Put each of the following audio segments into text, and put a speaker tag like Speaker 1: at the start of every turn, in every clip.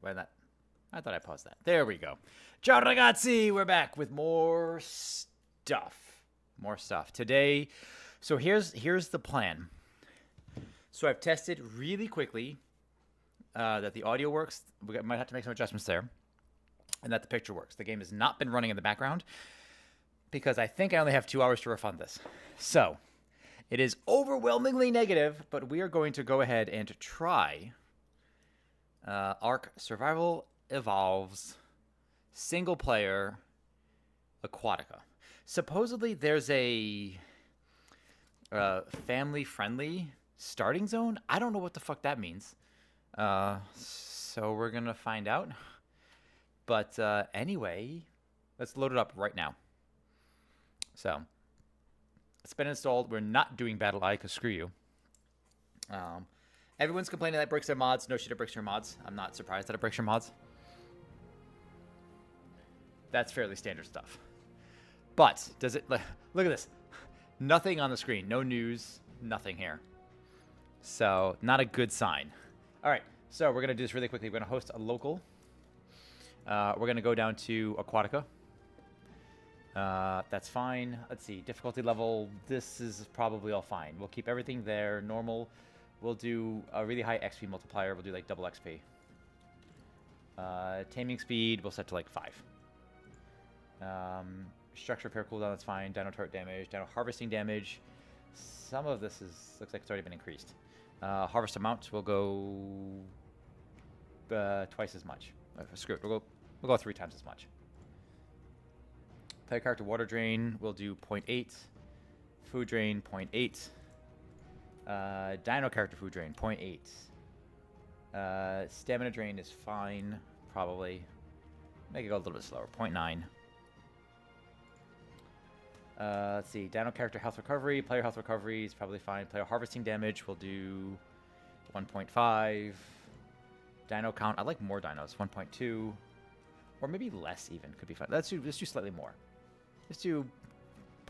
Speaker 1: Why not? I thought I paused that. There we go. Ciao ragazzi, we're back with more stuff. More stuff. Today, so here's the plan. So I've tested really quickly that the audio works. We might have to make some adjustments there. And that the picture works. The game has not been running in the background because I think I only have 2 hours to refund this. So it is overwhelmingly negative, but we are going to go ahead and try Ark Survival Evolves single player Aquatica. Supposedly there's a family friendly starting zone. I don't know what the fuck that means. So we're going to find out. But anyway, let's load it up right now. So it's been installed. We're not doing Battle Eye because screw you. Everyone's complaining that it breaks their mods. No shit, it breaks your mods. I'm not surprised that it breaks your mods. That's fairly standard stuff. But does it... Look at this. Nothing on the screen. No news. Nothing here. So not a good sign. All right. So we're going to do this really quickly. We're going to host a local. We're going to go down to Aquatica. That's fine. Let's see. Difficulty level. This is probably all fine. We'll keep everything there. Normal. We'll do a really high XP multiplier. We'll do like double XP. Taming speed. We'll set to like 5. Structure repair cooldown. That's fine. Dino turret damage. Dino harvesting damage. Some of this looks like it's already been increased. Harvest amount. We'll go twice as much. Screw it. We'll go 3 times as much. Player character water drain. We'll do 0.8. Food drain 0.8. Dino character food drain 0.8. Stamina drain is fine. Probably. Make it go a little bit slower. 0.9. Let's see. Dino character health recovery. Player health recovery is probably fine. Player harvesting damage. We'll do 1.5. Dino count. I like more dinos. 1.2. Or maybe less even. Could be fine. Let's do slightly more. Let's do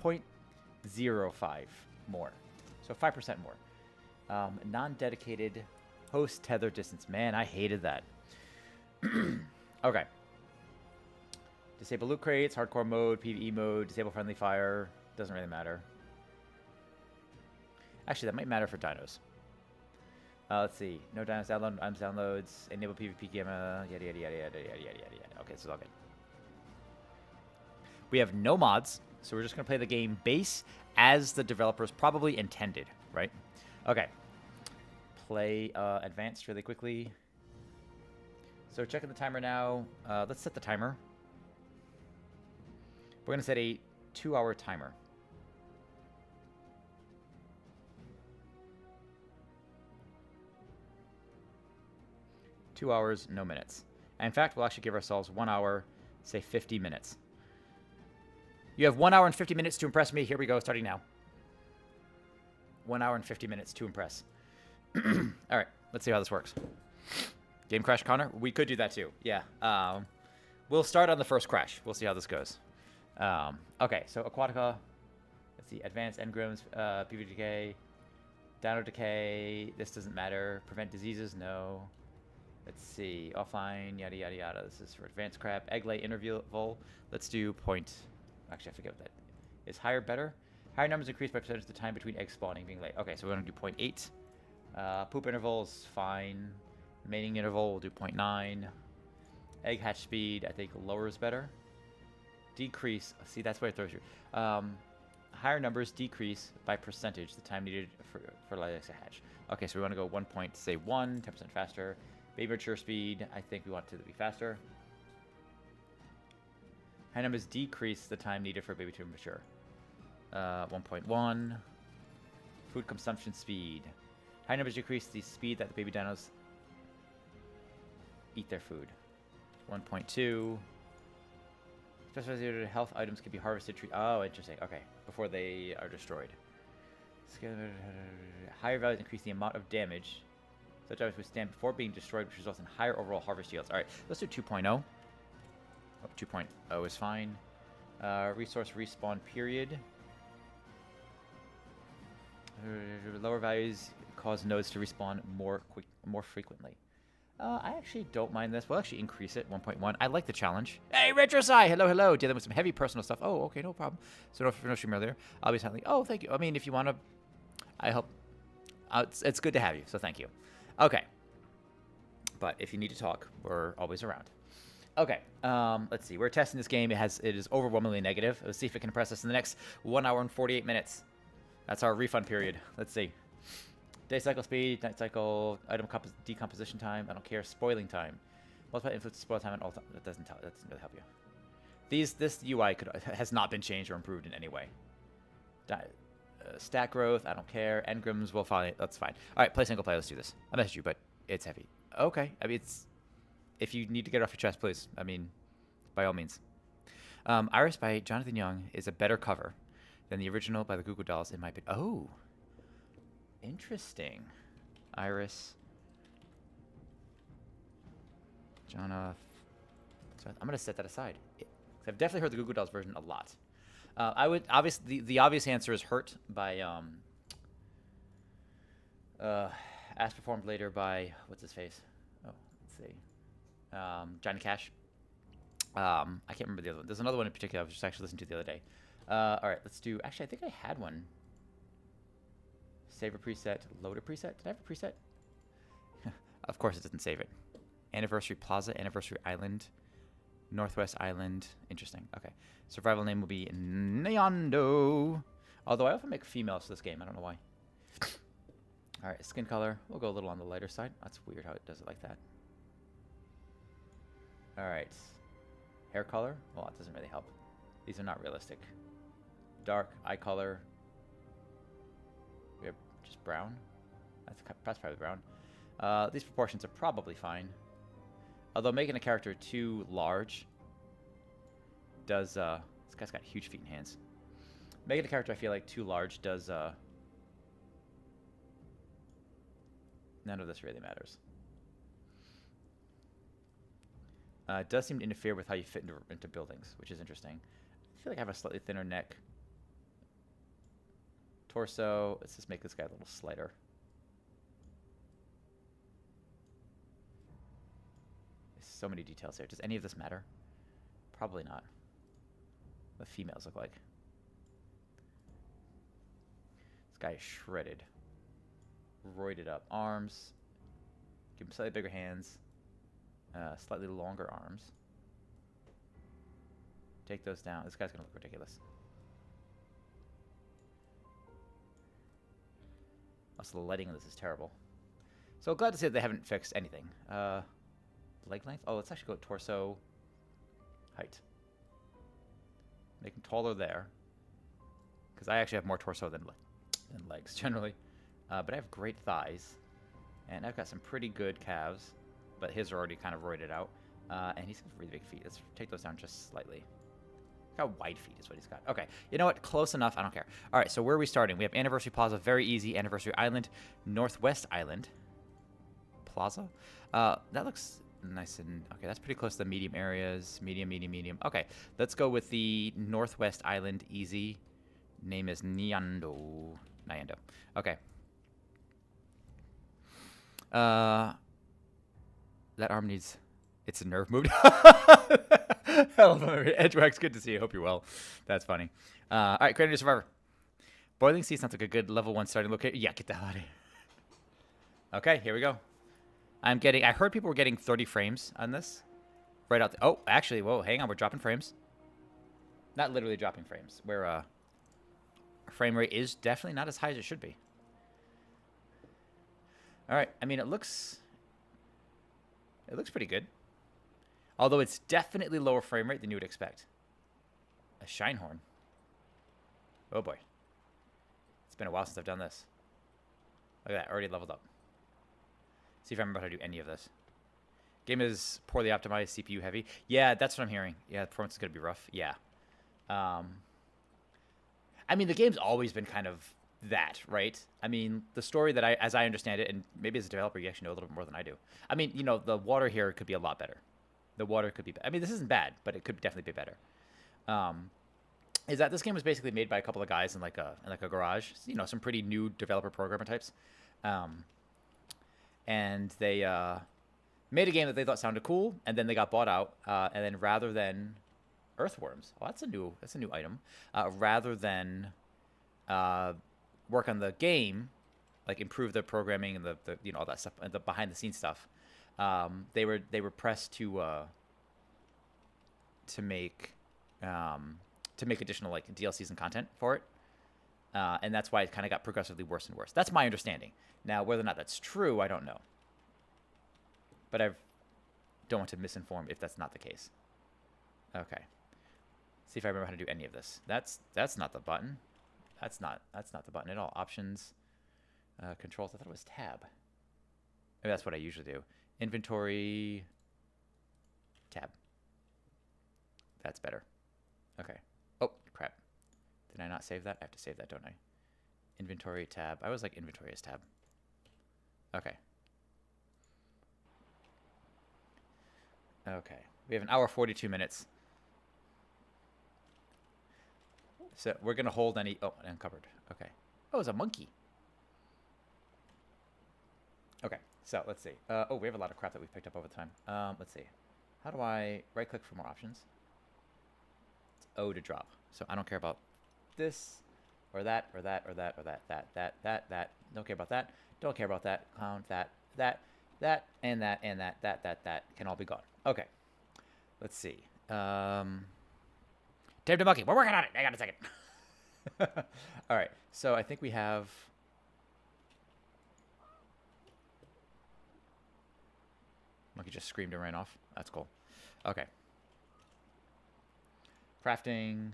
Speaker 1: 0.05 more. So 5% more. Non-dedicated host tether distance. Man, I hated that. Okay. Disable loot crates, hardcore mode, PvE mode, disable friendly fire. Doesn't really matter. Actually, that might matter for dinos. Let's see. No dinos download, downloads, enable PvP gamma, yada yada yada yada yada yada yada. Okay, this is all good. We have no mods, so we're just gonna play the game base as the developers probably intended, right? Okay. Play advanced really quickly. So checking the timer now. Let's set the timer. We're gonna set a 2-hour timer. Two hours, no minutes. And in fact, we'll actually give ourselves 1 hour, say 50 minutes. You have 1 hour and 50 minutes to impress me. Here we go, starting now. 1 hour and 50 minutes to impress. All right, let's see how this works. Game crash, Connor? We could do that too. Yeah. We'll start on the first crash. We'll see how this goes. Okay, so Aquatica. Let's see. Advanced engrams, PvP decay, dino decay. This doesn't matter. Prevent diseases, no. Let's see. Offline, yada yada yada. This is for advanced crap. Egg lay interval. Let's do point. Actually, I forget what that is. Higher, better. Higher numbers increase by percentage of the time between egg spawning being laid. Okay, so we're gonna do 0.8. Poop interval is fine. Mating interval we'll do 0.9. Egg hatch speed, I think lower is better. Decrease. See, that's where it throws you. Higher numbers decrease by percentage the time needed for fertilizer to hatch. Okay, so we want to go 1 point, say 10% faster. Baby mature speed, I think we want it to be faster. High numbers decrease the time needed for baby to mature. 1.1. Food consumption speed. High numbers decrease the speed that the baby dinos eat their food. 1.2. Specialized health items can be harvested. Oh, interesting. Okay, before they are destroyed. Higher values increase the amount of damage such items withstand before being destroyed, which results in higher overall harvest yields. All right, let's do 2.0. Oh, 2.0 is fine. Resource respawn period. Lower values cause nodes to respawn more frequently. I actually don't mind this. We'll actually increase it 1.1. I like the challenge. Hey, RetroSci! Hello, hello. Dealing with some heavy personal stuff. Oh, okay, no problem. So no stream earlier. I'll be telling. Oh, thank you. I mean, if you want to, I hope. It's good to have you. So thank you. Okay. But if you need to talk, we're always around. Okay. Let's see. We're testing this game. It is overwhelmingly negative. Let's see if it can impress us in the next 1 hour and 48 minutes. That's our refund period. Let's see. Day cycle speed, night cycle, item decomposition time. I don't care. Spoiling time. Multiply influence spoil time and all time. That doesn't really help you. This UI has not been changed or improved in any way. Stat growth. I don't care. Engrams will follow. That's fine. All right, play single player. Let's do this. I messaged you, but it's heavy. Okay. I mean, it's if you need to get it off your chest, please. I mean, by all means. Iris by Jonathan Young is a better cover than the original by the Goo Goo Dolls, in my opinion. Oh. Interesting. Iris. Jonathan. So I'm going to set that aside. I've definitely heard the Goo Goo Dolls version a lot. I would obviously the obvious answer is Hurt by as performed later by what's his face? Oh, let's see. Johnny Cash. I can't remember the other one. There's another one in particular I was just actually listening to the other day. All right, let's do. Actually, I think I had one. Save a preset, load a preset. Did I have a preset? Of course it doesn't save it. Anniversary Plaza, Anniversary Island, Northwest Island. Interesting. Okay. Survival name will be Neondo. Although I often make females for this game. I don't know why. All right. Skin color. We'll go a little on the lighter side. That's weird how it does it like that. All right. Hair color. Well, that doesn't really help. These are not realistic. Dark eye color. We have just brown. That's probably brown. These proportions are probably fine. Although making a character too large does, this guy's got huge feet and hands. Making a character I feel like too large does, none of this really matters. It does seem to interfere with how you fit into buildings, which is interesting. I feel like I have a slightly thinner neck. Torso, let's just make this guy a little slighter. There's so many details here. Does any of this matter? Probably not. What the females look like. This guy is shredded. Roided up. Arms. Give him slightly bigger hands. Slightly longer arms. Take those down. This guy's going to look ridiculous. Also, the lighting on this is terrible. So glad to see that they haven't fixed anything. Leg length? Oh, let's actually go torso height. Make him taller there. Because I actually have more torso than legs, generally. But I have great thighs. And I've got some pretty good calves. But his are already kind of roided out. And he's got really big feet. Let's take those down just slightly. Look how wide feet is what he's got. Okay, you know what? Close enough. I don't care. All right, so where are we starting? We have Anniversary Plaza, very easy. Anniversary Island, Northwest Island. Plaza? That looks nice and... Okay, that's pretty close to the medium areas. Medium, medium, medium. Okay, let's go with the Northwest Island, easy. Name is Nyando. Okay. That arm needs... It's a nerve moved. Edgewax, good to see you. Hope you're well. That's funny. All right, create a new survivor. Boiling Sea sounds like a good level 1 starting location. Yeah, get the hell out of here. Okay, here we go. I heard people were getting 30 frames on this. Right out. Oh, actually, whoa, hang on. We're dropping frames. Not literally dropping frames. Where frame rate is definitely not as high as it should be. All right. I mean, it looks pretty good. Although it's definitely lower frame rate than you would expect. A Shinehorn. Oh boy. It's been a while since I've done this. Look at that, already leveled up. See if I remember how to do any of this. Game is poorly optimized, CPU heavy. Yeah, that's what I'm hearing. Yeah, the performance is going to be rough. Yeah. I mean, the game's always been kind of that, right? I mean, the story that as I understand it, and maybe as a developer you actually know a little bit more than I do. I mean, you know, the water here could be a lot better. The water could be... I mean, this isn't bad, but it could definitely be better. Is that this game was basically made by a couple of guys in like a garage. You know, some pretty new developer programmer types. And they made a game that they thought sounded cool, and then they got bought out. And then rather than earthworms, well, that's a new item. Rather than work on the game, like improve the programming and the all that stuff, and the behind the scenes stuff, they were pressed to make additional like DLCs and content for it. And that's why it kind of got progressively worse and worse. That's my understanding. Now, whether or not that's true, I don't know. But I don't want to misinform if that's not the case. Okay. See if I remember how to do any of this. That's not the button. That's not the button at all. Options, controls. I thought it was tab. Maybe that's what I usually do. Inventory, tab. That's better. Okay. Oh, crap. Did I not save that? I have to save that, don't I? Inventory, tab. I always like inventory as tab. Okay. Okay. We have an hour 42 minutes. So we're going to hold any... Oh, uncovered. Okay. Oh, it's a monkey. Okay. So let's see. Oh, we have a lot of crap that we've picked up over time. Let's see. How do I right-click for more options? It's O to drop. So I don't care about this or that or that or that or that. Don't care about that. Don't care about that. Clown, that, and that can all be gone. Okay. Let's see. Tape to monkey. We're working on it. I got a second. All right. So I think we have... Monkey just screamed and ran off. That's cool. Okay. Crafting.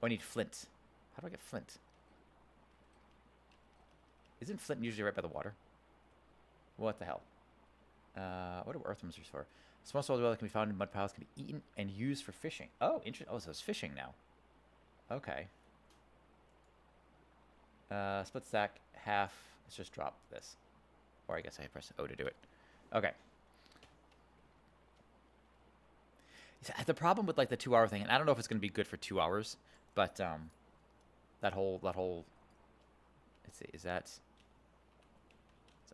Speaker 1: Oh, I need flint. How do I get flint? Isn't flint usually right by the water? What the hell? What are earthworms used for? Small soil that can be found in mud piles can be eaten and used for fishing. Oh, interesting. Oh, so it's fishing now. Okay. Split stack, half. Let's just drop this. Or I guess I press O to do it. Okay. The problem with like the 2 hour thing, and I don't know if it's going to be good for 2 hours, but that whole let's see, is that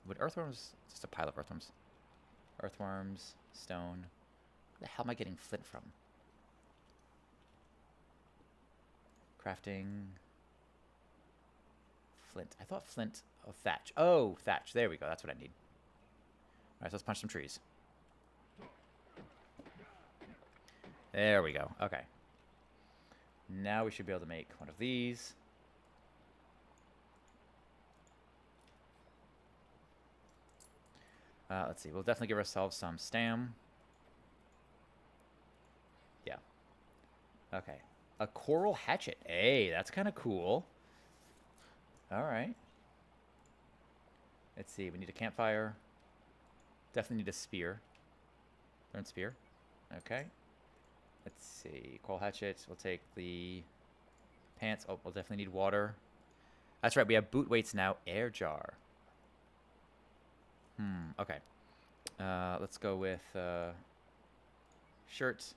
Speaker 1: would earthworms? Just a pile of earthworms. Earthworms, stone. Where the hell am I getting flint from? Crafting. Flint. I thought flint of thatch. Oh, thatch. There we go. That's what I need. All right, so let's punch some trees. There we go. Okay. Now we should be able to make one of these. Let's see. We'll definitely give ourselves some stam. Yeah. Okay. A coral hatchet. Hey, that's kind of cool. All right. Let's see. We need a campfire. Definitely need a spear. Learn spear. Okay. Let's see. Coral hatchet. We'll take the pants. Oh, we'll definitely need water. That's right. We have boot weights now. Air jar. Okay. Let's go with shirts,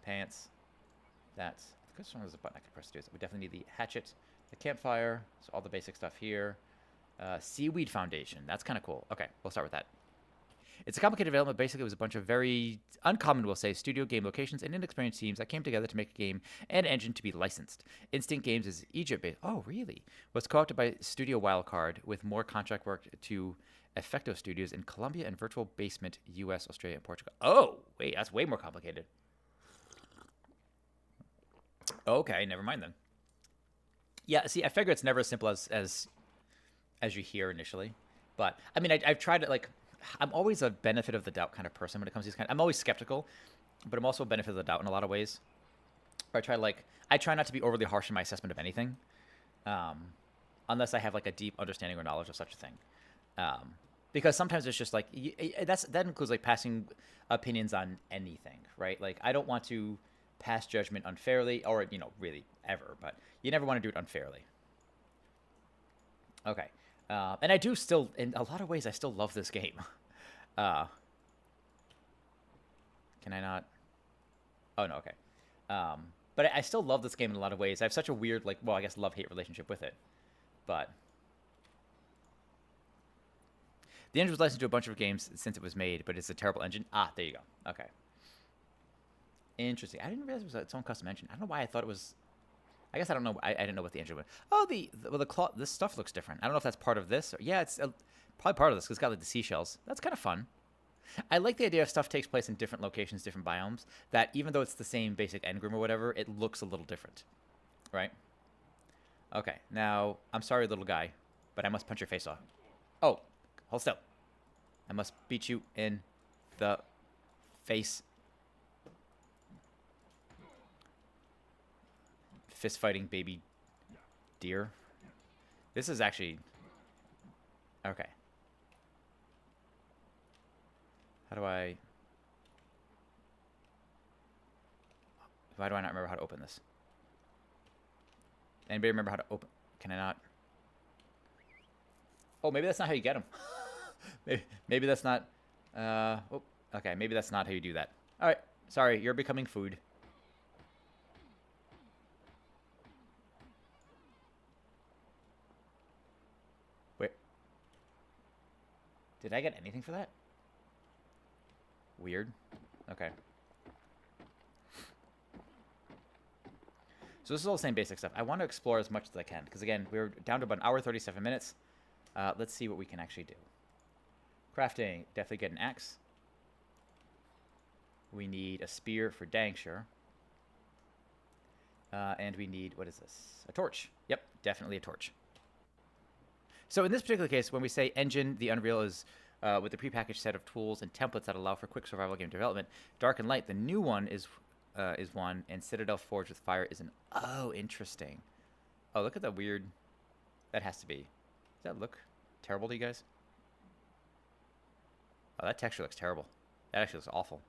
Speaker 1: pants. That's this one. There's a button I can press to do it. We definitely need the hatchet, the campfire. So all the basic stuff here. Seaweed foundation. That's kind of cool. Okay, we'll start with that. It's a complicated development. Basically, it was a bunch of very uncommon, we'll say, studio game locations and inexperienced teams that came together to make a game and engine to be licensed. Instinct Games is Egypt-based. Oh, really? Was co-opted by Studio Wildcard with more contract work to Effecto Studios in Colombia and Virtual Basement, US, Australia, and Portugal. Oh, wait, that's way more complicated. Okay, never mind then. Yeah, see, I figure it's never as simple as you hear initially. But, I mean, I've tried it, like... I'm always a benefit of the doubt kind of person when it comes to these kind. I'm always skeptical, but I'm also a benefit of the doubt in a lot of ways. Where I try not to be overly harsh in my assessment of anything, unless I have like a deep understanding or knowledge of such a thing. Because sometimes it's just like that includes like passing opinions on anything, right? Like I don't want to pass judgment unfairly, or really ever, but you never want to do it unfairly. Okay. And I do still, in a lot of ways, I still love this game. Can I not? Oh, no, okay. But I still love this game in a lot of ways. I have such a weird, like, well, I guess love-hate relationship with it. But The engine was licensed to a bunch of games since it was made, but it's a terrible engine. Ah, there you go. Okay. Interesting. I didn't realize it was its own custom engine. I don't know why I thought it was... I guess I don't know. I didn't know what the engine was. Oh, the cloth. This stuff looks different. I don't know if that's part of this. Or, yeah, it's probably part of this because it's got like the seashells. That's kind of fun. I like the idea of stuff takes place in different locations, different biomes, that even though it's the same basic engram or whatever, it looks a little different. Right? Okay. Now, I'm sorry, little guy, but I must punch your face off. Oh, hold still. I must beat you in the face. Fist fighting baby deer. This is actually... Okay. How do I... Why do I not remember how to open this? Anybody remember how to open... Can I not... Oh, maybe that's not how you get them. maybe that's not... Oh, okay, maybe that's not how you do that. Alright, sorry, you're becoming food. Wait. Did I get anything for that? Weird. Okay. So this is all the same basic stuff. I want to explore as much as I can, because again, we're down to about an hour, 37 minutes. Let's see what we can actually do. Crafting. Definitely get an axe. We need a spear for dang sure. And we need, what is this? A torch. Yep, definitely a torch. So in this particular case, when we say engine, the Unreal is with the prepackaged set of tools and templates that allow for quick survival game development. Dark and Light, the new one is one, and Citadel Forged with Fire is an... Oh, interesting. Oh, look at the weird... That has to be... Does that look terrible to you guys? Oh, that texture looks terrible. That actually looks awful.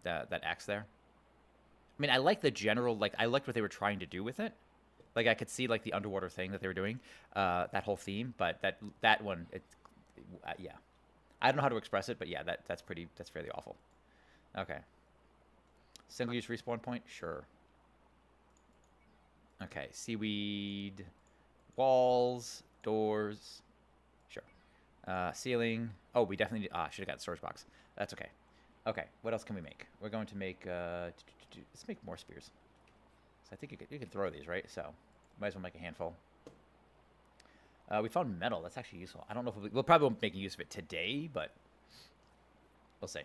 Speaker 1: That axe there. I mean, I like the general... Like, I liked what they were trying to do with it. Like, I could see, like, the underwater thing that they were doing. That whole theme. But that one... yeah. I don't know how to express it, but yeah, that's fairly awful. Okay. Single-use respawn point? Sure. Okay. Seaweed. Walls. Doors. Sure. Ceiling. Oh, we definitely need... Ah, should have got the storage box. That's okay. Okay. What else can we make? We're going to make... let's make more spears. So I think you can throw these, right? So might as well make a handful. We found metal. That's actually useful. I don't know if we'll probably won't make use of it today, but we'll see.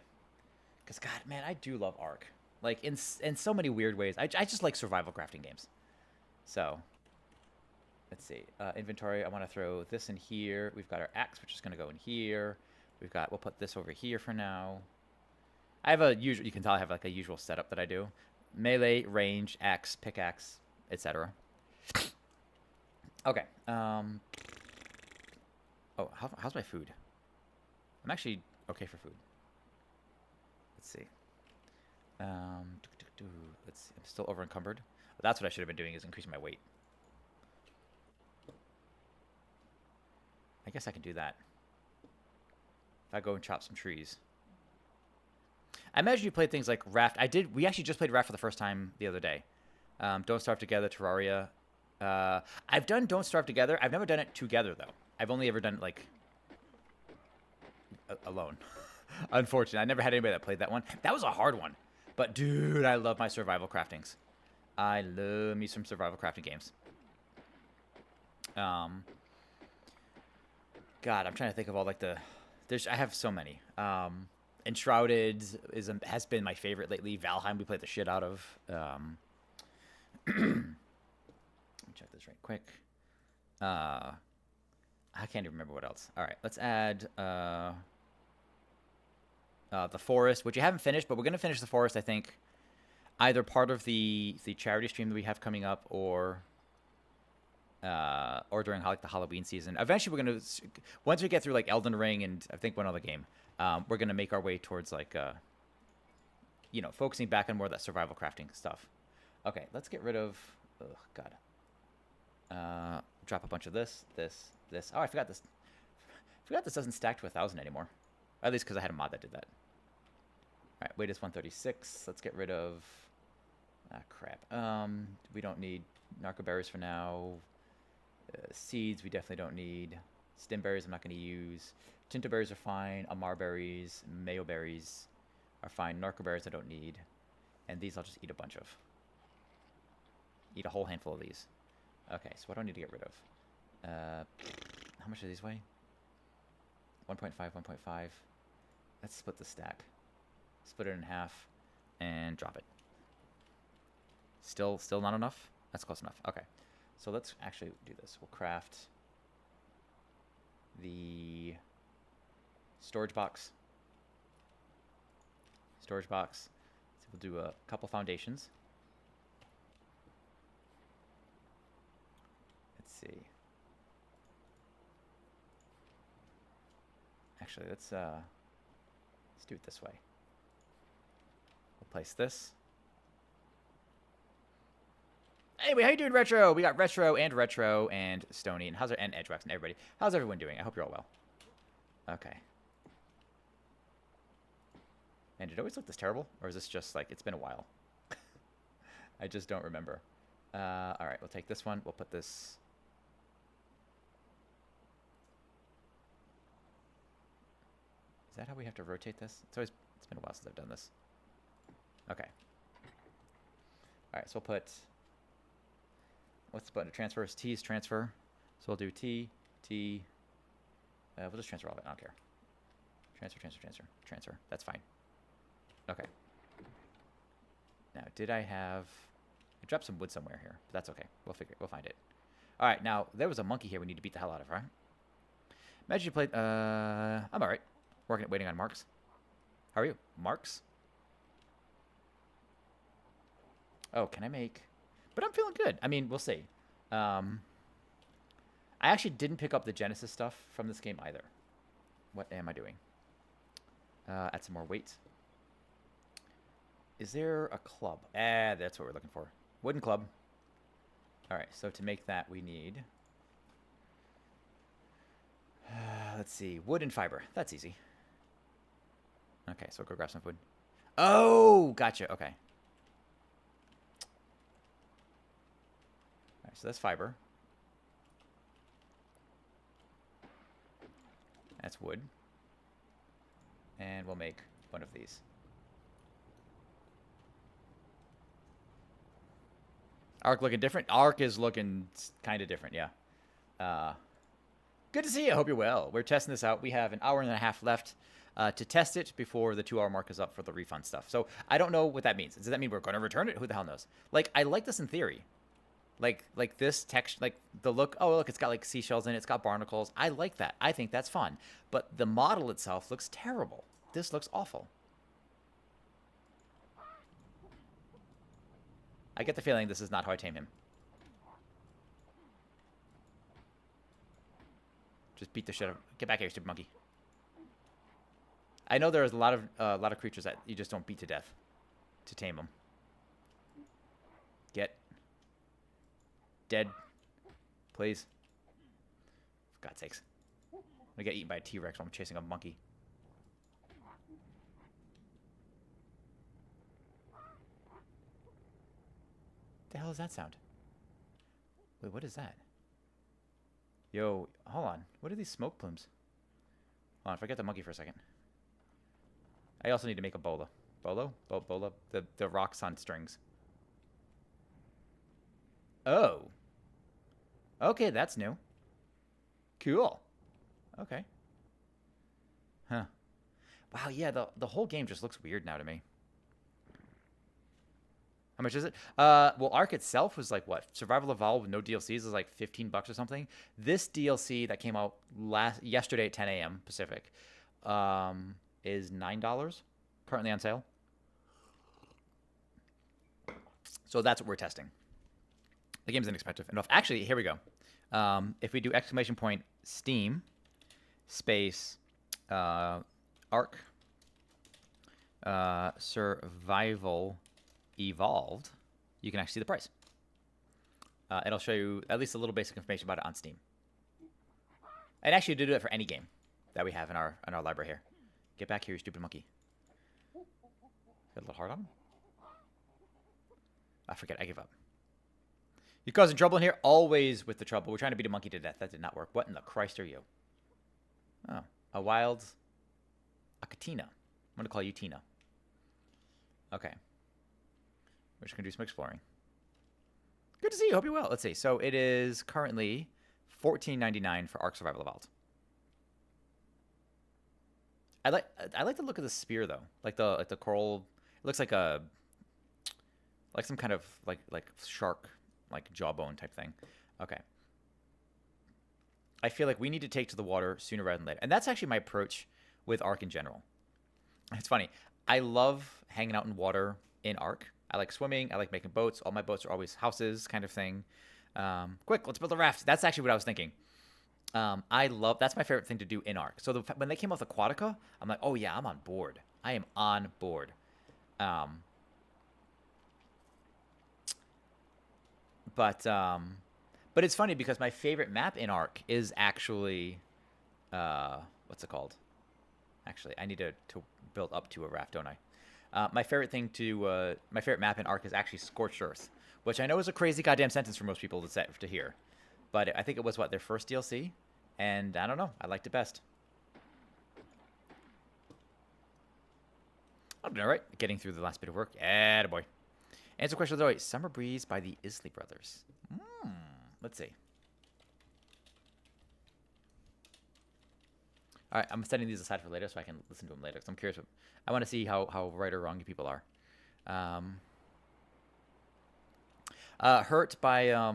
Speaker 1: Because, God, man, I do love Ark. Like, in so many weird ways. I just like survival crafting games. So, let's see. Inventory, I want to throw this in here. We've got our axe, which is going to go in here. We'll put this over here for now. I have a usual, you can tell I have like a usual setup that I do. Melee, range, axe, pickaxe, etc. Okay. Oh, how's my food? I'm actually okay for food. Let's see. Let's see. I'm still over encumbered. That's what I should have been doing, is increasing my weight. I guess I can do that. If I go and chop some trees. I imagine you played things like Raft. We actually just played Raft for the first time the other day. Don't Starve Together, Terraria. I've done Don't Starve Together. I've never done it together, though. I've only ever done it, like, alone. Unfortunately, I never had anybody that played that one. That was a hard one. But, dude, I love my survival craftings. I love me some survival crafting games. God, I'm trying to think of all, like, I have so many. Enshrouded has been my favorite lately. Valheim we played the shit out of. Let me check this right quick. I can't even remember what else. All right, let's add the forest, which you haven't finished, but we're gonna finish the forest. I think either part of the charity stream that we have coming up, or during like the Halloween season. Eventually, we're gonna, once we get through like Elden Ring and I think one other game, we're gonna make our way towards like focusing back on more of that survival crafting stuff. Okay, let's get rid of. Oh God. Drop a bunch of this. Oh, I forgot this. I forgot this doesn't stack to 1,000 anymore. At least because I had a mod that did that. All right, weight is 136. Let's get rid of. Crap. We don't need narco berries for now. Seeds we definitely don't need. Stim berries I'm not going to use. Tinto berries are fine. Amar berries, mayo berries are fine. Narco berries I don't need. And these I'll just eat a bunch of. Eat a whole handful of these. Okay, so what do I need to get rid of? How much do these weigh? 1.5, 1.5. Let's split the stack. Split it in half and drop it. Still not enough? That's close enough. Okay. So let's actually do this. We'll craft the storage box. Storage box. So we'll do a couple foundations. Let's see. Actually, let's do it this way. We'll place this. Anyway, how you doing, Retro? We got Retro and Stony and and Edgewax and everybody. How's everyone doing? I hope you're all well. Okay. Man, did it always look this terrible? Or is this just like, it's been a while? I just don't remember. Alright, we'll take this one. We'll put this... Is that how we have to rotate this? It's been a while since I've done this. Okay. Alright, so we'll put... What's the button? Transfer. T is transfer. So we'll do T. We'll just transfer all of it. I don't care. Transfer. That's fine. Okay. Now, did I have... I dropped some wood somewhere here, but that's okay. We'll find it. All right, now, there was a monkey here we need to beat the hell out of, right? Imagine you played... I'm all right. Waiting on Marks. How are you? Marks? Oh, can I make... But I'm feeling good. I mean, we'll see. I actually didn't pick up the Genesis stuff from this game either. What am I doing? Add some more weight. Is there a club? That's what we're looking for. Wooden club. All right, so to make that, we need... let's see. Wood and fiber. That's easy. Okay, so go grab some wood. Oh, gotcha. Okay. All right, so that's fiber. That's wood. And we'll make one of these. Arc looking different? Arc is looking kind of different, yeah. Good to see you. I hope you're well. We're testing this out. We have an hour and a half left to test it before the 2-hour mark is up for the refund stuff. So I don't know what that means. Does that mean we're going to return it? Who the hell knows? Like, I like this in theory. Like this texture, like the look. Oh, look, it's got like seashells in it. It's got barnacles. I like that. I think that's fun. But the model itself looks terrible. This looks awful. I get the feeling this is not how I tame him. Just beat the shit out of him. Get back here, you stupid monkey. I know there's a lot of creatures that you just don't beat to death to tame them. Get dead, please. For God's sakes. I'm gonna get eaten by a T-Rex while I'm chasing a monkey. What the hell is that sound? Wait, what is that? Yo, hold on. What are these smoke plumes? Hold on, forget the monkey for a second. I also need to make a bola. Bolo? Bola? The rocks on strings. Oh. Okay, that's new. Cool. Okay. Huh. Wow, yeah, the whole game just looks weird now to me. How much is it? Well, Ark itself was like, what? Survival Evolved with no DLCs is like $15 or something. This DLC that came out yesterday at 10 a.m. Pacific is $9. Currently on sale. So that's what we're testing. The game's inexpensive enough. Actually, here we go. If we do ! Steam space Ark Survival Evolved, you can actually see the price. It'll show you at least a little basic information about it on Steam. And actually, do it for any game that we have in our library here. Get back here, you stupid monkey. Got a little hard on him? I forget. I give up. You causing trouble in here? Always with the trouble. We're trying to beat a monkey to death. That did not work. What in the Christ are you? Oh, a wild Aquatina. I'm going to call you Tina. Okay. We're just going to do some exploring. Good to see you. Hope you're well. Let's see. So it is currently $14.99 for Ark Survival Evolved. I like the look of the spear though. Like the coral. It looks like some kind of like shark like jawbone type thing. Okay. I feel like we need to take to the water sooner rather than later. And that's actually my approach with Ark in general. It's funny. I love hanging out in water in Ark. I like swimming. I like making boats. All my boats are always houses kind of thing. Quick, let's build a raft. That's actually what I was thinking. That's my favorite thing to do in Ark. So when they came off Aquatica, I'm like, oh yeah, I'm on board. I am on board. But it's funny because my favorite map in Ark is actually, what's it called? Actually, I need to build up to a raft, don't I? My favorite map in Ark is actually Scorched Earth, which I know is a crazy goddamn sentence for most people to hear. But I think it was, their first DLC? And I don't know. I liked it best. I'm doing all right. Getting through the last bit of work. Attaboy. Answer question of the way. Summer Breeze by the Isley Brothers. Let's see. All right. I'm setting these aside for later so I can listen to them later. Because I'm curious. I want to see how right or wrong you people are. Hurt by...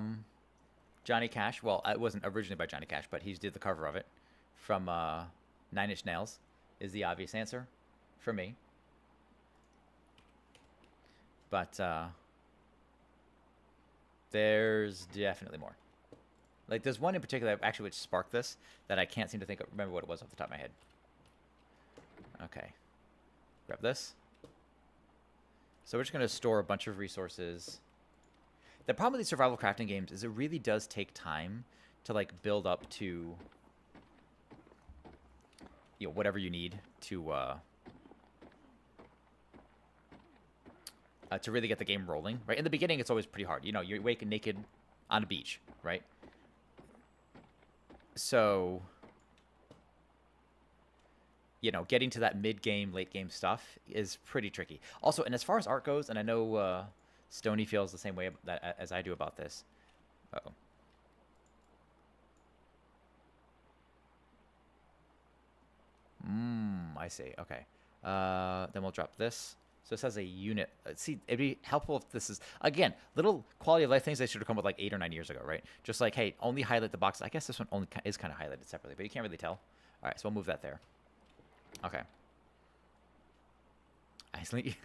Speaker 1: Johnny Cash. Well, it wasn't originally by Johnny Cash, but he did the cover of it from Nine Inch Nails is the obvious answer for me. But there's definitely more. Like, there's one in particular actually which sparked this that I can't seem to remember what it was off the top of my head. Okay. Grab this. So we're just going to store a bunch of resources. The problem with these survival crafting games is it really does take time to like build up to whatever you need to really get the game rolling, right? In the beginning, it's always pretty hard. You're waking naked on a beach, right? So, getting to that mid-game, late-game stuff is pretty tricky. Also, and as far as art goes, and I know Stony feels the same way as I do about this. Uh-oh. I see. Okay. Then we'll drop this. So it says a unit. See, it'd be helpful if this is, again, little quality of life things they should have come with like 8 or 9 years ago, right? Just like, hey, only highlight the box. I guess this one only is kind of highlighted separately, but you can't really tell. All right, so we'll move that there. Okay. Isley.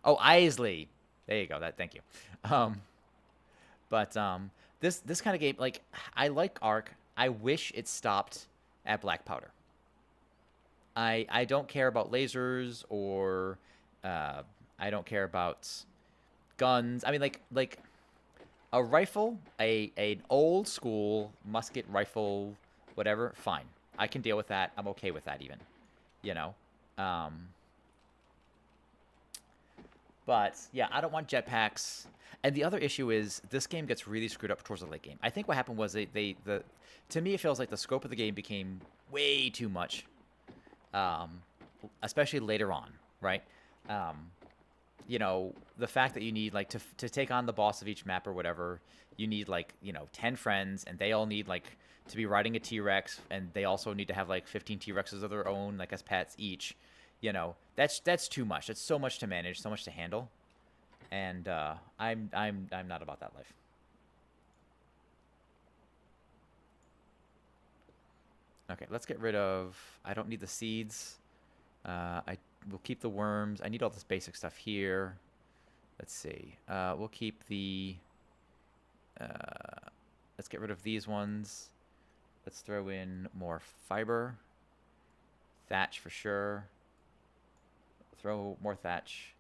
Speaker 1: Oh, Isley. There you go. Thank you. This kind of game, like, I like Ark. I wish it stopped at Black Powder. I don't care about lasers or I don't care about guns. I mean, like a rifle, an old school musket rifle, whatever. Fine, I can deal with that. I'm okay with that even, But yeah, I don't want jetpacks. And the other issue is this game gets really screwed up towards the late game. I think what happened was to me it feels like the scope of the game became way too much, especially later on, right? The fact that you need like to take on the boss of each map or whatever, you need like 10 friends, and they all need like to be riding a T-Rex, and they also need to have like 15 T-Rexes of their own, like as pets each. That's too much. That's so much to manage, so much to handle, and I'm not about that life. Okay, let's get rid of. I don't need the seeds. I will keep the worms. I need all this basic stuff here. Let's see. We'll keep the. Let's get rid of these ones. Let's throw in more fiber. Thatch for sure. Throw more thatch,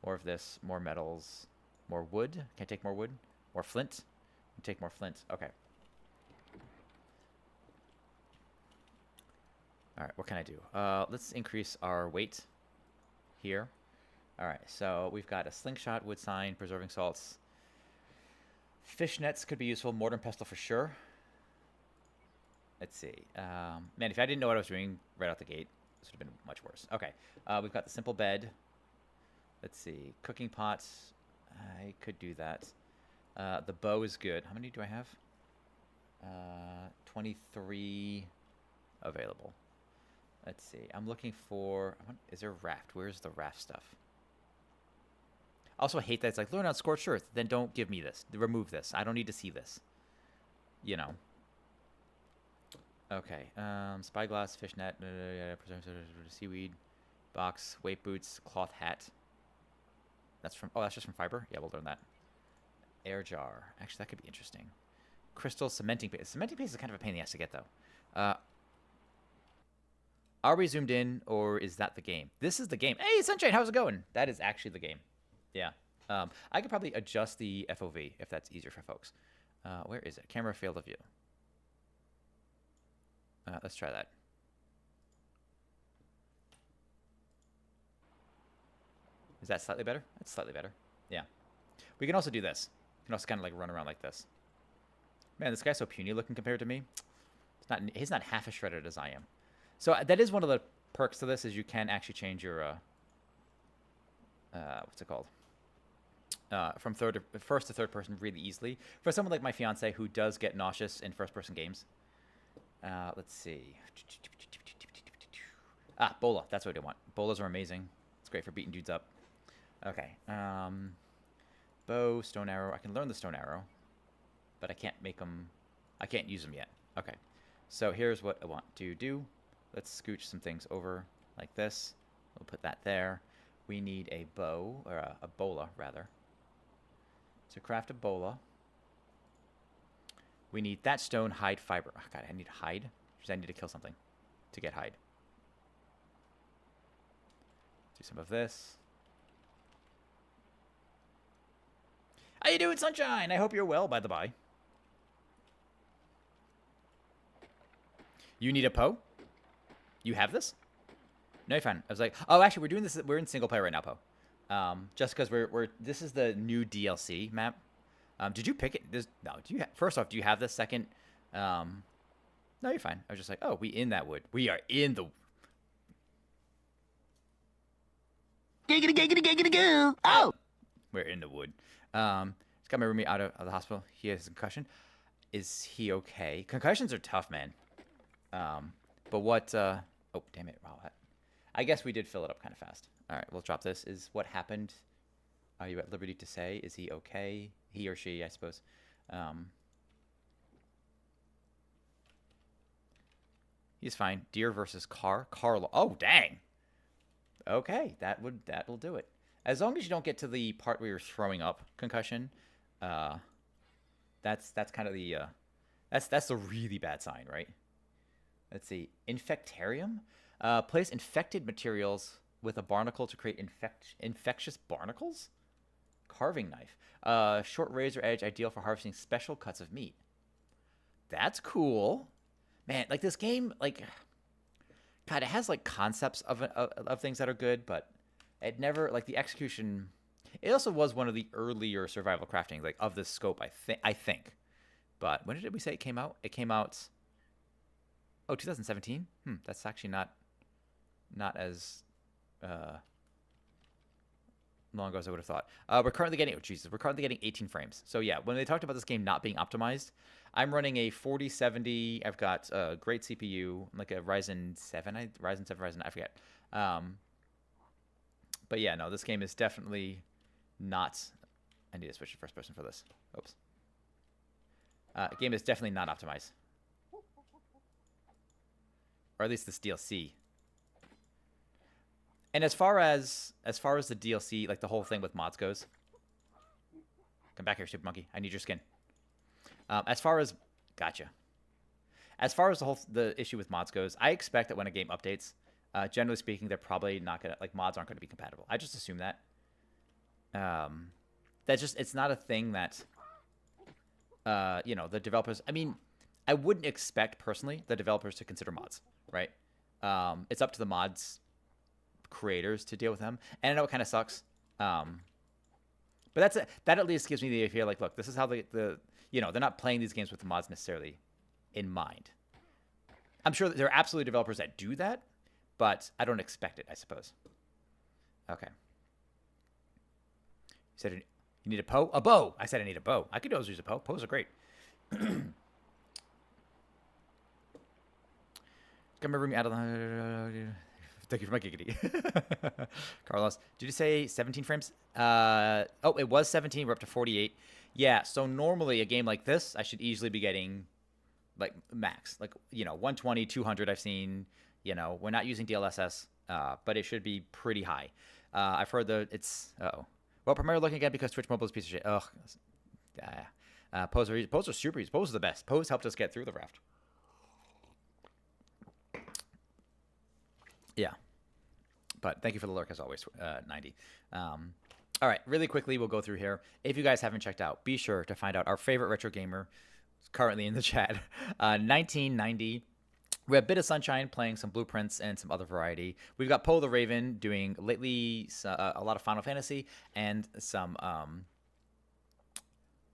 Speaker 1: more of this, more metals, more wood. Can I take more wood? More flint? Take more flint. Okay. All right, what can I do? Let's increase our weight here. All right, so we've got a slingshot, wood sign, preserving salts. Fish nets could be useful. Mortar and pestle for sure. Let's see. Man, if I didn't know what I was doing right out the gate, this would have been much worse. Okay. We've got the simple bed. Let's see. Cooking pot. I could do that. The bow is good. How many do I have? 23 available. Let's see. I'm looking for... Is there a raft? Where's the raft stuff? Also, I hate that it's like, learn on Scorched Earth. Then don't give me this. Remove this. I don't need to see this. You know. Okay. Spyglass, fishnet, seaweed, box, weight boots, cloth hat. That's from... Oh, that's just from fiber? Yeah, we'll learn that. Air jar. Actually, that could be interesting. Crystal cementing paste. Cementing paste is kind of a pain in the ass to get, though. Are we zoomed in, or is that the game? This is the game. Hey, Sunshine, how's it going? That is actually the game. Yeah. I could probably adjust the FOV if that's easier for folks. Where is it? Camera field of view. Let's try that. Is that slightly better? That's slightly better. Yeah. We can also do this. We can also kind of like run around like this. Man, this guy's so puny looking compared to me. He's not half as shredded as I am. So that is one of the perks to this, is you can actually change your what's it called? From first to third person really easily. For someone like my fiance who does get nauseous in first person games. Let's see. Bola. That's what I want. Bolas are amazing. It's great for beating dudes up. Okay. Bow, stone arrow. I can learn the stone arrow, but I can't make them. I can't use them yet. Okay. So here's what I want to do. Let's scooch some things over like this. We'll put that there. We need a bow, or a bola, rather. To craft a bola, we need that stone, hide, fiber. Oh, God, I need hide. Because I need to kill something to get hide. Do some of this. How you doing, Sunshine? I hope you're well, by the by. You need a Poe? You have this? No, you're fine. I was like, oh, actually, we're doing this. We're in single player right now, Poe. Just because this is the new DLC map. Did you pick it? No. First off, do you have this? Second, no, you're fine. I was just like, oh, we in that wood. We are in the. Oh, we're in the wood. Just got my roommate out of the hospital. He has a concussion. Is he okay? Concussions are tough, man. But what? Oh, damn it! Wow, I guess we did fill it up kind of fast. All right, we'll drop this. Is what happened? Are you at liberty to say? Is he okay? He or she, I suppose. He's fine. Deer versus car. Car. Oh, dang. Okay, that'll do it. As long as you don't get to the part where you're throwing up concussion, that's kind of the that's the really bad sign, right? Let's see. Infectarium. Place infected materials with a barnacle to create infectious barnacles. Carving knife. Short razor edge, ideal for harvesting special cuts of meat. That's cool. Man, like this game, like, God, it has like concepts of things that are good, but it never, like the execution. It also was one of the earlier survival crafting, like of this scope, I think. But when did we say it came out? It came out. Oh, 2017. That's actually not as long ago as I would have thought. We're currently getting 18 frames. So yeah, when they talked about this game not being optimized, I'm running a 4070. I've got a great CPU, like a Ryzen 7, I forget. But yeah, no, this game is definitely not. I need to switch to first person for this. Oops. Game is definitely not optimized, or at least this DLC. And as far as the DLC, like the whole thing with mods goes, come back here, stupid monkey. I need your skin. As far as the issue with mods goes, I expect that when a game updates, generally speaking, they're probably not gonna, like, mods aren't gonna be compatible. I just assume that. It's not a thing that the developers. I mean, I wouldn't expect personally the developers to consider mods, right? It's up to the mods creators to deal with them, and I know it kind of sucks, but that at least gives me the idea, like, look, this is how they're not playing these games with the mods necessarily in mind. I'm sure that there are absolutely developers that do that, but I don't expect it, I suppose. Okay. You said you need a bow? A bow! I said I need a bow. I could always use a bow. Bows are great. Got my room out of the... Thank you for my giggity. Carlos, did you say 17 frames? Oh, it was 17. We're up to 48. Yeah, so normally a game like this, I should easily be getting, like, max. Like, 120, 200 I've seen. We're not using DLSS, but it should be pretty high. I've heard that it's... Uh-oh. Well, primarily looking at because Twitch Mobile is a piece of shit. Ugh. Pose are super easy. Pose are the best. Pose helped us get through the raft. Yeah. But thank you for the lurk, as always, 90. All right, really quickly, we'll go through here. If you guys haven't checked out, be sure to find out our favorite retro gamer, currently in the chat, 1990. We have Bit of Sunshine playing some Blueprints and some other variety. We've got Poe the Raven doing lately a lot of Final Fantasy and some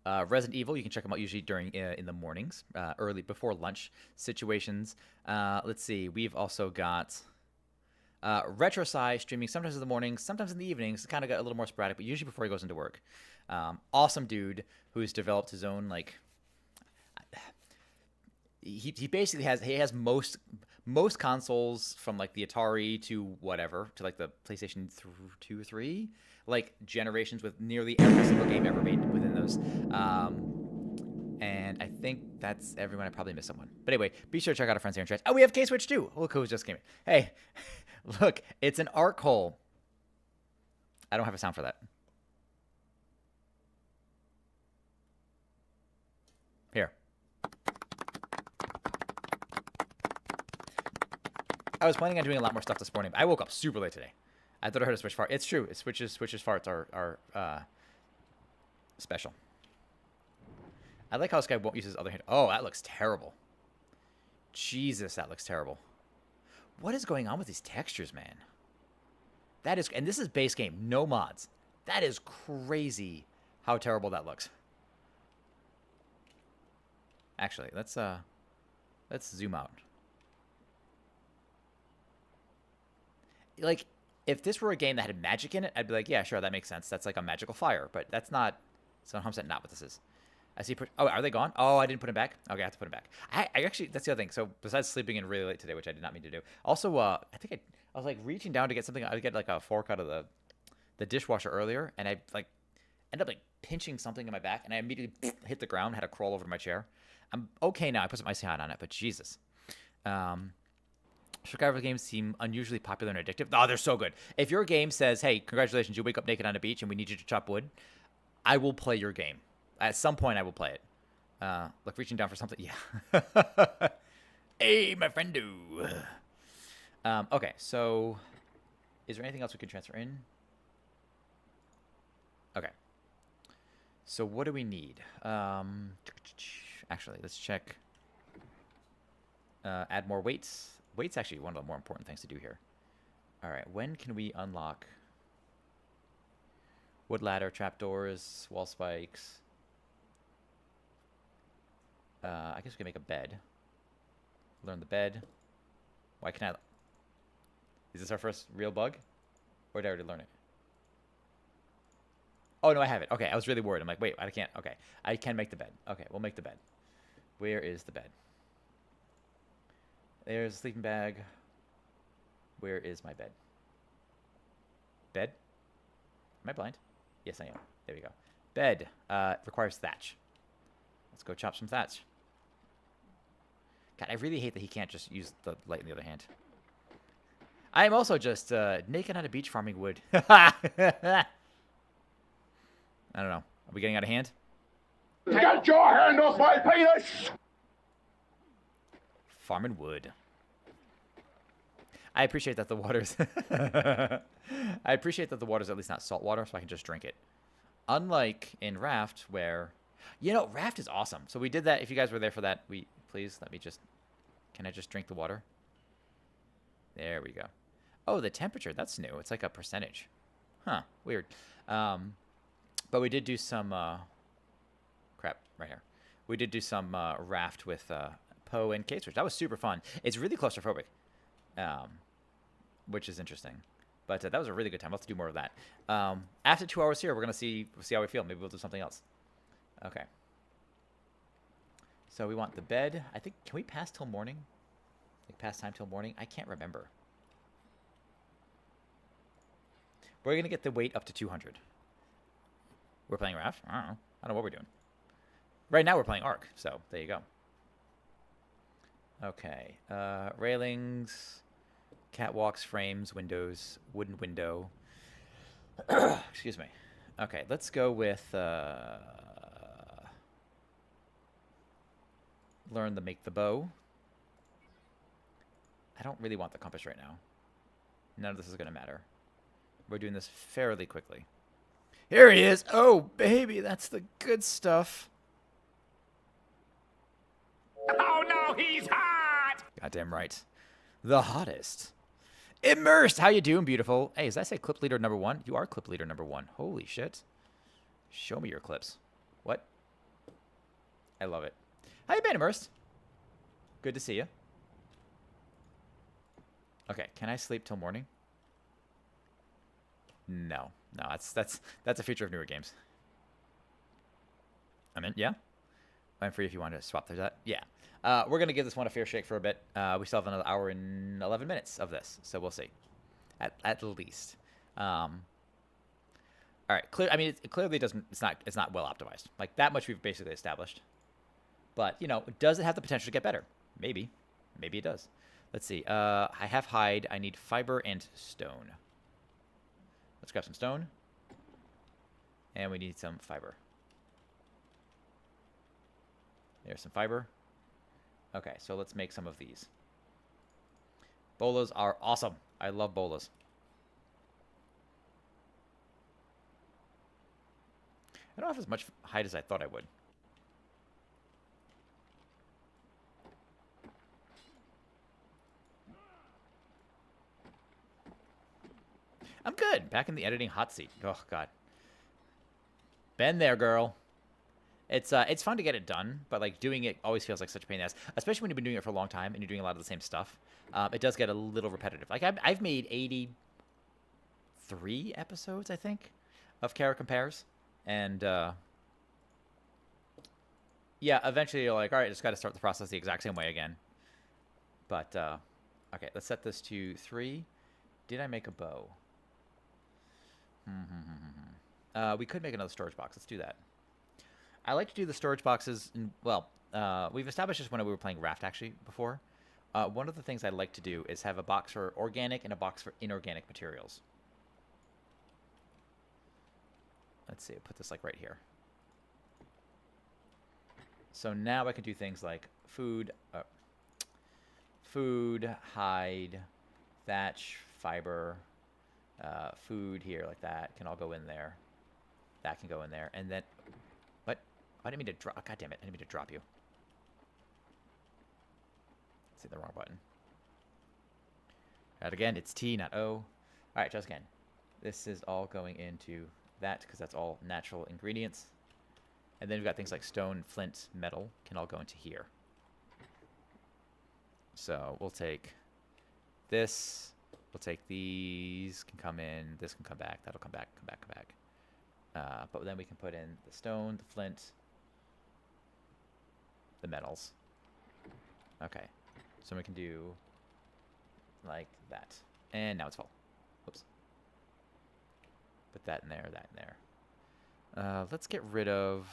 Speaker 1: Resident Evil. You can check them out usually during in the mornings, early before lunch situations. Let's see. We've also got RetroSci streaming sometimes in the mornings, sometimes in the evenings. It's kind of got a little more sporadic, but usually before he goes into work. Awesome dude who's developed his own like. He basically has most consoles from like the Atari to whatever to like the PlayStation 2 or 3 like generations with nearly every single game ever made within those. And I think that's everyone. I probably missed someone. But anyway, be sure to check out our friends here in chat. Oh, we have K-Switch too. Look who just came in. Hey, look, it's an arc hole. I don't have a sound for that. Here. I was planning on doing a lot more stuff this morning, but I woke up super late today. I thought I heard a switch fart. It's true. Switches farts are special. I like how this guy won't use his other hand. Oh, that looks terrible. Jesus, that looks terrible. What is going on with these textures, man? That is, and this is base game, no mods. That is crazy how terrible that looks. Actually, let's zoom out. Like, if this were a game that had magic in it, I'd be like, yeah, sure, that makes sense. That's like a magical fire, but that's not. So 100% not what this is. I see. Oh, are they gone? Oh, I didn't put them back. Okay, I have to put them back. I actually, that's the other thing. So besides sleeping in really late today, which I did not mean to do, also, I think I was like reaching down to get something. I get like a fork out of the dishwasher earlier, and I like ended up like pinching something in my back, and I immediately hit the ground, had to crawl over to my chair. I'm okay now. I put some icy hot on it, but Jesus. Survivor games seem unusually popular and addictive. Oh, they're so good. If your game says, hey, congratulations, you wake up naked on a beach and we need you to chop wood, I will play your game. At some point, I will play it. Look, reaching down for something. Yeah. Hey, my friendo. Okay, so is there anything else we can transfer in? Okay. So what do we need? Actually, let's check. Add more weights. Weight's actually one of the more important things to do here. All right, when can we unlock wood ladder, trapdoors, wall spikes? I guess we can make a bed. Learn the bed. Why can't I? Is this our first real bug? Or did I already learn it? Oh, no, I have it. Okay, I was really worried. I'm like, wait, I can't. Okay, I can make the bed. Okay, we'll make the bed. Where is the bed? There's a sleeping bag. Where is my bed? Bed? Am I blind? Yes, I am. There we go. Bed requires thatch. Let's go chop some thatch. God, I really hate that he can't just use the light in the other hand. I am also just naked on a beach farming wood. I don't know. Are we getting out of hand?
Speaker 2: Get your hand off my penis!
Speaker 1: Farming wood. I appreciate that the water's... I appreciate that the water's at least not salt water, so I can just drink it. Unlike in Raft, where... You know, Raft is awesome. So we did that. If you guys were there for that, please let me just... Can I just drink the water? There we go. Oh, the temperature. That's new. It's like a percentage. Huh. Weird. But we did do some... crap. Right here. We did do some Raft with Poe and K-Switch. That was super fun. It's really claustrophobic, which is interesting. But that was a really good time. Let's do more of that. After 2 hours here, we're going to see how we feel. Maybe we'll do something else. Okay. So we want the bed. I think, can we pass till morning? Like pass time till morning? I can't remember. We're going to get the weight up to 200. We're playing Raft? I don't know what we're doing. Right now we're playing Ark, so there you go. Okay. Railings, catwalks, frames, windows, wooden window. Excuse me. Okay, let's go with learn to make the bow. I don't really want the compass right now. None of this is going to matter. We're doing this fairly quickly. Here he is. Oh, baby, that's the good stuff.
Speaker 2: Oh no, he's hot!
Speaker 1: Goddamn right. The hottest. Immersed. How you doing, beautiful? Hey, does that say clip leader number 1? You are clip leader number 1. Holy shit. Show me your clips. What? I love it. How you been, Immersed? Good to see you. Okay, can I sleep till morning? No. No, that's a feature of newer games. I'm in, yeah? I'm free if you want to swap through that. Yeah. We're going to give this one a fair shake for a bit. We still have another hour and 11 minutes of this, so we'll see. At least. All right. I mean, it clearly doesn't. It's not well optimized. Like that much we've basically established. But you know, does it have the potential to get better? Maybe. Maybe it does. Let's see. I have hide. I need fiber and stone. Let's grab some stone. And we need some fiber. There's some fiber. Okay, so let's make some of these. Bolas are awesome. I love bolas. I don't have as much hide as I thought I would. I'm good. Back in the editing hot seat. Oh, God. Been there, girl. It's fun to get it done, but like doing it always feels like such a pain in the ass, especially when you've been doing it for a long time and you're doing a lot of the same stuff. It does get a little repetitive. Like I've made 83 episodes, I think, of Kara Compares, and yeah, eventually you're like, all right, just got to start the process the exact same way again. But okay, let's set this to 3. Did I make a bow? We could make another storage box. Let's do that. I like to do the storage boxes. We've established this when we were playing Raft actually before. One of the things I like to do is have a box for organic and a box for inorganic materials. Let's see. I'll put this like right here. So now I can do things like food, hide, thatch, fiber, food here like that can all go in there. That can go in there, and then what? I didn't mean to drop. God damn it! I didn't mean to drop you. Let's hit the wrong button. Right again. It's T, not O. All right, just again. This is all going into that because that's all natural ingredients. And then we've got things like stone, flint, metal can all go into here. So we'll take this. We'll take these. Can come in. This can come back. That'll come back. Come back. Come back. But then we can put in the stone, the flint, the metals. Okay. So we can do like that. And now it's full. Whoops. Put that in there, that in there. Let's get rid of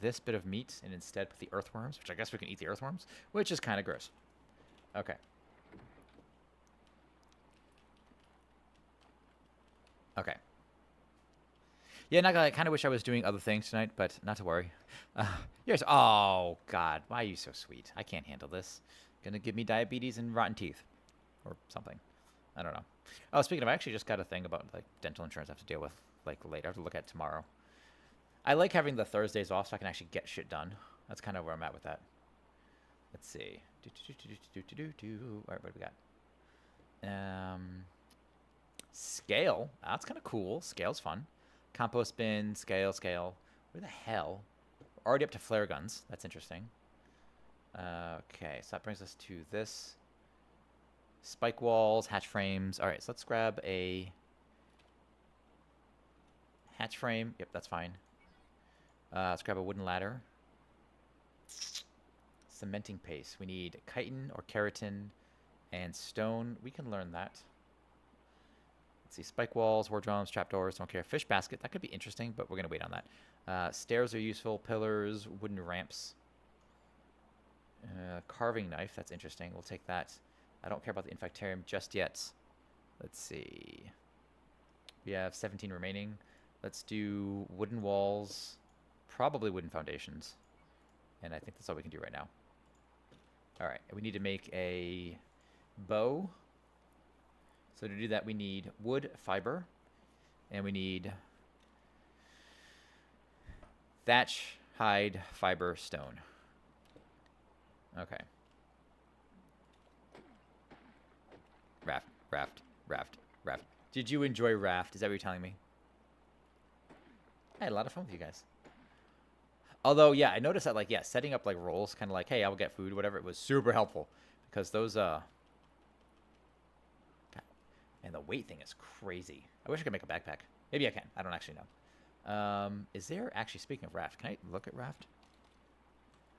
Speaker 1: this bit of meat and instead put the earthworms, which I guess we can eat the earthworms, which is kind of gross. Okay. Okay. Yeah, I kind of wish I was doing other things tonight, but not to worry. Yes. Oh, God. Why are you so sweet? I can't handle this. Gonna give me diabetes and rotten teeth. Or something. I don't know. Oh, speaking of, I actually just got a thing about like dental insurance I have to deal with like later. I have to look at tomorrow. I like having the Thursdays off so I can actually get shit done. That's kind of where I'm at with that. Let's see. All right, what do we got? Scale. That's kind of cool. Scale's fun. Compost bin, scale. Where the hell? We're already up to flare guns. That's interesting. Okay, so that brings us to this. Spike walls, hatch frames. All right, so let's grab a hatch frame. Yep, that's fine. Let's grab a wooden ladder. Cementing paste. We need chitin or keratin and stone. We can learn that. Let's see. Spike walls, war drums, trapdoors. Don't care. Fish basket. That could be interesting, but we're going to wait on that. Stairs are useful. Pillars, wooden ramps. Carving knife. That's interesting. We'll take that. I don't care about the infectarium just yet. Let's see. We have 17 remaining. Let's do wooden walls. Probably wooden foundations. And I think that's all we can do right now. Alright, we need to make a bow. So to do that, we need wood, fiber, and we need thatch, hide, fiber, stone. Okay. Raft, raft, raft, raft. Did you enjoy raft? Is that what you're telling me? I had a lot of fun with you guys. Although, yeah, I noticed that, like, yeah, setting up, like, roles, kind of like, hey, I will get food, whatever, it was super helpful. Because those, God, and the weight thing is crazy. I wish I could make a backpack. Maybe I can. I don't actually know. Is there, actually, speaking of raft, can I look at raft?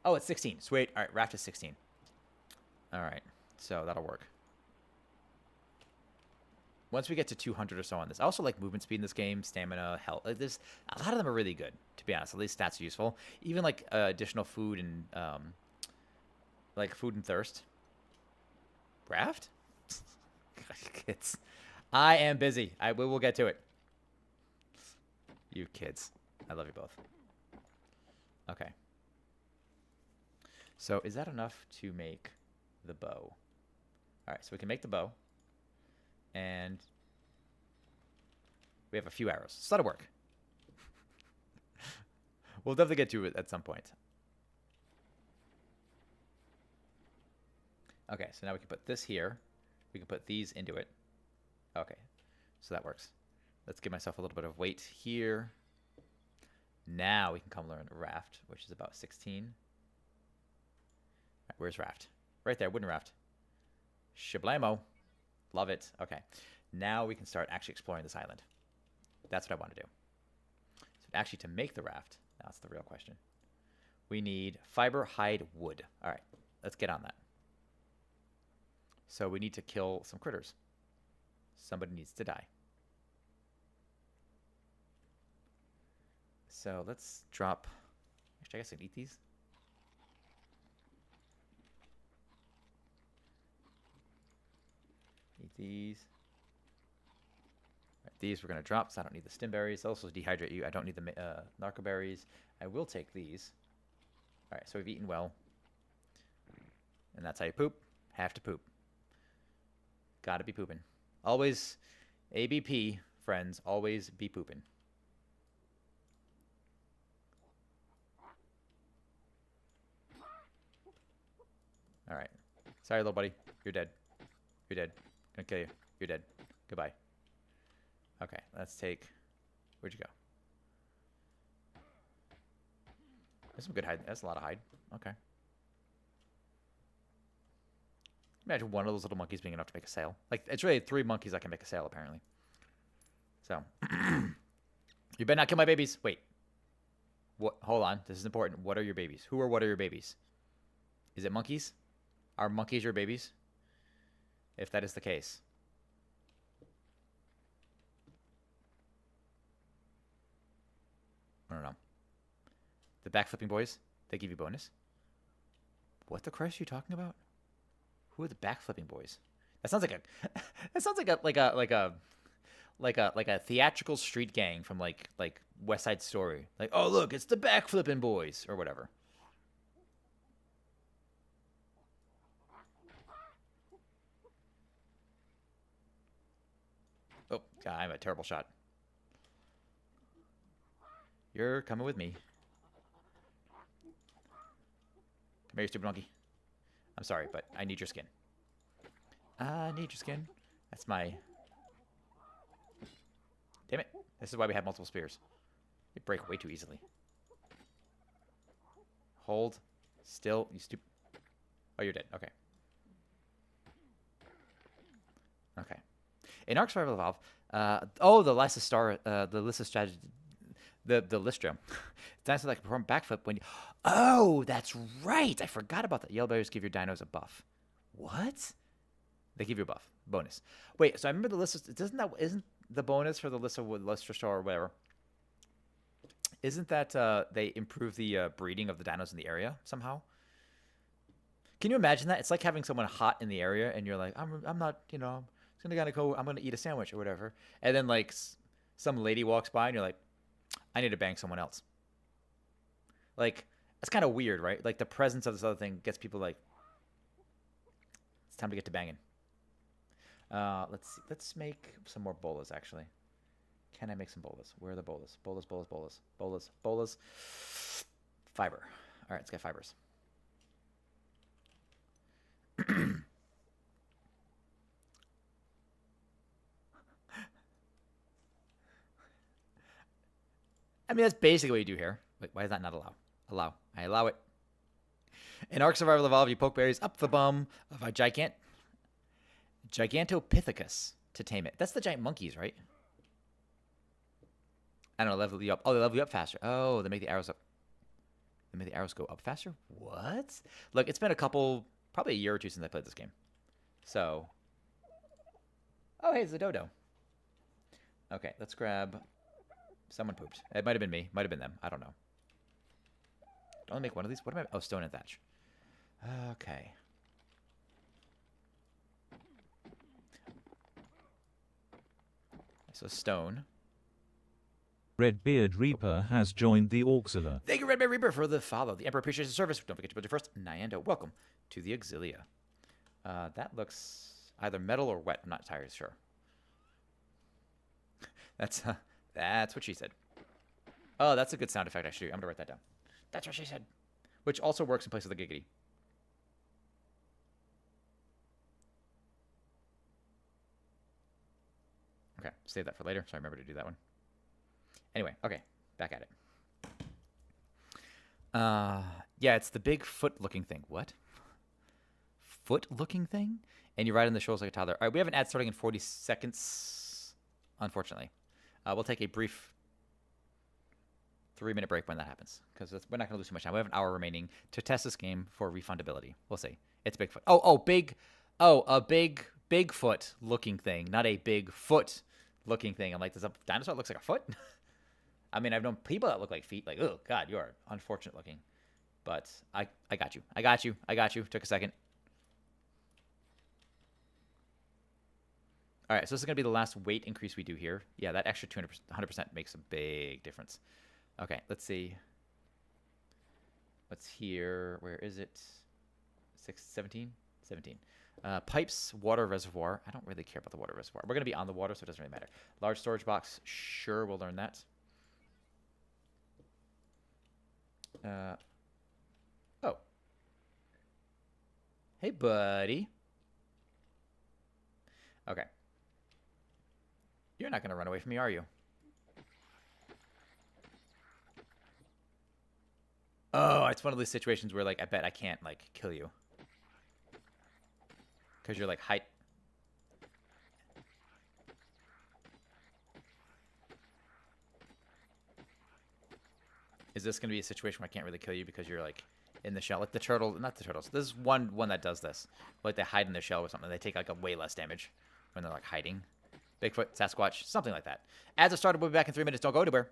Speaker 1: Oh, it's 16. Sweet. All right, raft is 16. All right, so that'll work. Once we get to 200 or so on this, I also like movement speed in this game, stamina, health. Like, there's a lot of them are really good, to be honest. At least stats are useful. Even like additional food and like food and thirst. Raft? Kids, I am busy. We will get to it. You kids, I love you both. Okay. So is that enough to make the bow? All right, so we can make the bow. And we have a few arrows. So that'll work. We'll definitely get to it at some point. Okay, so now we can put this here. We can put these into it. Okay, so that works. Let's give myself a little bit of weight here. Now we can come learn raft, which is about 16. All right, where's raft? Right there, wooden raft. Shablamo. Love it. Okay. Now we can start actually exploring this island. That's what I want to do. So actually to make the raft, that's the real question. We need fiber, hide, wood. All right. Let's get on that. So we need to kill some critters. Somebody needs to die. So let's drop... Actually, I guess I can eat these. Eat these. Right, these we're going to drop, so I don't need the stim berries. Also dehydrate you. I don't need the narco berries. I will take these. All right, so we've eaten well. And that's how you poop. Have to poop. Gotta be pooping. Always ABP, friends. Always be pooping. All right. Sorry, little buddy. You're dead. You're dead. Gonna kill you. You're dead. Goodbye. Okay, let's take... Where'd you go? There's some good hide. That's a lot of hide. Okay. Imagine one of those little monkeys being enough to make a sail. Like, it's really 3 monkeys that can make a sail, apparently. So. You better not kill my babies. Wait. What? Hold on. This is important. What are your babies? Who or what are your babies? Is it monkeys? Are monkeys your babies? If that is the case. I don't know. The backflipping boys, they give you bonus. What the Christ are you talking about? Who are the backflipping boys? That sounds like a that sounds like a theatrical street gang from like West Side Story. Like, oh look, it's the backflipping boys or whatever. Oh, God, I'm a terrible shot. You're coming with me. Come here, you stupid monkey. I'm sorry, but I need your skin. I need your skin. That's my... Damn it. This is why we have multiple spears. They break way too easily. Hold. Still, you stupid... Oh, you're dead. Okay. Okay. In Ark Survival Evolved, the Lysa Star, the Lysa strategy, the Lystrum. Dinosaurs that can perform backflip when you... Oh, that's right. I forgot about that. Yellow berries give your dinos a buff. What? They give you a buff. Bonus. Wait, so I remember the Lysa... Isn't the bonus for the Lystra Star or whatever? Isn't that they improve the breeding of the dinos in the area somehow? Can you imagine that? It's like having someone hot in the area and you're like, I'm not, I'm gonna eat a sandwich or whatever. And then like some lady walks by and you're like, I need to bang someone else. Like, it's kind of weird, right? Like the presence of this other thing gets people like, it's time to get to banging. Let's see. Let's make some more bolas actually. Can I make some bolas? Where are the bolas? Bolas. Fiber. All right, let's get fibers. I mean, that's basically what you do here. Wait, why is that not allow? Allow. I allow it. In Ark Survival Evolved, you poke berries up the bum of a Gigantopithecus to tame it. That's the giant monkeys, right? I don't know, level you up. Oh, they level you up faster. Oh, they make the arrows up. They make the arrows go up faster? What? Look, it's been probably a year or two since I played this game. So. Oh, hey, it's a dodo. Okay, let's grab... Someone pooped. It might have been me. Might have been them. I don't know. Only make one of these? What am I... Oh, stone and thatch. Okay. So stone.
Speaker 3: Redbeard Reaper has joined the Auxilia.
Speaker 1: Thank you, Redbeard Reaper, for the follow. The Emperor appreciates the service. Don't forget to build your first. Nyando, welcome to the Auxilia. That looks either metal or wet. I'm not entirely sure. That's what she said. Oh, that's a good sound effect, actually. I'm going to write that down. That's what she said. Which also works in place of the giggity. Okay, save that for later, so I remember to do that one. Anyway, okay, back at it. Yeah, it's the big foot-looking thing. What? Foot-looking thing? And you ride on the shoulders like a toddler. All right, we have an ad starting in 40 seconds, unfortunately. We'll take a brief 3-minute break when that happens, because we're not going to lose too much time. We have an hour remaining to test this game for refundability. We'll see. It's Bigfoot. A big Bigfoot-looking thing, not a Bigfoot-looking thing. I'm like, does a dinosaur look like a foot? I mean, I've known people that look like feet. Like, oh, God, you are unfortunate looking. But I got you. Took a second. All right, so this is going to be the last weight increase we do here. Yeah, that extra 100% makes a big difference. Okay, let's see. What's here? Where is it? 17? Pipes, water reservoir. I don't really care about the water reservoir. We're going to be on the water, so it doesn't really matter. Large storage box. Sure, we'll learn that. Oh. Hey, buddy. Okay. You're not going to run away from me, are you? Oh, it's one of those situations where, like, I bet I can't, like, kill you. Because you're, like, height. Is this going to be a situation where I can't really kill you because you're, like, in the shell? Like the turtle, not the turtles. This is one that does this. Like, they hide in their shell or something. They take, like, a way less damage when they're, like, hiding. Bigfoot, Sasquatch, something like that. As it started, we'll be back in 3 minutes. Don't go anywhere.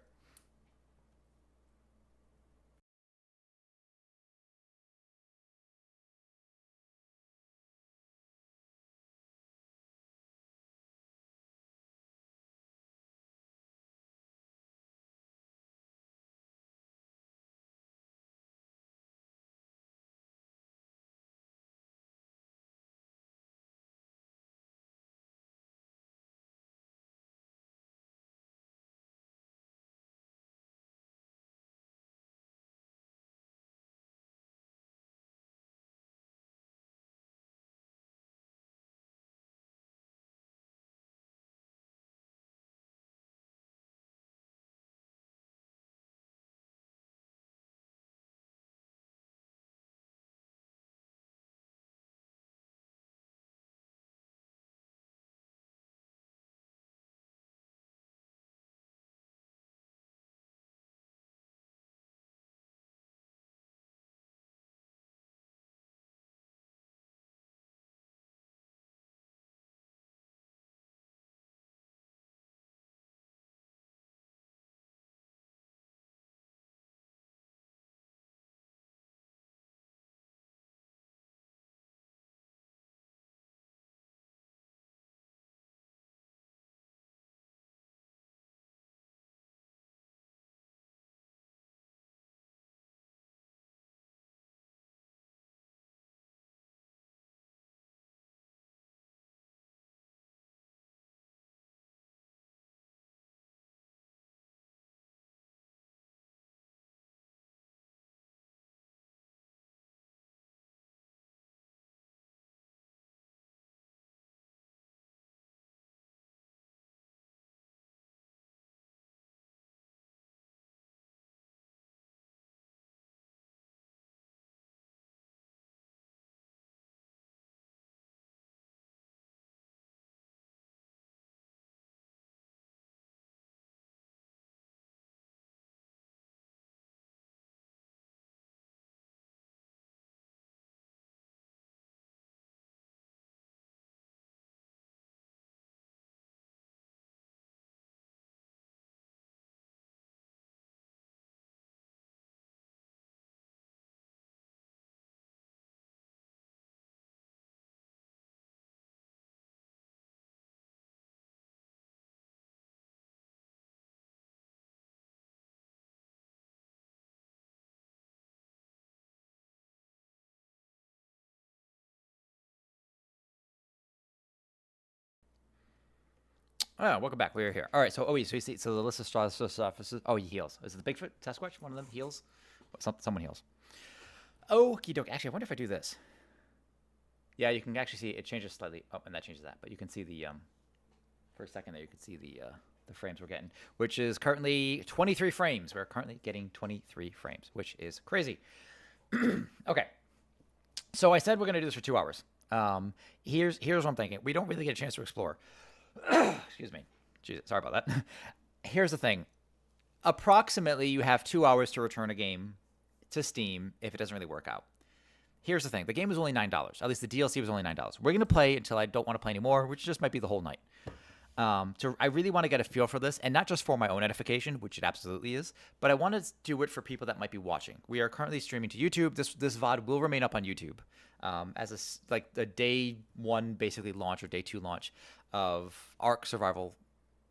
Speaker 1: Oh, welcome back. We're here. All right. So, so you see, so the list of stuff. Oh, he heals. Is it the Bigfoot Sasquatch? One of them heals. Someone heals. Okie doke. Actually, I wonder if I do this. Yeah, you can actually see it changes slightly. Oh, and that changes that. But you can see the for a second there, you can see the frames we're getting, which is currently 23 frames. We're currently getting 23 frames, which is crazy. Okay. So I said we're gonna do this for 2 hours. Here's what I'm thinking. We don't really get a chance to explore. Excuse me. Jesus, sorry about that. Here's the thing. Approximately, you have 2 hours to return a game to Steam if it doesn't really work out. Here's the thing. The game was only $9. At least the DLC was only $9. We're going to play until I don't want to play anymore, which just might be the whole night. So I really want to get a feel for this, and not just for my own edification, which it absolutely is, but I want to do it for people that might be watching. We are currently streaming to YouTube. This VOD will remain up on YouTube as the day 1 basically launch or day 2 launch of Ark Survival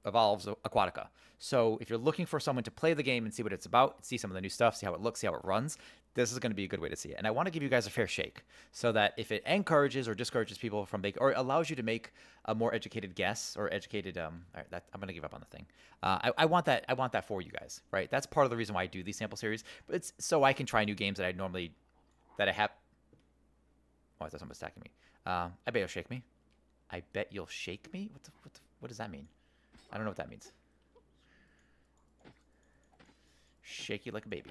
Speaker 1: Evolves Aquatica. So if you're looking for someone to play the game and see what it's about, see some of the new stuff, see how it looks, see how it runs, this is going to be a good way to see it. And I want to give you guys a fair shake so that if it encourages or discourages people from making, or allows you to make a more educated guess or educated, all right, I'm going to give up on the thing. I want that for you guys, right? That's part of the reason why I do these sample series, but it's so I can try new games that I have. Oh, I thought someone was attacking me. I bet you'll shake me. I bet you'll shake me? What does that mean? I don't know what that means. Shake you like a baby.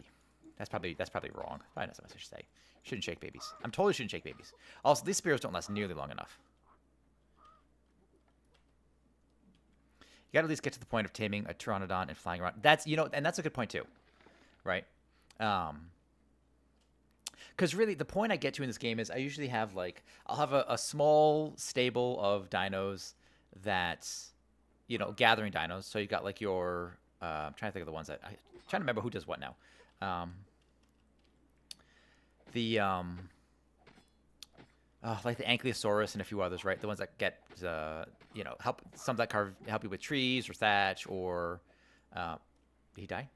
Speaker 1: That's probably wrong. Probably not something I should say. Shouldn't shake babies. I'm totally shouldn't shake babies. Also, these spears don't last nearly long enough. You got to at least get to the point of taming a pteranodon and flying around. That's and that's a good point too, right? Because really, the point I get to in this game is I usually have I'll have a small stable of dinos that's gathering dinos. So you got your I'm trying to think of the ones I'm trying to remember who does what now. Like the Ankylosaurus and a few others, right? The ones that get help some that help you with trees or thatch or did he die?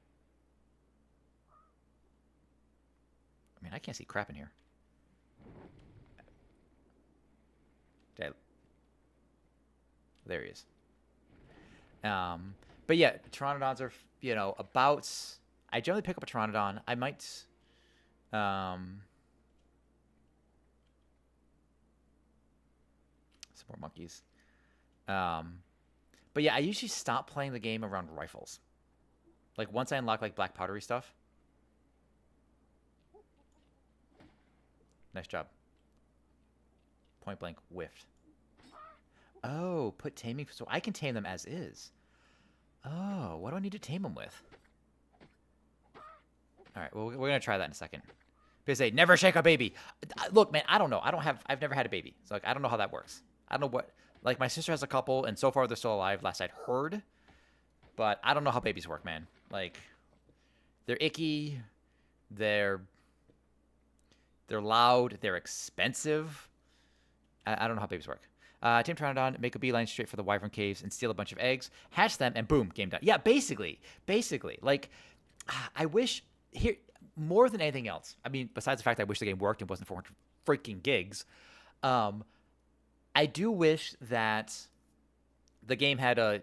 Speaker 1: I mean, I can't see crap in here. There he is. But yeah, pteranodons are about. I generally pick up a pteranodon. I might. Some more monkeys. But yeah, I usually stop playing the game around rifles. Like once I unlock black powdery stuff. Nice job. Point blank whiffed. Oh, put taming so I can tame them as is. Oh, what do I need to tame them with? All right, well, we're gonna try that in a second. They say never shake a baby. Look, man, I don't know. I've never had a baby, so I don't know how that works. I don't know what. My sister has a couple, and so far they're still alive. Last I'd heard, but I don't know how babies work, man. They're icky. They're loud. They're expensive. I don't know how babies work. Tame Pteranodon, make a beeline straight for the Wyvern Caves and steal a bunch of eggs, hatch them, and boom, game done. Yeah, basically. I wish, here, more than anything else, I mean, besides the fact I wish the game worked and wasn't 400 freaking gigs, I do wish that the game had a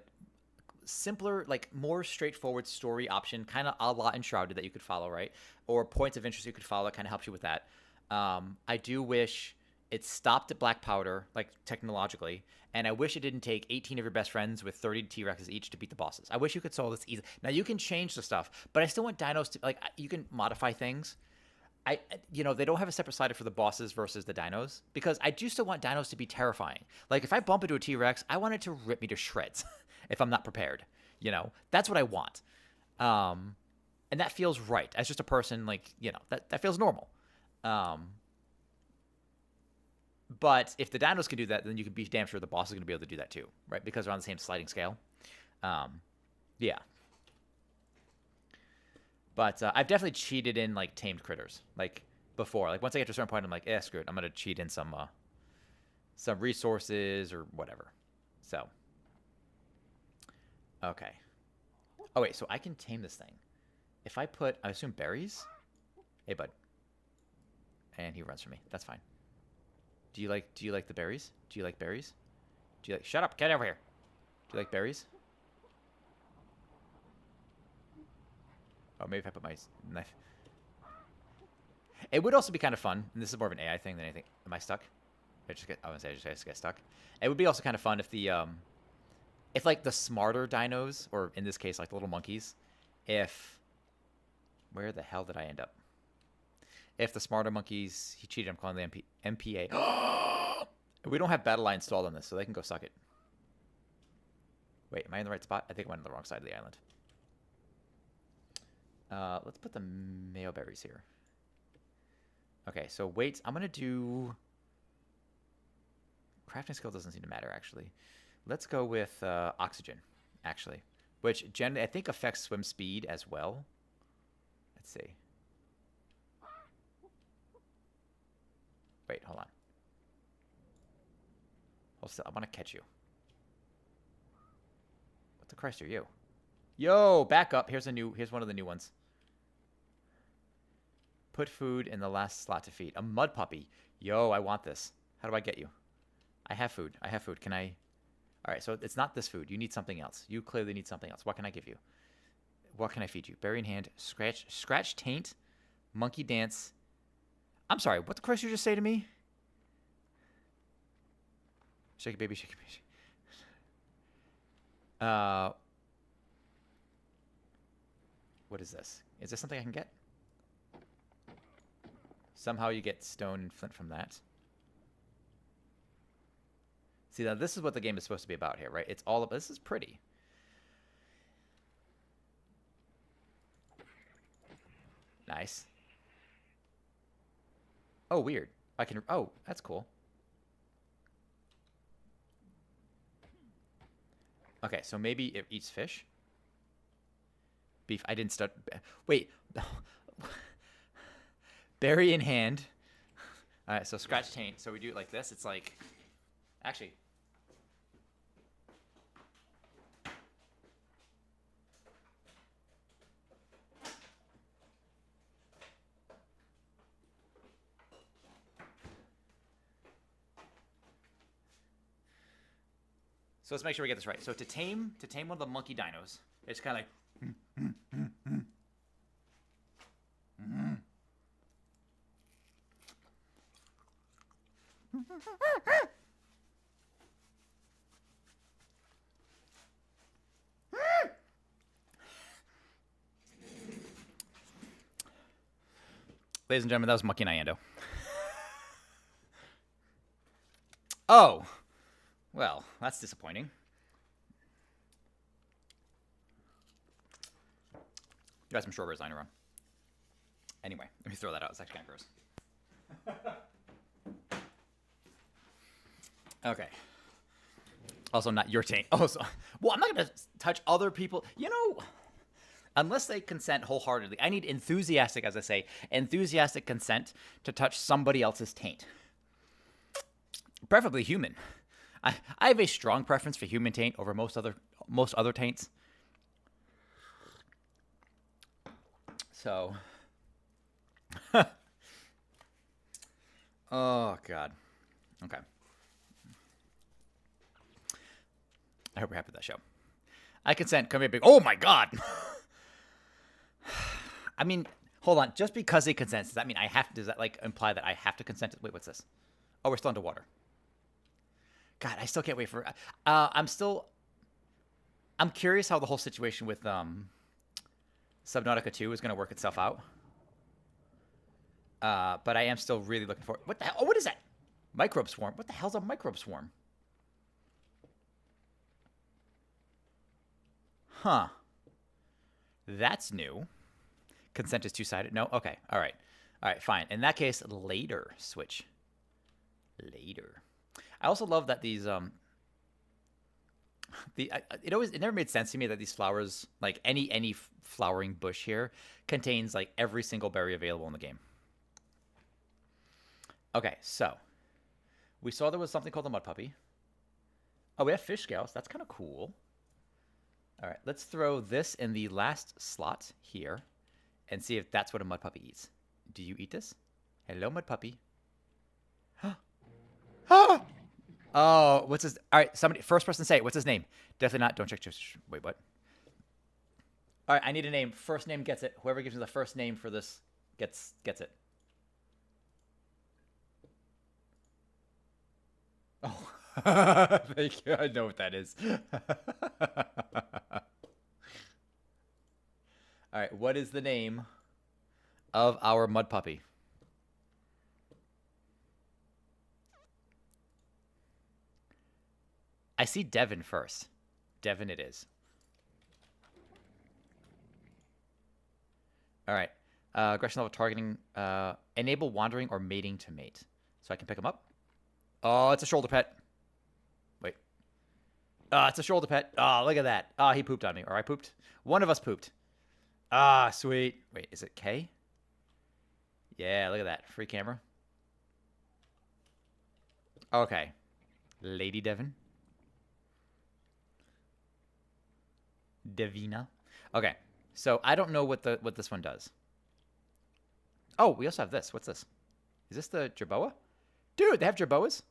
Speaker 1: simpler, more straightforward story option, kind of a la Enshrouded that you could follow, right? Or points of interest you could follow that kind of helps you with that. I do wish it stopped at black powder, technologically, and I wish it didn't take 18 of your best friends with 30 T-Rexes each to beat the bosses. I wish you could solve this easy. Now, you can change the stuff, but I still want dinos to, you can modify things. They don't have a separate slider for the bosses versus the dinos, because I do still want dinos to be terrifying. If I bump into a T-Rex, I want it to rip me to shreds if I'm not prepared. That's what I want. And that feels right. As just a person, that feels normal. But if the dinos can do that, then you can be damn sure the boss is going to be able to do that too, right? Because they're on the same sliding scale. Yeah. But I've definitely cheated in tamed critters before. Once I get to a certain point, I'm screw it. I'm going to cheat in some resources or whatever. So. Okay. Oh wait, so I can tame this thing. If I put, I assume berries. Hey bud. And he runs from me. That's fine. Do you like the berries? Do you like berries? Shut up, get over here. Do you like berries? Oh, maybe if I put my knife. It would also be kind of fun, and this is more of an AI thing than anything. Am I stuck? I just get stuck. It would be also kind of fun if if like the smarter dinos, or in this case like the little monkeys, where the hell did I end up? If the smarter monkeys, he cheated. I'm calling the MPA. We don't have battle line installed on this, so they can go suck it. Wait, am I in the right spot? I think I went on the wrong side of the island. Let's put the mayo berries here. Okay, so weights. I'm going to do... Crafting skill doesn't seem to matter, actually. Let's go with oxygen, actually. Which generally, I think, affects swim speed as well. Let's see. Wait, hold on. Hold still. I want to catch you. What the Christ are you? Yo, back up. Here's one of the new ones. Put food in the last slot to feed. A mud puppy. Yo, I want this. How do I get you? I have food. I have food. Can I? All right, so it's not this food. You need something else. You clearly need something else. What can I give you? What can I feed you? Berry in hand. Scratch taint. Monkey dance. I'm sorry. What the Christ did you just say to me? Shake it, baby. Shake it, baby. What is this? Is this something I can get? Somehow you get stone and flint from that. See, now this is what the game is supposed to be about here, right? It's all of this is pretty. Nice. Oh, weird. I can... Oh, that's cool. Okay, so maybe it eats fish. Beef. I didn't start... Wait. Berry in hand. All right, so scratch taint. So we do it like this. It's like... Actually... So let's make sure we get this right. So to tame one of the monkey dinos, it's kind of like... Ladies and gentlemen, that was Monkey Nyando. Oh! Well, that's disappointing. You got some strawberries lying around. Anyway, let me throw that out. It's actually kind of gross. Okay. Also, not your taint. Oh, so, well, I'm not going to touch other people. You know, unless they consent wholeheartedly. I need enthusiastic, as I say, enthusiastic consent to touch somebody else's taint. Preferably human. I have a strong preference for human taint over most other taints. So, oh God. Okay. I hope you're happy with that show. I consent. Come here, big. Oh my God. I mean, hold on. Just because he consents, does that mean I have? Does that like imply that I have to consent? Wait, what's this? Oh, we're still underwater. God, I still can't wait for... I'm curious how the whole situation with Subnautica 2 is going to work itself out. But I am still really looking for... What the hell? Oh, what is that? Microbe swarm. What the hell's a microbe swarm? Huh. That's new. Consent is two-sided. No? Okay. All right. All right, fine. In that case, later switch. Later. I also love that these it never made sense to me that these flowers, like any flowering bush here, contains like every single berry available in the game. Okay, so we saw there was something called the mud puppy. Oh, we have fish scales. That's kind of cool. All right, let's throw this in the last slot here and see if that's what a mud puppy eats. Do you eat this? Hello, mud puppy. Ah! Oh, what's his? All right, somebody, first person say it. What's his name? Definitely not. Don't check. Wait, what? All right, I need a name. First name gets it. Whoever gives me the first name for this gets it. Oh, thank you. I know what that is. All right, what is the name of our mud puppy? I see Devin first. Devin it is. All right. Aggression level targeting. Enable wandering or mating to mate. So I can pick him up. Oh, it's a shoulder pet. Wait. It's a shoulder pet. Oh, look at that. Oh, he pooped on me. Or I pooped. One of us pooped. Ah, sweet. Wait, is it K? Yeah, look at that. Free camera. Okay. Lady Devin. Devina. Okay. So I don't know what this one does. Oh, we also have this. What's this? Is this the Jerboa? Dude, they have Jerboas?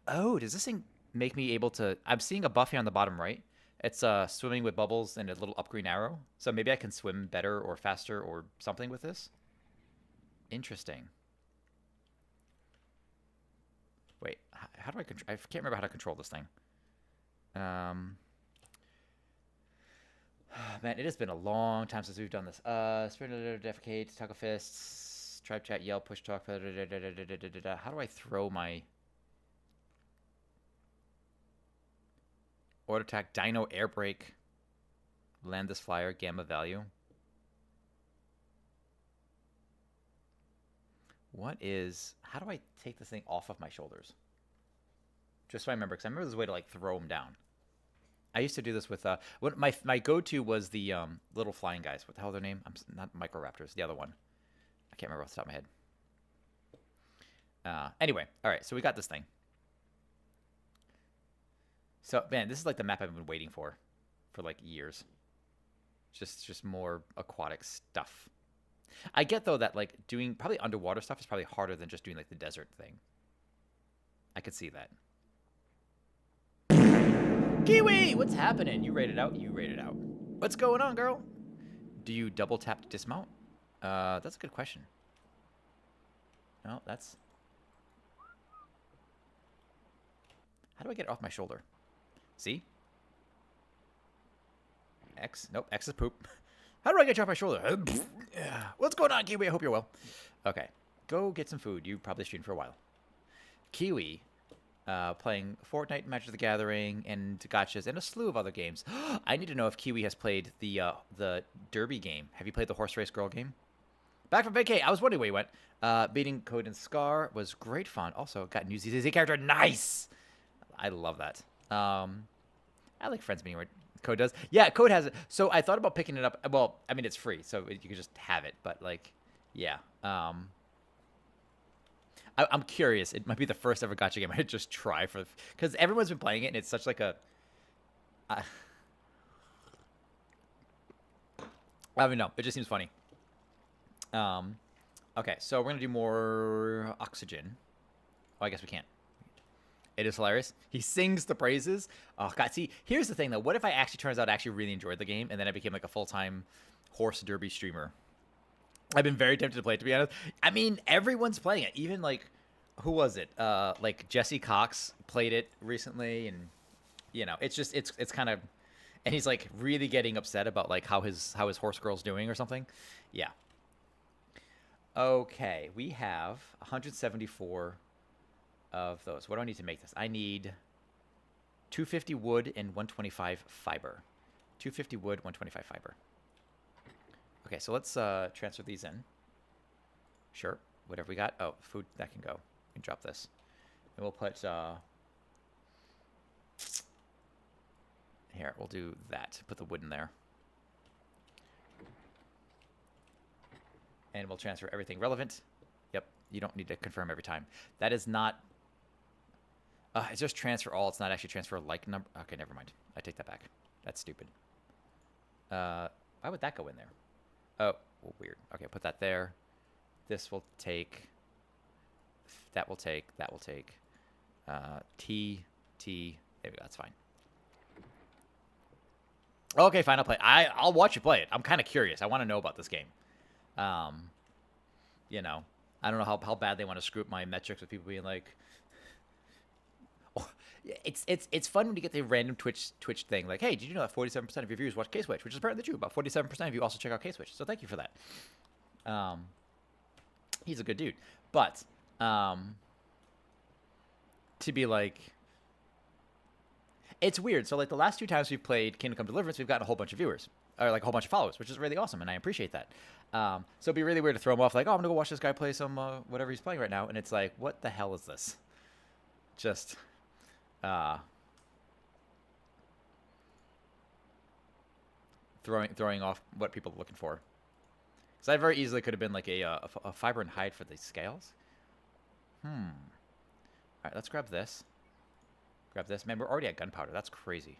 Speaker 1: Oh, does this thing make me able to... I'm seeing a buff here on the bottom right. It's swimming with bubbles and a little up green arrow. So maybe I can swim better or faster or something with this. Interesting. Wait, how do I control... I can't remember how to control this thing. Man, it has been a long time since we've done this. Spirit, defecate, tug of fists, tribe chat, yell, push talk. How do I throw my order attack, dino, air brake, land this flyer, gamma value? What is... How do I take this thing off of my shoulders? Just so I remember, because I remember there's a way to like throw them down. I used to do this with what my go-to was the little flying guys. What the hell are their name? I'm not Microraptors. The other one. I can't remember off the top of my head. Anyway, all right. So we got this thing. So man, this is like the map I've been waiting for like years. Just more aquatic stuff. I get though that like doing probably underwater stuff is probably harder than just doing like the desert thing. I could see that. Kiwi, what's happening? You rated out. You rated out. What's going on, girl? Do you double tap to dismount? That's a good question. No, that's... How do I get it off my shoulder? See? X. Nope, X is poop. How do I get you off my shoulder? What's going on, Kiwi? I hope you're well. Okay, go get some food. You probably streamed for a while. Kiwi... playing Fortnite, Magic the Gathering, and gachas, and a slew of other games. I need to know if Kiwi has played the Derby game. Have you played the Horse Race Girl game? Back from vacay. I was wondering where you went. Beating Code and Scar was great fun. Also, got new ZZ character. Nice! I love that. I like Friends being where Code does. Yeah, Code has it. So I thought about picking it up. Well, I mean, it's free, so you can just have it. But, like, yeah. I'm curious. It might be the first ever gacha game I just try for, because everyone's been playing it, and it's such like a. I don't know. It just seems funny. Okay, so we're gonna do more oxygen. Oh, I guess we can't. It is hilarious. He sings the praises. Oh God! See, here's the thing though. What if I actually turns out I actually really enjoyed the game, and then I became like a full-time horse derby streamer? I've been very tempted to play it, to be honest. I mean, everyone's playing it. Even, like, who was it? Like, Jesse Cox played it recently, and, you know, it's just, it's kind of, and he's, like, really getting upset about, like, how his horse girl's doing or something. Yeah. Okay, we have 174 of those. What do I need to make this? I need 250 wood and 125 fiber. 250 wood, 125 fiber. Okay, so let's transfer these in. Sure, whatever we got. Oh, food, that can go. We can drop this. And we'll put... Here, we'll do that. Put the wood in there. And we'll transfer everything relevant. Yep, you don't need to confirm every time. That is not... it's just transfer all. It's not actually transfer like number. Okay, never mind. I take that back. That's stupid. Why would that go in there? Oh, well, weird. Okay, put that there. This will take. That will take. That will take. T, T. There we go. That's fine. Okay, fine. I'll play. I'll watch you play it. I'm kind of curious. I want to know about this game. You know, I don't know how bad they want to screw up my metrics with people being like, oh, it's fun when you get the random Twitch thing like, hey, did you know that 47% of your viewers watch K-Switch, which is apparently true. About 47% of you also check out K-Switch. So thank you for that. He's a good dude, but to be like, it's weird. So like the last 2 times we've played Kingdom Come Deliverance, we've gotten a whole bunch of viewers, or like a whole bunch of followers, which is really awesome, and I appreciate that. So it'd be really weird to throw him off like, oh, I'm gonna go watch this guy play some whatever he's playing right now, and it's like, what the hell is this? Just throwing off what people are looking for. Because I very easily could have been like a fiber and hide for the scales. All right, let's grab this. Grab this. Man, we're already at gunpowder. That's crazy.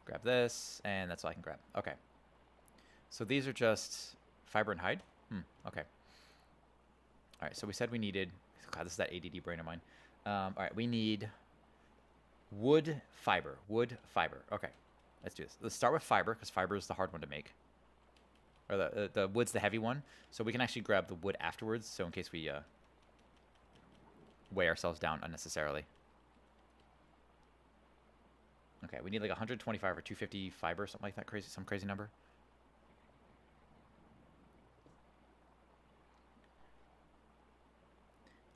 Speaker 1: Grab this, and that's all I can grab. Okay. So these are just fiber and hide? Okay. All right, so we said we needed... God, this is that ADD brain of mine. All right, we need wood fiber. Wood fiber. Okay, let's do this. Let's start with fiber, because fiber is the hard one to make. Or the wood's the heavy one. So we can actually grab the wood afterwards, so in case we weigh ourselves down unnecessarily. Okay, we need like 125 or 250 fiber, something like that, some crazy number.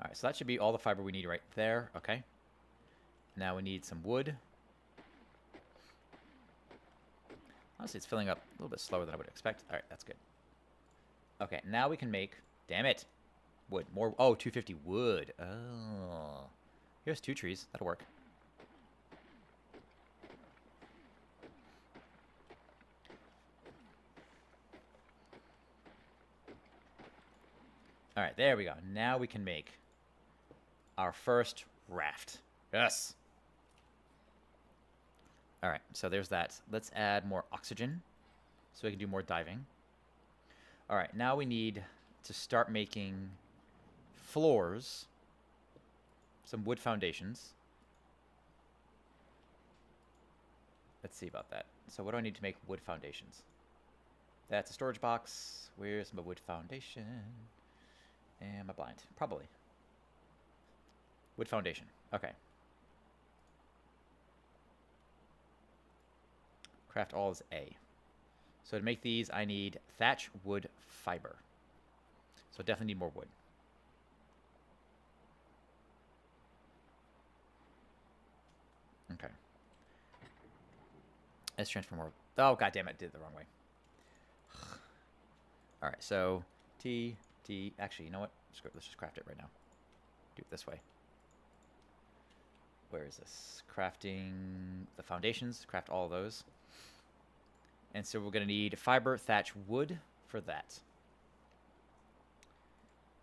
Speaker 1: All right, so that should be all the fiber we need right there. Okay. Now we need some wood. Honestly, it's filling up a little bit slower than I would expect. All right, that's good. Okay, now we can make, damn it, wood. More, oh, 250 wood. Oh. Here's 2 trees. That'll work. All right, there we go. Now we can make our first raft. Yes. All right, so there's that. Let's add more oxygen so we can do more diving. All right, now we need to start making floors, some wood foundations. Let's see about that. So what do I need to make wood foundations? That's a storage box. Where's my wood foundation? Am I blind? Probably. Wood foundation. Okay. Craft all is A. So to make these, I need thatch wood fiber. So definitely need more wood. Okay. Let's transfer more. Oh, god damn it, I did it the wrong way. All right, so T. Actually, you know what? Let's just craft it right now. Do it this way. Where is this? Crafting the foundations. Craft all of those. And so we're going to need fiber, thatch, wood for that.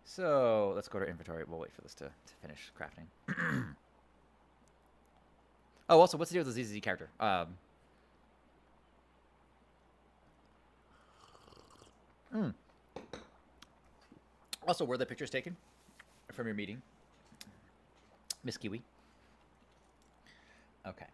Speaker 1: So let's go to inventory. We'll wait for this to finish crafting. Oh, also, what's the deal with the ZZ character? Also, were the pictures taken from your meeting, Miss Kiwi? Okay.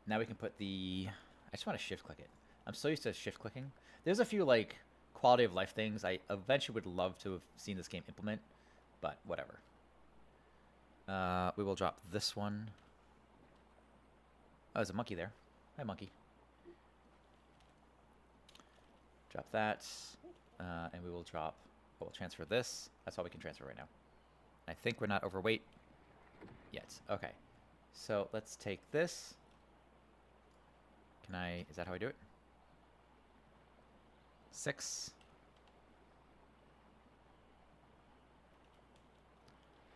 Speaker 1: Now we can put the... I just want to shift click it. I'm so used to shift clicking. There's a few, like, quality of life things I eventually would love to have seen this game implement, but whatever. We will drop this one. Oh, there's a monkey there. Hi, monkey. Drop that. And we will drop... We'll transfer this. That's all we can transfer right now. I think we're not overweight yet. Okay. So let's take this. Can I... Is that how I do it? 6.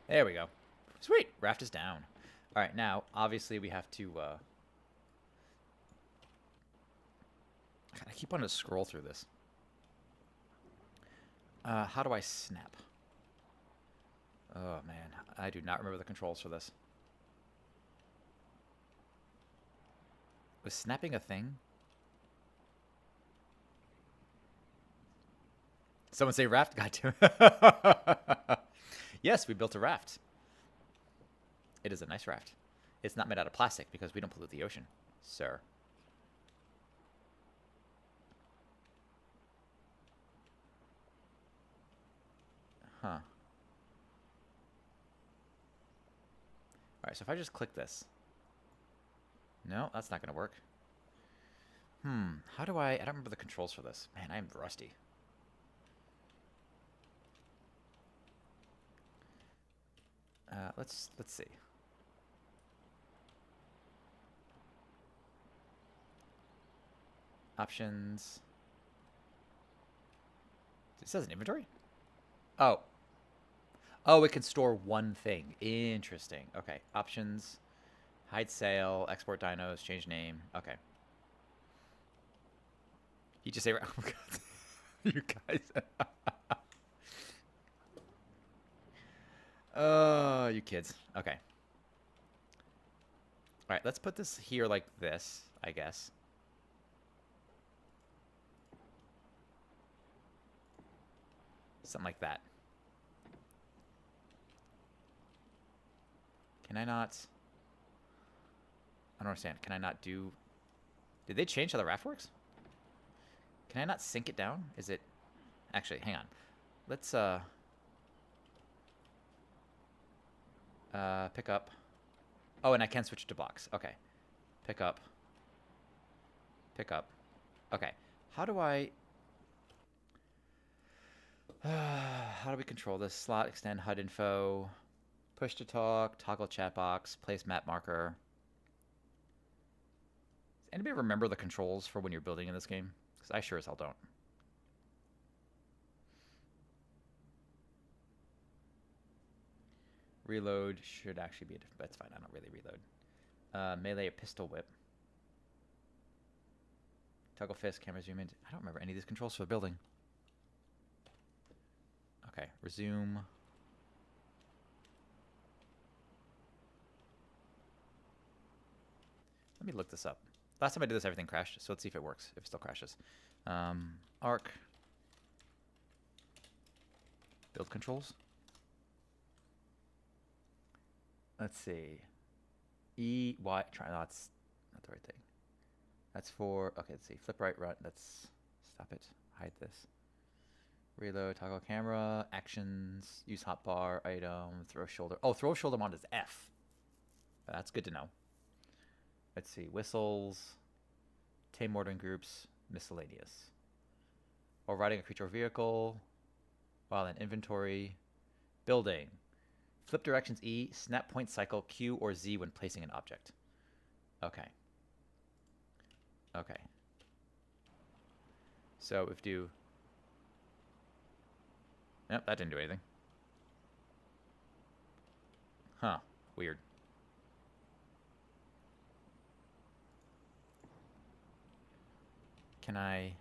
Speaker 1: There we go. Sweet. Raft is down. All right. Now, obviously, we have to... God, I keep wanting to scroll through this. How do I snap? Oh, man. I do not remember the controls for this. Was snapping a thing? Someone say raft? God damn it. Yes, we built a raft. It is a nice raft. It's not made out of plastic because we don't pollute the ocean, sir. Huh. Alright, so if I just click this. No, that's not going to work. How do I don't remember the controls for this. Man, I'm rusty. Let's see. Options. It says an inventory? Oh. Oh, it can store one thing. Interesting. Okay. Options. Hide sail. Export dinos. Change name. Okay. You just say, oh my God. You guys. Oh, you kids. Okay. All right, let's put this here like this, I guess. Something like that. Can I not? I don't understand. Can I not do... Did they change how the raft works? Can I not sink it down? Is it... Actually, hang on. Let's, pick up. Oh, and I can switch to box. Okay. Pick up. Pick up. Okay. How do I... how do we control this? Slot, extend, HUD info, push to talk, toggle chat box, place map marker. Does anybody remember the controls for when you're building in this game? Because I sure as hell don't. Reload should actually be a different... That's fine. I don't really reload. Melee or pistol whip. Toggle fist, camera zoom in. I don't remember any of these controls for the building. Okay, resume. Let me look this up. Last time I did this, everything crashed, so let's see if it works, if it still crashes. Arc. Build controls. Let's see. E, Y, try, no, that's not the right thing. That's for, okay, let's see. Flip right, run, let's stop it. Hide this. Reload, toggle camera, actions, use hotbar, item, throw shoulder. Oh, throw shoulder mod is F. That's good to know. Let's see. Whistles, tame ordering groups, miscellaneous. While riding a creature or vehicle, while in inventory, building. Flip directions E, snap point cycle Q or Z when placing an object. Okay. Okay. So if do... Yep, that didn't do anything. Huh. Weird. Can I...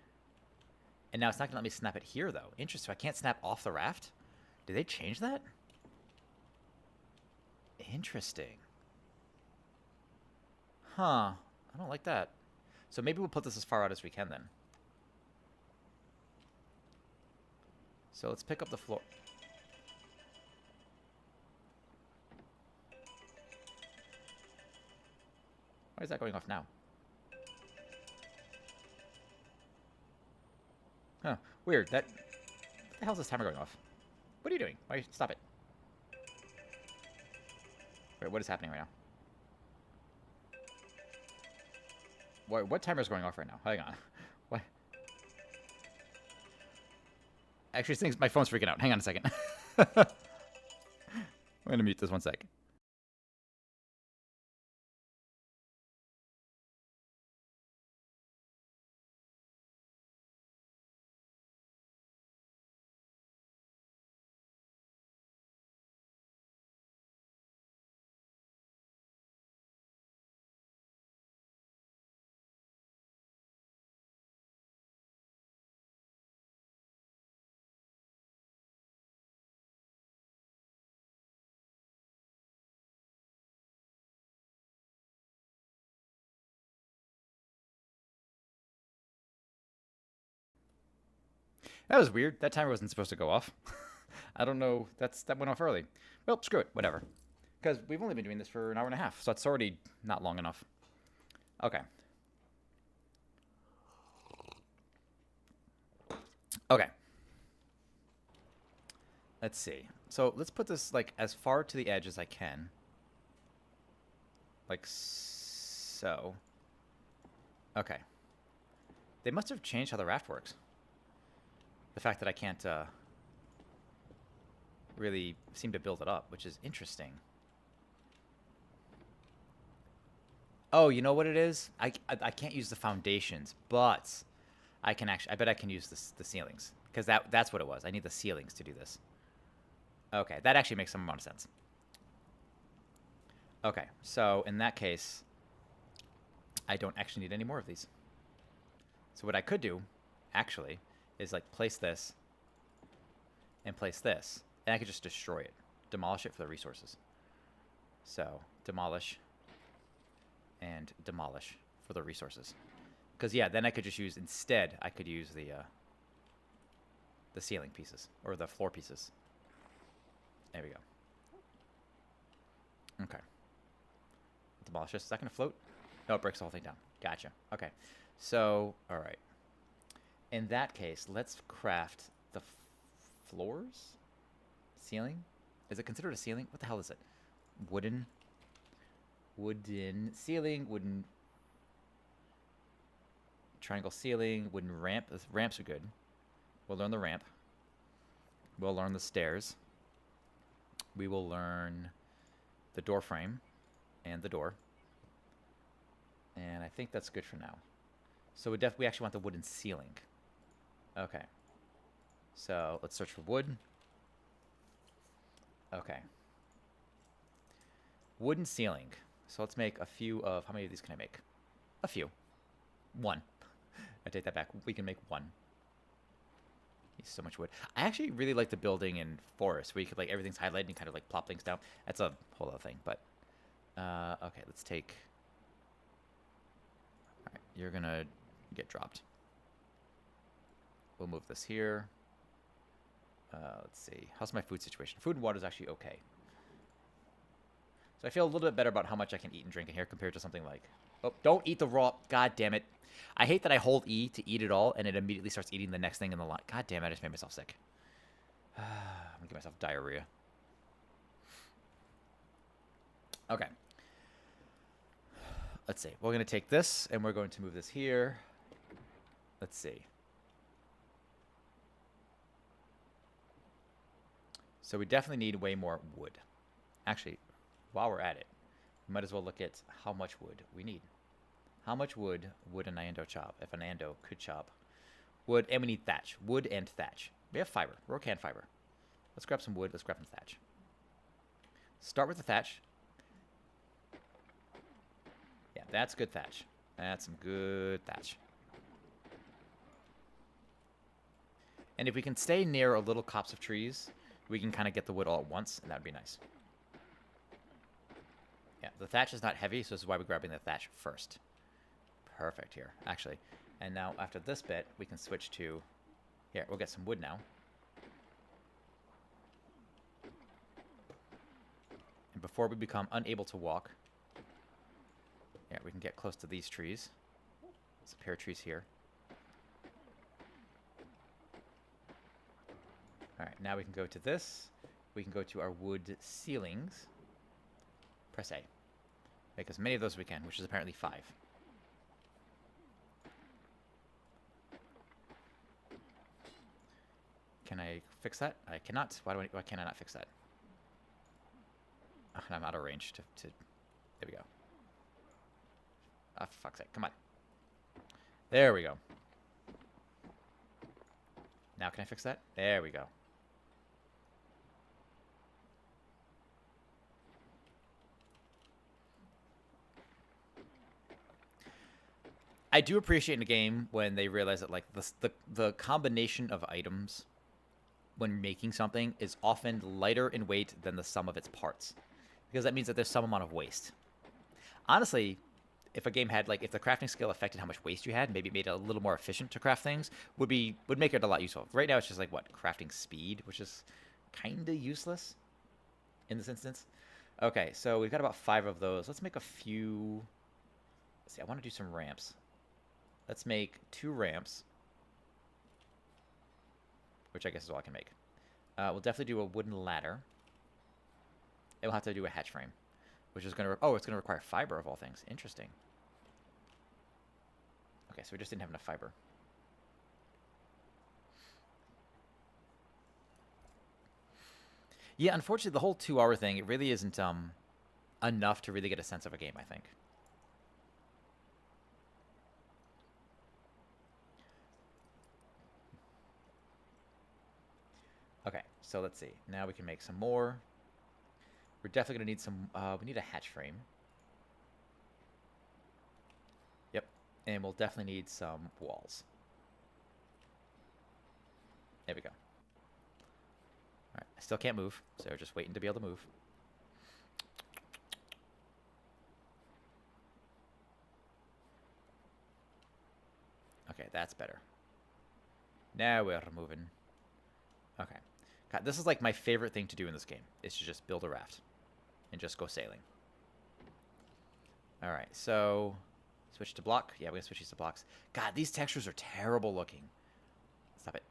Speaker 1: And now it's not going to let me snap it here, though. Interesting. I can't snap off the raft? Did they change that? Interesting. Huh. I don't like that. So maybe we'll put this as far out as we can, then. So let's pick up the floor. Why is that going off now? Huh. Weird. What the hell is this timer going off? What are you doing? Why? Stop it. Wait, what is happening right now? What timer is going off right now? Hang on. What? Actually, my phone's freaking out. Hang on a second. I'm going to mute this 1 sec. That was weird. That timer wasn't supposed to go off. I don't know. That went off early. Well, screw it. Whatever. Because we've only been doing this for an hour and a half, so it's already not long enough. Okay. Okay. Let's see. So let's put this like as far to the edge as I can. Like so. Okay. They must have changed how the raft works. The fact that I can't really seem to build it up, which is interesting. Oh, you know what it is? I can't use the foundations, but I can actually. I bet I can use the ceilings because that's what it was. I need the ceilings to do this. Okay, that actually makes some amount of sense. Okay, so in that case, I don't actually need any more of these. So what I could do, actually, is like place this and place this, and I could just destroy it, demolish it for the resources. So demolish and demolish for the resources. Because yeah, then I could just use instead. I could use the ceiling pieces or the floor pieces. There we go. Okay. Demolish this. Is that gonna float? No, it breaks the whole thing down. Gotcha. Okay. So, all right. In that case, let's craft the floors? Ceiling? Is it considered a ceiling? What the hell is it? Wooden ceiling, wooden triangle ceiling, wooden ramp. The ramps are good. We'll learn the ramp. We'll learn the stairs. We will learn the door frame and the door. And I think that's good for now. So we actually want the wooden ceiling. Okay. So let's search for wood. Okay. Wooden ceiling. So let's make a few of... How many of these can I make? A few. One. I take that back. We can make one. Use so much wood. I actually really like the building in forest where you could like everything's highlighted and kind of like plop things down. That's a whole other thing. But okay, let's take... Alright, you're gonna get dropped. We'll move this here. Let's see. How's my food situation? Food and water is actually okay. So I feel a little bit better about how much I can eat and drink in here compared to something like... Oh, don't eat the raw... God damn it. I hate that I hold E to eat it all, and it immediately starts eating the next thing in the line. God damn it, I just made myself sick. I'm gonna give myself diarrhea. Okay. Let's see. We're gonna take this, and we're going to move this here. Let's see. So we definitely need way more wood. Actually, while we're at it, we might as well look at how much wood we need. How much wood would an Ando chop? If an Ando could chop wood, and we need thatch. Wood and thatch. We have fiber. Raw can fiber. Let's grab some wood. Let's grab some thatch. Start with the thatch. Yeah, that's good thatch. That's some good thatch. And if we can stay near a little copse of trees, we can kind of get the wood all at once, and that would be nice. Yeah, the thatch is not heavy, so this is why we're grabbing the thatch first. Perfect here, actually. And now after this bit, we can switch to... Here, we'll get some wood now. And before we become unable to walk... Yeah, we can get close to these trees. There's a pair of trees here. Alright, now we can go to this. We can go to our wood ceilings. Press A. Make as many of those as we can, which is apparently 5. Can I fix that? I cannot. Why can I not fix that? Oh, I'm out of range to... There we go. Ah, for fuck's sake. Come on. There we go. Now can I fix that? There we go. I do appreciate in a game when they realize that like the combination of items when making something is often lighter in weight than the sum of its parts, because that means that there's some amount of waste. Honestly, if a game had like if the crafting skill affected how much waste you had, maybe it made it a little more efficient to craft things, would make it a lot useful. Right now it's just like what, crafting speed, which is kind of useless in this instance. Okay, so we've got about 5 of those. Let's make a few. Let's see, I want to do some ramps. Let's make 2 ramps, which I guess is all I can make. We'll definitely do a wooden ladder. And we'll have to do a hatch frame, which is going to... Oh, it's going to require fiber of all things. Interesting. Okay, so we just didn't have enough fiber. Yeah, unfortunately, the whole 2-hour thing, it really isn't enough to really get a sense of a game, I think. Okay, so let's see. Now we can make some more. We're definitely going to need some... we need a hatch frame. Yep. And we'll definitely need some walls. There we go. Alright, I still can't move, so we're just waiting to be able to move. Okay, that's better. Now we're moving. Okay. God, this is like my favorite thing to do in this game, is to just build a raft and just go sailing. Alright, so switch to block. Yeah, we're going to switch these to blocks. God, these textures are terrible looking. Stop it.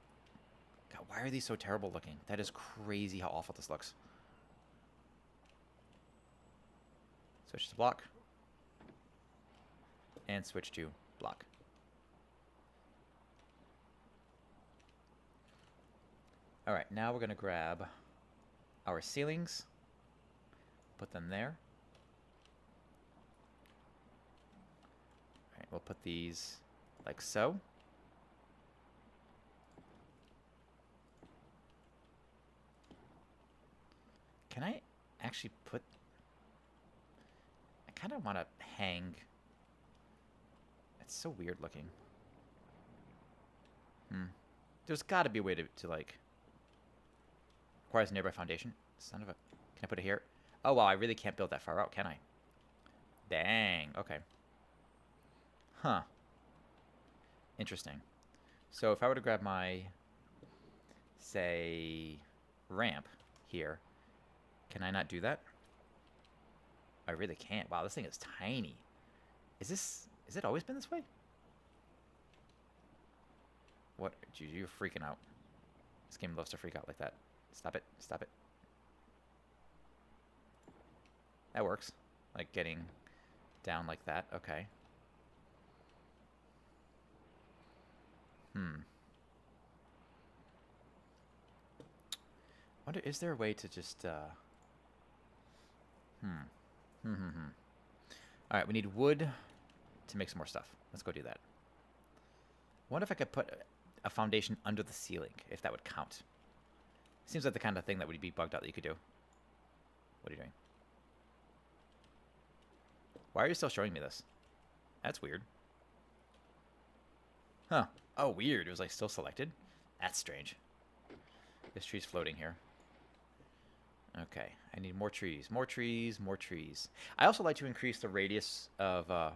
Speaker 1: God, why are these so terrible looking? That is crazy how awful this looks. Switch to block. And switch to block. Alright, now we're going to grab our ceilings. Put them there. Alright, we'll put these like so. Can I actually put... I kind of want to hang... It's so weird looking. There's got to be a way to like... Requires a nearby foundation. Son of a... Can I put it here? Oh, wow, I really can't build that far out, can I? Dang, okay. Huh. Interesting. So if I were to grab my... say... ramp here... Can I not do that? I really can't. Wow, this thing is tiny. Is this... Has it always been this way? What? You're freaking out. This game loves to freak out like that. Stop it. Stop it. That works. Like getting down like that. Okay. Wonder, is there a way to just... Alright, we need wood to make some more stuff. Let's go do that. Wonder if I could put a foundation under the ceiling, if that would count. Seems like the kind of thing that would be bugged out that you could do. What are you doing? Why are you still showing me this? That's weird. Huh. Oh, weird. It was like still selected? That's strange. This tree's floating here. Okay. I need more trees. More trees. More trees. I also like to increase the radius of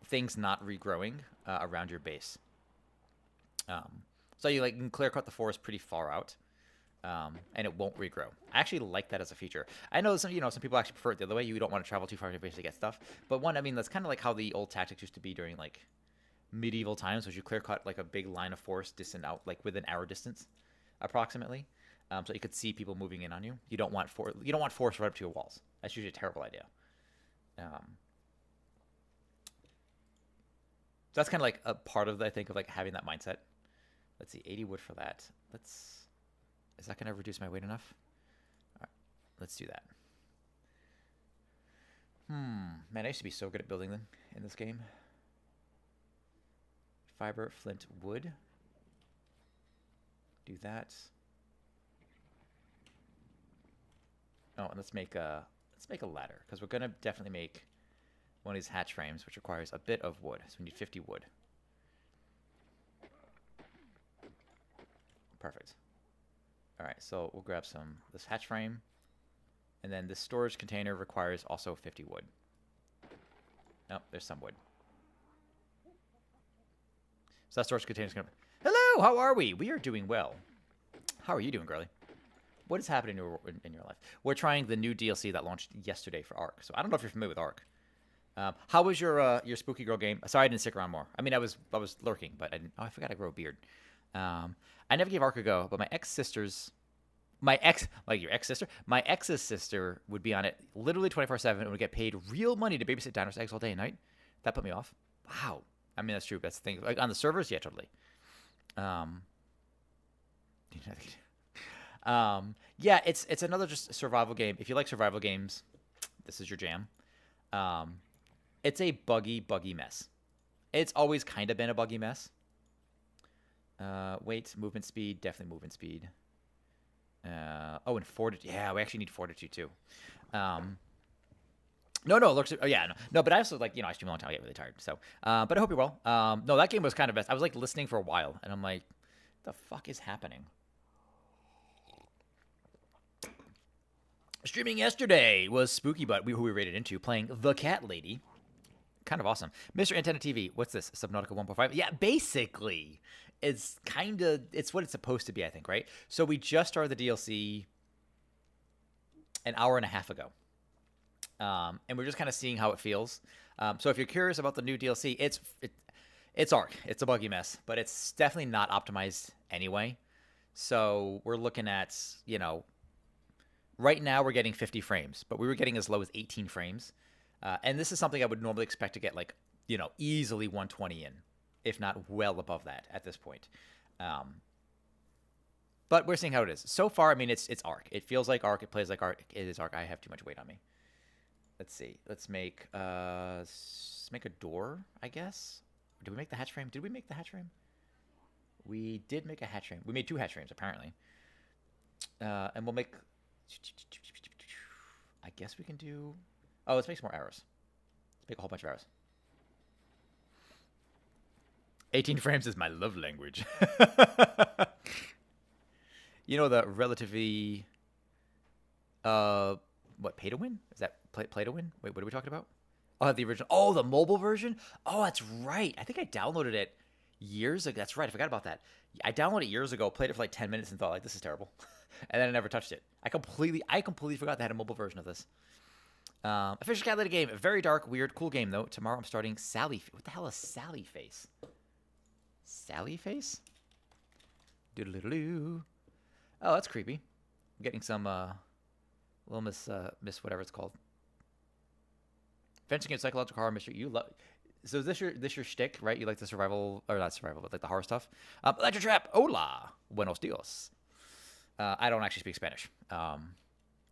Speaker 1: things not regrowing around your base. So you can clear cut the forest pretty far out, and it won't regrow. I actually like that as a feature. I know some people actually prefer it the other way. You don't want to travel too far to your base to get stuff. But I mean, that's kind of like how the old tactics used to be during like medieval times, was you clear cut like a big line of forest distant out, like within arrow distance, approximately, so you could see people moving in on you. You don't want forest right up to your walls. That's usually a terrible idea. So that's kind of like a part of, I think, of like having that mindset. Let's see, 80 wood for that. Is that going to reduce my weight enough? All right, let's do that. Man, I used to be so good at building them in this game. Fiber, flint, wood. Do that. Oh, and let's make a ladder, because we're going to definitely make one of these hatch frames, which requires a bit of wood. So we need 50 wood. Perfect. All right, so we'll grab this hatch frame, and then this storage container requires also 50 wood. Nope, there's some wood. So that storage container is gonna... Hello, how are we? We are doing well. How are you doing, girly? What is happening in your life? We're trying the new DLC that launched yesterday for Ark. So I don't know if you're familiar with Ark. How was your Spooky Girl game? Sorry, I didn't stick around more. I mean, I was lurking, but I didn't. Oh, I forgot I grow a beard. I never gave Ark a go, but your ex sister, my ex's sister would be on it literally 24/7 and would get paid real money to babysit diners eggs all day and night. That put me off. Wow. I mean, that's true. That's the thing. Like on the servers, yeah, totally. Yeah, it's another just survival game. If you like survival games, this is your jam. It's a buggy mess. It's always kind of been a buggy mess. Wait, movement speed, definitely movement speed. And fortitude. Yeah, we actually need fortitude tue. No, looks. Oh yeah, no. But I also I stream a long time. I get really tired. So, but I hope you're well. No, that game was kind of best. I was listening for a while, and I'm like, what the fuck is happening? Streaming yesterday was Spooky Butt, who we rated into, playing the Cat Lady. Kind of awesome. Mr. Antenna TV, what's this? Subnautica 1.5? Yeah, basically. It's what it's supposed to be, I think, right? So we just started the DLC an hour and a half ago. And we're just kind of seeing how it feels. So if you're curious about the new DLC, it's Ark. It's a buggy mess, but it's definitely not optimized anyway. So we're looking at, right now we're getting 50 frames, but we were getting as low as 18 frames. And this is something I would normally expect to get easily 120 in, if not well above that at this point. But we're seeing how it is. So far, I mean, it's Ark. It feels like Ark. It plays like Ark. It is Ark. I have too much weight on me. Let's see. Let's make a door, I guess. Did we make the hatch frame? Did we make the hatch frame? We did make a hatch frame. We made 2 hatch frames, apparently. And we'll make... I guess we can do... Oh, let's make some more arrows. Let's make a whole bunch of arrows. 18 frames is my love language. The relatively... what, pay to win? Is that play to win? Wait, what are we talking about? Oh, the original. Oh, the mobile version? Oh, that's right. I think I downloaded it years ago. That's right. I forgot about that. I downloaded it years ago, played it for 10 minutes and thought, this is terrible. And then I never touched it. I completely forgot they had a mobile version of this. Official Cat Lady game. Very dark, weird, cool game, though. Tomorrow I'm starting Sally. What the hell is Sally Face? Sally Face? Doodle-doodle-doo. Oh, that's creepy. I'm getting some, little miss whatever it's called. Fencing and psychological horror mystery. You love... So is this your shtick, right? You like the survival... Or not survival, but the horror stuff. Electro Trap. Hola. Buenos dias. I don't actually speak Spanish. I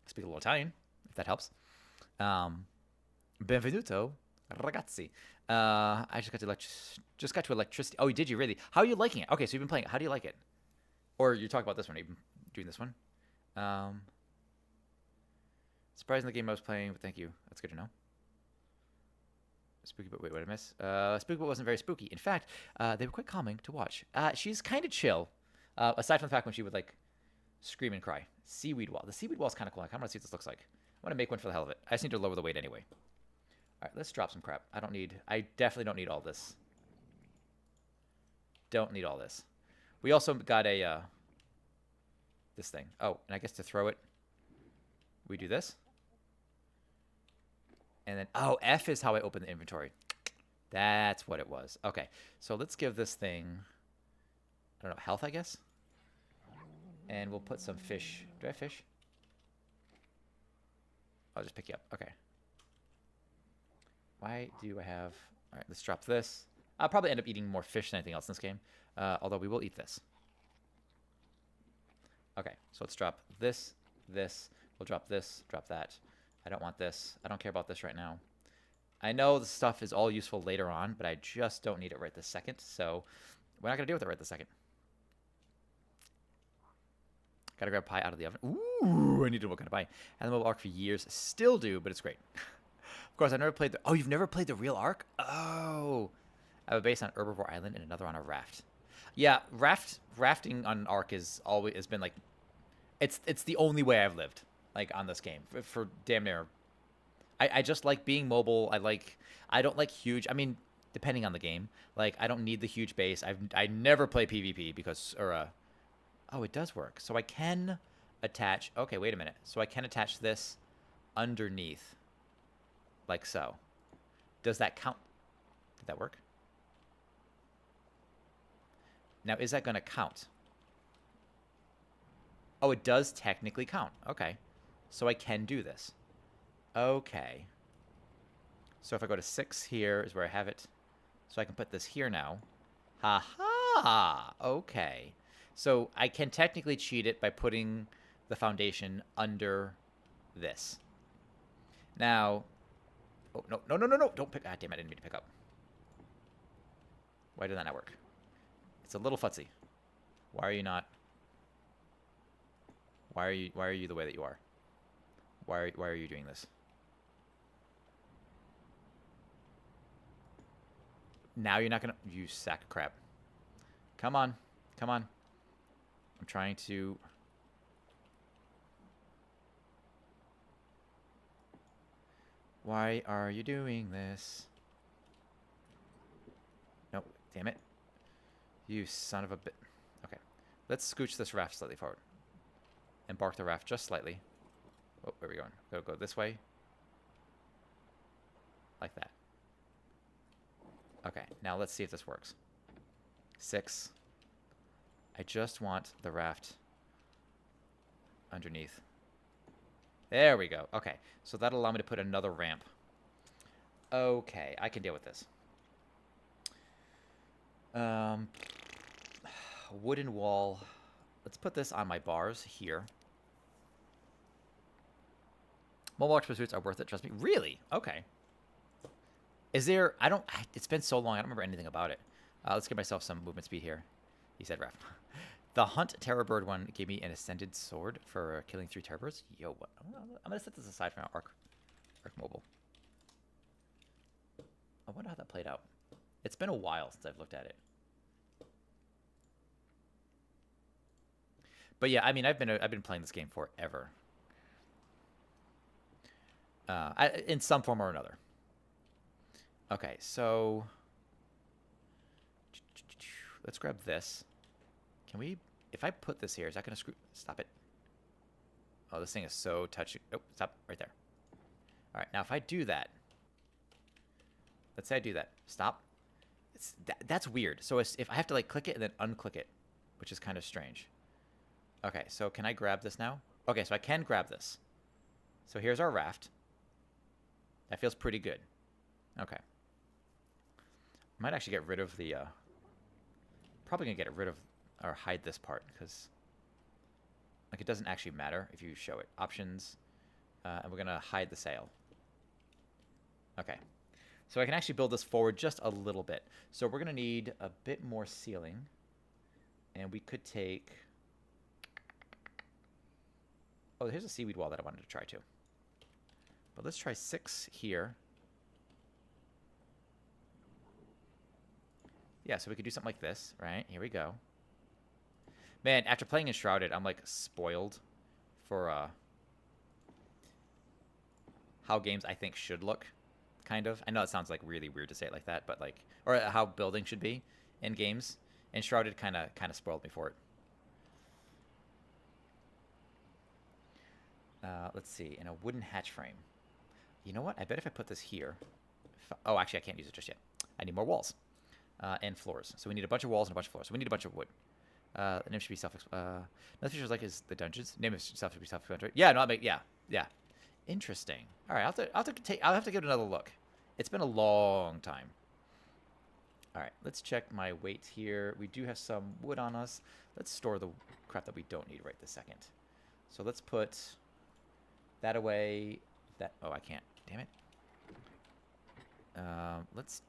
Speaker 1: speak a little Italian, if that helps. Benvenuto, ragazzi. I just got to electricity. Oh, did you really? How are you liking it? Okay, so you've been playing it. How do you like it? Or you're talking about this one. Are you doing this one? Surprising the game I was playing, but thank you. That's good to know. Spooky, but wait, what did I miss? Spooky, but wasn't very spooky. In fact, they were quite calming to watch. She's kind of chill, aside from the fact when she would scream and cry. Seaweed wall. The seaweed wall is kind of cool. I kind of want to see what this looks like. I want to make one for the hell of it. I just need to lower the weight anyway. All right, let's drop some crap. I definitely don't need all this. Don't need all this. We also got this thing. Oh, and I guess to throw it, we do this. And then, F is how I open the inventory. That's what it was. Okay, so let's give this thing, I don't know, health, I guess? And we'll put some fish. Do I have fish? I'll just pick you up. Okay. Why do I have... All right, let's drop this. I'll probably end up eating more fish than anything else in this game. Although we will eat this. Okay, so let's drop this. We'll drop this, drop that. I don't want this. I don't care about this right now. I know the stuff is all useful later on, but I just don't need it right this second. So we're not going to deal with it right this second. Gotta grab pie out of the oven. Ooh, I need to know what kind of pie. Had the mobile Ark for years. Still do, but it's great. Of course, I've never played the... Oh, you've never played the real Ark? Oh. I have a base on Herbivore Island and another on a raft. Yeah, rafting on Ark has been it's the only way I've lived on this game for damn near. I just like being mobile. I don't like huge. I mean, depending on the game, I don't need the huge base. I never play PvP because oh, it does work. So I can attach. Okay, wait a minute. So I can attach this underneath, like so. Does that count? Did that work? Now, is that going to count? Oh, it does technically count. Okay. So I can do this. Okay. So if I go to 6 here is where I have it. So I can put this here now. Ha-ha! Okay. So I can technically cheat it by putting the foundation under this. Now... Oh, no, no, no, no, no! Don't pick... Ah, damn it, I didn't mean to pick up. Why did that not work? It's a little futzy. Why are you not... Why are you the way that you are? Why are you doing this? Now you're not gonna... You sack of crap. Come on. Come on. I'm trying to... Why are you doing this? Nope. Damn it. You son of a bit. Okay. Let's scooch this raft slightly forward. Embark the raft just slightly. Oh, where are we going? Go this way. Like that. Okay, now let's see if this works. 6. I just want the raft underneath. There we go. Okay, so that'll allow me to put another ramp. Okay, I can deal with this. Wooden wall. Let's put this on my bars here. Mobile Watch pursuits are worth it, trust me. Really? Okay. Is there... It's been so long, I don't remember anything about it. Let's give myself some movement speed here. He said ref. The Hunt Terror Bird one gave me an Ascended Sword for killing 3 terror birds. Yo, what? I'm going to set this aside for now. Arc Mobile. I wonder how that played out. It's been a while since I've looked at it. But yeah, I mean, I've been playing this game forever. In some form or another. Okay, so let's grab this. Can we? If I put this here, is that gonna screw? Stop it. Oh, this thing is so touchy. Oh, stop right there. All right, now if I do that, let's say I do that. Stop. That's weird. So if I have to like click it and then unclick it, which is kind of strange. Okay, so can I grab this now? Okay, so I can grab this. So here's our raft. That feels pretty good. Okay. I might actually get rid of the... probably going to get rid of... Or hide this part, because... Like, it doesn't actually matter if you show it. Options. And we're going to hide the sail. Okay. So I can actually build this forward just a little bit. So we're going to need a bit more ceiling. And we could take... Oh, here's a seaweed wall that I wanted to try too. But let's try 6 here. Yeah, so we could do something like this, right? Here we go. Man, after playing Enshrouded, I'm like spoiled for how games I think should look, kind of. I know it sounds like really weird to say it like that, but like, or how building should be in games. Enshrouded kind of spoiled me for it. Let's see, in a wooden hatch frame. You know what? I bet if I put this here... Oh, actually, I can't use it just yet. I need more walls and floors. So we need a bunch of walls and a bunch of floors. So we need a bunch of wood. The name should be another feature like is the dungeons. Name itself should be self-explanatory. Yeah, no, yeah. Interesting. All right, I'll have to give it another look. It's been a long time. All right, let's check my weight here. We do have some wood on us. Let's store the crap that we don't need right this second. So let's put that away. That... Oh, I can't. Damn it. Let's...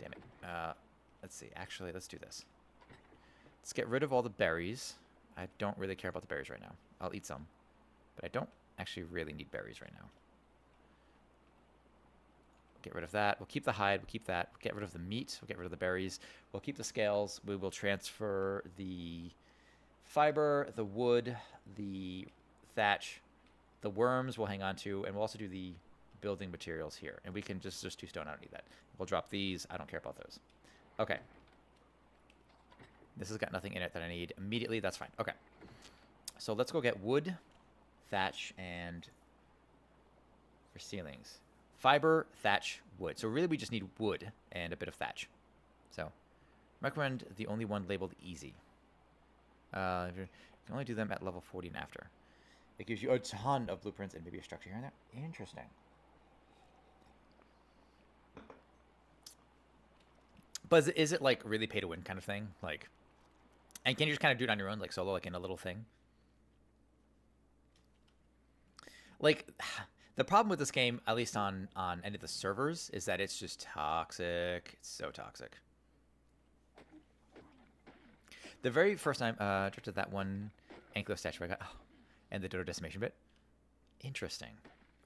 Speaker 1: Damn it. Let's see. Actually, let's do this. Let's get rid of all the berries. I don't really care about the berries right now. I'll eat some. But I don't actually really need berries right now. Get rid of that. We'll keep the hide. We'll keep that. We'll get rid of the meat. We'll get rid of the berries. We'll keep the scales. We will transfer the fiber, the wood, the thatch, the worms we'll hang on to, and we'll also do the building materials here. And we can just 2 stone. I don't need that. We'll drop these. I don't care about those. Okay. This has got nothing in it that I need immediately. That's fine. Okay. So let's go get wood, thatch, and for ceilings. Fiber, thatch, wood. So really we just need wood and a bit of thatch. So recommend the only one labeled easy. You can only do them at level 40 and after. It gives you a ton of blueprints and maybe a structure here and there. Interesting. But is it like really pay to win kind of thing? Like, and can you just kind of do it on your own, like solo, like in a little thing? Like, the problem with this game, at least on any of the servers, is that it's just toxic. It's so toxic. The very first time I directed that one Ankylo statue I got, and the Dodo decimation bit. Interesting.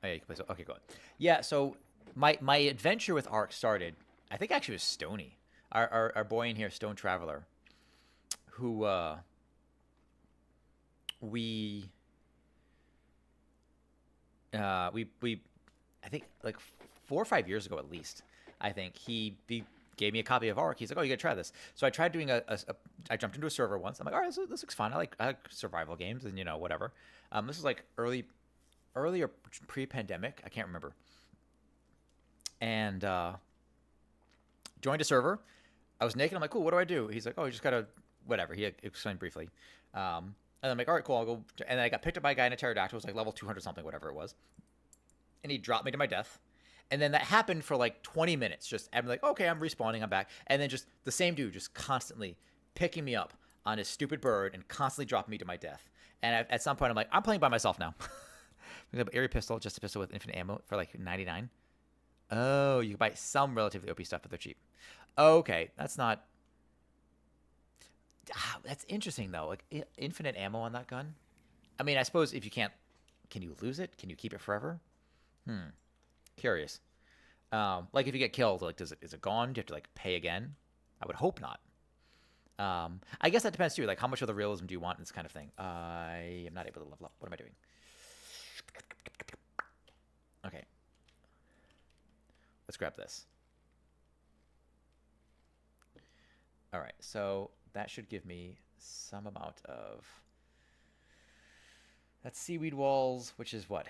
Speaker 1: Oh yeah, you can play so. Okay, go on. Yeah, so my adventure with Ark started. I think actually it was Stony, our boy in here, Stone Traveler, who we I think like 4 or 5 years ago at least. I think he gave me a copy of Ark. He's like, "Oh, you gotta try this." So I tried doing I jumped into a server once. I'm like, "All right, this looks fun. I like survival games and whatever." This was like early or pre-pandemic. I can't remember. And joined a server. I was naked. I'm like, "Cool. What do I do?" He's like, "Oh, you just gotta whatever." He explained briefly. And I'm like, "All right, cool. I'll go." And then I got picked up by a guy in a pterodactyl. It was like level 200 something, whatever it was. And he dropped me to my death. And then that happened for like 20 minutes. Just I'm like, okay, I'm respawning, I'm back. And then just the same dude just constantly picking me up on his stupid bird and constantly dropping me to my death. And at some point, I'm like, I'm playing by myself now. We have an Airy pistol, just a pistol with infinite ammo for like 99. Oh, you can buy some relatively OP stuff, but they're cheap. Okay, that's not. That's interesting though. Like infinite ammo on that gun. I mean, I suppose if you can't, can you lose it? Can you keep it forever? Curious. Like if you get killed, like is it gone? Do you have to like pay again? I would hope not. I guess that depends too. Like how much of the realism do you want in this kind of thing? I am not able to level up. What am I doing? Okay. Let's grab this. All right. So that should give me some amount of. That's seaweed walls, which is what?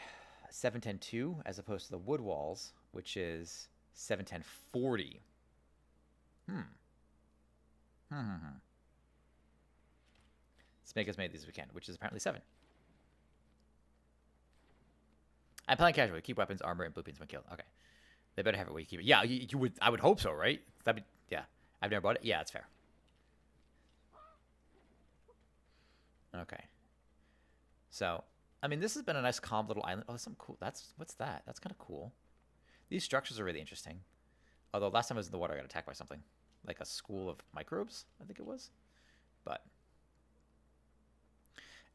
Speaker 1: 710.2 as opposed to the wood walls, which is 710.40. Let's make as many of these as we can, which is apparently 7. I'm playing casually. Keep weapons, armor, and blueprints when killed. Okay. They better have it where you keep it. Yeah, you would. I would hope so, right? That'd be, yeah. I've never bought it. Yeah, it's fair. Okay. So, I mean, this has been a nice, calm little island. Oh, that's some cool. What's that? That's kind of cool. These structures are really interesting. Although last time I was in the water, I got attacked by something, like a school of microbes, I think it was. But,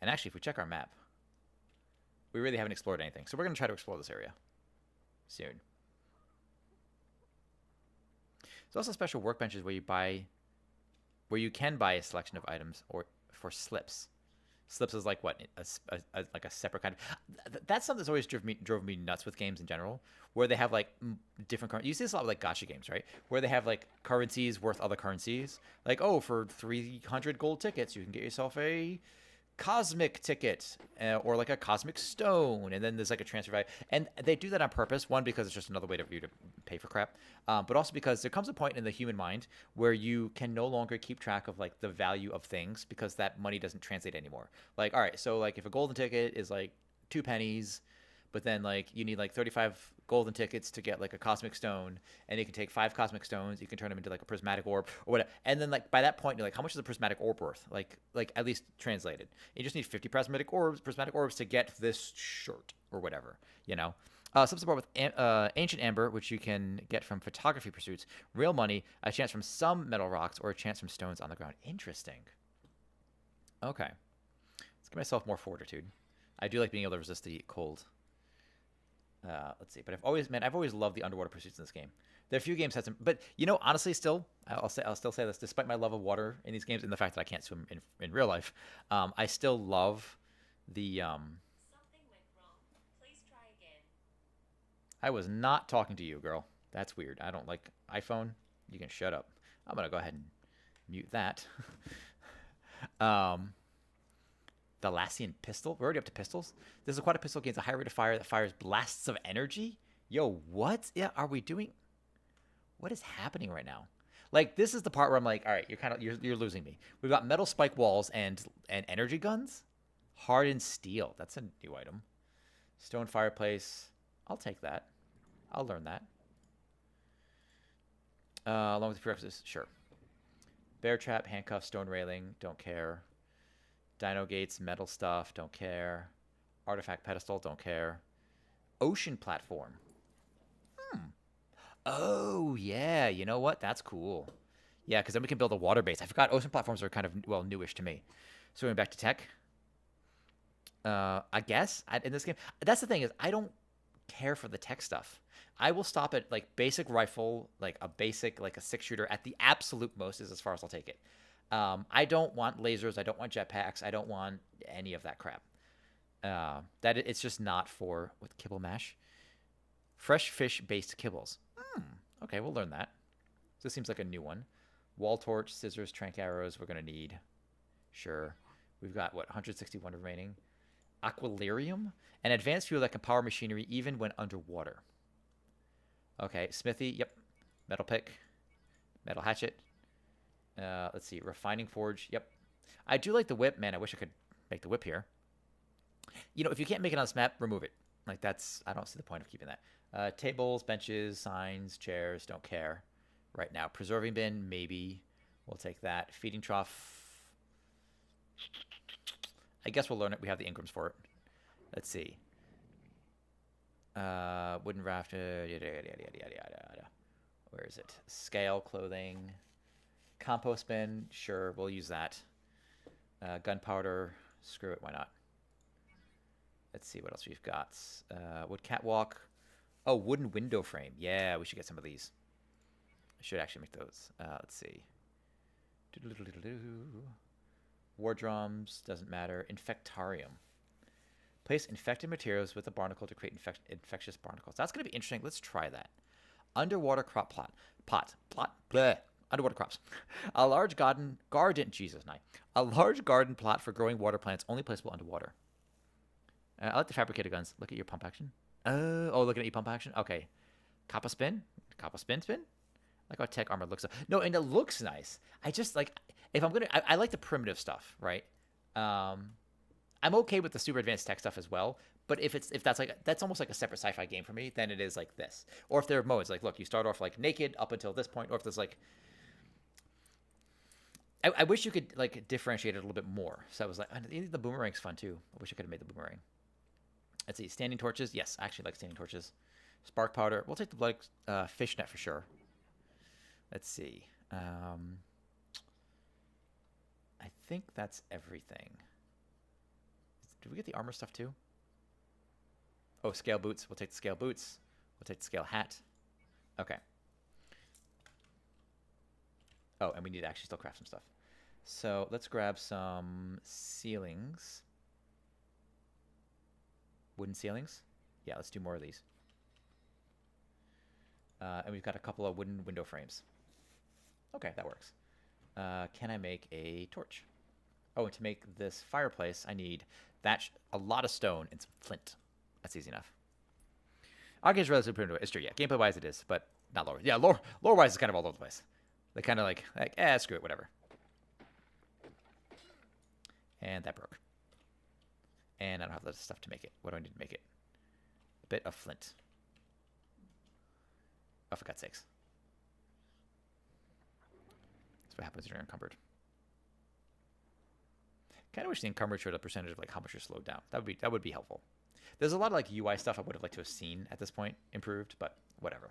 Speaker 1: and actually, if we check our map, we really haven't explored anything. So we're gonna try to explore this area soon. There's also special workbenches where you can buy a selection of items or for slips. Slips is like what like a separate kind of. That's something that's always drove me nuts with games in general, where they have like different currencies. You see this a lot with like gacha games, right? Where they have like currencies worth other currencies. Like, oh, for 300 gold tickets, you can get yourself a cosmic ticket or like a cosmic stone, and then there's like a transfer value. And they do that on purpose. One, because it's just another way for you to pay for crap, but also because there comes a point in the human mind where you can no longer keep track of like the value of things because that money doesn't translate anymore. Like, all right, so like if a golden ticket is like 2 pennies, but then like you need like 35 golden tickets to get like a cosmic stone, and you can take 5 cosmic stones, you can turn them into like a prismatic orb or whatever, and then like by that point you're like, how much is a prismatic orb worth? Like at least translated, you just need 50 prismatic orbs to get this shirt or whatever, some support with ancient amber, which you can get from photography pursuits, real money, a chance from some metal rocks, or a chance from stones on the ground. Interesting. Okay, let's give myself more fortitude. I do like being able to resist the cold. Let's see, but I've always loved the underwater pursuits in this game. There are a few games had some, but honestly, I'll still say this, despite my love of water in these games and the fact that I can't swim in real life, I still love the.
Speaker 4: Something went wrong. Please try again.
Speaker 1: I was not talking to you, girl. That's weird. I don't like iPhone. You can shut up. I'm gonna go ahead and mute that. The Lassian pistol. We're already up to pistols. This aquatic pistol gains a high rate of fire that fires blasts of energy. Yo, what? Yeah, are we doing? What is happening right now? Like, this is the part where I'm like, all right, you're losing me. We've got metal spike walls and energy guns. Hardened steel. That's a new item. Stone fireplace. I'll take that. I'll learn that. Along with the prerequisites, sure. Bear trap, handcuff, stone railing, don't care. Dino gates, metal stuff, don't care. Artifact pedestal, don't care. Ocean platform. Oh, yeah. You know what? That's cool. Yeah, because then we can build a water base. I forgot ocean platforms are kind of, well, newish to me. So going back to tech. I guess in this game, that's the thing is I don't care for the tech stuff. I will stop at like basic rifle, like a 6-shooter at the absolute most is as far as I'll take it. I don't want lasers. I don't want jetpacks. I don't want any of that crap. It's just not for with kibble mash. Fresh fish based kibbles. Okay, we'll learn that. So this seems like a new one. Wall torch, scissors, trank arrows. We're gonna need. Sure. We've got what 161 remaining. Aquilarium, an advanced fuel that can power machinery even when underwater. Okay, smithy, yep. Metal pick, metal hatchet. Let's see, refining forge, yep. I do like the whip, man. I wish I could make the whip here. You know, if you can't make it on this map, remove it. Like I don't see the point of keeping that. Tables, benches, signs, chairs, don't care. Right now, preserving bin, maybe. We'll take that. Feeding trough. I guess we'll learn it. We have the Ingrams for it. Let's see. Wooden raft. Yada, yada, yada, yada, yada. Where is it? Scale, clothing. Compost bin. Sure, we'll use that. Gunpowder. Screw it. Why not? Let's see what else we've got. Wood catwalk. Oh, wooden window frame. Yeah, we should get some of these. I should actually make those. Let's see. War drums, doesn't matter. Infectarium. Place infected materials with a barnacle to create infectious barnacles. That's going to be interesting. Let's try that. Underwater crop plot. Bleh. Underwater crops. A large garden, A large garden plot for growing water plants, only placeable underwater. I like the fabricated guns. Look at your pump action. Oh, looking at your pump action? Okay. Kappa spin. Like how tech armor looks. No, and it looks nice. I just like if I'm gonna. I like the primitive stuff, right? I'm okay with the super advanced tech stuff as well. But if that's almost like a separate sci-fi game for me, then it is like this. Or if there are modes like, look, you start off like naked up until this point, or if there's like, I wish you could like differentiate it a little bit more. So I was like, the boomerang's fun too. I wish I could have made the boomerang. Let's see, standing torches. Yes, I actually like standing torches. Spark powder. We'll take the blood fishnet for sure. Let's see. I think that's everything. Did we get the armor stuff too? Oh, scale boots. We'll take the scale boots. We'll take the scale hat. Okay. Oh, and we need to actually still craft some stuff. So let's grab some ceilings. Wooden ceilings? Yeah, let's do more of these. And we've got a couple of wooden window frames. Okay, that works. Can I make a torch? Oh, and to make this fireplace, I need a lot of stone and some flint. That's easy enough. Our game's relatively primitive. It's true, yeah. Gameplay-wise it is, but not lore. Yeah, lore-wise it's kind of all over the place. They kind of like, screw it, whatever. And that broke. And I don't have the stuff to make it. What do I need to make it? A bit of flint. Oh, for God's sakes. That's what happens when you're encumbered. Kind of wish the encumbered showed a percentage of like how much you're slowed down. That would be helpful. There's a lot of like UI stuff I would have liked to have seen at this point improved, but whatever.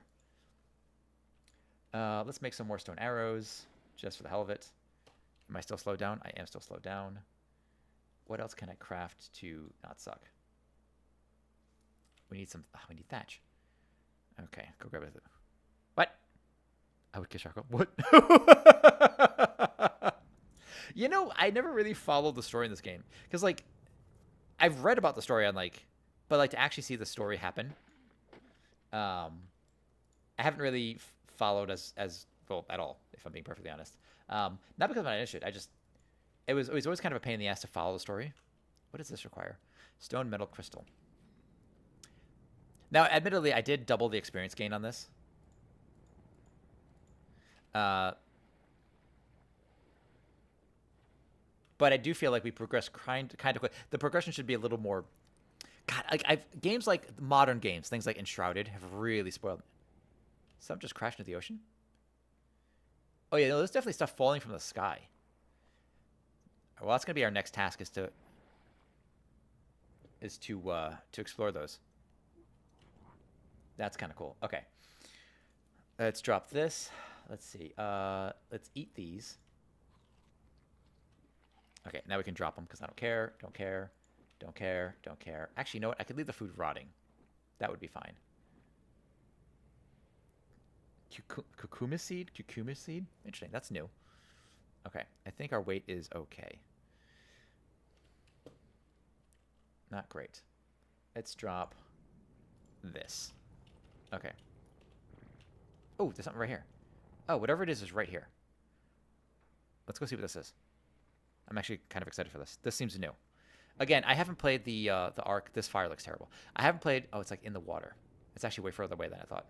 Speaker 1: Let's make some more stone arrows just for the hell of it. Am I still slowed down? I am still slowed down. What else can I craft to not suck? We need we need thatch. Okay, go grab it. What? I would kiss charcoal. What? You know, I never really followed the story in this game. Because, like, I've read about the story on, like, but, like, to actually see the story happen, I haven't really followed as well at all, if I'm being perfectly honest. Not because I'm not interested. it was always kind of a pain in the ass to follow the story. What does this require? Stone, metal, crystal. Now, admittedly, I did double the experience gain on this. But I do feel like we progress kind of quick. The progression should be a little more. God, games like modern games, things like Enshrouded, have really spoiled. Some just crashed into the ocean. Oh yeah, no, there's definitely stuff falling from the sky. Well, that's gonna be our next task is to explore those. That's kind of cool. Okay, let's drop this. Let's see. Let's eat these. Okay, now we can drop them because I don't care. Don't care. Don't care. Don't care. Actually, you know what? I could leave the food rotting. That would be fine. Cucuma seed? Cucuma seed? Interesting. That's new. Okay. I think our weight is okay. Not great. Let's drop this. Okay. Oh, there's something right here. Oh, whatever it is right here. Let's go see what this is. I'm actually kind of excited for this. This seems new. Again, I haven't played the Ark. This fire looks terrible. I haven't played... Oh, it's like in the water. It's actually way further away than I thought.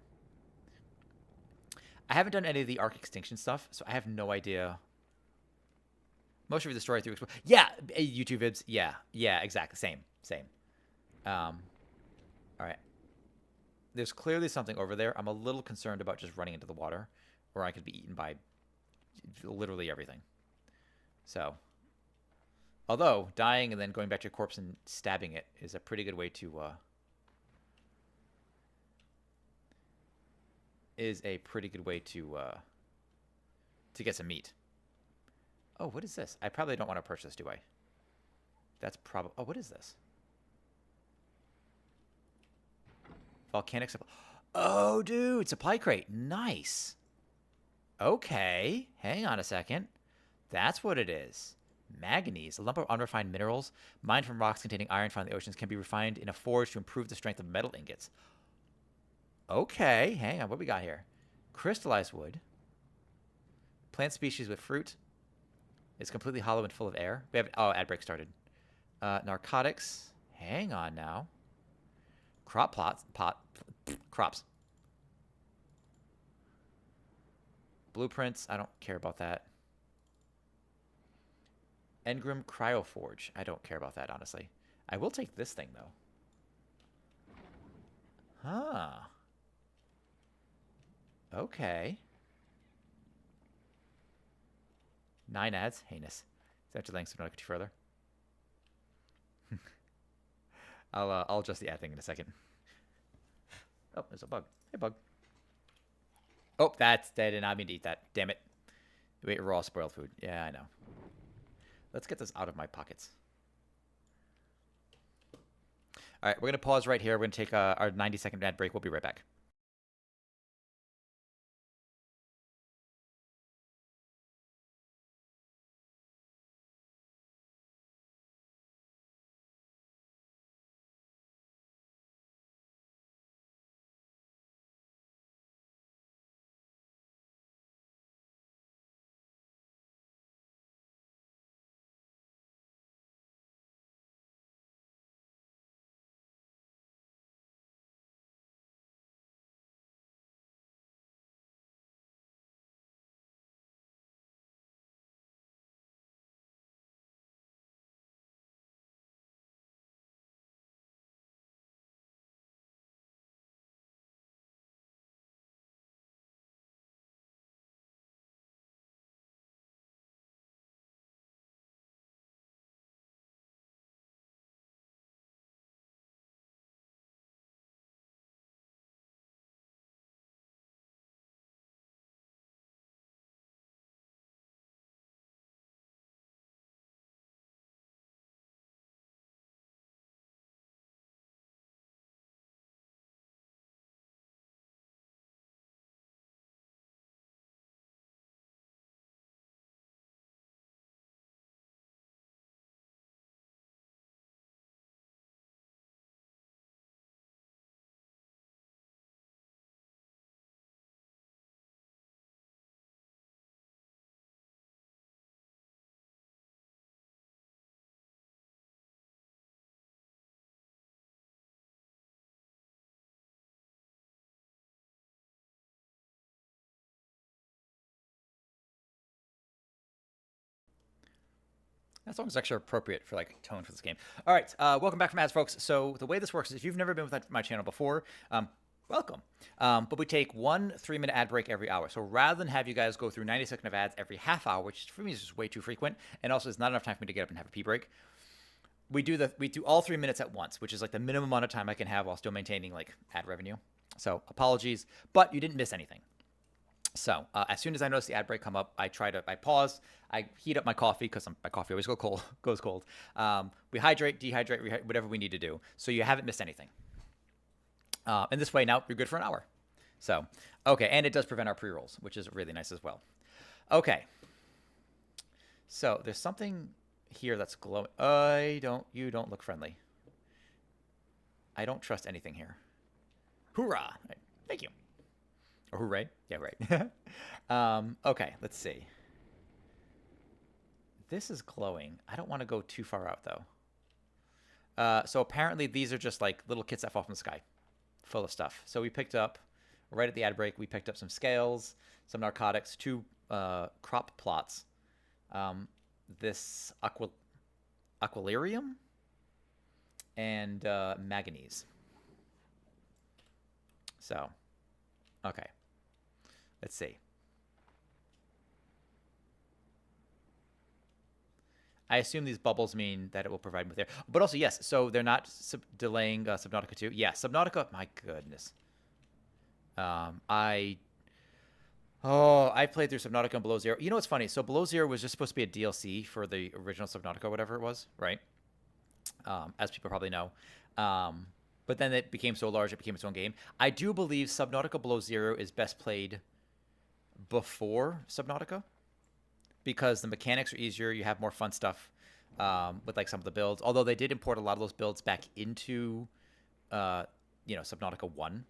Speaker 1: I haven't done any of the Ark extinction stuff, so I have no idea. Most of the story through... Yeah! YouTube vids. Yeah. Yeah, exactly. Same. All right. There's clearly something over there. I'm a little concerned about just running into the water, or I could be eaten by literally everything. So... Although, dying and then going back to your corpse and stabbing it is a pretty good way to, to get some meat. Oh, what is this? I probably don't want to purchase this, do I? That's probably... Oh, what is this? Volcanic supply... Oh, dude! Supply crate! Nice! Okay. Hang on a second. That's what it is. Manganese, a lump of unrefined minerals mined from rocks containing iron found in the oceans, can be refined in a forge to improve the strength of metal ingots. Okay, hang on, what we got here? Crystallized wood. Plant species with fruit. It's completely hollow and full of air. We have... Oh, ad break started. Narcotics. Hang on now. Crops. Blueprints. I don't care about that. Engram Cryoforge. I don't care about that, honestly. I will take this thing, though. Huh. Okay. 9 ads? Heinous. Such a length, so don't go too further. I'll adjust the ad thing in a second. Oh, there's a bug. Hey, bug. Oh, that did not mean to eat that. Damn it. We ate raw spoiled food. Yeah, I know. Let's get this out of my pockets. All right, we're going to pause right here. We're going to take our 90-second ad break. We'll be right back. That song is actually appropriate for like tone for this game. All right, welcome back from ads, folks. So the way this works is if you've never been with my channel before, welcome. But we take 1 3-minute ad break every hour. So rather than have you guys go through 90 seconds of ads every half hour, which for me is just way too frequent, and also is not enough time for me to get up and have a pee break, we do all 3 minutes at once, which is like the minimum amount of time I can have while still maintaining like ad revenue. So apologies, but you didn't miss anything. So as soon as I notice the ad break come up, I pause, I heat up my coffee because my coffee always goes cold. We hydrate, dehydrate, whatever we need to do. So you haven't missed anything. And this way now you're good for an hour. So, okay. And it does prevent our pre-rolls, which is really nice as well. Okay. So there's something here that's glowing. You don't look friendly. I don't trust anything here. Hoorah. Thank you. Or hooray. Yeah, right. Okay, let's see. This is glowing. I don't want to go too far out, though. So apparently these are just like little kits that fall from the sky, full of stuff. So we picked up, right at the ad break, we picked up some scales, some narcotics, 2 crop plots, this aquilarium, and manganese. So, okay. Let's see. I assume these bubbles mean that it will provide with air. But also, yes, so they're not delaying Subnautica 2. Yeah, Subnautica, my goodness. I played through Subnautica and Below Zero. You know what's funny? So Below Zero was just supposed to be a DLC for the original Subnautica, whatever it was, right? As people probably know. But then it became so large, it became its own game. I do believe Subnautica Below Zero is best played before Subnautica because the mechanics are easier. You have more fun stuff with like some of the builds. Although they did import a lot of those builds back into, Subnautica 1.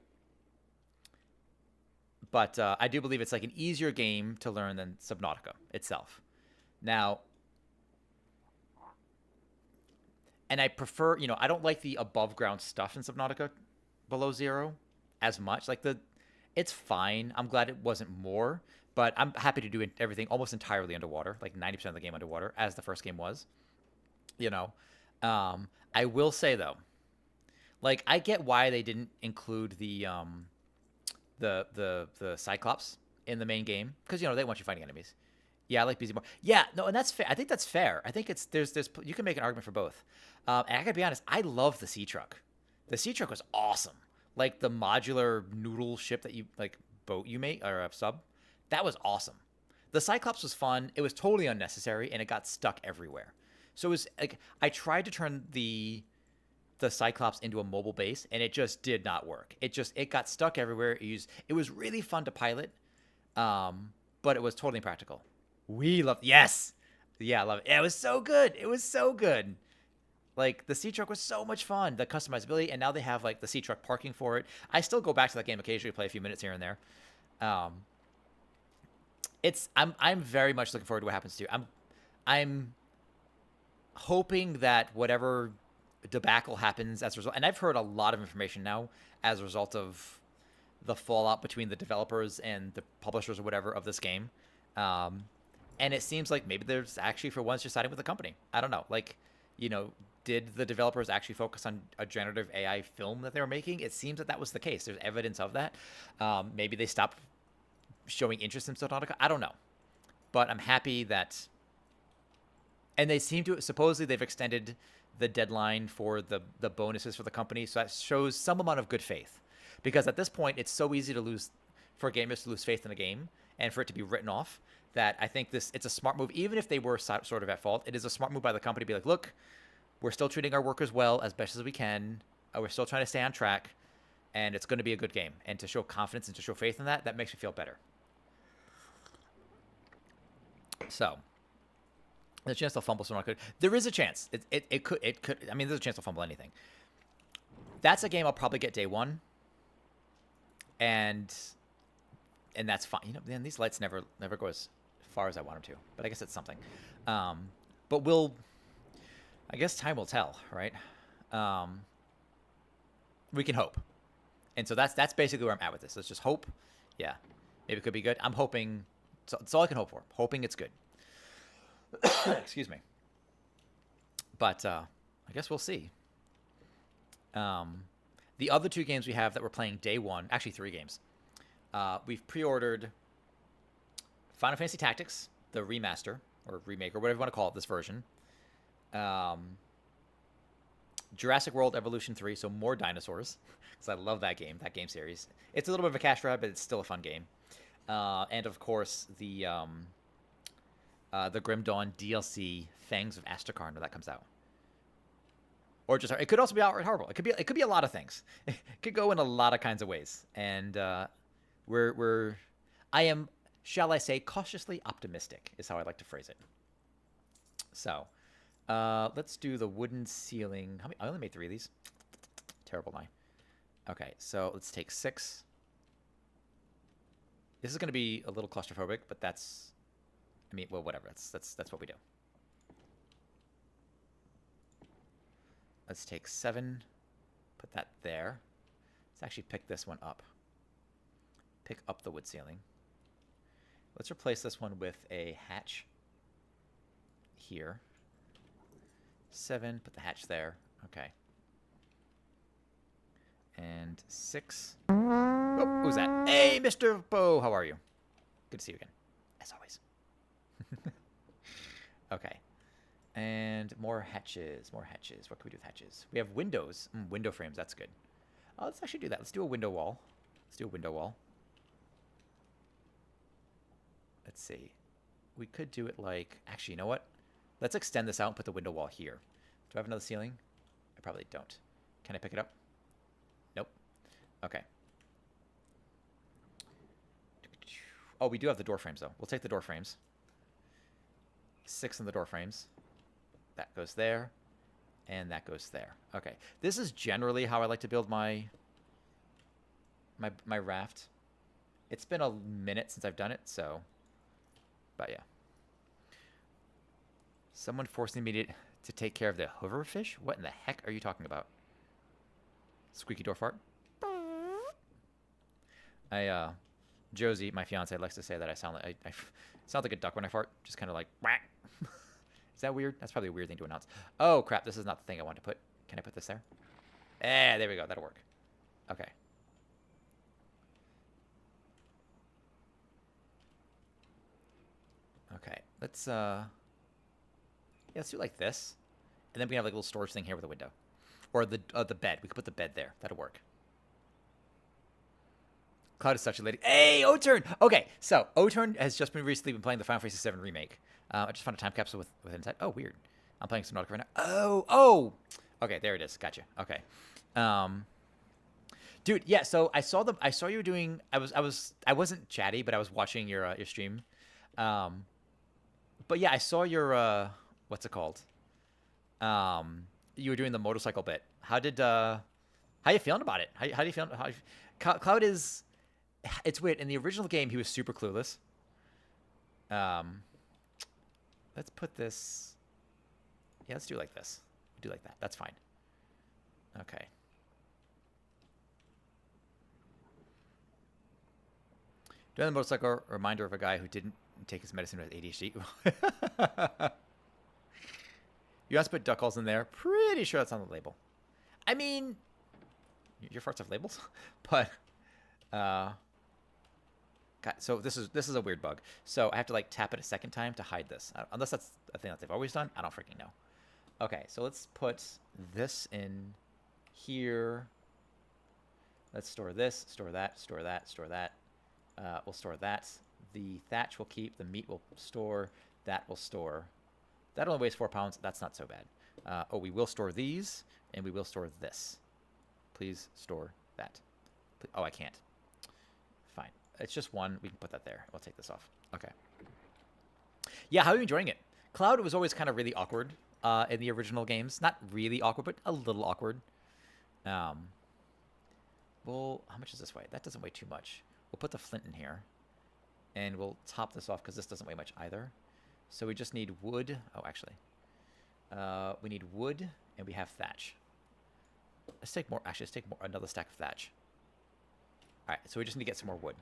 Speaker 1: But I do believe it's like an easier game to learn than Subnautica itself. Now, and I prefer, I don't like the above ground stuff in Subnautica Below Zero as much. Like it's fine. I'm glad it wasn't more, but I'm happy to do everything almost entirely underwater, like 90% of the game underwater, as the first game was. I will say though, like I get why they didn't include the Cyclops in the main game because they want you fighting enemies. Yeah, I like BZ more. Yeah, no, and that's fair. I think that's fair. I think there's you can make an argument for both. And I gotta be honest, I love the Sea Truck. The Sea Truck was awesome. Like the modular noodle ship that you like boat you make or a sub, that was awesome. The Cyclops was fun. It was totally unnecessary and it got stuck everywhere. So it was like I tried to turn the Cyclops into a mobile base and it just did not work. It got stuck everywhere. It was really fun to pilot, but it was totally impractical. We love yes, yeah, I love it. Yeah, it was so good. It was so good. Like the Sea Truck was so much fun. The customizability, and now they have like the Sea Truck parking for it. I still go back to that game occasionally, play a few minutes here and there. I'm very much looking forward to what happens to. I'm hoping that whatever debacle happens as a result, and I've heard a lot of information now as a result of the fallout between the developers and the publishers or whatever of this game. And it seems like maybe there's actually for once just siding with the company. I don't know. Like, did the developers actually focus on a generative AI film that they were making? It seems that was the case. There's evidence of that. Maybe they stopped showing interest in Subnautica. I don't know. But I'm happy that... And they seem to... Supposedly they've extended the deadline for the bonuses for the company. So that shows some amount of good faith. Because at this point, it's so easy for gamers to lose faith in a game and for it to be written off that I think it's a smart move. Even if they were sort of at fault, it is a smart move by the company to be like, look, we're still treating our workers well as best as we can. We're still trying to stay on track, and it's going to be a good game. And to show confidence and to show faith in that makes me feel better. So, there's a chance they'll fumble someone could. There is a chance. It could. I mean, there's a chance they'll fumble anything. That's a game I'll probably get day one. And that's fine. Man, these lights never go as far as I want them to. But I guess it's something. But I guess time will tell, right? We can hope. And so that's basically where I'm at with this. Let's just hope. Yeah. Maybe it could be good. I'm hoping. It's all I can hope for. Hoping it's good. Excuse me. But I guess we'll see. The other 2 games we have that we're playing day 1, actually 3 games. We've pre-ordered Final Fantasy Tactics, the remaster or remake or whatever you want to call it, this version. Jurassic World Evolution 3, so more dinosaurs, because I love that game series. It's a little bit of a cash grab, but it's still a fun game. And of course, the Grim Dawn DLC, Fangs of Astrakarn, when that comes out. Or just, it could also be outright horrible. It could be a lot of things. It could go in a lot of kinds of ways. And I am, shall I say, cautiously optimistic is how I like to phrase it. So, let's do the wooden ceiling. How many? I only made 3 of these. Terrible lie. Okay, so let's take 6. This is going to be a little claustrophobic, but that's, I mean, well, whatever. That's what we do. Let's take 7, put that there. Let's actually pick this one up. Pick up the wood ceiling. Let's replace this one with a hatch here. 7, put the hatch there. Okay. And 6. Oh, who's that? Hey, Mr. Bo, how are you? Good to see you again, as always. Okay. And more hatches, more hatches. What can we do with hatches? We have windows. Window frames, that's good. Let's actually do that. Let's do a window wall. Let's do a window wall. Let's see. We could do it like... Actually, you know what? Let's extend this out and put the window wall here. Do I have another ceiling? I probably don't. Can I pick it up? Nope. Okay. Oh, we do have the door frames, though. We'll take the door frames. 6 in the door frames. That goes there, and that goes there. Okay, this is generally how I like to build my raft. It's been a minute since I've done it, so, but yeah. Someone forcing me to take care of the hoverfish? What in the heck are you talking about? Squeaky door fart? Josie, my fiance, likes to say that I sound like I sound like a duck when I fart, just kind of like whack. Is that weird? That's probably a weird thing to announce. Oh, crap. This is not the thing I want to put. Can I put this there? There we go. That'll work. Okay. Okay. Let's, yeah, let's do it like this. And then we have like a little storage thing here with a window. Or the bed. We could put the bed there. That'll work. Cloud is such a lady. Hey, O-Turn! Okay, so O-Turn has just recently been playing the Final Fantasy VII Remake. I just found a time capsule with inside. Oh, weird. I'm playing Subnautica right now. Oh! Okay, there it is. Gotcha. Okay. Dude, yeah, so I saw you doing, I wasn't chatty, but I was watching your stream. But yeah, I saw your, what's it called? You were doing the motorcycle bit. How you feeling about it? How do you feel? Cloud is... It's weird. In the original game, he was super clueless. Let's put this... Yeah, let's do it like this. Do like that. That's fine. Okay. Doing the motorcycle, reminder of a guy who didn't take his medicine with ADHD. You asked to put duck calls in there. Pretty sure that's on the label. I mean, your farts have labels, but God, so this is a weird bug. So I have to like tap it a second time to hide this, unless that's a thing that they've always done. I don't freaking know. Okay, so let's put this in here. Let's store this, store that, store that, store that. We'll store that. The thatch will keep. The meat will store. That will store. That only weighs 4 pounds. That's not so bad. Oh, we will store these, and we will store this. Please store that. Oh, I can't. Fine. It's just one. We can put that there. We'll take this off. Okay. Yeah, how are you enjoying it? Cloud was always kind of really awkward in the original games. Not really awkward, but a little awkward. Well, how much does this weigh? That doesn't weigh too much. We'll put the flint in here, and we'll top this off because this doesn't weigh much either. So we just need wood. Oh, actually. We need wood, and we have thatch. Let's take more. Actually, let's take more, another stack of thatch. All right, so we just need to get some more wood.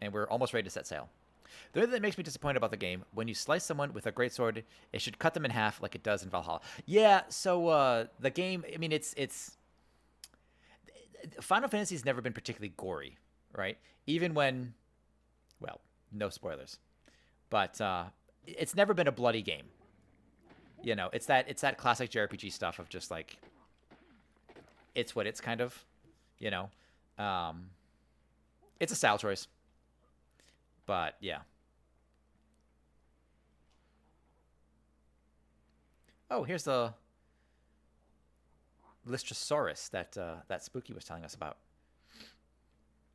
Speaker 1: And we're almost ready to set sail. The other thing that makes me disappointed about the game, when you slice someone with a greatsword, it should cut them in half like it does in Valhalla. Yeah, so the game, I mean, it's Final Fantasy's never been particularly gory, right? Even when, well, no spoilers, but it's never been a bloody game. You know, it's that classic JRPG stuff of just like, it's what it's kind of, you know. It's a style choice, but yeah. Oh, here's the Lystrosaurus that that Spooky was telling us about.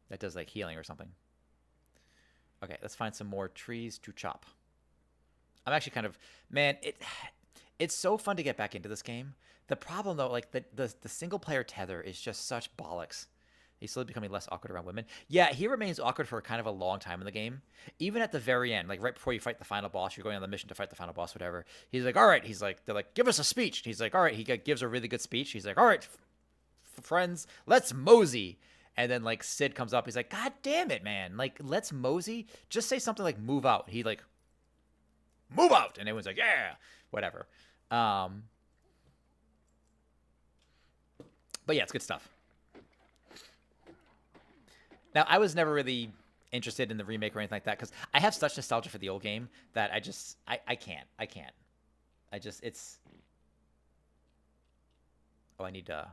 Speaker 1: That does like healing or something. Okay, let's find some more trees to chop. I'm actually kind of, man, it's so fun to get back into this game. The problem though, like the single player tether is just such bollocks. He's slowly becoming less awkward around women. Yeah, he remains awkward for kind of a long time in the game. Even at the very end, like right before you fight the final boss, you're going on the mission to fight the final boss, whatever. He's like, all right. He's like, they're like, give us a speech. He's like, all right. He gives a really good speech. He's like, all right, friends, let's mosey. And then like Sid comes up. He's like, God damn it, man. Like, let's mosey. Just say something like move out. He like, move out. And everyone's like, yeah, whatever. But yeah, it's good stuff. Now, I was never really interested in the remake or anything like that because I have such nostalgia for the old game that I can't. It's... Oh, I need to...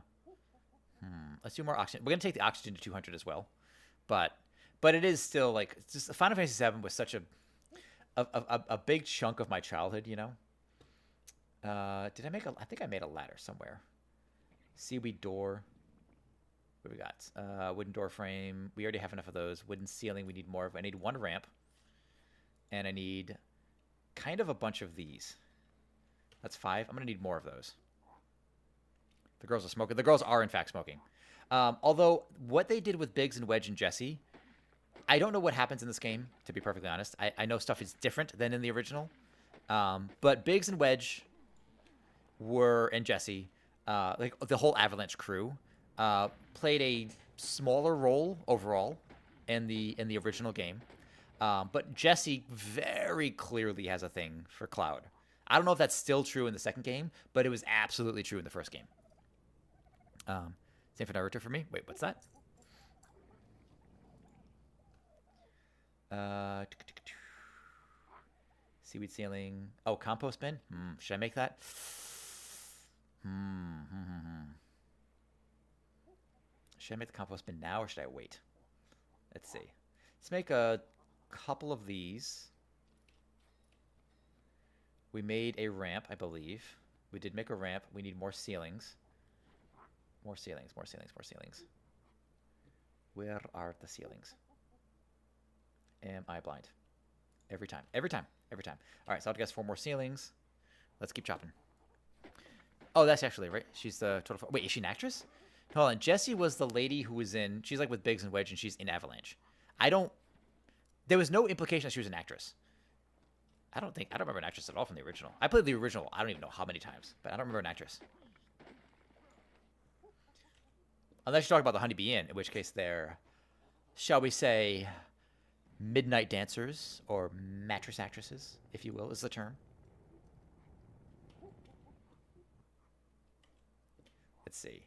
Speaker 1: Let's do more oxygen. We're going to take the oxygen to 200 as well. But it is still, like... It's just, Final Fantasy VII was such a big chunk of my childhood, you know? Did I make a... I think I made a ladder somewhere. Seaweed door... What do we got? Wooden door frame. We already have enough of those. Wooden ceiling. We need more of. I need one ramp. And I need kind of a bunch of these. That's 5. I'm going to need more of those. The girls are smoking. The girls are, in fact, smoking. Although, what they did with Biggs and Wedge and Jesse, I don't know what happens in this game, to be perfectly honest. I know stuff is different than in the original. But Biggs and Wedge and Jesse, like the whole Avalanche crew, played a smaller role overall in the original game, but Jesse very clearly has a thing for Cloud. I don't know if that's still true in the second game, but it was absolutely true in the first game. Same for Naruto for me. Wait, what's that? Seaweed ceiling. Oh, compost bin. Should I make that? Should I make the compost bin now or should I wait? Let's see. Let's make a couple of these. We made a ramp, I believe. We did make a ramp. We need more ceilings. More ceilings, more ceilings, more ceilings. Where are the ceilings? Am I blind? Every time. Every time. Every time. All right, so I'll guess 4 more ceilings. Let's keep chopping. Oh, that's actually right. She's the total... Wait, is she an actress? Hold on. Jessie was the lady who was in... She's like with Biggs and Wedge, and she's in Avalanche. There was no implication that she was an actress. I don't remember an actress at all from the original. I played the original, I don't even know how many times, but I don't remember an actress. Unless you're talking about the Honeybee Inn, in which case they're, shall we say, midnight dancers, or mattress actresses, if you will, is the term. Let's see.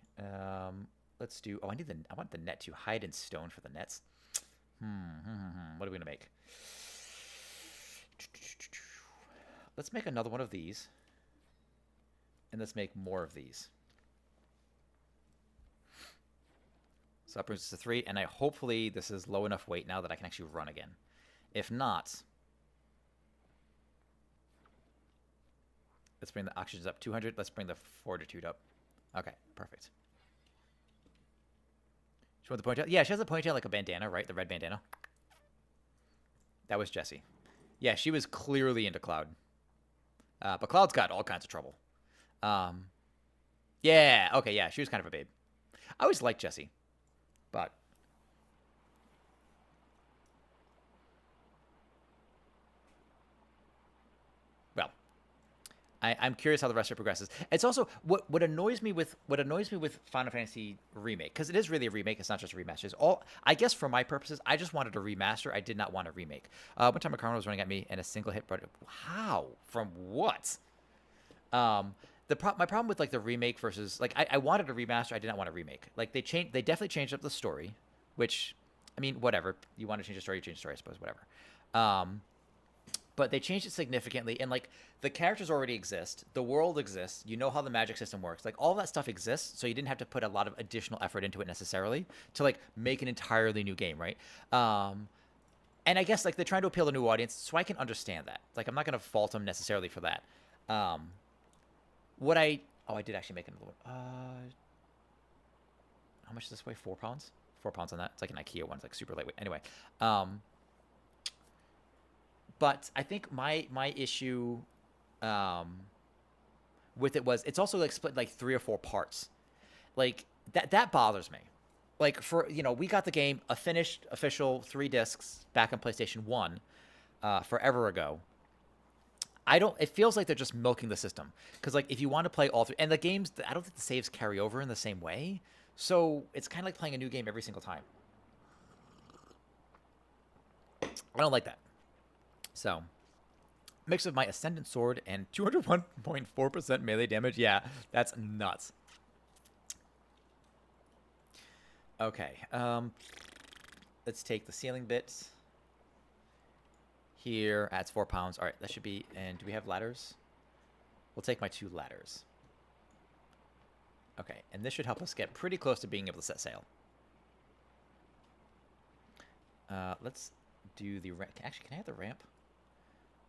Speaker 1: Let's do... Oh, I want the net to hide in stone for the nets. What are we going to make? Let's make another one of these. And let's make more of these. So that brings us to 3. And hopefully this is low enough weight now that I can actually run again. If not... Let's bring the oxygens up 200. Let's bring the fortitude up. Okay, perfect. She wants the ponytail? Yeah, she has a ponytail like a bandana, right? The red bandana. That was Jessie. Yeah, she was clearly into Cloud. But Cloud's got all kinds of trouble. Yeah, okay, yeah, she was kind of a babe. I always liked Jessie. But... Well. I'm curious how the rest of it progresses. It's also what annoys me with Final Fantasy remake, because it is really a remake. It's not just a remaster. It's all, I guess, for my purposes, I just wanted a remaster. I did not want a remake. One time a car was running at me and a single hit, but how? From what? My problem with like the remake versus like I wanted a remaster. I did not want a remake. Like they definitely changed up the story, which, I mean, whatever. You want to change the story, you change the story, I suppose. Whatever. But they changed it significantly, and like the characters already exist, the world exists, you know how the magic system works, like all that stuff exists, so you didn't have to put a lot of additional effort into it necessarily to like make an entirely new game, right? And I guess like they're trying to appeal to a new audience, so I can understand that. Like I'm not gonna fault them necessarily for that. I did actually make it a little. How much does this weigh? 4 pounds. 4 pounds on that. It's like an IKEA one. It's like super lightweight. Anyway. But I think my issue with it was it's also like split like 3 or 4 parts. Like that bothers me. Like for, we got the game a finished official 3 discs back on PlayStation 1 forever ago. It feels like they're just milking the system, because like if you want to play all 3, and the games, I don't think the saves carry over in the same way. So it's kind of like playing a new game every single time. I don't like that. So, mix of my Ascendant Sword and 201.4% melee damage. Yeah, that's nuts. Okay, let's take the ceiling bit. Here, adds 4 pounds. All right, that should be, and do we have ladders? We'll take my 2 ladders. Okay, and this should help us get pretty close to being able to set sail. Let's do the ramp. Actually, can I have the ramp?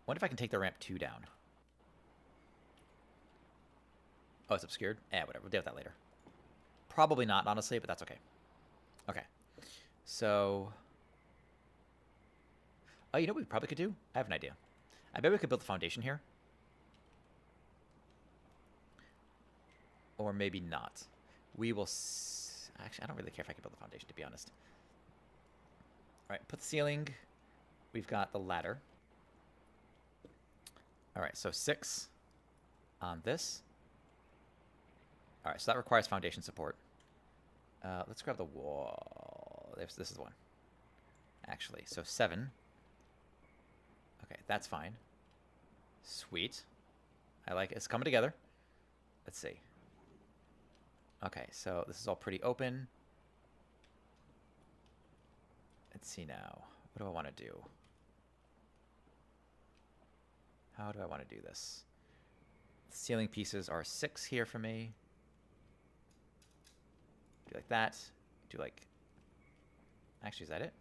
Speaker 1: What if I can take the ramp 2 down? Oh, it's obscured? Whatever. We'll deal with that later. Probably not, honestly, but that's okay. Okay. So... Oh, you know what we probably could do? I have an idea. I bet we could build the foundation here. Or maybe not. We will... Actually, I don't really care if I can build the foundation, to be honest. All right, put the ceiling. We've got the ladder. All right, so 6 on this. All right, so that requires foundation support. Let's grab the wall. This is the one. Actually, so 7. Okay, that's fine. Sweet. I like it. It's coming together. Let's see. Okay, so this is all pretty open. Let's see now. What do I want to do? How do I want to do this? The ceiling pieces are 6 here for me. Do like that. Do like... Actually, is that it?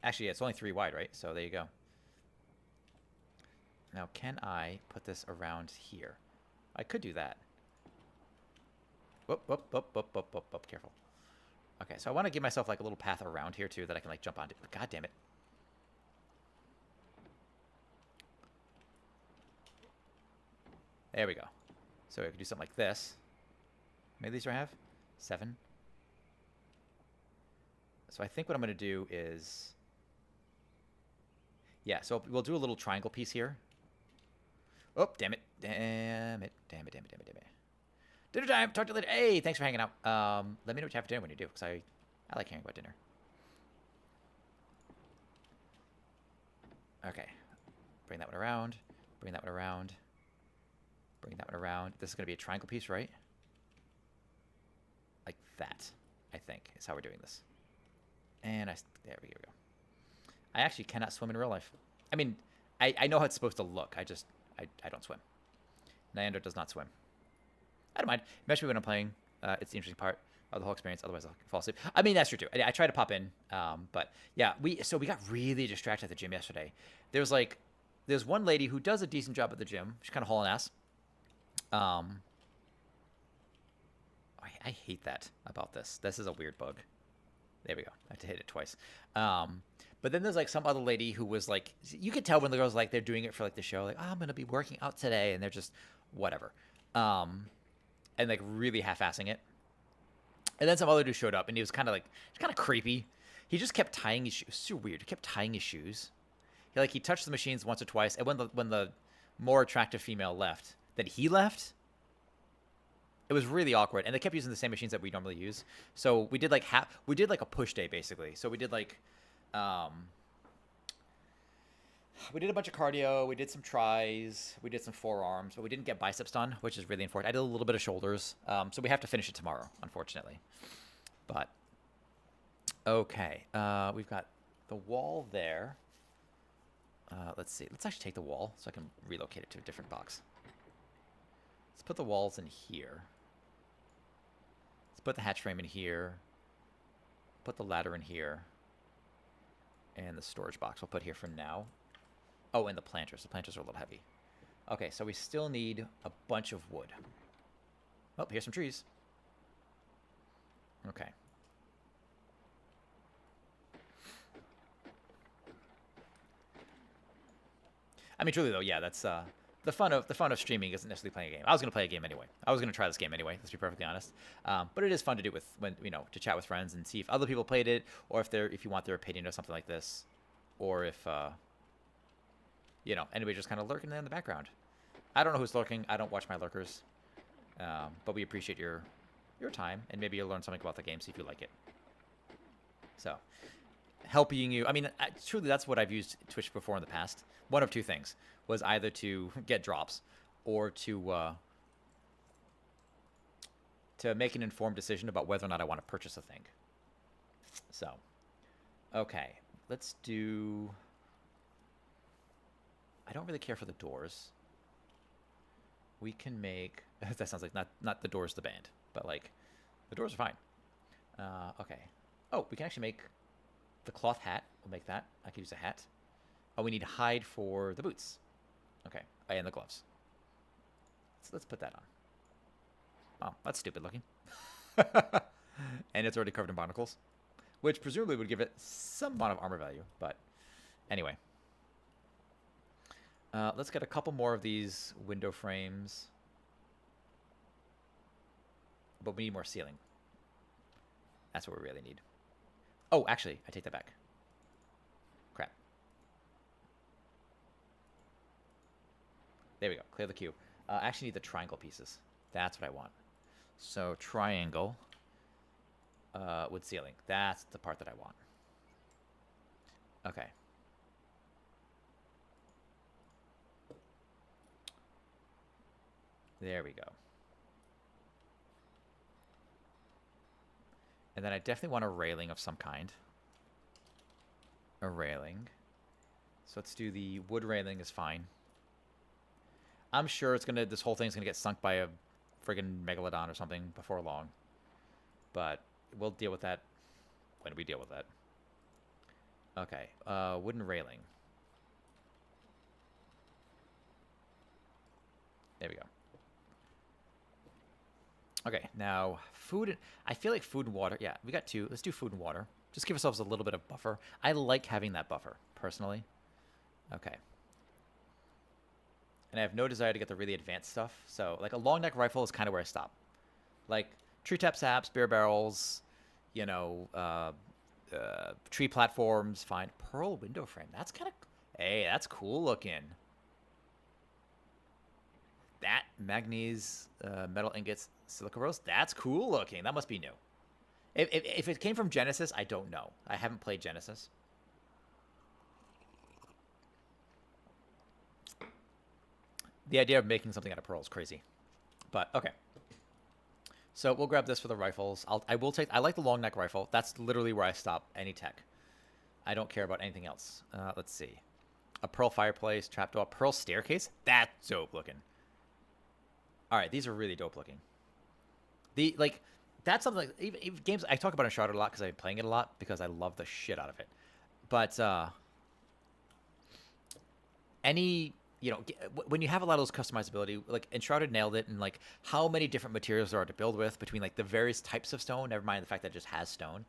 Speaker 1: Actually, yeah, it's only 3 wide, right? So there you go. Now, can I put this around here? I could do that. Whoop, whoop, whoop, whoop, whoop, whoop, whoop. Careful. Okay, so I want to give myself like a little path around here, too, that I can like jump onto. God damn it. There we go. So I could do something like this. How many of these do I have? 7. So I think what I'm going to do is... Yeah, so we'll do a little triangle piece here. Oh, damn it. Damn it. Damn it, damn it, damn it, damn it. Dinner time. Talk to you later. Hey, thanks for hanging out. Let me know what you have for dinner when you do, because I like hearing about dinner. Okay. Bring that one around. Bring that one around. Bring that one around. This is going to be a triangle piece, right? Like that, I think, is how we're doing this. And there we go. I actually cannot swim in real life. I mean, I know how it's supposed to look. I don't swim. Nyando does not swim. I don't mind. Especially when I'm playing. It's the interesting part of the whole experience. Otherwise, I'll fall asleep. I mean, that's true, too. I try to pop in. But, yeah, we got really distracted at the gym yesterday. There's one lady who does a decent job at the gym. She's kind of hauling ass. I hate that about this. This is a weird bug. There we go. I have to hit it twice. But then there's like some other lady who was like, you could tell when the girls like they're doing it for like the show, like, oh, I'm gonna be working out today, and they're just whatever, and like really half-assing it. And then some other dude showed up, and he was kind of creepy. He just kept tying his shoes. Super weird. He kept tying his shoes. He touched the machines once or twice, and when the more attractive female left, that he left. It was really awkward, and they kept using the same machines that we normally use. So we did like a push day basically. So we did like, we did a bunch of cardio, we did some tries, we did some forearms, but we didn't get biceps done, which is really important. I did a little bit of shoulders, so we have to finish it tomorrow, unfortunately. But okay, we've got the wall there. Let's see. Let's actually take the wall so I can relocate it to a different box. Let's put the walls in here. Let's put the hatch frame in here. Put the ladder in here. And the storage box we'll put here for now. Oh, and the planters. The planters are a little heavy. Okay, so we still need a bunch of wood. Oh, here's some trees. Okay. I mean, truly though, yeah, that's the fun of streaming isn't necessarily playing a game. I was gonna play a game anyway. I was gonna try this game anyway. Let's be perfectly honest. But it is fun to do to chat with friends and see if other people played it, or if you want their opinion or something like this, or if anybody just kind of lurking in the background. I don't know who's lurking. I don't watch my lurkers, but we appreciate your time, and maybe you'll learn something about the game, see if you like it. So, helping you. I mean, truly, that's what I've used Twitch before in the past. One of two things was either to get drops or to make an informed decision about whether or not I want to purchase a thing. So, okay, let's do. I don't really care for the doors. We can make. That sounds like not the doors, the band, but like the doors are fine. Okay. Oh, we can actually make the cloth hat. We'll make that. I could use a hat. Oh, we need hide for the boots. Okay, and the gloves. So let's put that on. Oh, that's stupid looking. And it's already covered in barnacles, which presumably would give it some amount of armor value. But anyway, let's get a couple more of these window frames. But we need more ceiling. That's what we really need. Oh, actually, I take that back. Crap. There we go. Clear the queue. I actually need the triangle pieces. That's what I want. So triangle with ceiling. That's the part that I want. Okay. There we go. And then I definitely want a railing of some kind. A railing. So let's do the wood railing is fine. I'm sure this whole thing's gonna get sunk by a friggin' megalodon or something before long. But we'll deal with that when we deal with that. Okay, wooden railing. There we go. Okay, now food. I feel like food and water. Yeah, we got two. Let's do food and water. Just give ourselves a little bit of buffer. I like having that buffer, personally. Okay. And I have no desire to get the really advanced stuff. So, like, a long neck rifle is kind of where I stop. Like, tree tap saps, beer barrels, tree platforms, fine. Pearl window frame. That's kind of... Hey, that's cool looking. That manganese, metal ingots, silica rose. That's cool looking. That must be new. If it came from Genesis, I don't know. I haven't played Genesis. The idea of making something out of pearl is crazy. But, okay. So we'll grab this for the rifles. I like the long neck rifle. That's literally where I stop any tech. I don't care about anything else. Let's see. A pearl fireplace, trapdoor, pearl staircase. That's dope looking. All right, these are really dope looking. That's something like even games I talk about Uncharted a lot because I've been playing it a lot because I love the shit out of it. But when you have a lot of those customizability, like Uncharted nailed it, and like how many different materials there are to build with between like the various types of stone. Never mind the fact that it just has stone.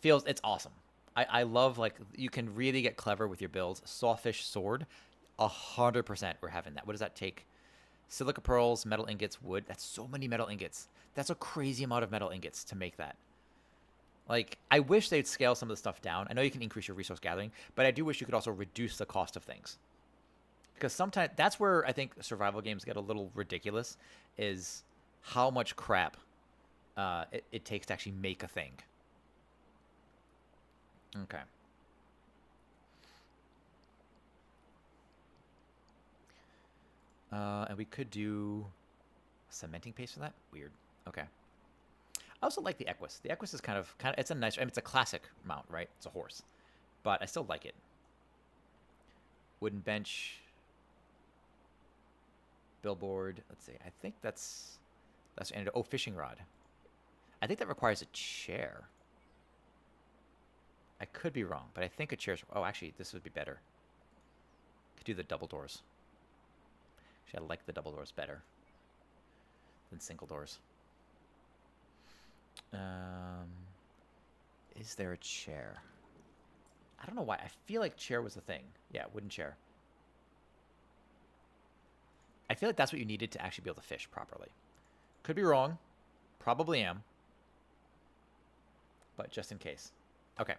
Speaker 1: It's awesome. I love like you can really get clever with your builds. Sawfish sword, 100%. We're having that. What does that take? Silica pearls, metal ingots, wood. That's so many metal ingots. That's a crazy amount of metal ingots to make that. Like, I wish they'd scale some of the stuff down. I know you can increase your resource gathering, but I do wish you could also reduce the cost of things. Because sometimes that's where I think survival games get a little ridiculous, is how much crap it takes to actually make a thing. Okay. And we could do cementing paste for that. Weird. Okay. I also like the Equus. The Equus is kind of it's a nice. I mean, it's a classic mount, right? It's a horse, but I still like it. Wooden bench. Billboard. Let's see. I think that's and oh, fishing rod. I think that requires a chair. I could be wrong, but I think a chair's. Oh, actually, this would be better. Could do the double doors. Actually, I like the double doors better than single doors. Is there a chair? I don't know why. I feel like chair was the thing. Yeah, wooden chair. I feel like that's what you needed to actually be able to fish properly. Could be wrong. Probably am. But just in case. Okay.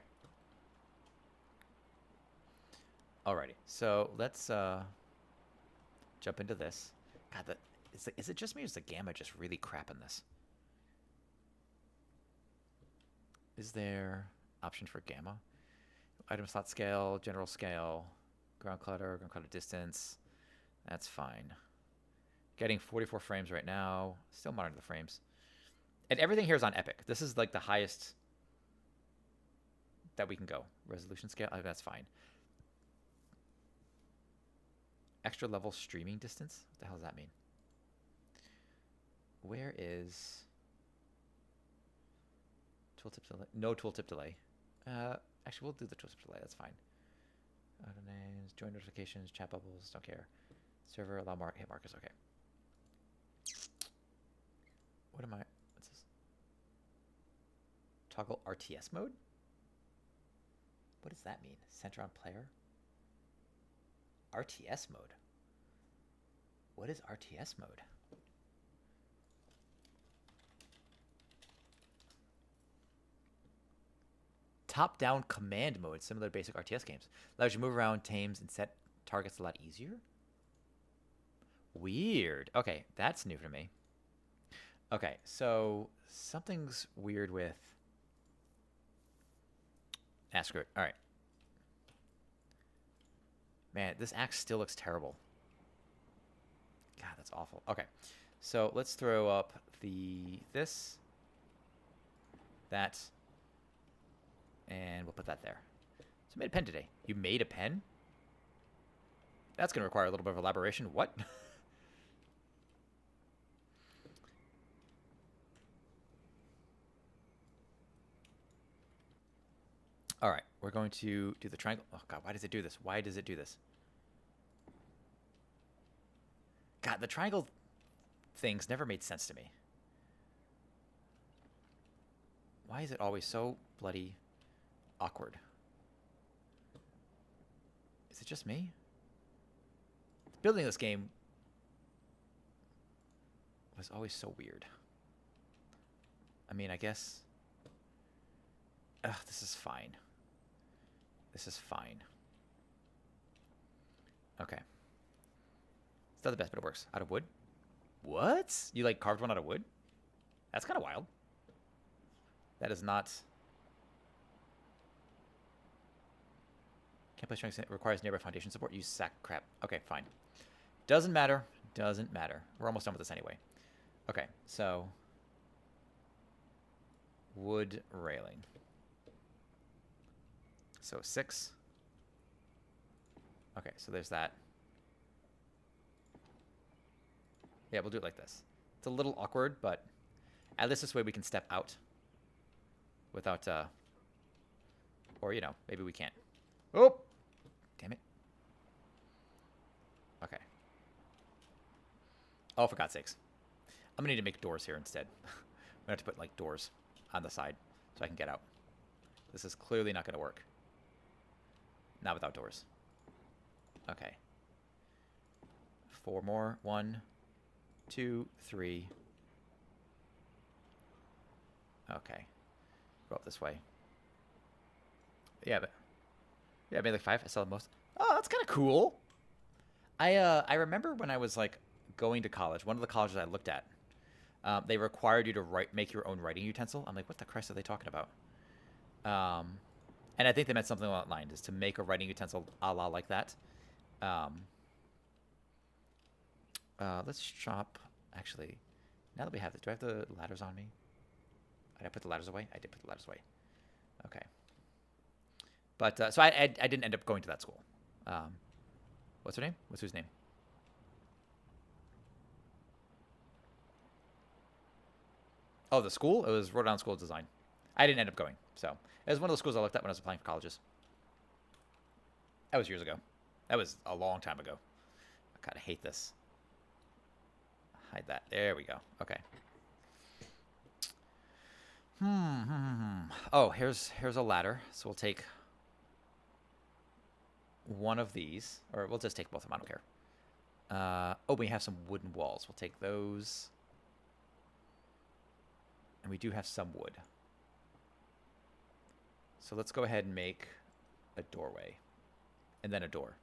Speaker 1: Alrighty. So let's jump into this. God, is it just me or is the gamma just really crap in this? Is there option for gamma? Item slot scale, general scale, ground clutter distance. That's fine. Getting 44 frames right now. Still monitor the frames. And everything here is on Epic. This is like the highest that we can go. Resolution scale, that's fine. Extra level streaming distance? What the hell does that mean? Where is tooltip delay? No tooltip delay. Actually, we'll do the tooltip delay. That's fine. Auto names, join notifications, chat bubbles. Don't care. Server allow hit markers. Okay. What am I? What's this? Toggle RTS mode. What does that mean? Center on player. RTS mode. What is RTS mode? Top-down command mode, similar to basic RTS games. Allows you to move around, tames, and set targets a lot easier. Weird. Okay, that's new for me. Okay, so something's weird with... Ah, screw it. All right. Man, this axe still looks terrible. God, that's awful. Okay, so let's throw up this, that, and we'll put that there. So I made a pen today. You made a pen? That's going to require a little bit of elaboration. What? All right, we're going to do the triangle. Oh, God, why does it do this? Why does it do this? God, the triangle things never made sense to me. Why is it always so bloody awkward? Is it just me? Building this game was always so weird. I mean, I guess... Ugh, this is fine. This is fine. Okay. It's not the best, but it works. Out of wood? What? You, like, carved one out of wood? That's kind of wild. That is not... Can't play strength. It requires nearby foundation support. Use sack crap. Okay, fine. Doesn't matter. Doesn't matter. We're almost done with this anyway. Okay, so... Wood railing. So 6. Okay, so there's that. Yeah, we'll do it like this. It's a little awkward, but at least this way we can step out without, or, you know, maybe we can't. Oh! Damn it. Okay. Oh, for God's sakes. I'm gonna need to make doors here instead. I'm gonna have to put, like, doors on the side so I can get out. This is clearly not gonna work. Not without doors. Okay. 4 more. 1, 2, 3. Okay. Go up this way. Yeah, but... Yeah, maybe like 5. I saw the most. Oh, that's kind of cool. I remember when I was like going to college, one of the colleges I looked at, they required you to make your own writing utensil. I'm like, what the Christ are they talking about? And I think they meant something along that line, is to make a writing utensil a la like that. Let's chop. Actually, now that we have this, do I have the ladders on me? Did I put the ladders away? I did put the ladders away. Okay. But so I didn't end up going to that school. What's her name? What's whose name? Oh, the school? It was Rhode Island School of Design. I didn't end up going. So it was one of those schools I looked at when I was applying for colleges. That was years ago. That was a long time ago. I kind of hate this. Hide that. There we go. Okay. Oh, here's a ladder. So we'll take one of these, or we'll just take both of them. I don't care. Oh, we have some wooden walls. We'll take those. And we do have some wood. So let's go ahead and make a doorway. And then a door.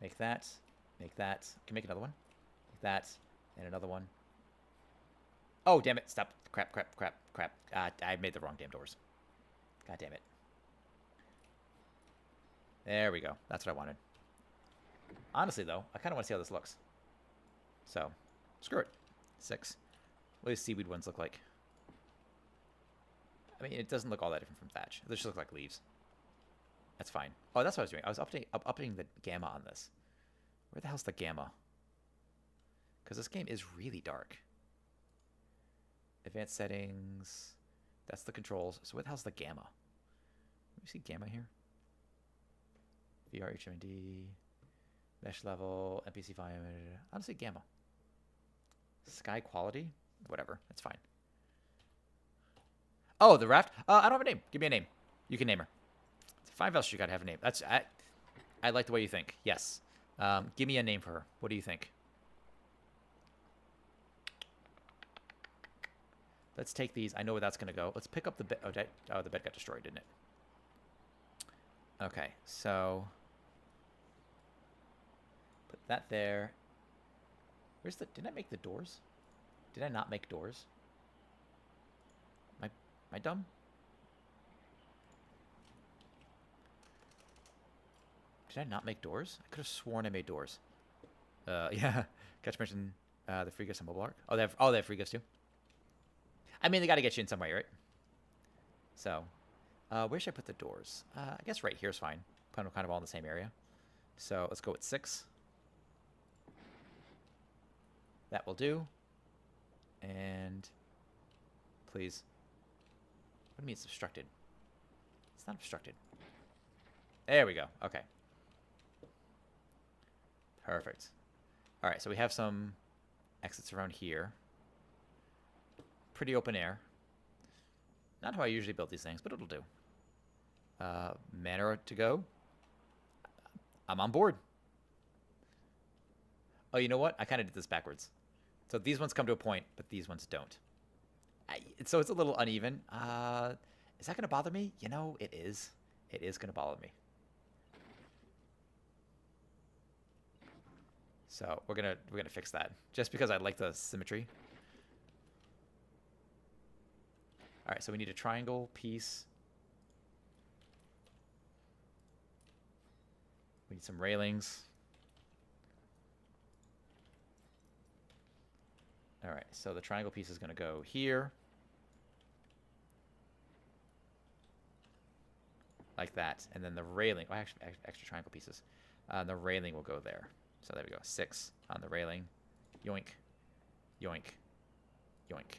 Speaker 1: Make that. Make that. Can make another one. Make that. And another one. Oh, damn it. Stop. Crap. I made the wrong damn doors. God damn it. There we go. That's what I wanted. Honestly, though, I kind of want to see how this looks. So, screw it. 6. What do these seaweed ones look like? I mean, it doesn't look all that different from thatch. They just look like leaves. That's fine. Oh, that's what I was doing. I was updating the gamma on this. Where the hell's the gamma? Because this game is really dark. Advanced settings. That's the controls. So where the hell's the gamma? Let me see gamma here. VR HMD. Mesh level. NPC volume. I don't see gamma. Sky quality? Whatever. It's fine. Oh, the raft? I don't have a name. Give me a name. You can name her. It's 5 else you gotta have a name. That's I like the way you think. Yes. Give me a name for her. What do you think? Let's take these. I know where that's gonna go. Let's pick up the bed. Oh, the bed got destroyed, didn't it? Okay, so put that there. Where's the? Did I make the doors? Did I not make doors? Am I dumb? Did I not make doors? I could have sworn I made doors. Yeah. Catch mentioned the free gifts and mobile arc. Oh, they have free gifts too. I mean, they got to get you in some way, right? So, where should I put the doors? I guess right here is fine. Put them kind of all in the same area. So let's go with 6. That will do. And please. What do you mean it's obstructed? It's not obstructed. There we go. Okay. Perfect. All right, so we have some exits around here. Pretty open air. Not how I usually build these things, but it'll do. Manor to go. I'm on board. Oh, you know what? I kind of did this backwards. So these ones come to a point, but these ones don't. So it's a little uneven. Is that going to bother me? You know, it is. It is going to bother me. So we're gonna fix that just because I like the symmetry. All right, so we need a triangle piece. We need some railings. All right, so the triangle piece is going to go here. Like that. And then the railing, oh, actually, extra triangle pieces. The railing will go there. So there we go. 6 on the railing. Yoink. Yoink. Yoink.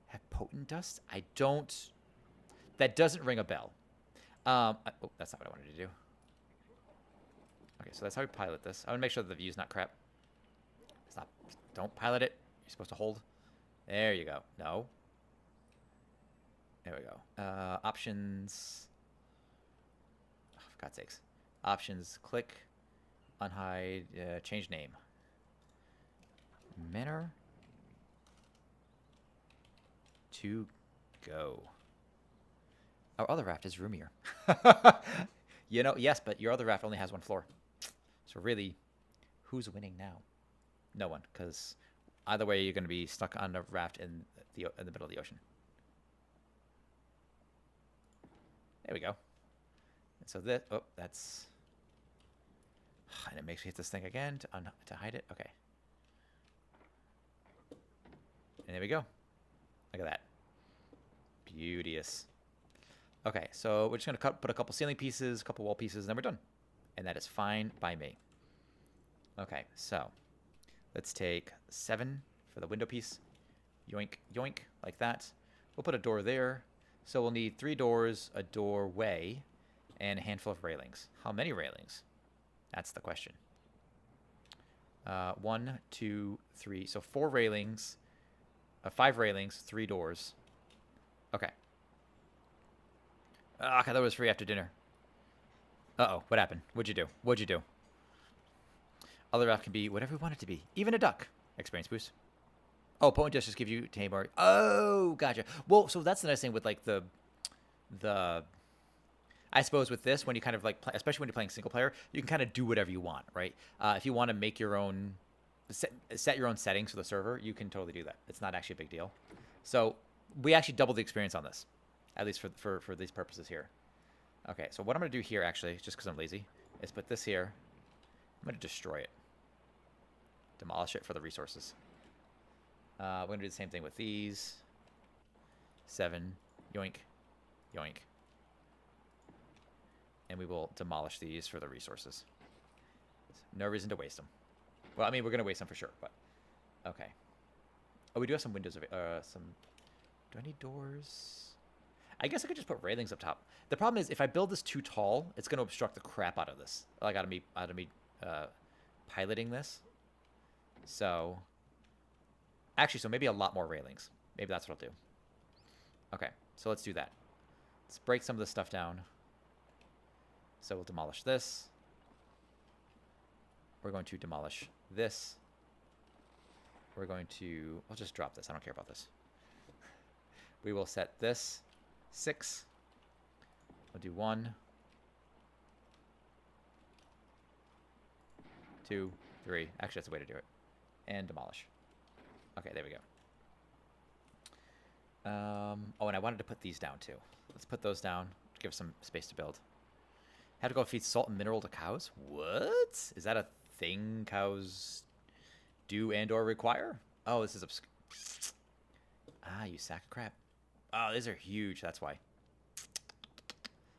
Speaker 1: Have potent dust? I don't... That doesn't ring a bell. Oh, that's not what I wanted to do. Okay, so that's how we pilot this. I want to make sure that the view's not crap. It's not... Don't pilot it. You're supposed to hold. There you go. No. There we go. Options... Oh, for God's sakes. Options. Click. Unhide. Change name. Manor. To go. Our other raft is roomier. You know, yes, but your other raft only has one floor. So really, who's winning now? No one, because either way, you're going to be stuck on a raft in the middle of the ocean. There we go. And so this, oh, that's, and it makes me hit this thing again to hide it. Okay. And there we go. Look at that. Beauteous. Okay, so we're just going to put a couple ceiling pieces, a couple wall pieces, and then we're done. And that is fine by me. Okay, so let's take 7 for the window piece. Yoink, yoink, like that. We'll put a door there. So we'll need 3 doors, a doorway, and a handful of railings. How many railings? That's the question. 1, 2, 3. So 4 railings, 5 railings, 3 doors. Okay. I thought it was free after dinner. Uh-oh, what happened? What'd you do? What'd you do? Other raft can be whatever we want it to be. Even a duck. Experience boost. Oh, potent just give you Tamar. Oh, gotcha. Well, so that's the nice thing with like the I suppose with this, when you kind of like, especially when you're playing single player, you can kind of do whatever you want, right? If you want to make your own, set your own settings for the server, you can totally do that. It's not actually a big deal. So we actually doubled the experience on this, at least for these purposes here. Okay, so what I'm going to do here, actually, just because I'm lazy, is put this here. I'm going to destroy it. Demolish it for the resources. We're going to do the same thing with these. 7. Yoink. Yoink. And we will demolish these for the resources. No reason to waste them. Well, I mean, we're going to waste them for sure, but... Okay. Oh, we do have some windows. Some... Do I need doors? I guess I could just put railings up top. The problem is, if I build this too tall, it's going to obstruct the crap out of this. Like, out of me piloting this. So... Actually, so maybe a lot more railings. Maybe that's what I'll do. Okay, so let's do that. Let's break some of this stuff down. So we'll demolish this. We're going to demolish this. We're going to... I'll just drop this. I don't care about this. We will set this 6. We'll do 1, 2, 3. Actually, that's the way to do it. And demolish. Okay, there we go. Oh, and I wanted to put these down, too. Let's put those down to give some space to build. Had to go feed salt and mineral to cows? What? Is that a thing cows do and or require? Oh, this is obscure. Ah, you sack of crap. Oh, these are huge. That's why.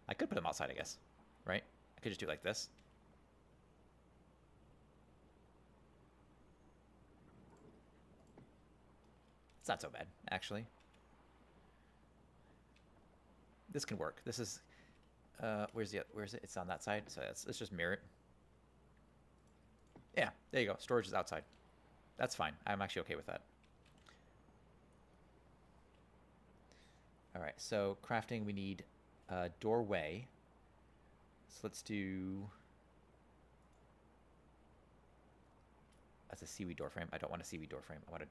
Speaker 1: I could put them outside, I guess. Right? I could just do it like this. It's not so bad, actually. This can work. This is... where is it? It's on that side. So let's just mirror it. Yeah, there you go. Storage is outside. That's fine. I'm actually okay with that. All right, so crafting, we need a doorway. So let's do... That's a seaweed door frame. I don't want a seaweed door frame. I want a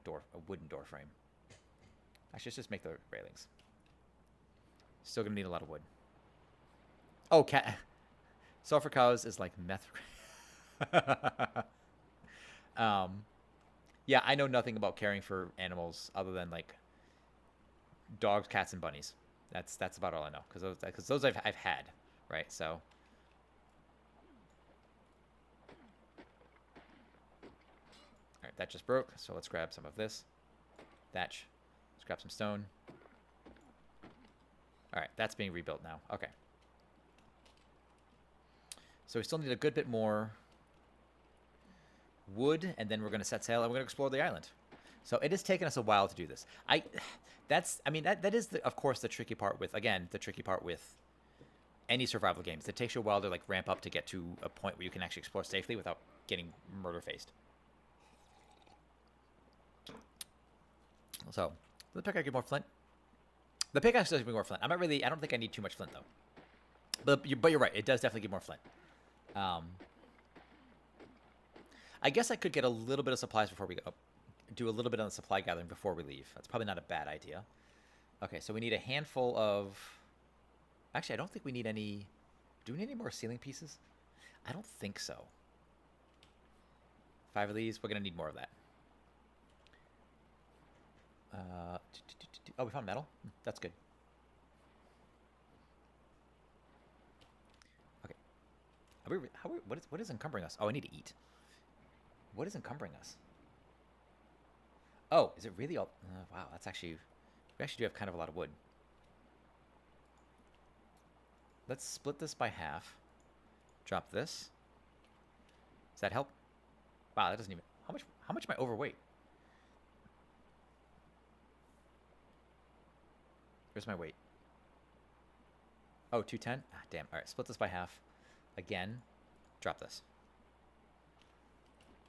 Speaker 1: wooden door frame. Actually, let's just make the railings. Still gonna need a lot of wood. Oh, cat. Sulfur cows is like meth. Yeah, I know nothing about caring for animals other than like dogs, cats, and bunnies. That's about all I know because those I've had, right? So. All right, that just broke. So let's grab some of this. Thatch. Let's grab some stone. All right, that's being rebuilt now. Okay. So we still need a good bit more wood, and then we're going to set sail, and we're going to explore the island. So it has taken us a while to do this. That is, of course, the tricky part with, again, the tricky part with any survival games. It takes you a while to, like, ramp up to get to a point where you can actually explore safely without getting murder-faced. So, the pickaxe give more flint? The pickaxe does give me more flint. I don't think I need too much flint, though. But you're right. It does definitely give more flint. I guess I could get a little bit of supplies before we go. Do a little bit on the supply gathering before we leave. That's probably not a bad idea. Okay, so we need a handful of Actually, I don't think we need any... Do we need any more ceiling pieces? I don't think so. 5 of these. We're going to need more of that. Oh, we found metal? That's good. Okay. What is encumbering us? Oh, I need to eat. What is encumbering us? Oh, is it really all... wow, that's actually... We actually do have kind of a lot of wood. Let's split this by half. Drop this. Does that help? Wow, that doesn't even... How much am I overweight? Where's my weight? Oh, 210? Ah, damn. All right, split this by half. Again. Drop this.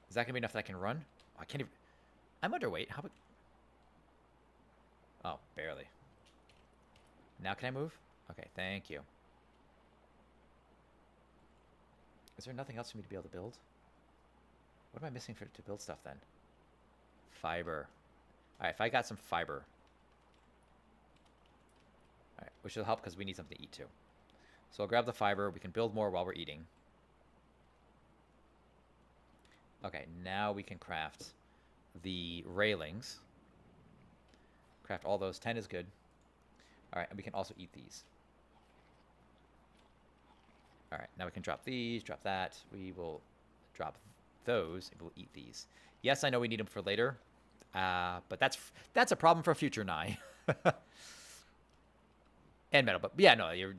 Speaker 1: Is that going to be enough that I can run? Oh, I can't even... I'm underweight. How about... Oh, barely. Now can I move? Okay, thank you. Is there nothing else for me to be able to build? What am I missing to build stuff then? Fiber. Alright, if I got some fiber. Alright, which will help because we need something to eat too. So I'll grab the fiber. We can build more while we're eating. Okay, now we can craft the railings. Craft all those. 10 is good. Alright, and we can also eat these. Alright, now we can drop these, drop that. We will drop those, and we'll eat these. Yes, I know we need them for later, but that's a problem for future Nye. And metal, but yeah, no, you're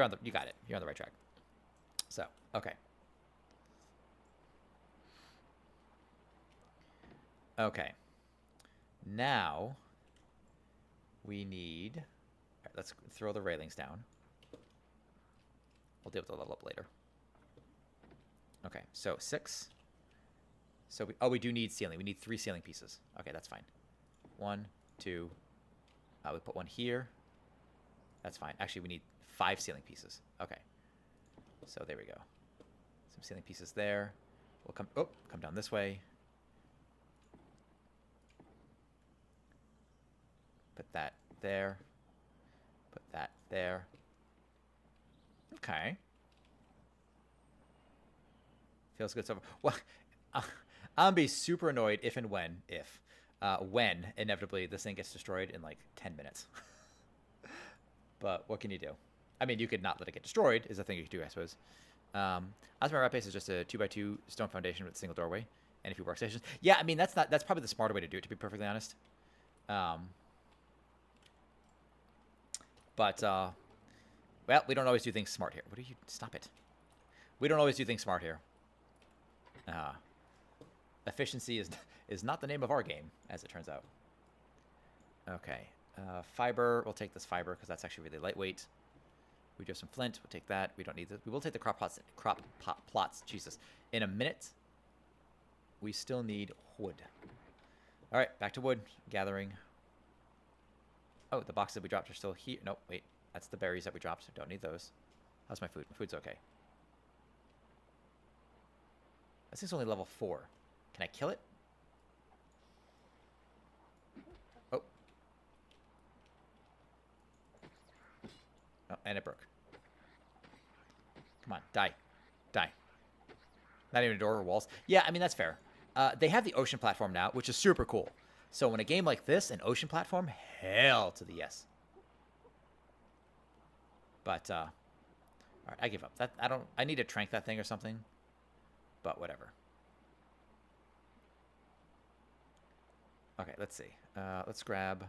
Speaker 1: on the, you got it. You're on the right track. So, okay. Okay. Now we need... All right, let's throw the railings down. We'll deal with the level up later. Okay, so 6. So we do need ceiling. We need 3 ceiling pieces. Okay, that's fine. 1, 2. We put 1 here. That's fine. Actually, we need 5 ceiling pieces. Okay. So there we go. Some ceiling pieces there. We'll come down this way. Put that there. Put that there. Okay. Feels good so far. Well, I'm gonna be super annoyed if and when inevitably this thing gets destroyed in like 10 minutes. But what can you do? I mean, you could not let it get destroyed is the thing you could do, I suppose. As my rat base is just a 2x2 stone foundation with a single doorway and a few workstations. Yeah, I mean that's probably the smarter way to do it, to be perfectly honest. Well, we don't always do things smart here. What are you... Stop it. We don't always do things smart here. Efficiency is not the name of our game, as it turns out. Okay. Fiber. We'll take this fiber because that's actually really lightweight. We do have some flint. We'll take that. We don't need this. We will take the crop plots. Jesus. In a minute. We still need wood. All right. Back to wood. Gathering. Oh, the boxes that we dropped are still here. Nope. Wait. That's the berries that we dropped. Don't need those. How's my food? My food's okay. This thing's only level 4. Can I kill it? Oh. Oh, and it broke. Come on, die. Die. Not even a door or walls. Yeah, I mean, that's fair. They have the ocean platform now, which is super cool. So in a game like this, an ocean platform, hell to the yes. But, all right, I give up. I need to trank that thing or something. But whatever. Okay, let's see. Let's grab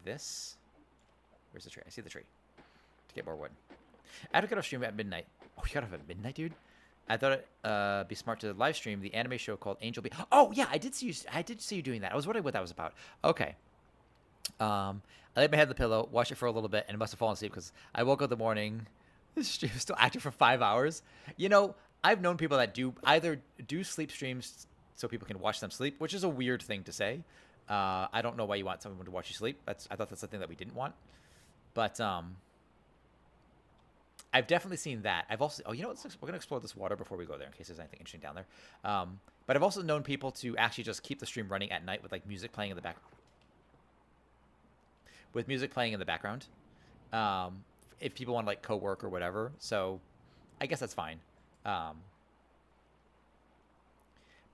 Speaker 1: this. Where's the tree? I see the tree. To get more wood. I had to get off stream at midnight. Oh, you got off at midnight, dude? I thought it'd be smart to live stream the anime show called Angel Bee. Oh, yeah, I did see you doing that. I was wondering what that was about. Okay. I laid my head on the pillow, watched it for a little bit, and must have fallen asleep because I woke up in the morning. This stream was still active for 5 hours. You know, I've known people that either do sleep streams so people can watch them sleep, which is a weird thing to say. I don't know why you want someone to watch you sleep. I thought that's something that we didn't want. But I've definitely seen that. I've also... Oh, you know what? We're going to explore this water before we go there in case there's anything interesting down there. But I've also known people to actually just keep the stream running at night with like music playing in the background. if people want to like co-work or whatever. So I guess that's fine. But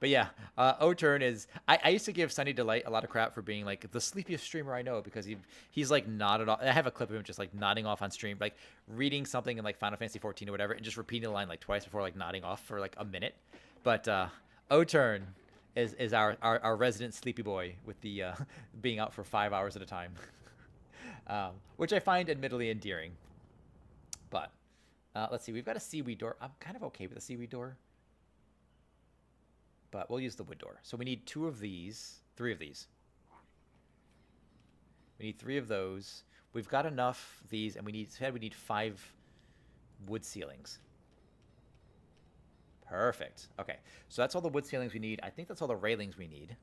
Speaker 1: yeah, O-Turn is... I used to give Sunny Delight a lot of crap for being like the sleepiest streamer I know, because he's like nodded off. I have a clip of him just like nodding off on stream, like reading something in like Final Fantasy 14 or whatever, and just repeating the line like twice before like nodding off for like a minute. But O-Turn is our resident sleepy boy with the being out for 5 hours at a time, which I find admittedly endearing. But let's see, we've got a seaweed door. I'm kind of okay with the seaweed door, but we'll use the wood door. So we need 3 of these. We need 3 of those. We've got enough of these, and we need 5 wood ceilings. Perfect. Okay, so that's all the wood ceilings we need. I think that's all the railings we need.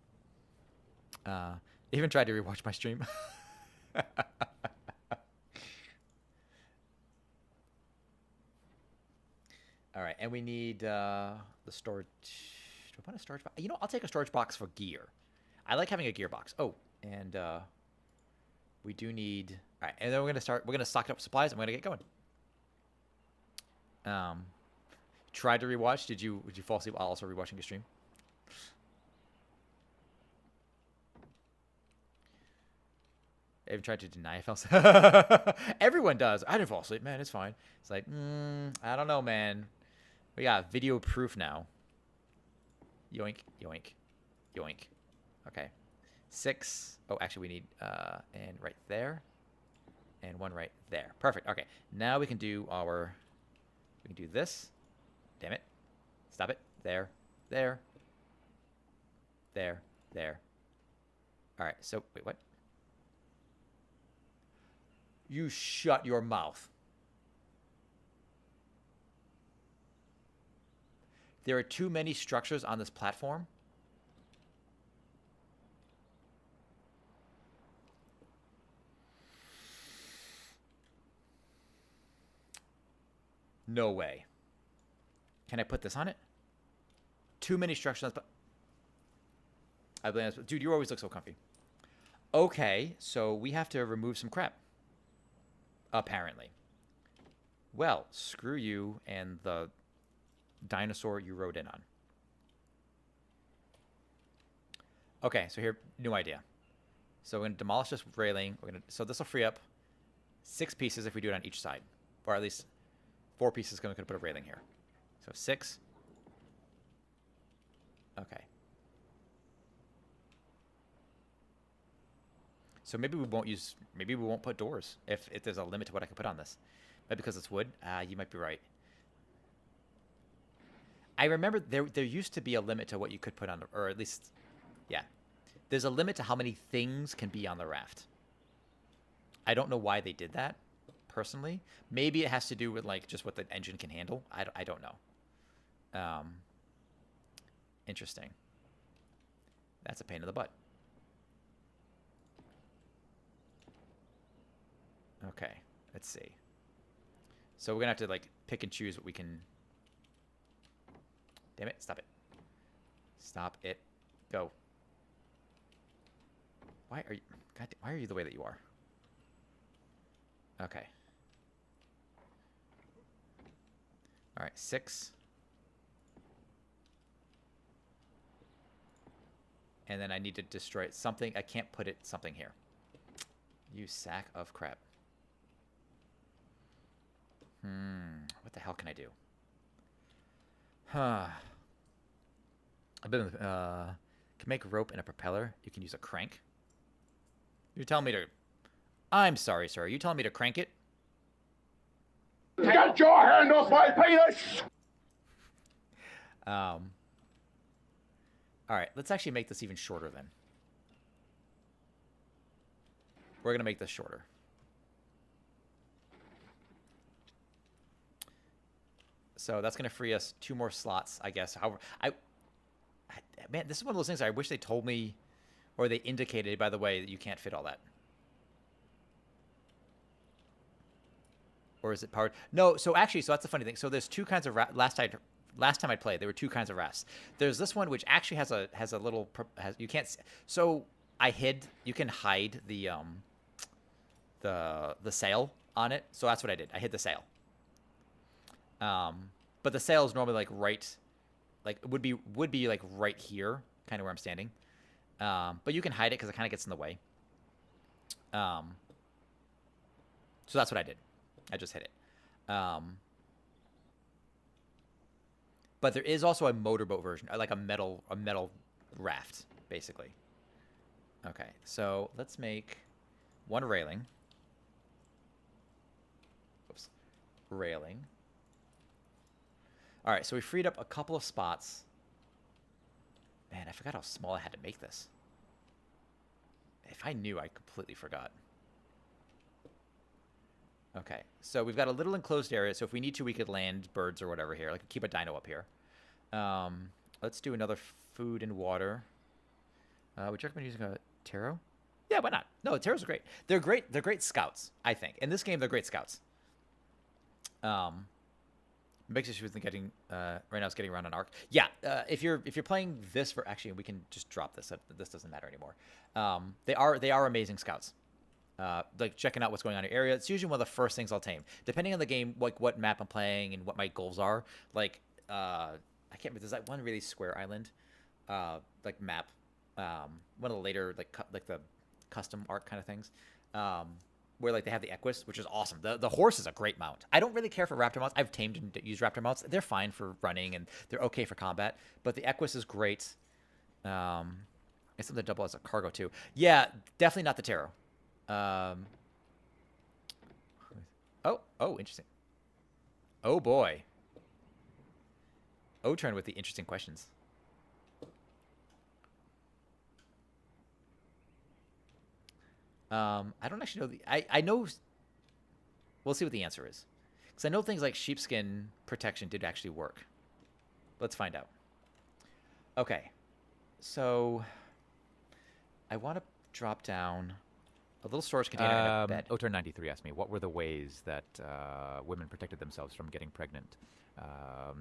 Speaker 1: Even tried to rewatch my stream. All right, and we need the storage. Do I want a storage box? You know, I'll take a storage box for gear. I like having a gear box. Oh, and we do need... All right, and then we're going to stock up supplies, and we're going to get going. Tried to rewatch. Did you fall asleep while also rewatching your stream? I even tried to deny I fell asleep. Everyone does. I didn't fall asleep, man. It's fine. It's like, I don't know, man. We got video proof now. Yoink, yoink, yoink. Okay. 6. Oh, actually, we need and right there, and 1 right there. Perfect. Okay. Now we can do our. We can do this. Damn it! Stop it. There, there, there, there. All right. So wait, what? You shut your mouth. There are too many structures on this platform. No way. Can I put this on it? Too many structures on this. I blame this. Dude, you always look so comfy. Okay, so we have to remove some crap. Apparently. Well, screw you and the dinosaur you rode in on. Okay, so here, new idea. So we're going to demolish this railing. So this will free up 6 pieces if we do it on each side. Or at least 4 pieces, because we're going to put a railing here. So 6. Okay. So maybe we won't put doors if there's a limit to what I can put on this. Maybe because it's wood. You might be right. I remember there used to be a limit to what you could put on, or at least, yeah. There's a limit to how many things can be on the raft. I don't know why they did that, personally. Maybe it has to do with, like, just what the engine can handle. I don't know. Interesting. That's a pain in the butt. Okay, let's see. So we're going to have to, like, pick and choose what we can... Damn it, stop it. Stop it. Go. Why are you... God, why are you the way that you are? Okay. All right, 6. And then I need to destroy something. I can't put something here. You sack of crap. What the hell can I do? Huh. Can make rope and a propeller. You can use a crank. You're telling me to... I'm sorry, sir. Are you telling me to crank it?
Speaker 2: Get your hand off my penis!
Speaker 1: All right. Let's actually make this even shorter then. We're going to make this shorter. So that's going to free us 2 more slots, I guess. However, man, this is one of those things I wish they told me, or they indicated, by the way, that you can't fit all that. Or is it powered? No, so actually, so that's the funny thing. So there's 2 kinds of last time I played, there were 2 kinds of rafts. There's this one which actually has a little you can't. So I hid. You can hide the sail on it. So that's what I did. I hit the sail. But the sail is normally like right, like would be like right here, kind of where I'm standing. But you can hide it because it kind of gets in the way. So that's what I did. I just hit it. But there is also a motorboat version, like a metal raft, basically. Okay, so let's make one railing. Oops, railing. All right, so we freed up a couple of spots. Man, I forgot how small I had to make this. If I knew, I completely forgot. Okay, so we've got a little enclosed area, so if we need to, we could land birds or whatever here. Like, keep a dino up here. Let's do another food and water. Would you recommend using a taro? Yeah, why not? No, taros are great. They're great. They're great scouts, I think. In this game, they're great scouts. Makes issue with getting right now. It's getting around an arc. Yeah, if you're playing this for actually, we can just drop this. This doesn't matter anymore. They are amazing scouts. Like checking out what's going on in your area. It's usually one of the first things I'll tame, depending on the game, like what map I'm playing and what my goals are. Like I can't remember. There's that one really square island, like map. One of the later like the custom art kind of things. Where like they have the Equus, which is awesome. The horse is a great mount. I don't really care for raptor mounts. I've tamed and used raptor mounts. They're fine for running and they're okay for combat. But the Equus is great. It's something to double as a cargo too. Yeah, definitely not the Taro. Oh, interesting. Oh boy. O-turn with the interesting questions. I don't actually know I know. We'll see what the answer is, because I know things like sheepskin protection did actually work. Let's find out. Okay, so I want to drop down a little storage container and a bed.
Speaker 5: O-turn 93 asked me, what were the ways that women protected themselves from getting pregnant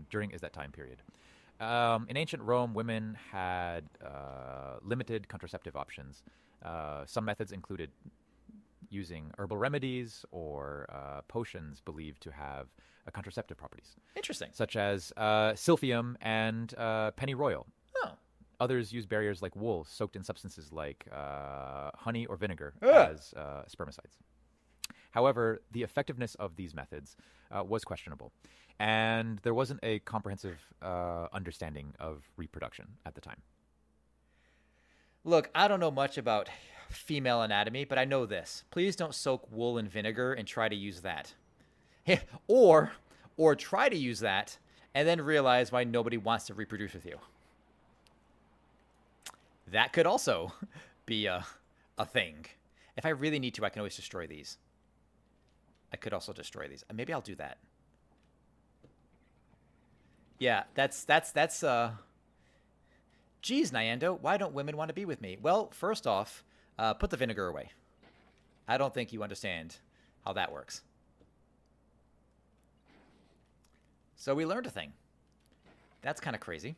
Speaker 5: during that time period? In ancient Rome, women had limited contraceptive options. Some methods included using herbal remedies or potions believed to have contraceptive properties.
Speaker 1: Interesting.
Speaker 5: Such as silphium and pennyroyal.
Speaker 1: Oh.
Speaker 5: Others use barriers like wool soaked in substances like honey or vinegar as spermicides. However, the effectiveness of these methods was questionable, and there wasn't a comprehensive understanding of reproduction at the time.
Speaker 1: Look, I don't know much about female anatomy, but I know this. Please don't soak wool in vinegar and try to use that. Or try to use that and then realize why nobody wants to reproduce with you. That could also be a thing. If I really need to, I can always destroy these. I could also destroy these. Maybe I'll do that. Yeah, that's geez, Nyando, why don't women want to be with me? Well, first off, put the vinegar away. I don't think you understand how that works. So we learned a thing. That's kind of crazy.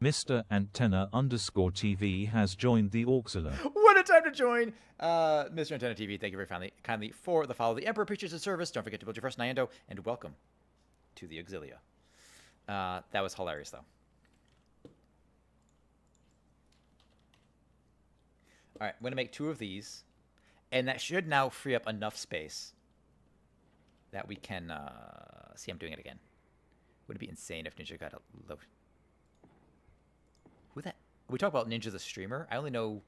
Speaker 3: Mr. Antenna_TV has joined the Auxiliary.
Speaker 1: What a time to join! Mr. Antenna TV, thank you very kindly for the follow. The Emperor appreciates his service. Don't forget to build your first Nyando, and welcome to the Auxilia. That was hilarious, though. All right, I'm going to make 2 of these, and that should now free up enough space that we can see. I'm doing it again. Would it be insane if Ninja got a low? Who that? We talk about Ninja the streamer. I only know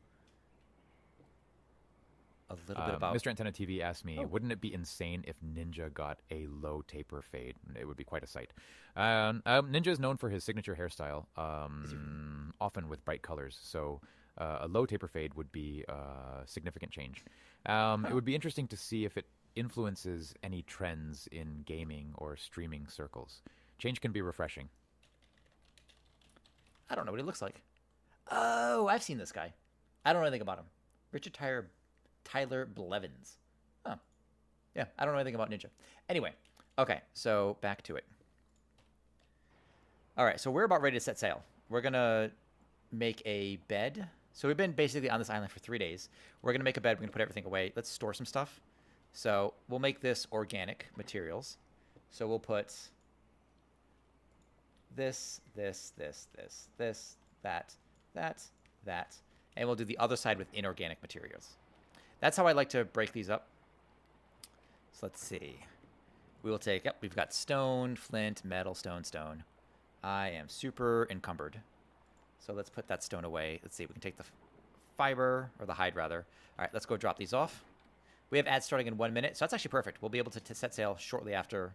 Speaker 1: a little bit about.
Speaker 5: Mr. Antenna TV asked me, wouldn't it be insane if Ninja got a low taper fade? It would be quite a sight. Ninja is known for his signature hairstyle, often with bright colors. So a low taper fade would be a significant change. It would be interesting to see if it influences any trends in gaming or streaming circles. Change can be refreshing.
Speaker 1: I don't know what he looks like. Oh, I've seen this guy. I don't know anything about him. Richard Tyler Blevins. Oh. Yeah, I don't know anything about Ninja. Anyway, okay, so back to it. All right, so we're about ready to set sail. We're going to make a bed. So we've been basically on this island for 3 days. We're going to make a bed. We're going to put everything away. Let's store some stuff. So we'll make this organic materials. So we'll put this, that, that, and we'll do the other side with inorganic materials. That's how I like to break these up. So let's see. We will take, yep, we've got stone, flint, metal, stone, stone. I am super encumbered. So let's put that stone away. Let's see, we can take the fiber, or the hide rather. All right, let's go drop these off. We have ads starting in 1 minute, so that's actually perfect. We'll be able to set sail shortly after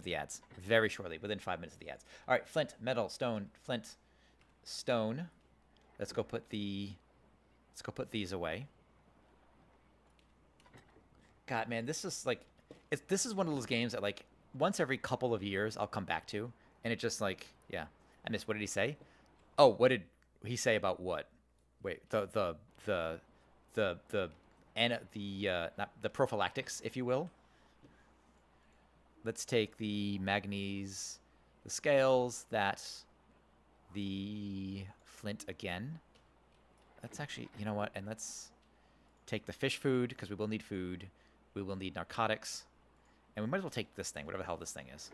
Speaker 1: the ads. Very shortly, within 5 minutes of the ads. All right, flint, metal, stone, flint, stone. Let's go put these away. God, man, this is like, this is one of those games that like once every couple of years I'll come back to, and it just like, yeah. I missed. What did he say? Oh, what did he say about what? Wait, the not the prophylactics, if you will. Let's take the manganese, the scales, the flint again. Let's actually, you know what? And let's take the fish food, because we will need food. We will need narcotics. And we might as well take this thing, whatever the hell this thing is.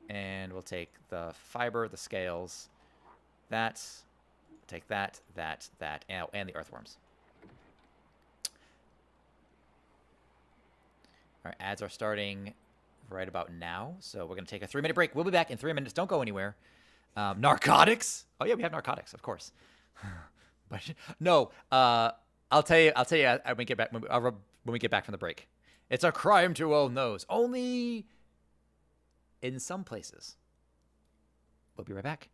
Speaker 1: And we'll take the fiber, the scales, take that, and the earthworms. Our ads are starting right about now, so we're going to take a 3-minute break. We'll be back in 3 minutes. Don't go anywhere. Narcotics? Oh yeah, we have narcotics, of course. But no, I'll tell you when we get back from the break. It's a crime to own those. Only in some places. We'll be right back.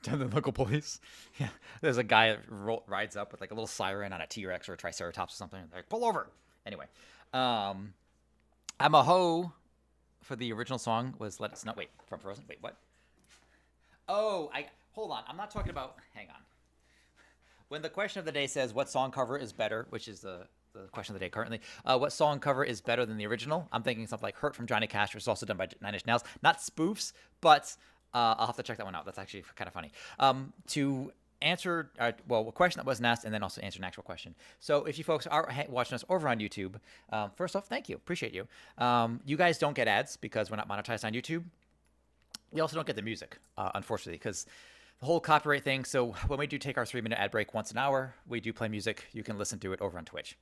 Speaker 1: To the local police. Yeah. There's a guy that rides up with like a little siren on a T-Rex or a Triceratops or something. They're like, pull over. Anyway. I'm a hoe for the original song was Let It Snow. Wait, from Frozen? Wait, what? Oh, hold on. I'm not talking about. Hang on. When the question of the day says what song cover is better, which is the question of the day currently, what song cover is better than the original? I'm thinking something like Hurt from Johnny Cash, which is also done by Nine Inch Nails. Not spoofs, but I'll have to check that one out. That's actually kind of funny. To answer, well, a question that wasn't asked and then also answer an actual question. So if you folks are watching us over on YouTube, first off, thank you. Appreciate you. You guys don't get ads because we're not monetized on YouTube. We also don't get the music, unfortunately, because the whole copyright thing. So when we do take our 3-minute ad break once an hour, we do play music. You can listen to it over on Twitch.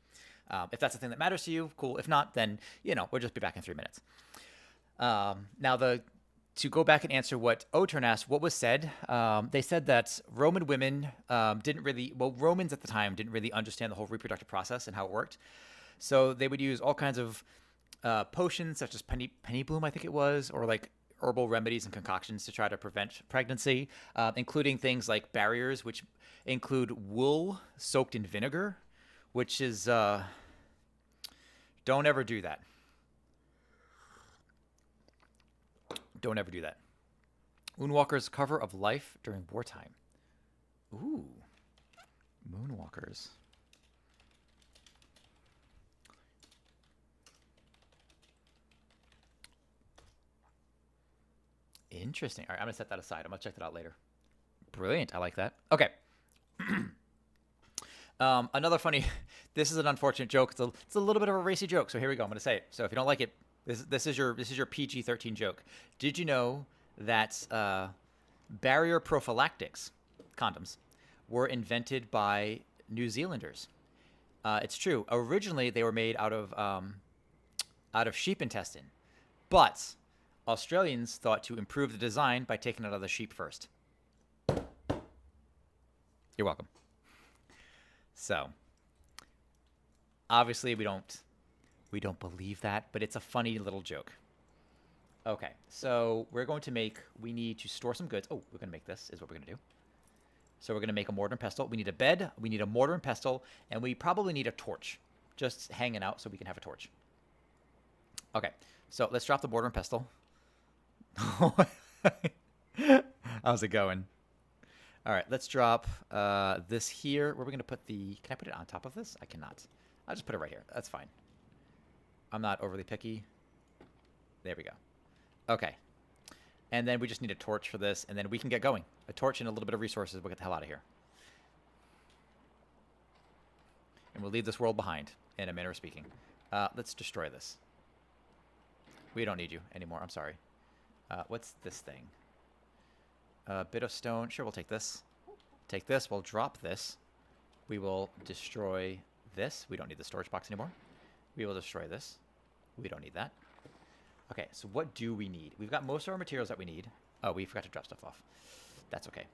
Speaker 1: If that's the thing that matters to you, cool. If not, then, we'll just be back in 3 minutes. Now, to go back and answer what Otern asked, what was said, they said that Roman women Romans at the time didn't really understand the whole reproductive process and how it worked. So they would use all kinds of potions, such as penny bloom, I think it was, or like herbal remedies and concoctions to try to prevent pregnancy, including things like barriers, which include wool soaked in vinegar, which is, don't ever do that. Don't ever do that. Moonwalker's cover of Life during wartime. Ooh. Moonwalkers. Interesting. All right, I'm going to set that aside. I'm going to check that out later. Brilliant. I like that. Okay. Another funny, this is an unfortunate joke. It's a little bit of a racy joke, so here we go. I'm going to say it. So if you don't like it, this is your PG-13 joke. Did you know that barrier prophylactics, condoms, were invented by New Zealanders? It's true. Originally, they were made out of sheep intestine, but Australians thought to improve the design by taking it out of the sheep first. You're welcome. So, obviously we don't believe that, but it's a funny little joke. Okay, so we need to store some goods. Oh, we're going to make this, is what we're going to do. So we're going to make a mortar and pestle. We need a bed, we need a mortar and pestle, and we probably need a torch. Just hanging out so we can have a torch. Okay, so let's drop the mortar and pestle. How's it going? All right, let's drop this here. Where are we going to put can I put it on top of this? I cannot. I'll just put it right here. That's fine. I'm not overly picky. There we go. Okay. And then we just need a torch for this, and then we can get going. A torch and a little bit of resources. We'll get the hell out of here. And we'll leave this world behind, in a manner of speaking. Let's destroy this. We don't need you anymore. I'm sorry. What's this thing? A bit of stone. Sure, we'll take this. Take this. We'll drop this. We will destroy this. We don't need the storage box anymore. We will destroy this. We don't need that. Okay, so what do we need? We've got most of our materials that we need. Oh, we forgot to drop stuff off. That's okay.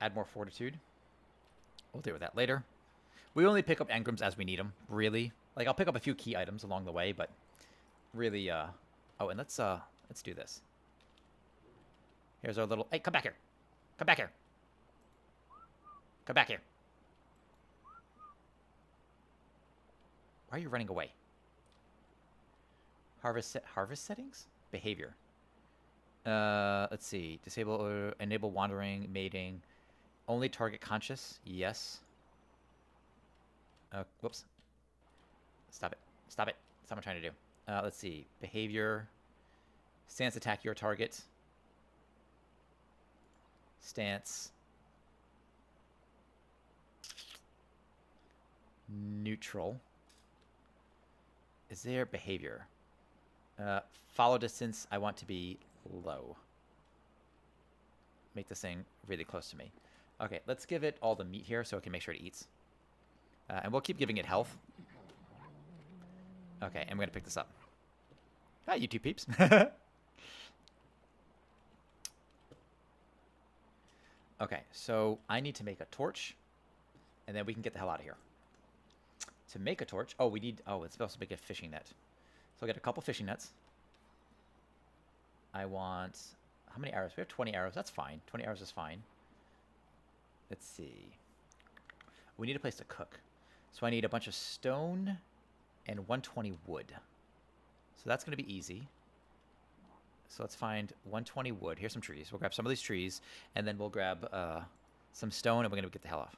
Speaker 1: Add more fortitude. We'll deal with that later. We only pick up engrams as we need them, really. Like, I'll pick up a few key items along the way, but really, oh, and let's do this. Here's our little, hey, come back here. Come back here. Come back here. Why are you running away? Harvest settings? Behavior. Let's see. Disable or enable wandering, mating. Only target conscious. Yes. Whoops. Stop it. Stop it. That's what I'm trying to do. Let's see. Behavior. Stance attack your target. Stance. Neutral. Is there behavior? Follow distance. I want to be low. Make this thing really close to me. Okay, let's give it all the meat here so it can make sure it eats. And we'll keep giving it health. Okay, and we're going to pick this up. Hi, you two peeps. Okay, so I need to make a torch, and then we can get the hell out of here. To make a torch, it's supposed to make a fishing net. So I'll get a couple fishing nets. I want How many arrows? We have 20 arrows. That's fine. 20 arrows is fine. Let's see. We need a place to cook. So I need a bunch of stone and 120 wood. So that's going to be easy. So let's find 120 wood. Here's some trees. We'll grab some of these trees, and then we'll grab some stone, and we're going to get the hell off.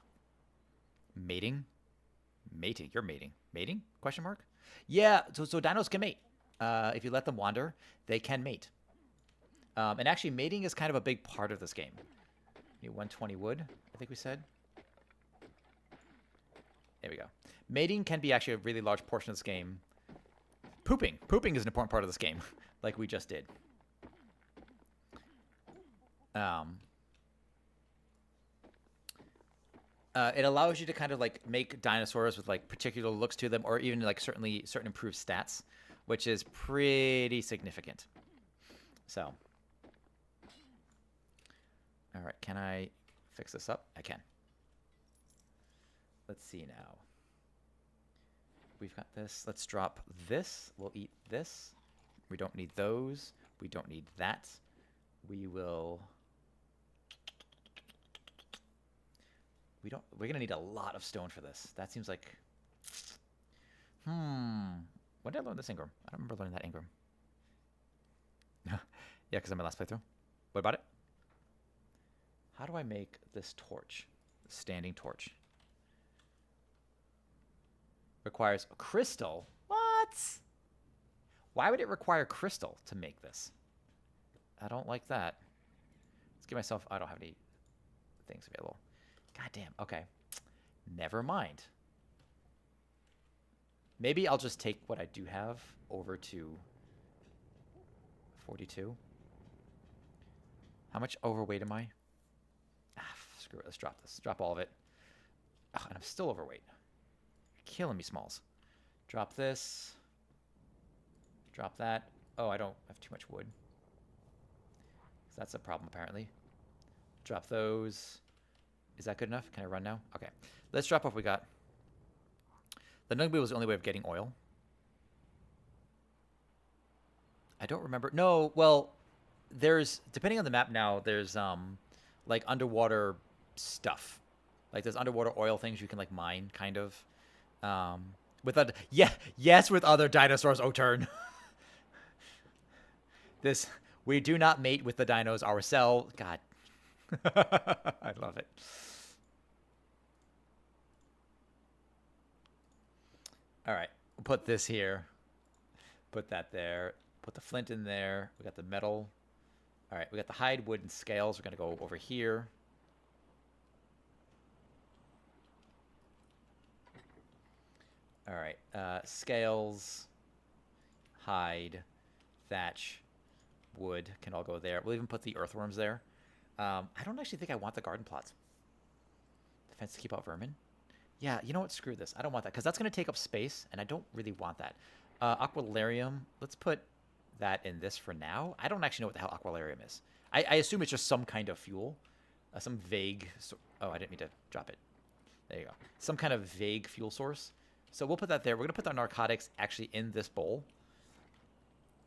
Speaker 1: Mating? Mating. You're mating. Mating? Question mark? Yeah, so dinos can mate. If you let them wander, they can mate. And actually, mating is kind of a big part of this game. Need 120 wood, I think we said. There we go. Mating can be actually a really large portion of this game. Pooping. Pooping is an important part of this game, like we just did. It allows you to kind of like make dinosaurs with like particular looks to them, or even like certain improved stats, which is pretty significant. So, all right, can I fix this up? I can. Let's see now. We've got this. Let's drop this. We'll eat this. We don't need those. We don't need that. We will... We're gonna need a lot of stone for this. That seems like... When did I learn this Ingram? I don't remember learning that Ingram. Yeah, because I'm my last playthrough. What about it? How do I make this torch? Standing torch. Requires a crystal? What? Why would it require crystal to make this? I don't like that. Let's give myself... I don't have any things available. God damn. Okay. Never mind. Maybe I'll just take what I do have over to 42. How much overweight am I? Screw it. Let's drop this. Drop all of it. Oh, and I'm still overweight. You're killing me, Smalls. Drop this. Drop that. Oh, I don't have too much wood. So that's a problem, apparently. Drop those. Is that good enough? Can I run now? Okay. Let's drop what we got. The Nug Wheel was the only way of getting oil. I don't remember. No, well, there's, depending on the map now, there's, like, underwater stuff. Like, there's underwater oil things you can, like, mine, kind of. With other, yeah, yes, with other dinosaurs, O-turn. This, we do not mate with the dinos ourselves. God. I love it. All right, we'll put this here. Put that there. Put the flint in there. We got the metal. All right, we got the hide, wood, and scales. We're going to go over here. All right, scales, hide, thatch, wood can all go there. We'll even put the earthworms there. I don't actually think I want the garden plots. Defense to keep out vermin. Yeah, you know what? Screw this. I don't want that because that's going to take up space, and I don't really want that. Aqualarium. Let's put that in this for now. I don't actually know what the hell aqualarium is. I assume it's just some kind of fuel. Some vague... Oh, I didn't mean to drop it. There you go. Some kind of vague fuel source. So we'll put that there. We're going to put our narcotics actually in this bowl.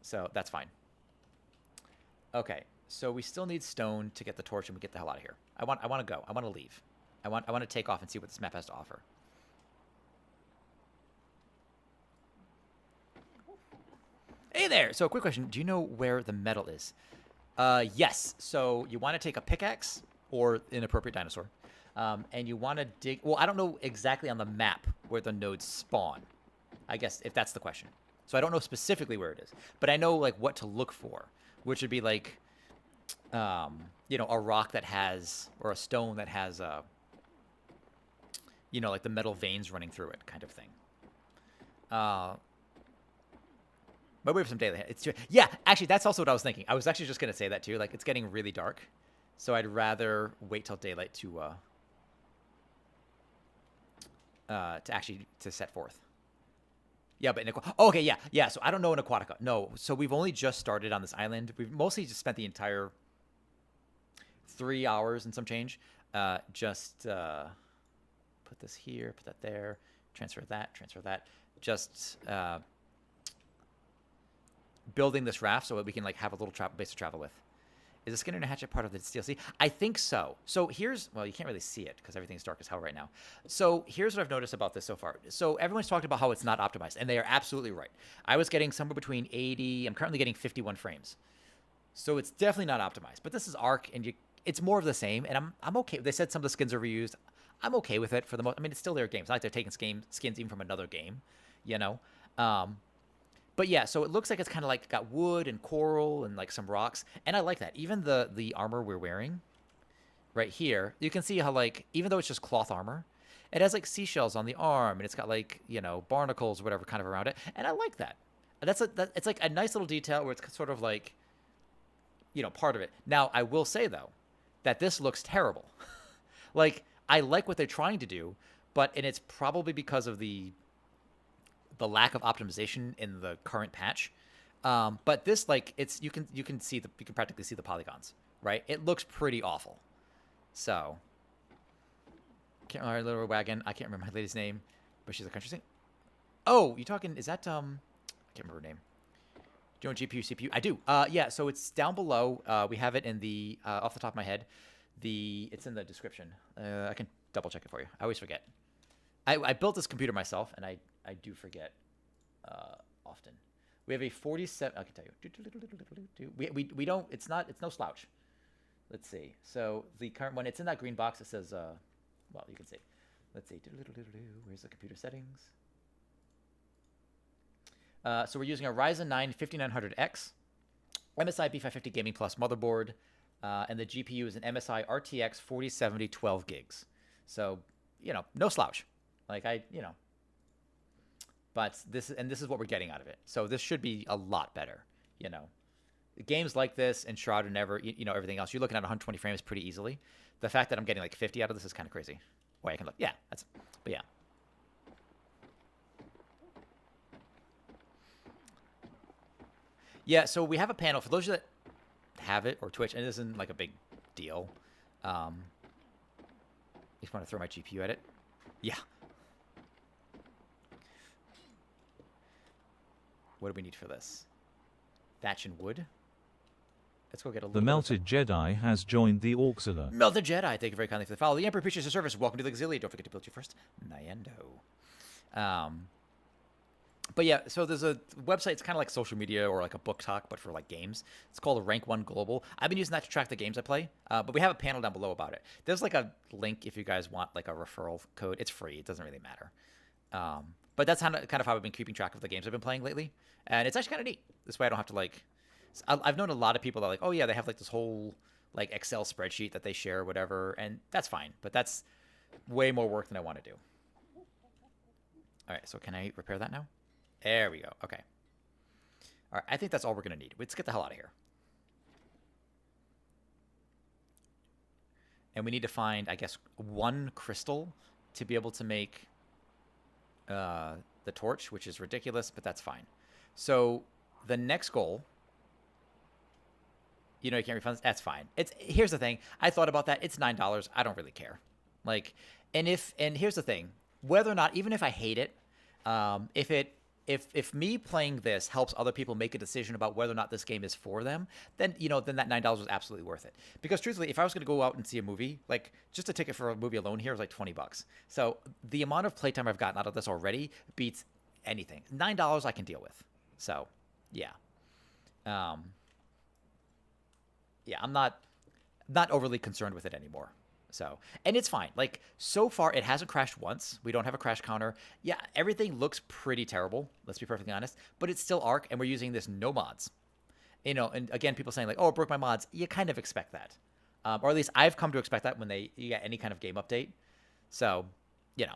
Speaker 1: So that's fine. Okay. So we still need stone to get the torch and we get the hell out of here. I want to go. I want to leave. I want to take off and see what this map has to offer. Hey there. So a quick question. Do you know where the metal is? Yes. So you want to take a pickaxe or an appropriate dinosaur. And you want to dig... Well, I don't know exactly on the map where the nodes spawn. I guess if that's the question. So I don't know specifically where it is. But I know like what to look for. Which would be like... you know, a rock that has, or a stone that has, you know, like the metal veins running through it kind of thing. But we have some daylight. It's too, yeah, actually, that's also what I was thinking. I was actually just going to say that too. Like, it's getting really dark. So I'd rather wait till daylight to actually set forth. Yeah, but in oh, okay, yeah. So I don't know in Aquatica. No, so we've only just started on this island. We've mostly just spent the entire 3 hours and some change. Just put this here, put that there, transfer that. Just building this raft so that we can like have a little base to travel with. Is the Skinner and Hatchet part of the DLC? I think so. So here's, well, you can't really see it because everything's dark as hell right now. So here's what I've noticed about this so far. So everyone's talked about how it's not optimized, and they are absolutely right. I was getting somewhere between 80, I'm currently getting 51 frames. So it's definitely not optimized. But this is Arc, and it's more of the same, and I'm okay. They said some of the skins are reused. I'm okay with it for the most. I mean, it's still their games. It's not like they're taking skins even from another game, you know? But yeah, so it looks like it's kind of like got wood and coral and like some rocks, and I like that. Even the armor we're wearing right here, you can see how like even though it's just cloth armor, it has like seashells on the arm, and it's got like, you know, barnacles or whatever kind of around it, and I like that. It's like a nice little detail where it's sort of like, you know, part of it. Now I will say though that this looks terrible. Like I like what they're trying to do, and it's probably because of the lack of optimization in the current patch. But this, like, it's you can practically see the polygons, right? It looks pretty awful. So, can't remember Little Wagon. I can't remember my lady's name, but she's a country singer. Oh, you talking? Is that I can't remember her name. Do you know GPU CPU? I do. Yeah. So it's down below. We have it in the off the top of my head. It's in the description. I can double check it for you. I always forget. I built this computer myself, and I do forget often. We have a 47. I can tell you. We don't. It's no slouch. Let's see. So the current one, it's in that green box. It says, well, you can see. Let's see. Where's the computer settings? So we're using a Ryzen 9 5900X, MSI B550 Gaming Plus motherboard, and the GPU is an MSI RTX 4070 12 gigs. So, you know, no slouch. Like but this is what we're getting out of it. So this should be a lot better, you know. Games like this and Shroud and you know, everything else, you're looking at 120 frames pretty easily. The fact that I'm getting like 50 out of this is kind of crazy. Wait, I can look. Yeah, but yeah. Yeah, so we have a panel for those that have it or Twitch, and it isn't like a big deal. I just want to throw my GPU at it. Yeah. What do we need for this? Thatch and wood. Let's go get a little
Speaker 3: The Melted Jedi has joined the Auxiliar.
Speaker 1: Melted Jedi, thank you very kindly for the follow. The Emperor appreciates your service. Welcome to the Auxiliary. Don't forget to build your first Nyendo. But yeah, so there's a website. It's kind of like social media or like a book talk, but for like games. It's called Rank 1 Global. I've been using that to track the games I play, but we have a panel down below about it. There's like a link if you guys want like a referral code. It's free. It doesn't really matter. But that's kind of how I've been keeping track of the games I've been playing lately, and it's actually kind of neat. This way I don't have to like. I've known a lot of people that like, oh yeah, they have like this whole like Excel spreadsheet that they share or whatever, and that's fine. But that's way more work than I want to do. All right, so can I repair that now? There we go. Okay. All right, I think that's all we're going to need. Let's get the hell out of here. And we need to find, I guess, one crystal to be able to make the torch, which is ridiculous, but that's fine. So the next goal, you know, you can't refund. That's fine. Here's the thing. I thought about that. It's $9. I don't really care. Like, and here's the thing. Whether or not, even if I hate it, if me playing this helps other people make a decision about whether or not this game is for them, then, you know, then that $9 was absolutely worth it. Because truthfully, if I was going to go out and see a movie, like just a ticket for a movie alone here is like $20. So the amount of playtime I've gotten out of this already beats anything. $9 I can deal with. So yeah. Yeah, I'm not overly concerned with it anymore. So, and it's fine. Like, so far, it hasn't crashed once. We don't have a crash counter. Yeah, everything looks pretty terrible. Let's be perfectly honest. But it's still Arc, and we're using this no mods. You know, and again, people saying like, oh, it broke my mods. You kind of expect that. Or at least I've come to expect that when you get any kind of game update. So, you know.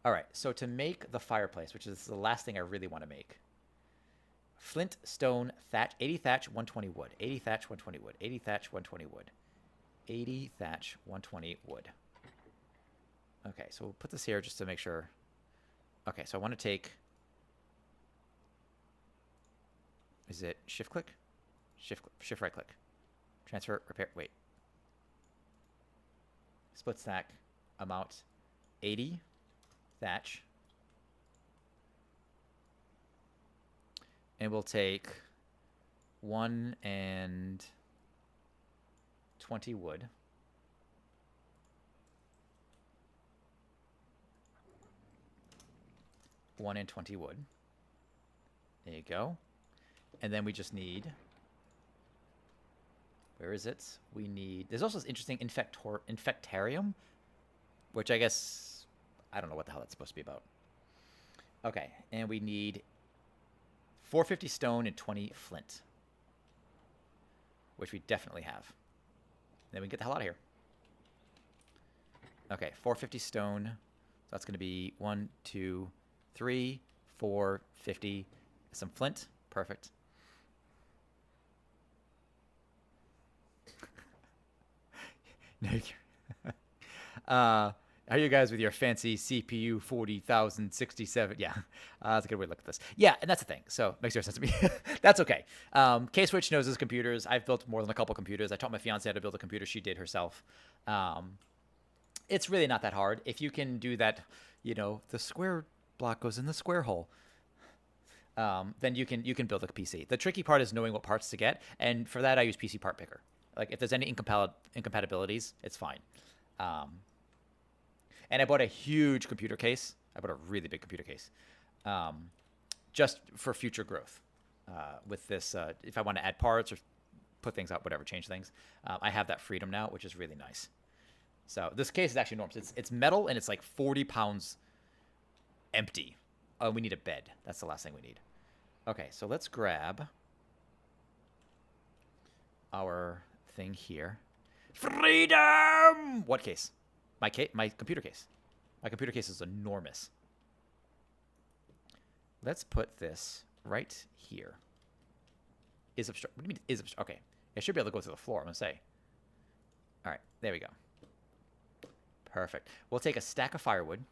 Speaker 1: All right, so to make the fireplace, which is the last thing I really want to make. Flint, stone, thatch, 80 thatch, 120 wood. 80 thatch, 120 wood. 80 thatch, 120 wood. 80 thatch, 120 wood. Okay, so we'll put this here just to make sure. Okay, so I want to take... Is it shift click? Shift right click. Transfer, repair, wait. Split stack, amount 80 thatch. And we'll take 1 and 20 wood. One and 20 wood. There you go. And then we just need... Where is it? We need... There's also this interesting infectarium, which I guess... I don't know what the hell that's supposed to be about. Okay, and we need 450 stone and 20 flint, which we definitely have. Then we can get the hell out of here. Okay, 450 stone. So that's going to be 1, 2, 3, 4, 50. Some flint. Perfect. How are you guys with your fancy CPU 40,067? Yeah, that's a good way to look at this. Yeah, and that's the thing. So makes zero sense to me. That's okay. K-Switch knows his computers. I've built more than a couple computers. I taught my fiance how to build a computer. She did herself. It's really not that hard. If you can do that, you know, the square block goes in the square hole. Then you can build a PC. The tricky part is knowing what parts to get, and for that I use PC Part Picker. Like if there's any incompatibilities, it's fine. And I bought a huge computer case. I bought a really big computer case, just for future growth. With this, if I want to add parts or put things out, whatever, change things, I have that freedom now, which is really nice. So this case is actually enormous. It's metal and it's like 40 pounds empty. Oh, we need a bed. That's the last thing we need. Okay, so let's grab our thing here. Freedom! What case? My computer case. My computer case is enormous. Let's put this right here. Is obstruct? What do you mean is obstruct? Okay, it should be able to go through the floor. I'm gonna say. All right, there we go. Perfect. We'll take a stack of firewood.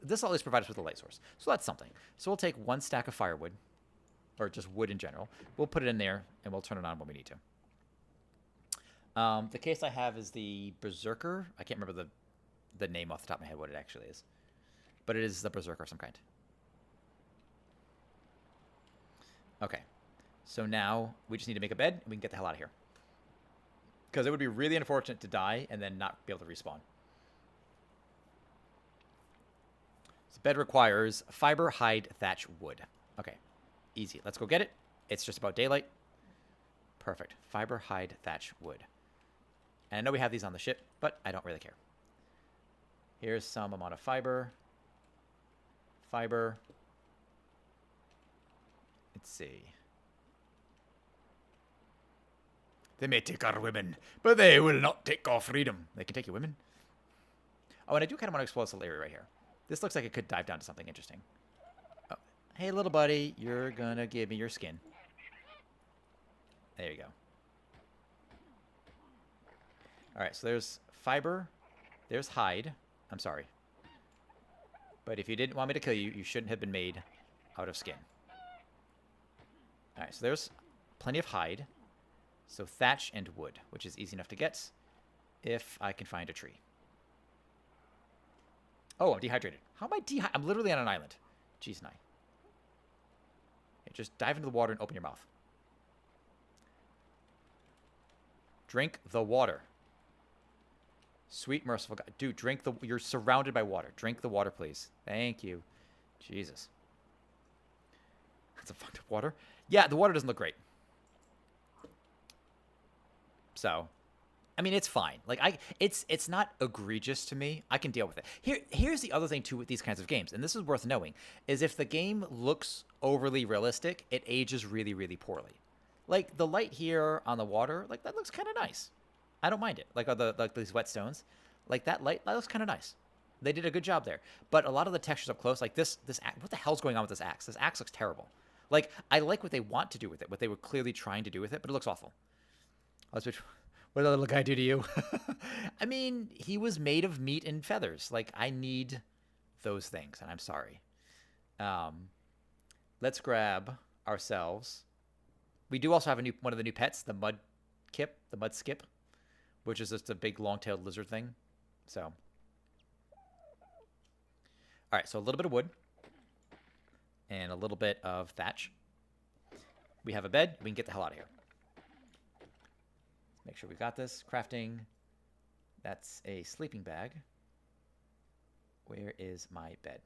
Speaker 1: This will always provide us with a light source, so that's something. So we'll take one stack of firewood, or just wood in general. We'll put it in there, and we'll turn it on when we need to. The case I have is the Berserker. I can't remember the name off the top of my head what it actually is, but it is the Berserker of some kind. Okay, so now we just need to make a bed, and we can get the hell out of here. Because it would be really unfortunate to die and then not be able to respawn. This bed requires fiber, hide, thatch, wood. Okay, easy. Let's go get it. It's just about daylight. Perfect. Fiber, hide, thatch, wood. And I know we have these on the ship, but I don't really care. Here's some amount of fiber. Fiber. Let's see. They may take our women, but they will not take our freedom. They can take your women. Oh, and I do kind of want to explore this little area right here. This looks like it could dive down to something interesting. Oh. Hey, little buddy, you're gonna give me your skin. There you go. All right, so there's fiber. There's hide. I'm sorry. But if you didn't want me to kill you, you shouldn't have been made out of skin. All right, so there's plenty of hide. So thatch and wood, which is easy enough to get if I can find a tree. Oh, I'm dehydrated. How am I dehydrated? I'm literally on an island. Jeez, nine. Okay, just dive into the water and open your mouth. Drink the water. Sweet, merciful God. Dude, drink the... You're surrounded by water. Drink the water, please. Thank you. Jesus. That's a fucked up water. Yeah, the water doesn't look great. So, I mean, it's fine. Like, it's not egregious to me. I can deal with it. Here's the other thing, too, with these kinds of games, and this is worth knowing, is if the game looks overly realistic, it ages really, really poorly. Like, the light here on the water, like, that looks kind of nice. I don't mind it. Like these whetstones, like that light, that looks kind of nice. They did a good job there. But a lot of the textures up close, like this what the hell's going on with this axe? This axe looks terrible. Like, I like what they want to do with it, what they were clearly trying to do with it, but it looks awful. What did the little guy do to you? I mean, he was made of meat and feathers. Like, I need those things, and I'm sorry. Let's grab ourselves. We do also have one of the new pets, the mud skip, which is just a big long-tailed lizard thing. So, all right, so a little bit of wood and a little bit of thatch. We have a bed. We can get the hell out of here. Make sure we've got this. Crafting. That's a sleeping bag. Where is my bed?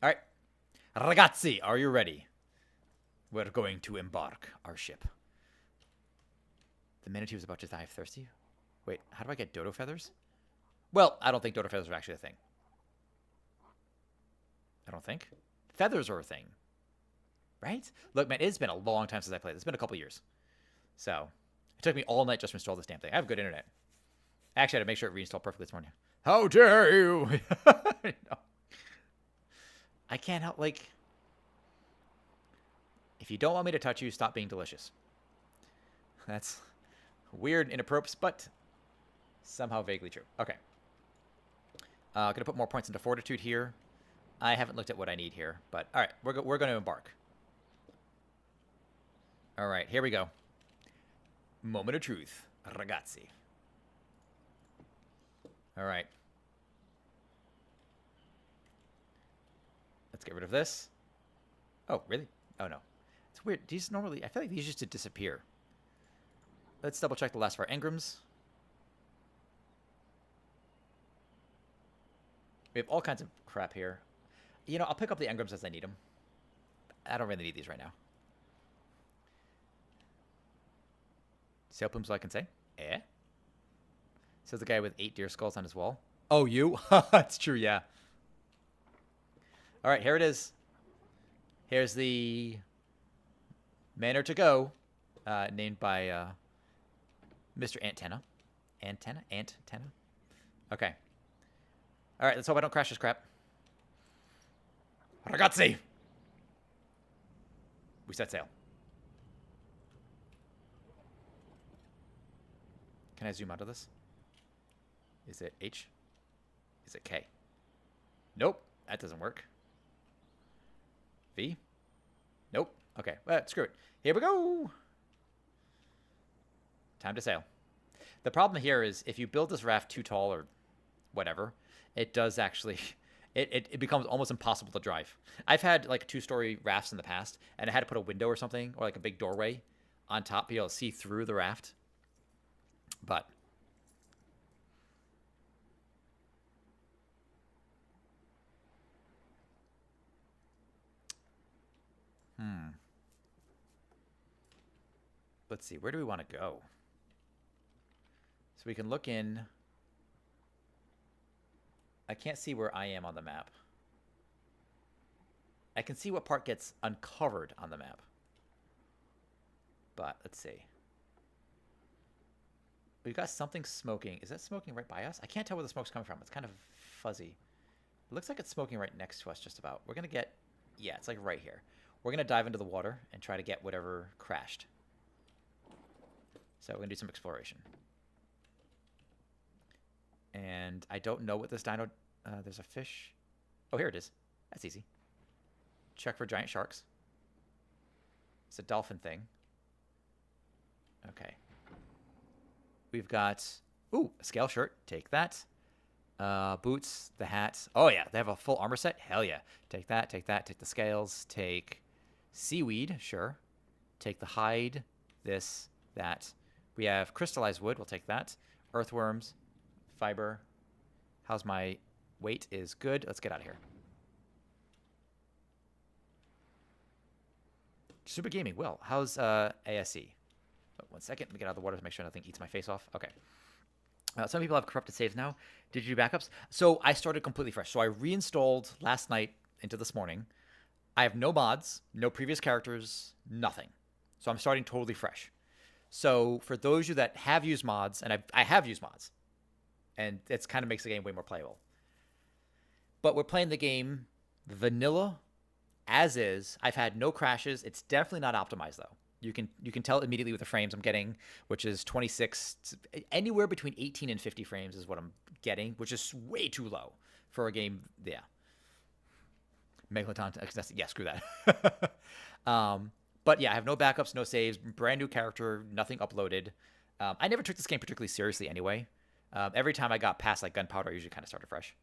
Speaker 1: All right. Ragazzi, are you ready? We're going to embark our ship. The manatee was about to die of thirsty. Wait, how do I get dodo feathers? Well, I don't think dodo feathers are actually a thing. I don't think. Feathers are a thing. Right? Look, man, it's been a long time since I played. It's been a couple years. So, it took me all night just to install this damn thing. I have good internet. Actually, I had to make sure it reinstalled perfectly this morning. How dare you? No. I can't help, like... If you don't want me to touch you, stop being delicious. That's weird, inappropriate, but somehow vaguely true. Okay. Gonna put more points into fortitude here. I haven't looked at what I need here, but all right, we're going to embark. All right, here we go. Moment of truth, ragazzi. All right. Let's get rid of this. Oh, really? Oh, no. It's weird. These normally, I feel like these used to disappear. Let's double check the last of our engrams. We have all kinds of crap here. You know, I'll pick up the engrams as I need them. I don't really need these right now. Sail plumes, all I can say. Eh? Says the guy with 8 deer skulls on his wall. Oh, you? That's true, yeah. All right, here it is. Here's the manor to go, named by Mr. Antenna. Antenna? Okay. All right, let's hope I don't crash this crap. Ragazzi! We set sail. Can I zoom out of this? Is it H? Is it K? Nope, that doesn't work. V? Nope. Okay, well, screw it. Here we go! Time to sail. The problem here is if you build this raft too tall or whatever, it does actually... It becomes almost impossible to drive. I've had like 2-story rafts in the past, and I had to put a window or something, or like a big doorway on top to be able to see through the raft. But let's see, where do we want to go? So we can look in. I can't see where I am on the map. I can see what part gets uncovered on the map. But let's see. We've got something smoking. Is that smoking right by us? I can't tell where the smoke's coming from. It's kind of fuzzy. It looks like it's smoking right next to us just about. We're going to get... Yeah, it's like right here. We're going to dive into the water and try to get whatever crashed. So we're going to do some exploration. And I don't know what this dino... there's a fish. Oh, here it is. That's easy. Check for giant sharks. It's a dolphin thing. Okay. We've got... Ooh, a scale shirt. Take that. Boots, the hat. Oh, yeah. They have a full armor set. Hell yeah. Take that, take that. Take the scales. Take seaweed. Sure. Take the hide. This, that. We have crystallized wood. We'll take that. Earthworms. Fiber. How's my weight? Is good. Let's get out of here. Super Gaming. Well, how's ASE? Oh, 1 second. Let me get out of the water to make sure nothing eats my face off. Okay. Some people have corrupted saves now. Did you do backups? So I started completely fresh. So I reinstalled last night into this morning. I have no mods, no previous characters, nothing. So I'm starting totally fresh. So for those of you that have used mods, and I have used mods, and it kind of makes the game way more playable. But we're playing the game vanilla as is. I've had no crashes. It's definitely not optimized though. You can tell immediately with the frames I'm getting, which is 26, anywhere between 18 and 50 frames is what I'm getting, which is way too low for a game. Yeah. Megalodon. Yeah, screw that. But yeah, I have no backups, no saves, brand new character, nothing uploaded. I never took this game particularly seriously anyway. Every time I got past like gunpowder, I usually kind of started fresh.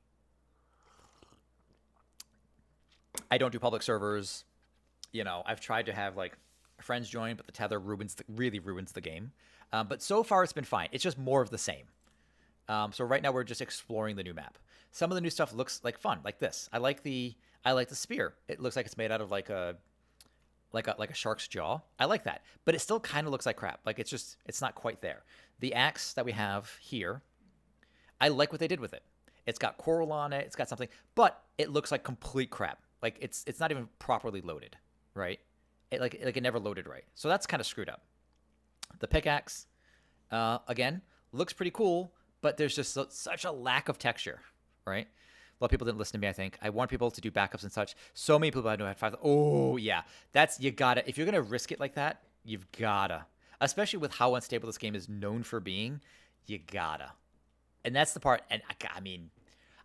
Speaker 1: I don't do public servers. You know, I've tried to have like friends join, but the tether really ruins the game. But so far it's been fine. It's just more of the same. So right now we're just exploring the new map. Some of the new stuff looks like fun, like this. I like the spear. It looks like it's made out of like a shark's jaw. I like that, but it still kind of looks like crap. Like it's not quite there. The axe that we have here, I like what they did with it. It's got coral on it. It's got something, but it looks like complete crap. Like it's not even properly loaded, right? It never loaded right. So that's kind of screwed up. The pickaxe, again, looks pretty cool, but there's just such a lack of texture, right? A lot of people didn't listen to me, I think. I want people to do backups and such. So many people I know had 5. Oh, yeah. You gotta. If you're going to risk it like that, you've gotta. Especially with how unstable this game is known for being, you gotta. And that's the part. And I mean,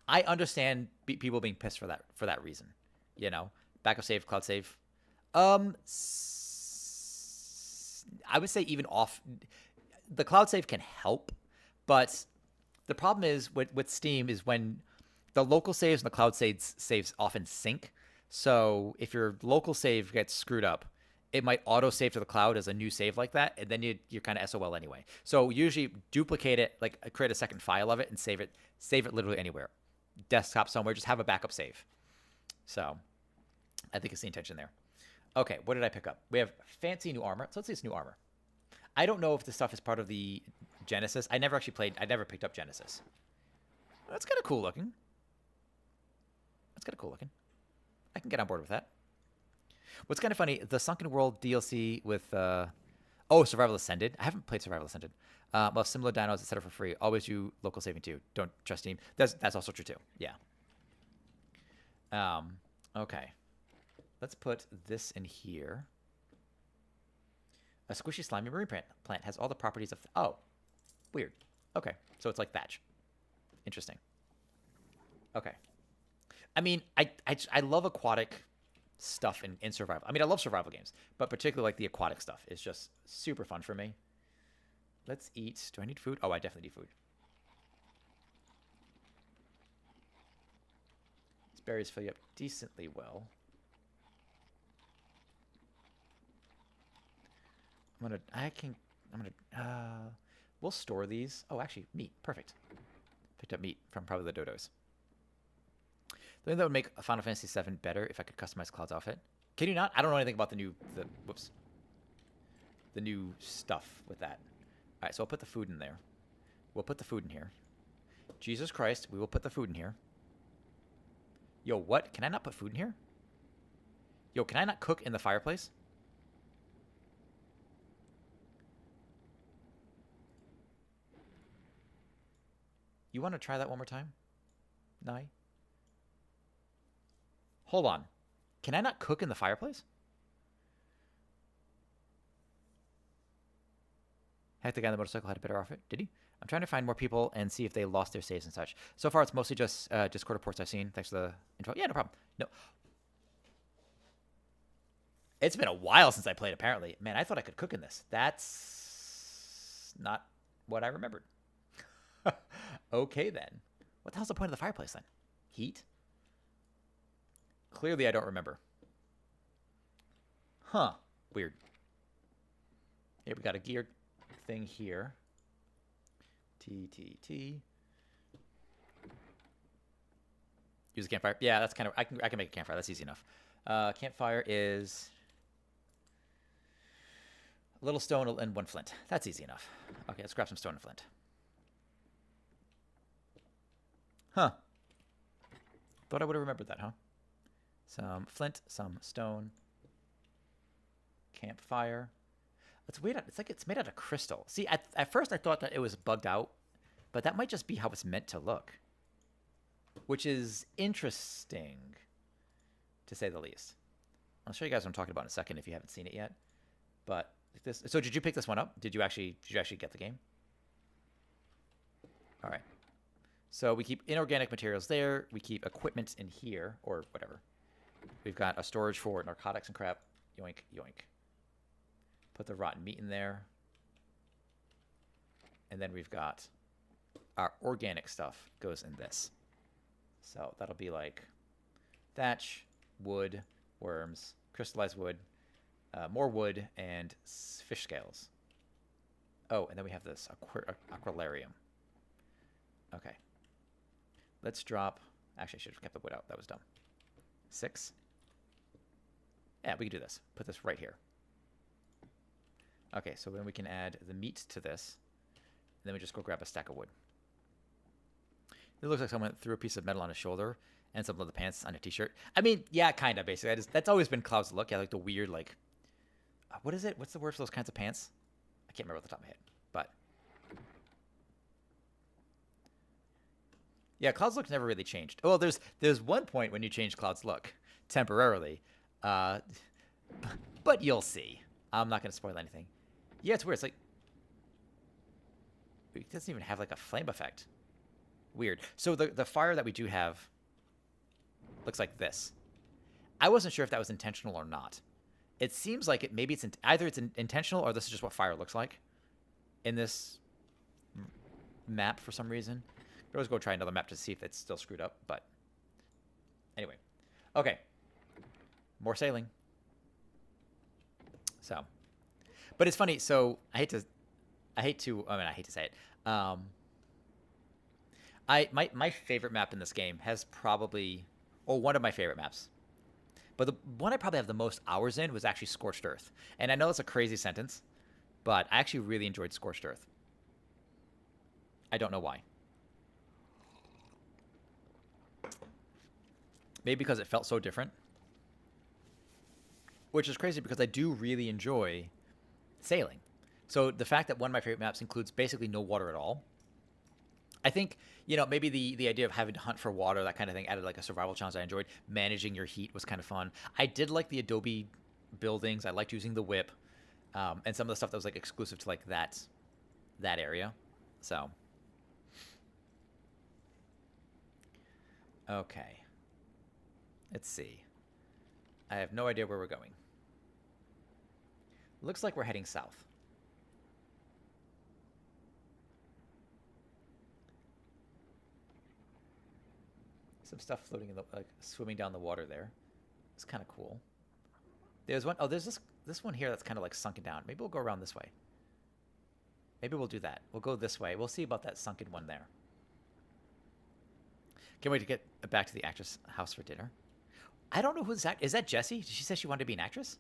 Speaker 1: I understand people being pissed for that reason. You know, backup save, cloud save. I would say even off. The cloud save can help, but the problem is with Steam is when the local saves and the cloud saves often sync. So if your local save gets screwed up, it might auto save to the cloud as a new save like that, and then you're kind of SOL anyway. So usually duplicate it, like create a second file of it and save it literally anywhere, desktop somewhere. Just have a backup save. So I think it's the intention there. Okay, what did I pick up? We have fancy new armor. So let's see this new armor. I don't know if this stuff is part of the Genesis. I never picked up Genesis. That's kind of cool looking. I can get on board with that. What's kind of funny, the Sunken World DLC with, Survival Ascended. I haven't played Survival Ascended. Well, similar dinos, etc. for free. Always do local saving too. Don't trust Steam. That's also true too. Yeah. Okay. Let's put this in here. A squishy slimy marine plant has all the properties of... Oh. Weird. Okay. So it's like thatch. Interesting. Okay. I mean, I love aquatic stuff in survival. I mean, I love survival games, but particularly like the aquatic stuff is just super fun for me. Let's eat. Do I need food? Oh, I definitely need food. These berries fill you up decently well. We'll store these. Oh, actually, meat. Perfect. Picked up meat from probably the dodos. The thing that would make Final Fantasy VII better if I could customize Cloud's outfit. Can you not? I don't know anything about the new stuff with that. All right, so I'll put the food in there. We'll put the food in here. Jesus Christ, we will put the food in here. Yo, what? Can I not put food in here? Yo, can I not cook in the fireplace? You want to try that one more time? Nai? Hold on. Can I not cook in the fireplace? Heck, the guy on the motorcycle had a better outfit. Did he? I'm trying to find more people and see if they lost their saves and such. So far, it's mostly just Discord reports I've seen. Thanks for the info. Yeah, no problem. No. It's been a while since I played, apparently. Man, I thought I could cook in this. That's not what I remembered. Okay, then. What the hell's the point of the fireplace, then? Heat? Clearly, I don't remember. Huh. Weird. Here, we got a gear thing here. T. Use a campfire. Yeah, that's kind of... I can make a campfire. That's easy enough. Campfire is... a little stone and 1 flint. That's easy enough. Okay, let's grab some stone and flint. Huh. Thought I would have remembered that, huh? Some flint, some stone. Campfire. It's weird. It's like it's made out of crystal. See, at first I thought that it was bugged out, but that might just be how it's meant to look. Which is interesting, to say the least. I'll show you guys what I'm talking about in a second if you haven't seen it yet. But this. So did you pick this one up? Did you actually get the game? All right. So we keep inorganic materials there. We keep equipment in here, or whatever. We've got a storage for narcotics and crap. Yoink, yoink. Put the rotten meat in there. And then we've got our organic stuff goes in this. So that'll be like thatch, wood, worms, crystallized wood, more wood and fish scales. Oh, and then we have this aquilarium. Okay. Let's drop... Actually, I should have kept the wood out. That was dumb. 6. Yeah, we can do this. Put this right here. Okay, so then we can add the meat to this. And then we just go grab a stack of wood. It looks like someone threw a piece of metal on his shoulder and some leather pants on a t-shirt. I mean, yeah, kind of, basically. That's always been Cloud's look. Yeah, like the weird, like... what is it? What's the word for those kinds of pants? I can't remember off the top of my head. But... yeah, Cloud's look never really changed. Well, there's one point when you change Cloud's look. Temporarily. But you'll see. I'm not going to spoil anything. Yeah, it's weird. It's like... it doesn't even have, like, a flame effect. Weird. So the fire that we do have looks like this. I wasn't sure if that was intentional or not. It seems like maybe it's either it's intentional or this is just what fire looks like in this map for some reason. Could always go try another map to see if it's still screwed up, but anyway. Okay. More sailing. So, but it's funny. So I hate to say it. My favorite map in this game has probably, or one of my favorite maps, but the one I probably have the most hours in was actually Scorched Earth. And I know it's a crazy sentence, but I actually really enjoyed Scorched Earth. I don't know why. Maybe because it felt so different. Which is crazy because I do really enjoy sailing. So the fact that one of my favorite maps includes basically no water at all, I think, you know, maybe the idea of having to hunt for water, that kind of thing, added like a survival challenge I enjoyed. Managing your heat was kind of fun. I did like the adobe buildings. I liked using the whip, and some of the stuff that was like exclusive to like that area. So, okay, let's see. I have no idea where we're going. Looks like we're heading south. Some stuff floating in the, like, swimming down the water there. It's kind of cool. There's one, oh, there's this one here that's kind of like sunken down. Maybe we'll go around this way. Maybe we'll do that. We'll go this way. We'll see about that sunken one there. Can't wait to get back to the actress house for dinner. I don't know who this is that Jessie? Did she say she wanted to be an actress?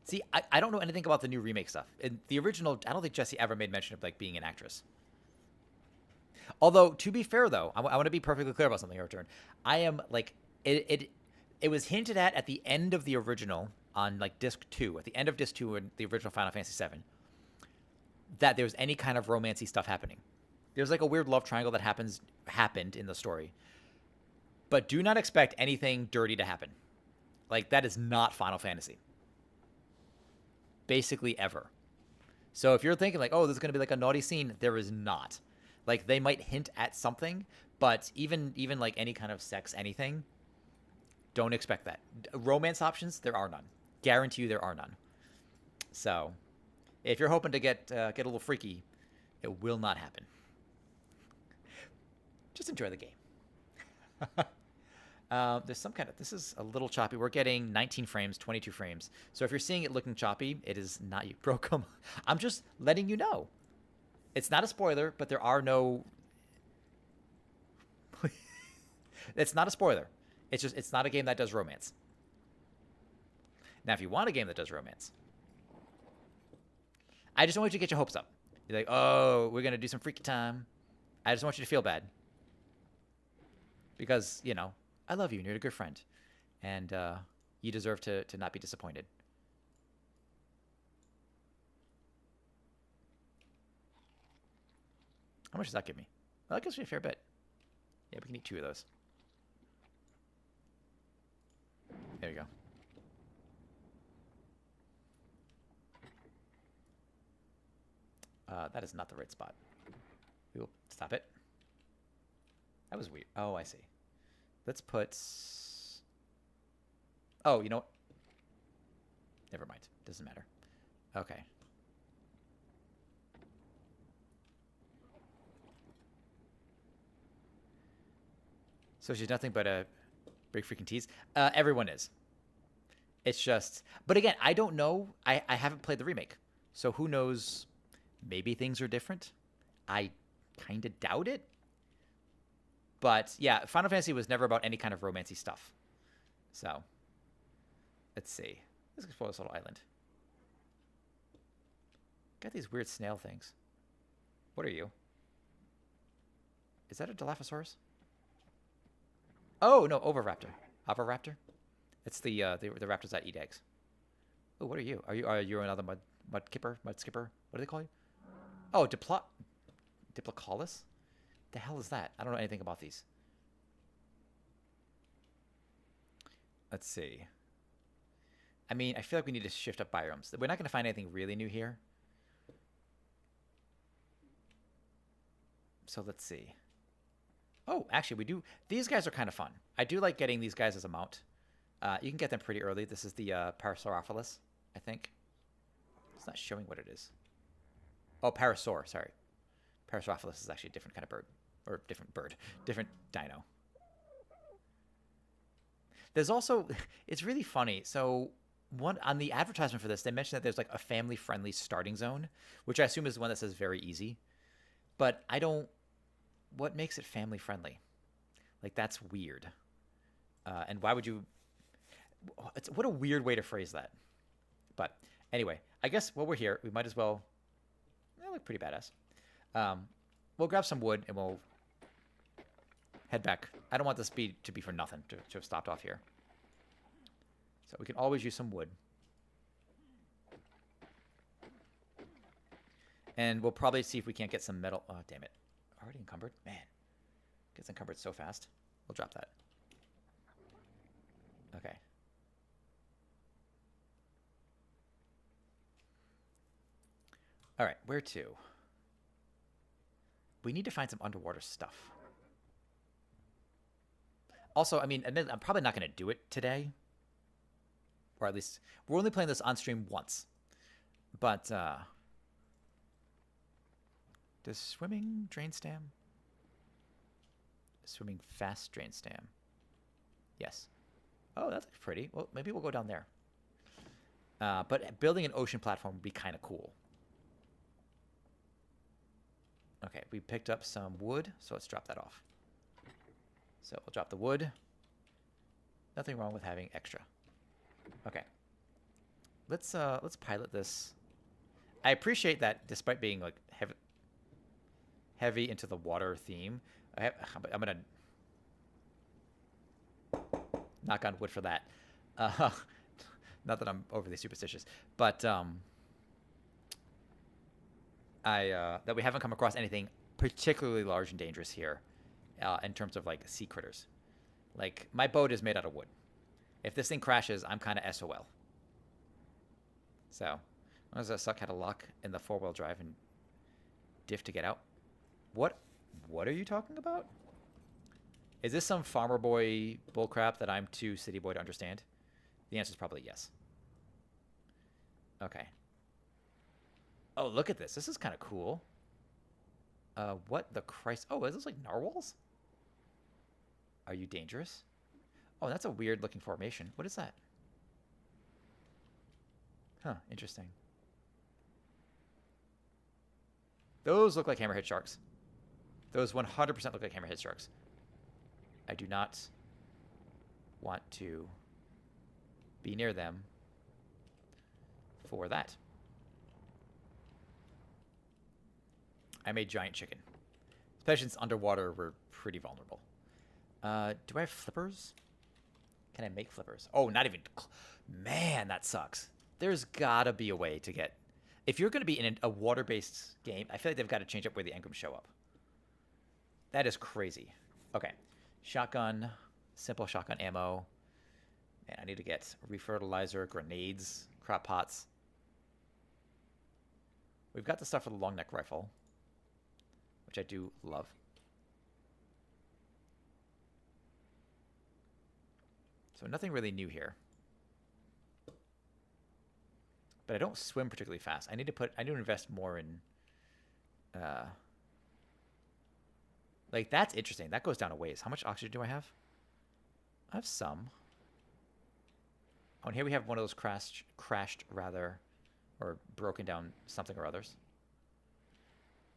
Speaker 1: See, I don't know anything about the new remake stuff. In the original, I don't think Jessie ever made mention of like being an actress. Although, to be fair, though, I want to be perfectly clear about something here, Return. I am, like, it was hinted at the end of the original on, like, Disc 2, at the end of Disc 2 in the original Final Fantasy VII, that there was any kind of romancy stuff happening. There's, like, a weird love triangle that happened in the story. But do not expect anything dirty to happen. Like, that is not Final Fantasy. Basically, ever. So if you're thinking, like, oh, this is going to be, like, a naughty scene, there is not. Like, they might hint at something, but even like any kind of sex anything, don't expect that. Romance options, there are none. Guarantee you there are none. So, if you're hoping to get a little freaky, it will not happen. Just enjoy the game. There's some kind of... this is a little choppy. We're getting 19 frames, 22 frames. So if you're seeing it looking choppy, it is not you. Bro, come on. I'm just letting you know. It's not a spoiler, but there are no... it's not a spoiler. It's just, it's not a game that does romance. Now, if you want a game that does romance, I just don't want you to get your hopes up. You're like, oh, we're going to do some freaky time. I just want you to feel bad. Because, you know, I love you and you're a good friend. And you deserve to not be disappointed. How much does that give me? Well, that gives me a fair bit. Yeah, we can eat 2 of those. There you go. That is not the right spot. We will stop it. That was weird. Oh, I see. Let's put... oh, you know what? Never mind. Doesn't matter. Okay. So she's nothing but a big freaking tease. Everyone is. It's just, but again, I don't know. I haven't played the remake, so who knows? Maybe things are different. I kind of doubt it. But yeah, Final Fantasy was never about any kind of romancy stuff. So, let's see. Let's explore this little island. Got these weird snail things. What are you? Is that a Dilophosaurus? Oh no, Oviraptor. Oviraptor. It's the raptors that eat eggs. Oh, what are you? Are you another mud skipper? What do they call you? Oh, Diplocaulus? The hell is that? I don't know anything about these. Let's see. I mean, I feel like we need to shift up biomes. We're not going to find anything really new here. So let's see. Oh, actually, we do. These guys are kind of fun. I do like getting these guys as a mount. You can get them pretty early. This is the Parasaurolophus, I think. It's not showing what it is. Oh, Parasaur, sorry. Parasaurolophus is actually a different kind of bird. Or different dino. There's also, it's really funny. So on the advertisement for this, they mentioned that there's like a family-friendly starting zone, which I assume is the one that says very easy. But what makes it family-friendly? Like, that's weird. And why would you, what a weird way to phrase that. But anyway, I guess while we're here, we might as well, look pretty badass. We'll grab some wood and we'll head back. I don't want this to be for nothing, to have stopped off here. So we can always use some wood. And we'll probably see if we can't get some metal. Oh, damn it. Already encumbered? Man. Gets encumbered so fast. We'll drop that. Okay. All right, where to? We need to find some underwater stuff. Also, I mean, I'm probably not going to do it today. Or at least, we're only playing this on stream once. But, does swimming drain stam? Swimming fast drain stam. Yes. Oh, that's pretty. Well, maybe we'll go down there. But building an ocean platform would be kind of cool. Okay, we picked up some wood, so let's drop that off. So we'll drop the wood. Nothing wrong with having extra. Okay. Let's pilot this. I appreciate that despite being like heavy into the water theme. I'm gonna knock on wood for that. Not that I'm overly superstitious, but that we haven't come across anything particularly large and dangerous here, in terms of like sea critters. Like, my boat is made out of wood. If this thing crashes, I'm kind of SOL. So, as I suck had a lock in the 4-wheel drive and diff to get out. What are you talking about? Is this some farmer boy bullcrap that I'm too city boy to understand? The answer is probably yes. Okay. Oh, look at this. This is kind of cool. What the Christ? Oh, is this like narwhals? Are you dangerous? Oh, that's a weird looking formation. What is that? Huh, interesting. Those look like hammerhead sharks. Those 100% look like hammerhead sharks. I do not want to be near them for that. I'm a giant chicken. Especially since underwater, we're pretty vulnerable. Do I have flippers? Can I make flippers? Oh, not even... Man, that sucks. There's gotta be a way to get... If you're going to be in a water-based game, I feel like they've got to change up where the engrams show up. That is crazy. Okay. Shotgun. Simple shotgun ammo. And I need to get refertilizer, grenades, crop pots. We've got the stuff for the long neck rifle, which I do love. So nothing really new here. But I don't swim particularly fast. I need to invest more in like, that's interesting. That goes down a ways. How much oxygen do I have? I have some. Oh, and here we have one of those crashed rather, or broken down something or others.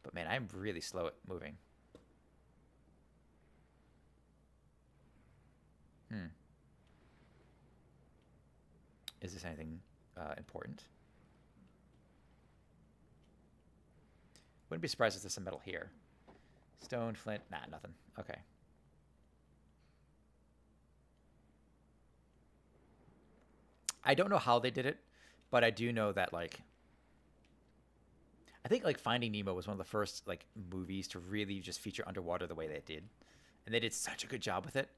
Speaker 1: But man, I'm really slow at moving. Is this anything important? Wouldn't be surprised if there's some metal here. Stone, flint, nah, nothing. Okay. I don't know how they did it, but I do know that, like, I think, like, Finding Nemo was one of the first, like, movies to really just feature underwater the way they did. And they did such a good job with it.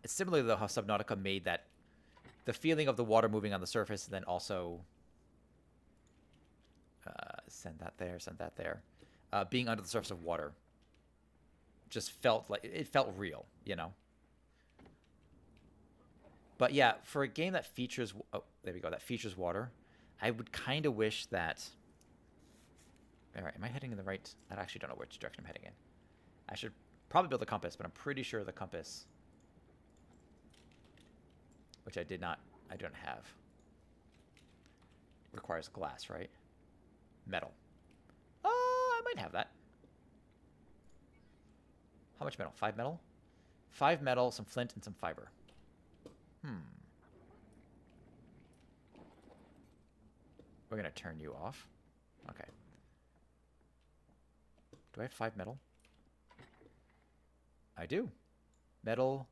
Speaker 1: It's similar to how Subnautica made that, the feeling of the water moving on the surface, and then also send that there. Being under the surface of water just felt like, it felt real, you know? But yeah, for a game that features, oh, there we go, that features water, I would kind of wish that, all right, am I heading in the right, I actually don't know which direction I'm heading in. I should probably build a compass, but I'm pretty sure the compass, which I don't have, requires glass, right? Metal. I might have that. How much metal? 5 metal? 5 metal, some flint, and some fiber. We're going to turn you off. Okay. Do I have 5 metal? I do. Metal.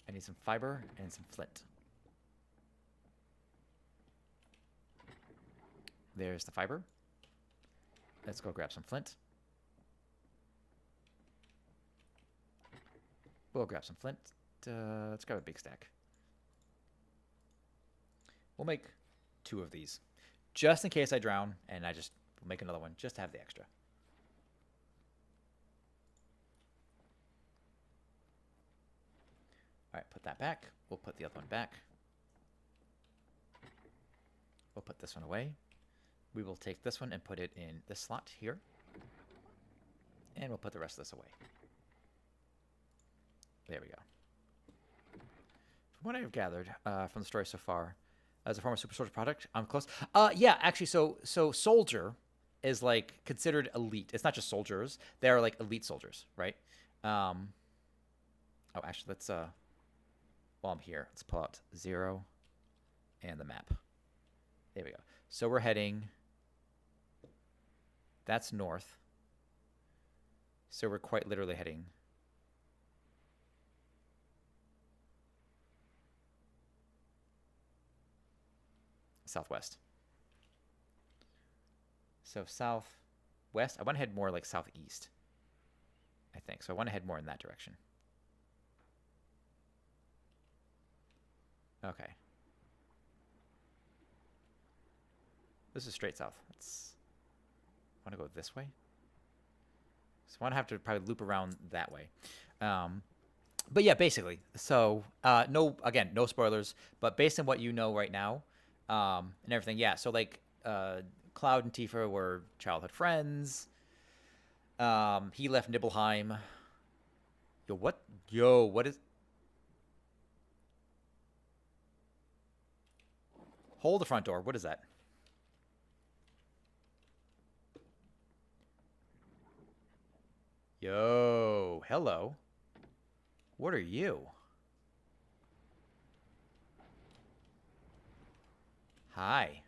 Speaker 1: I need some fiber and some flint. There's the fiber. Let's go grab some flint. We'll grab some flint. Let's grab a big stack. We'll make 2 of these. Just in case I drown, and I just will make another one just to have the extra. All right, put that back. We'll put the other one back. We'll put this one away. We will take this one and put it in this slot here. And we'll put the rest of this away. There we go. From what I've gathered from the story so far, as a former Super Soldier product, I'm close. Yeah, actually, so Soldier is, like, considered elite. It's not just soldiers. They're, like, elite soldiers, right? Oh, actually, let's, while I'm here, let's pull out 0 and the map. There we go. So we're heading, that's north. So we're quite literally heading southwest. So southwest. I want to head more like southeast, I think. So I want to head more in that direction. Okay. This is straight south. I want to go this way. So I want to have to probably loop around that way. But yeah, basically. So no spoilers. But based on what you know right now, and everything, yeah. So like, Cloud and Tifa were childhood friends. He left Nibelheim. What is? Hold the front door. What is that? Yo, hello. What are you? Hi.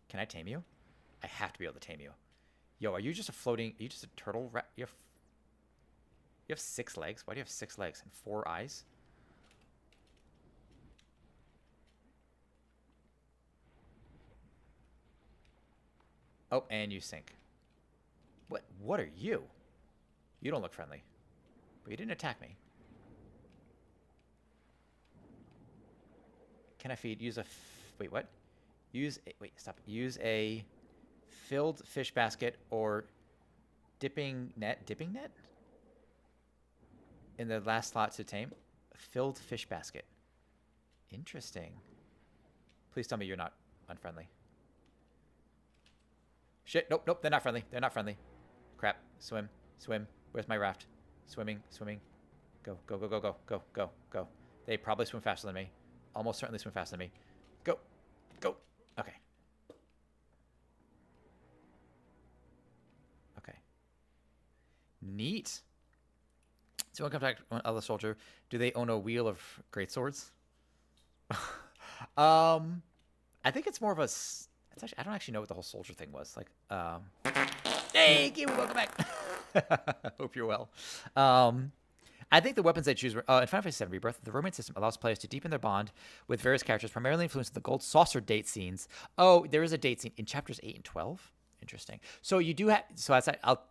Speaker 1: Can I tame you? I have to be able to tame you. Yo, are you just are you just a turtle rat? You have 6 legs? Why do you have 6 legs and 4 eyes? Oh, and you sink. What are you? You don't look friendly. But you didn't attack me. Can I feed? Wait, what? Wait, stop. Use a filled fish basket or dipping net? Dipping net? In the last slot to tame? Filled fish basket. Interesting. Please tell me you're not unfriendly. Shit, nope, they're not friendly. They're not friendly. Crap. Swim. Where's my raft? Swimming. Go. They probably swim faster than me. Almost certainly swim faster than me. Go. Go. Okay. Okay. Neat. So when contact one other soldier, do they own a wheel of great swords? I think it's more of a. It's actually, I don't actually know what the whole soldier thing was. Like, hey, Kiwi, welcome back. Hope you're well. I think the weapons they choose in Final Fantasy VII Rebirth, the romance system allows players to deepen their bond with various characters, primarily influenced the gold saucer date scenes. Oh, there is a date scene in chapters 8 and 12. Interesting. So you do have. So I'll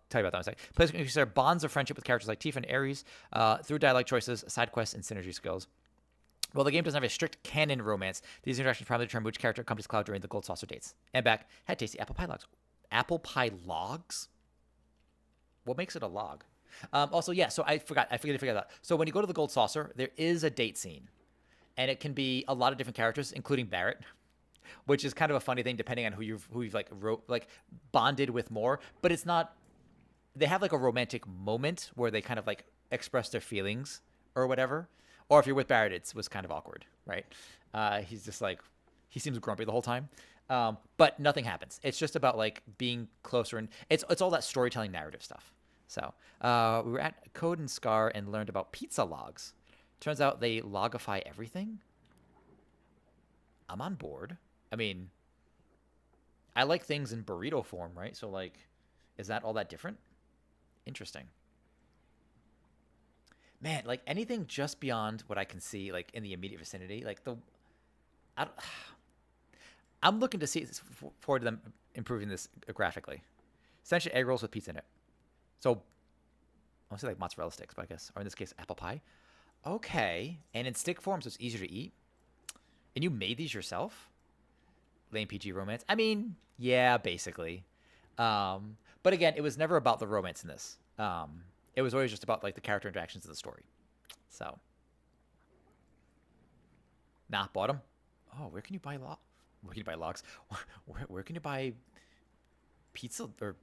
Speaker 1: tell you about that in a second. Players can increase their bonds of friendship with characters like Tifa and Ares through dialogue choices, side quests, and synergy skills. While the game doesn't have a strict canon romance, these interactions primarily determine which character accompanies Cloud during the gold saucer dates. And back, had tasty apple pie logs. Apple pie logs? What makes it a log? Also, yeah, so I forgot to figure that out. So when you go to the gold saucer, there is a date scene. And it can be a lot of different characters, including Barrett, which is kind of a funny thing depending on who you've like bonded with more. But it's not. They have like a romantic moment where they kind of like express their feelings or whatever. Or if you're with Barrett, it was kind of awkward, right? He's just like, he seems grumpy the whole time. But nothing happens. It's just about like being closer, and it's all that storytelling narrative stuff. So we were at Code and Scar and learned about pizza logs. Turns out they logify everything. I'm on board. I mean, I like things in burrito form, right? So like, is that all that different? Interesting. Man, like anything just beyond what I can see, like in the immediate vicinity, like I'm looking to see forward to them improving this graphically. Essentially, egg rolls with pizza in it. So I want to say like mozzarella sticks, but I guess, or in this case, apple pie. Okay, and in stick form, so it's easier to eat. And you made these yourself? Lame PG romance. I mean, yeah, basically. But again, it was never about the romance in this. It was always just about like the character interactions of the story. So, nah, bought them. Oh, where can you buy logs? Where can you buy logs? Where can you buy pizza or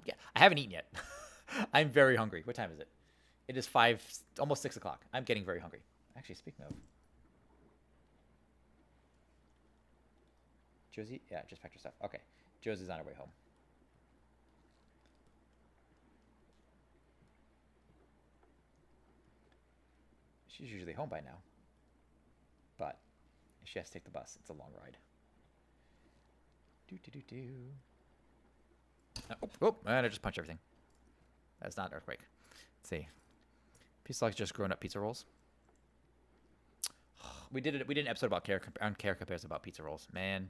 Speaker 1: Yeah, I haven't eaten yet. I'm very hungry. What time is it? It is 5, almost 6 o'clock. I'm getting very hungry. Actually, speaking of, Josie, yeah, just packed her stuff. Okay, Josie's on her way home. She's usually home by now. But she has to take the bus. It's a long ride. And I just punched everything. That's not an earthquake. Let's see. Pizza logs just grown up pizza rolls. We did an episode about care compares about pizza rolls. Man,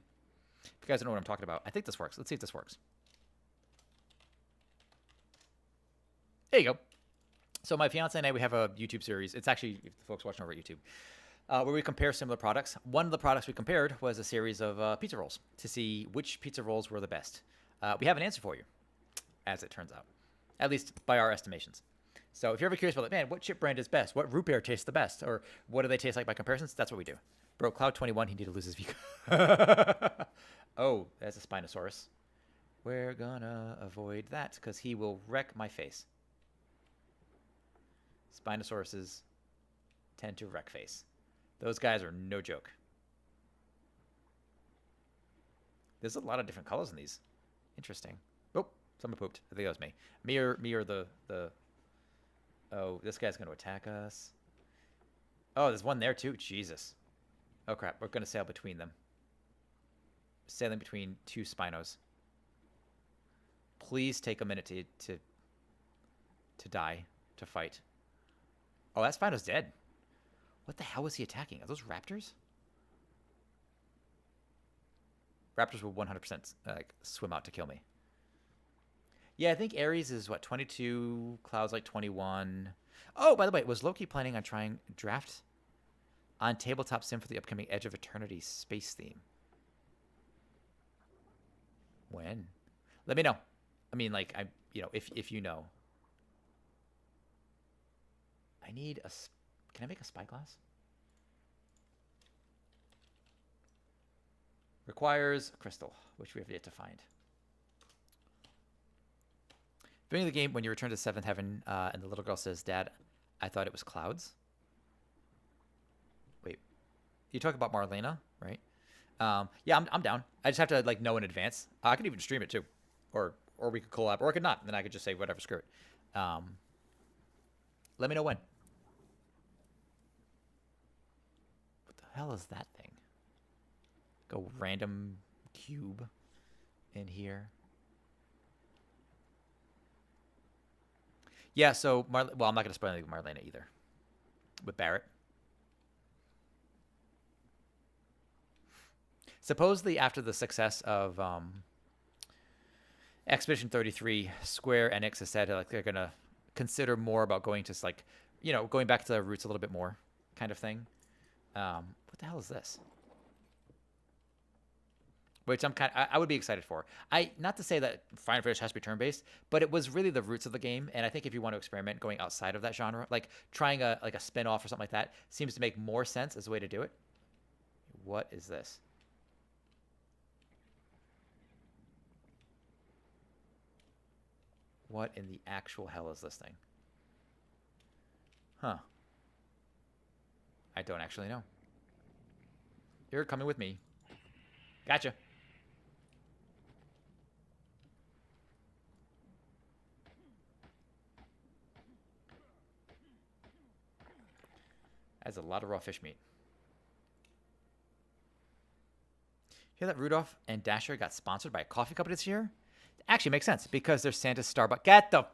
Speaker 1: if you guys don't know what I'm talking about, I think this works. Let's see if this works. There you go. So my fiance and I, we have a YouTube series. It's actually, if the folks watching over at YouTube, where we compare similar products. One of the products we compared was a series of pizza rolls to see which pizza rolls were the best. We have an answer for you, as it turns out, at least by our estimations. So if you're ever curious about, like, man, what chip brand is best? What root beer tastes the best? Or what do they taste like by comparisons? That's what we do. Bro, Cloud 21, he need to lose his V. Oh, that's a Spinosaurus. We're gonna avoid that because he will wreck my face. Spinosauruses tend to wreck face. Those guys are no joke. There's a lot of different colors in these. Interesting. Oh, someone pooped. I think that was me. Me or the... Oh, this guy's going to attack us. Oh, there's one there too. Jesus. Oh, crap. We're going to sail between them. Sailing between two Spinos. Please take a minute to die, to fight. Oh, that Spino's dead. What the hell was he attacking? Are those raptors? Raptors will 100% like swim out to kill me. Yeah, I think Ares is, what, 22, Cloud's like 21. Oh, by the way, was Loki planning on trying draft on Tabletop Sim for the upcoming Edge of Eternity space theme? When? Let me know. I mean, like, if you know. I need a... Can I make a spyglass? Requires a crystal, which we have yet to find. Beginning of the game, when you return to 7th Heaven, and the little girl says, "Dad, I thought it was clouds." Wait, You talk about Marlena, right? Yeah, I'm down. I just have to like know in advance. I could even stream it too, or we could collab, or I could not. Then I could just say whatever, screw it. Let me know when. What the hell is that thing? Go random cube in here. Yeah, so well, I'm not gonna spoil anything with Marlena either. With Barrett. Supposedly, after the success of Expedition 33, Square Enix has said like they're gonna consider more about going to like, going back to the roots a little bit more, kind of thing. What the hell is this? Which I would be excited for. Not to say that Final Fantasy has to be turn-based, but it was really the roots of the game, and I think if you want to experiment going outside of that genre, like trying a spin-off or something like that, seems to make more sense as a way to do it. What is this? What in the actual hell is this thing? Huh. I don't actually know. You're coming with me. Gotcha. That's a lot of raw fish meat. Hear that Rudolph and Dasher got sponsored by a coffee company this year? Actually makes sense because they're Santa's Starbucks. Get the...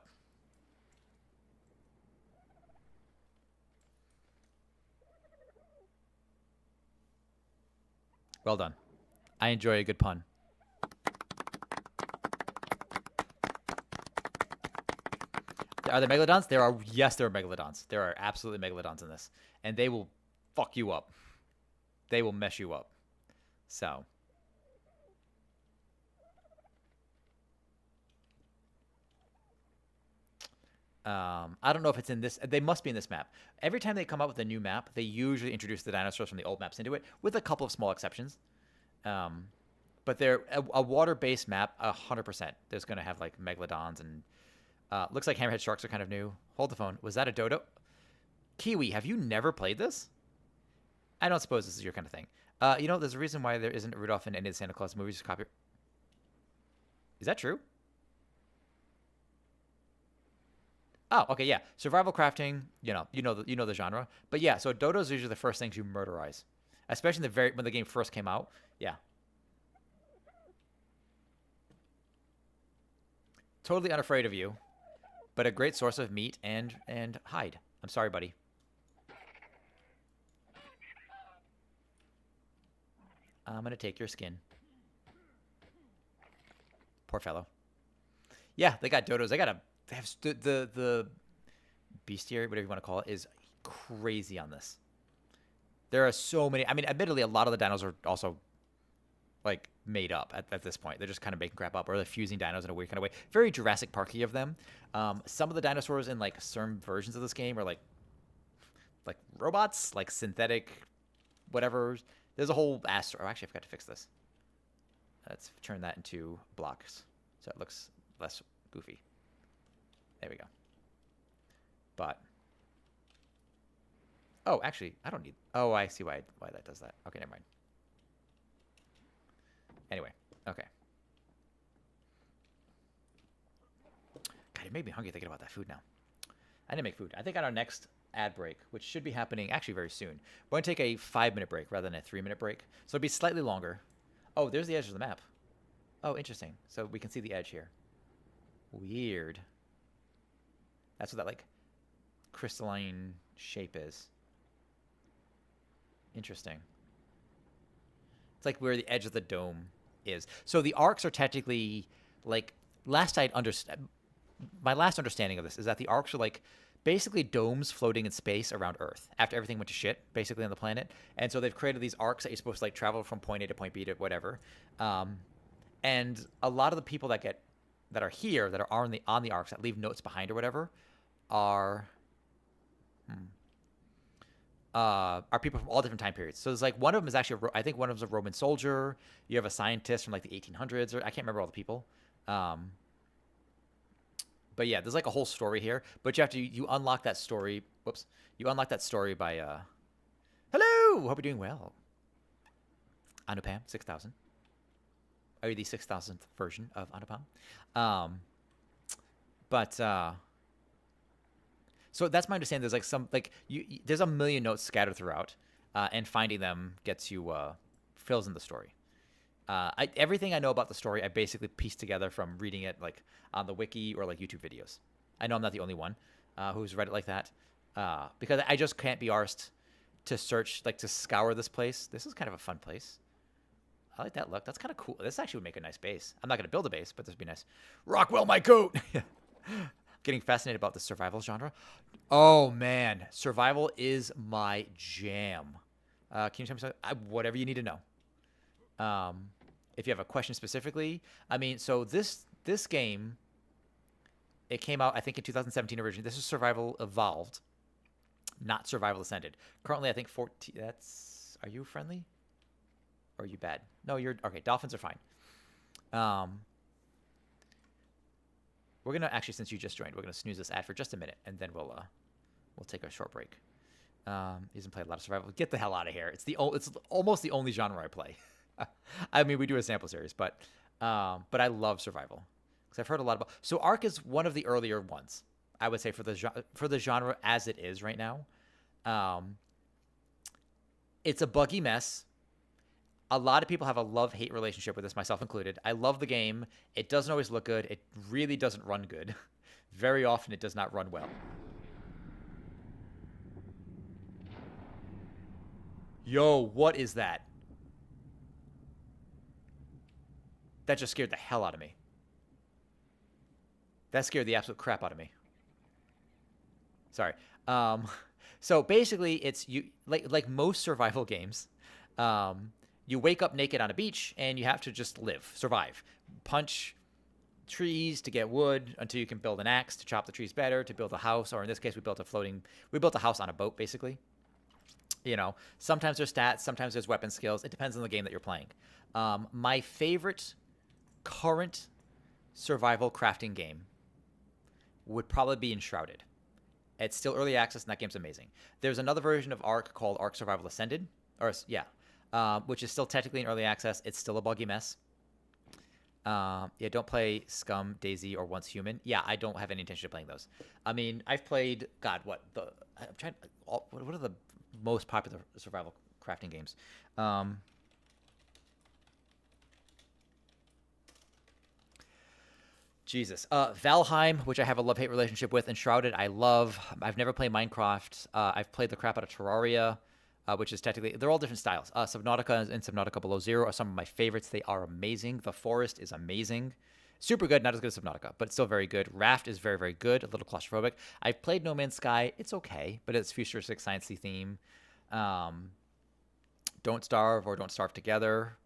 Speaker 1: Well done. I enjoy a good pun. Are there megalodons? There are. Yes, there are megalodons. There are absolutely megalodons in this. And they will fuck you up. They will mess you up. So... I don't know if it's in this. They must be in this map. Every time they come up with a new map, they usually introduce the dinosaurs from the old maps into it, with a couple of small exceptions. But they're a water-based map, 100%. There's going to have like megalodons and looks like hammerhead sharks are kind of new. Hold the phone. Was that a dodo? Kiwi, have you never played this? I don't suppose this is your kind of thing. There's a reason why there isn't Rudolph in any of the Santa Claus movies. Copy. Is that true? Oh, okay, yeah. Survival crafting, you know the genre. But yeah, so dodos are usually the first things you murderize, especially when the game first came out. Yeah. Totally unafraid of you, but a great source of meat and hide. I'm sorry, buddy. I'm gonna take your skin. Poor fellow. Yeah, they got dodos. They have the bestiary, whatever you want to call it, is crazy on this. There are so many. I mean, admittedly, a lot of the dinos are also like made up at this point. They're just kind of making crap up, or they're fusing dinos in a weird kind of way. Very Jurassic Parky of them. Some of the dinosaurs in like certain versions of this game are like robots, like synthetic, whatever. There's a whole actually, I forgot to fix this. Let's turn that into blocks so it looks less goofy. There we go. But oh, actually, I don't need. Oh, I see why that does that. Okay, never mind. Anyway, okay. God, it made me hungry thinking about that food now. I didn't make food. I think on our next ad break, which should be happening actually very soon, we're going to take a 5-minute break rather than a 3-minute break. So it'll be slightly longer. Oh, there's the edge of the map. Oh, interesting. So we can see the edge here. Weird. That's what that, like, crystalline shape is. Interesting. It's like where the edge of the dome is. So the arcs are technically, like, my last understanding of this is that the arcs are, like, basically domes floating in space around Earth after everything went to shit, basically, on the planet. And so they've created these arcs that you're supposed to, like, travel from point A to point B to whatever. And a lot of the people that are here, that are on the arcs, that leave notes behind or whatever, are people from all different time periods. So there's like one of them is actually, I think one of them is a Roman soldier. You have a scientist from like the 1800s, or I can't remember all the people. But yeah, there's like a whole story here. But you unlock that story. Whoops, you unlock that story by hello. Hope you're doing well. Anupam 6000. Or the 6000th version of Anupam. But so that's my understanding. There's like some like there's a million notes scattered throughout, and finding them gets you fills in the story. Everything I know about the story, I basically pieced together from reading it like on the wiki or like YouTube videos. I know I'm not the only one who's read it like that, because I just can't be arsed to search, like to scour this place. This is kind of a fun place. I like that look. That's kind of cool. This actually would make a nice base. I'm not going to build a base, but this would be nice. Rockwell, my coat! Getting fascinated about the survival genre. Oh, man. Survival is my jam. Can you tell me something? Whatever you need to know. If you have a question specifically. I mean, so this game, it came out, I think, in 2017 originally. This is Survival Evolved, not Survival Ascended. Currently, I think 14... That's... Are you friendly? Or are you bad? No, you're... Okay, dolphins are fine. We're going to... Actually, since you just joined, we're going to snooze this ad for just a minute, and then we'll take a short break. He hasn't played a lot of survival. Get the hell out of here. It's almost the only genre I play. I mean, we do a sample series, but I love survival because I've heard a lot about. So Ark is one of the earlier ones, I would say, for the genre as it is right now. It's a buggy mess. A lot of people have a love-hate relationship with this, myself included. I love the game. It doesn't always look good. It really doesn't run good. Very often, it does not run well. Yo, what is that? That just scared the hell out of me. That scared the absolute crap out of me. Sorry. So basically, it's you like most survival games. You wake up naked on a beach and you have to just live, survive, punch trees to get wood until you can build an axe to chop the trees better, to build a house, or in this case, we built a house on a boat, basically. You know, sometimes there's stats, sometimes there's weapon skills. It depends on the game that you're playing. My favorite current survival crafting game would probably be Enshrouded. It's still early access, and that game's amazing. There's another version of Ark called Ark Survival Ascended, which is still technically in early access. It's still a buggy mess. Don't play Scum, Daisy, or Once Human. Yeah, I don't have any intention of playing those. I mean, I've played, what are the most popular survival crafting games? Jesus. Valheim, which I have a love-hate relationship with. Enshrouded, I love. I've never played Minecraft. I've played the crap out of Terraria, which is technically... They're all different styles. Subnautica and Subnautica Below Zero are some of my favorites. They are amazing. The Forest is amazing. Super good, not as good as Subnautica, but still very good. Raft is very, very good. A little claustrophobic. I've played No Man's Sky. It's okay, but it's futuristic, sciencey theme. Don't Starve or Don't Starve Together.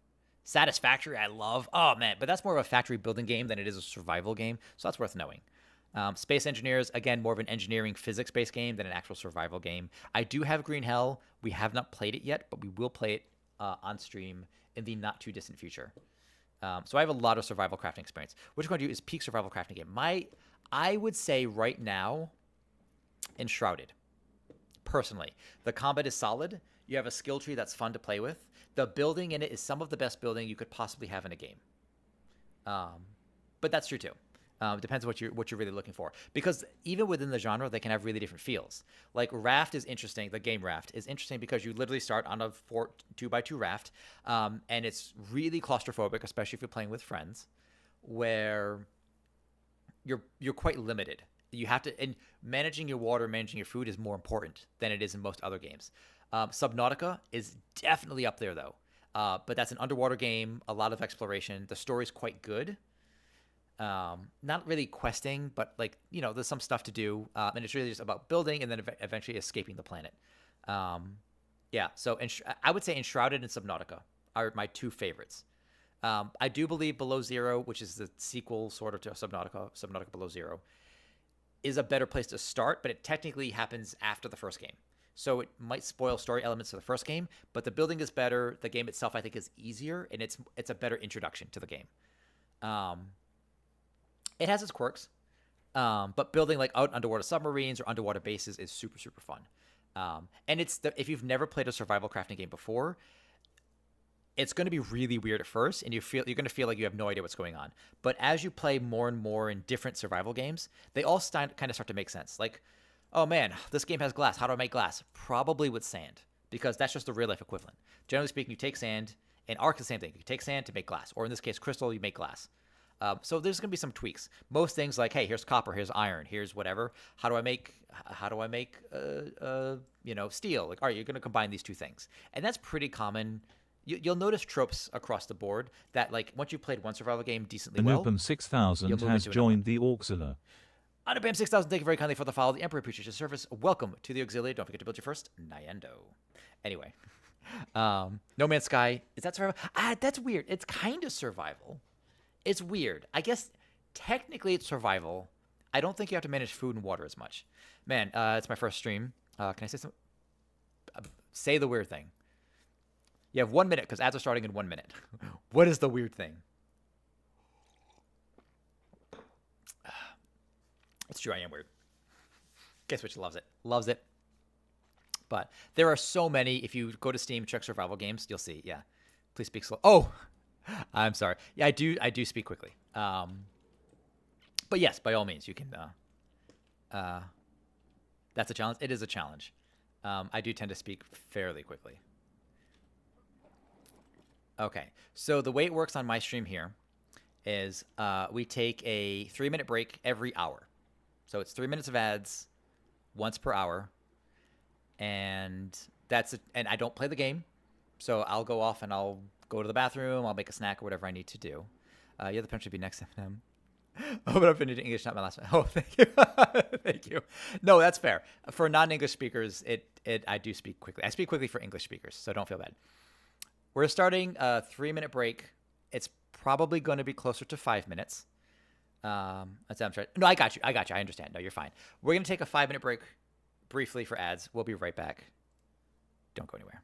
Speaker 1: Satisfactory, I love. Oh, man, but that's more of a factory building game than it is a survival game, so that's worth knowing. Space Engineers, again, more of an engineering physics-based game than an actual survival game. I do have Green Hell. We have not played it yet, but we will play it on stream in the not-too-distant future. So I have a lot of survival crafting experience. What you're going to do is peak survival crafting game. I would say right now, Enshrouded. Personally, the combat is solid. You have a skill tree that's fun to play with. The building in it is some of the best building you could possibly have in a game. But that's true too. It depends on what you're really looking for. Because even within the genre, they can have really different feels. Like Raft is interesting. The game Raft is interesting because you literally start on a 2x2 raft, and it's really claustrophobic, especially if you're playing with friends, where you're quite limited. You have to, and managing your water, managing your food is more important than it is in most other games. Subnautica is definitely up there though, but that's an underwater game, a lot of exploration. The story's quite good. Not really questing, but there's some stuff to do, and it's really just about building and then eventually escaping the planet. So I would say Enshrouded and Subnautica are my two favorites. I do believe Below Zero, which is the sequel sort of to Subnautica Below Zero, is a better place to start, but it technically happens after the first game. So it might spoil story elements of the first game, but the building is better. The game itself, I think, is easier, and it's a better introduction to the game. It has its quirks, but building out underwater submarines or underwater bases is super, super fun. And if you've never played a survival crafting game before, it's going to be really weird at first, and you're going to feel like you have no idea what's going on. But as you play more and more in different survival games, they all kind of start to make sense. Like, oh man, this game has glass. How do I make glass? Probably with sand, because that's just the real life equivalent. Generally speaking, you take sand, and Ark is the same thing. You take sand to make glass, or in this case, crystal, you make glass. So there's going to be some tweaks. Most things like, hey, here's copper, here's iron, here's whatever. How do I make steel? Like, all right, you're going to combine these two things, and that's pretty common. You'll notice tropes across the board that, like, once you played one survival game decently well,
Speaker 3: Anupam 6000
Speaker 1: you'll move
Speaker 3: has
Speaker 1: into another
Speaker 3: joined the Auxiliary.
Speaker 1: Anupam 6000, thank you very kindly for the follow. The Emperor appreciates your service. Welcome to the Auxiliary. Don't forget to build your first Nyendo. Anyway, No Man's Sky, is that survival? That's weird. It's kind of survival. It's weird. I guess technically it's survival. I don't think you have to manage food and water as much. Man, it's my first stream. Can I say something? Say the weird thing. You have 1 minute because ads are starting in 1 minute. What is the weird thing? It's true, I am weird. Guess which loves it. Loves it. But there are so many. If you go to Steam, check survival games, you'll see. Yeah. Please speak slow. Oh, I'm sorry. Yeah, I do speak quickly. But yes, by all means, you can. That's a challenge. It is a challenge. I do tend to speak fairly quickly. Okay, so the way it works on my stream here is we take a 3-minute break every hour. So it's 3 minutes of ads once per hour. And and I don't play the game. So I'll go off and I'll go to the bathroom. I'll make a snack or whatever I need to do. You have the potential to be next to him. Oh, but I'm finishing English, not my last one. Oh, thank you. Thank you. No, that's fair. For non-English speakers, I do speak quickly. I speak quickly for English speakers, so don't feel bad. We're starting a 3-minute break. It's probably going to be closer to 5 minutes. That's I'm trying. No, I got you. I understand. No, you're fine. We're going to take a 5-minute break briefly for ads. We'll be right back. Don't go anywhere.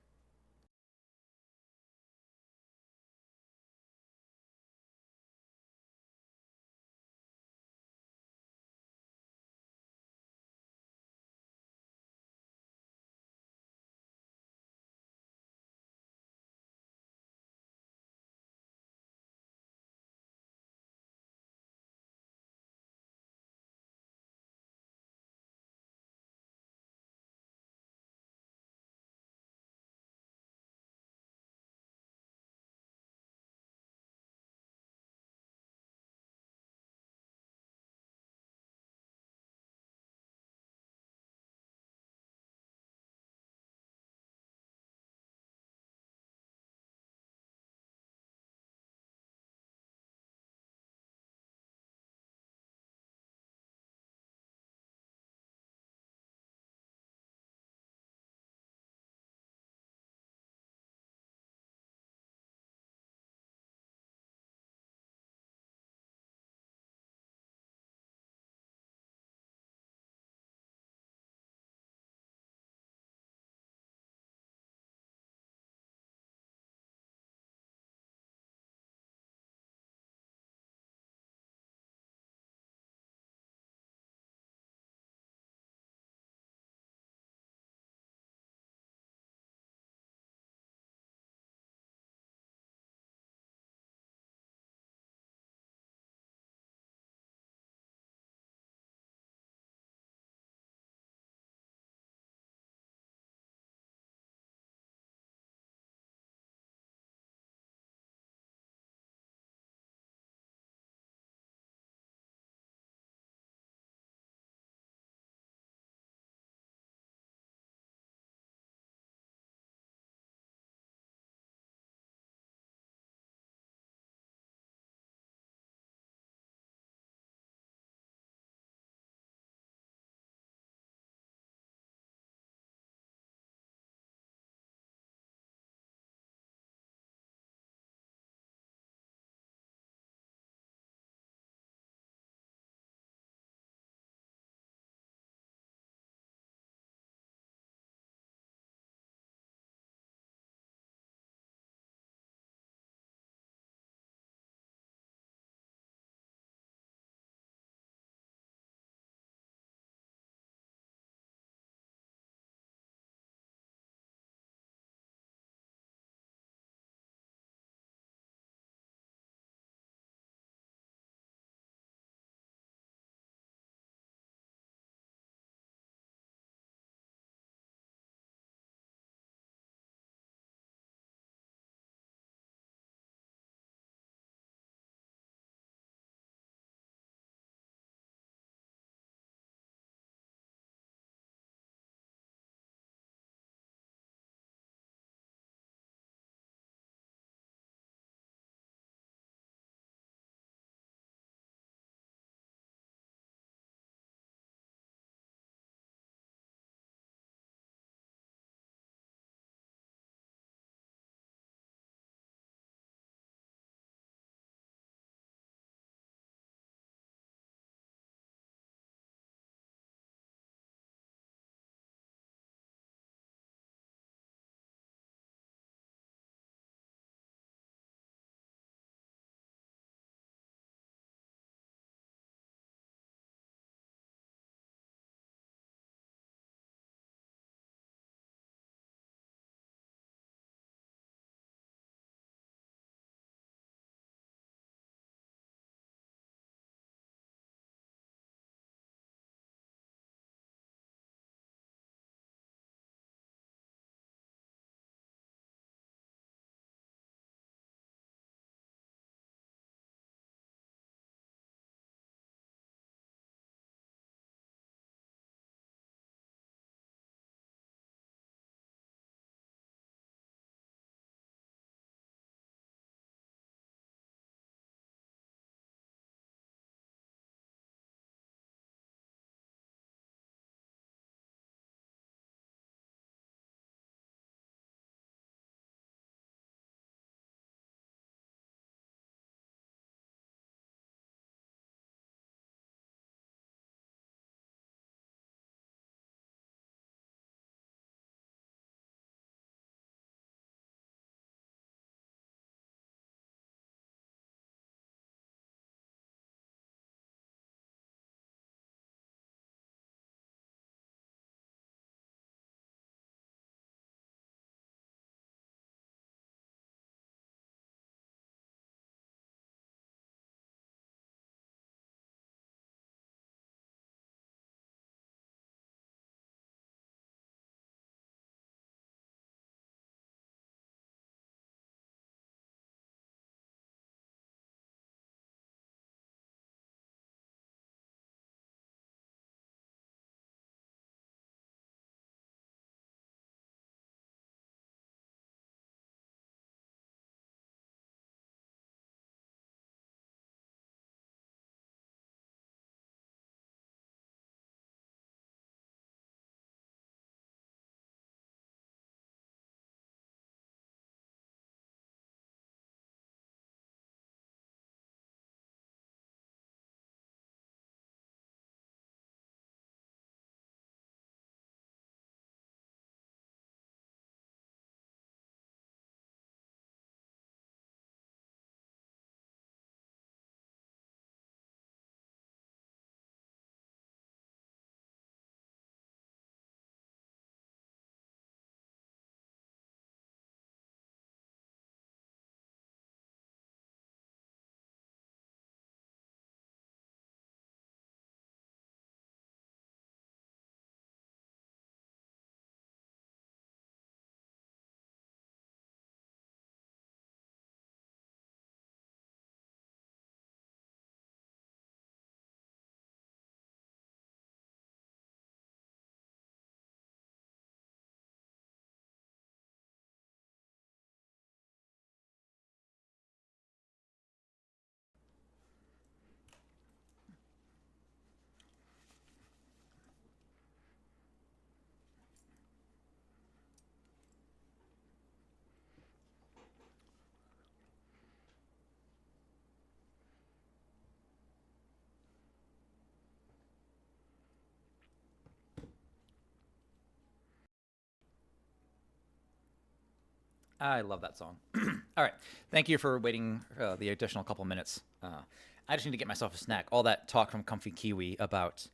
Speaker 1: I love that song. All right. Thank you for waiting the additional couple minutes. I just need to get myself a snack. All that talk from Comfy Kiwi about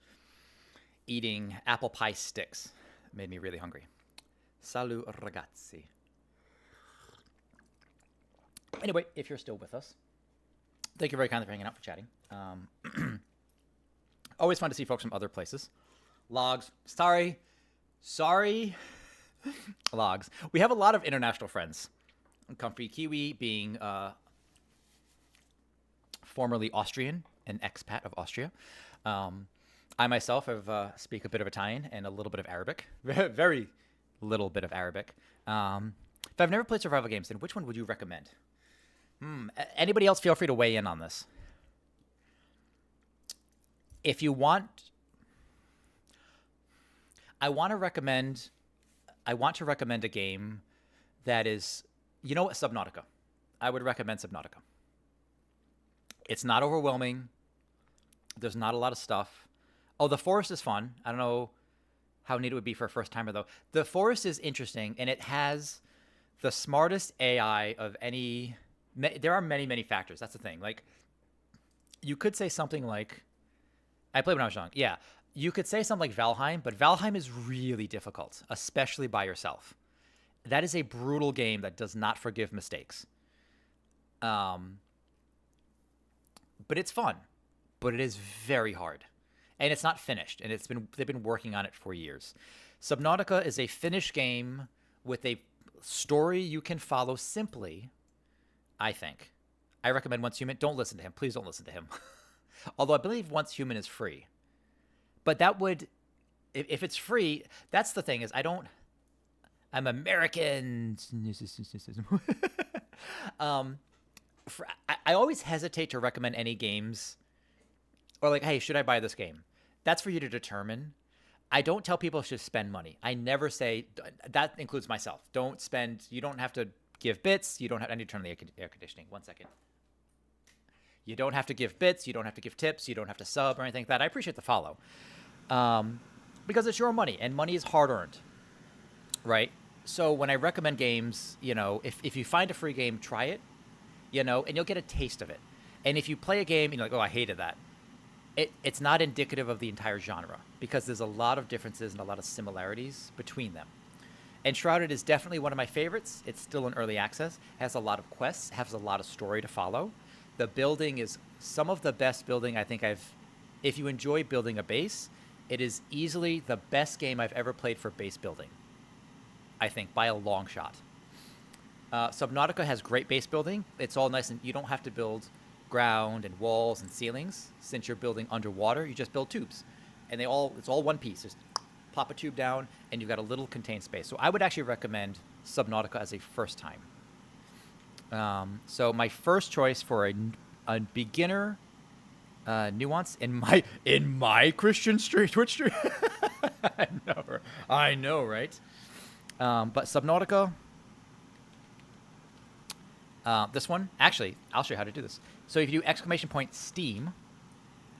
Speaker 1: eating apple pie sticks made me really hungry. Salut, ragazzi. Anyway, if you're still with us, thank you very kindly for hanging out, for chatting. Always fun to see folks from other places. Logs. Sorry. Logs. We have a lot of international friends. Comfy Kiwi being formerly Austrian, an expat of Austria. I myself have speak a bit of Italian and a little bit of Arabic. Very little bit of Arabic. If I've never played survival games, then which one would you recommend? Anybody else, feel free to weigh in on this. If you want, I want to recommend a game that is, you know what, Subnautica. I would recommend Subnautica. It's not overwhelming. There's not a lot of stuff. Oh, the forest is fun. I don't know how neat it would be for a first timer though. The forest is interesting, and it has the smartest AI of any. There are many, many factors. That's the thing. Like, you could say something like, I played when I was young. Yeah, you could say something like Valheim, but Valheim is really difficult, especially by yourself. That is a brutal game that does not forgive mistakes. But it's fun, but it is very hard, and it's not finished. And they've been working on it for years. Subnautica is a finished game with a story you can follow simply. I think. I recommend Once Human. Don't listen to him. Please don't listen to him. Although I believe Once Human is free. But that would, if it's free, that's the thing is I'm American. I always hesitate to recommend any games or like, hey, should I buy this game? That's for you to determine. I don't tell people should spend money. I never say, that includes myself. Don't spend, you don't have to give bits. You don't have, I need to turn the air conditioning. 1 second. You don't have to give bits. You don't have to give tips. You don't have to sub or anything like that. I appreciate the follow. Because it's your money, and money is hard earned, right? So when I recommend games, you know, if you find a free game, try it, you know, and you'll get a taste of it. And if you play a game, you're like, oh, I hated that. It's not indicative of the entire genre, because there's a lot of differences and a lot of similarities between them. Enshrouded is definitely one of my favorites. It's still in early access, has a lot of quests, has a lot of story to follow. The building is some of the best building I think if you enjoy building a base, it is easily the best game I've ever played for base building, I think, by a long shot. Subnautica has great base building. It's all nice, and you don't have to build ground and walls and ceilings. Since you're building underwater, you just build tubes. And it's all one piece. Just pop a tube down, and you've got a little contained space. So I would actually recommend Subnautica as a first time. So my first choice for a beginner nuance in my Christian Twitch stream. I know, right? But Subnautica, this one, actually, I'll show you how to do this. So if you do !Steam,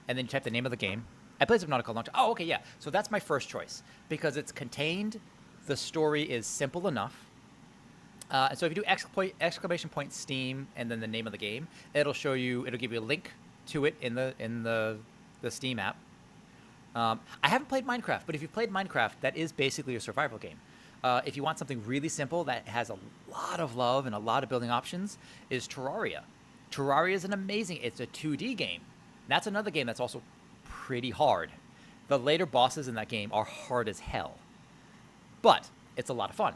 Speaker 1: and then you type the name of the game. I played Subnautica a long time. Oh, okay, yeah. So that's my first choice because it's contained. The story is simple enough. And so if you do !Steam and then the name of the game, it'll give you a link to it in the Steam app. I haven't played Minecraft, but if you've played Minecraft, that is basically a survival game. If you want something really simple that has a lot of love and a lot of building options, is Terraria. Terraria is it's a 2D game. That's another game that's also pretty hard. The later bosses in that game are hard as hell, but it's a lot of fun.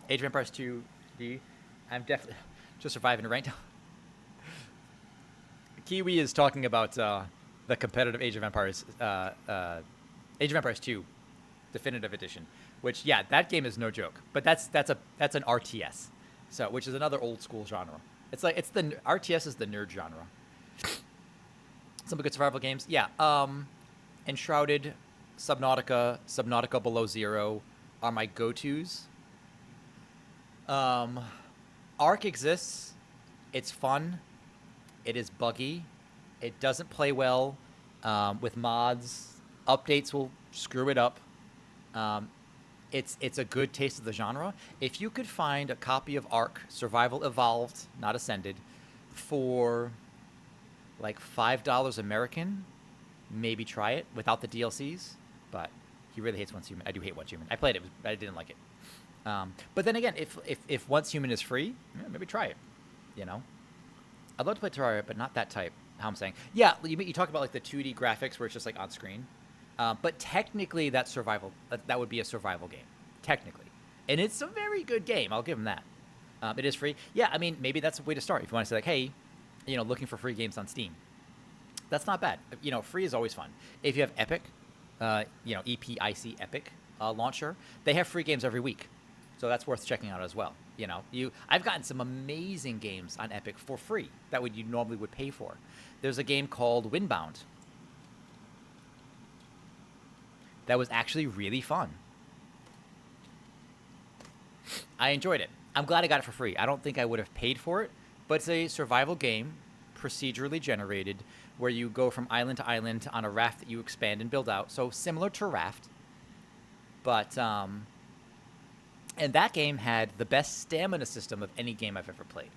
Speaker 1: Age of Empires 2D. I'm definitely just surviving ranked. Kiwi is talking about the competitive Age of Empires 2 Definitive Edition, which that game is no joke. But that's an RTS, so which is another old school genre. It's the RTS is the nerd genre. Some good survival games, Enshrouded, Subnautica Below Zero are my go-tos. Ark exists. It's fun. It is buggy. It doesn't play well with mods. Updates will screw it up. it's a good taste of the genre. If you could find a copy of Ark Survival Evolved, not Ascended, for like $5 American, maybe try it without the DLCs. But he really hates Once Human. I do hate Once Human. I played it, but I didn't like it. But then again, if Once Human is free, yeah, maybe try it. You know, I'd love to play Terraria, but not that type. How I'm saying, yeah, you talk about like the 2D graphics where it's just like on screen, but technically that's survival. That would be a survival game, technically, and it's a very good game. I'll give them that. It is free. Yeah, I mean, maybe that's a way to start. If you want to say like, hey, you know, looking for free games on Steam, that's not bad. You know, free is always fun. If you have Epic, you know, EPIC Epic launcher, they have free games every week, so that's worth checking out as well. You know, I've gotten some amazing games on Epic for free that you normally would pay for. There's a game called Windbound that was actually really fun. I enjoyed it. I'm glad I got it for free. I don't think I would have paid for it, but it's a survival game, procedurally generated, where you go from island to island on a raft that you expand and build out. So similar to Raft, but and that game had the best stamina system of any game I've ever played.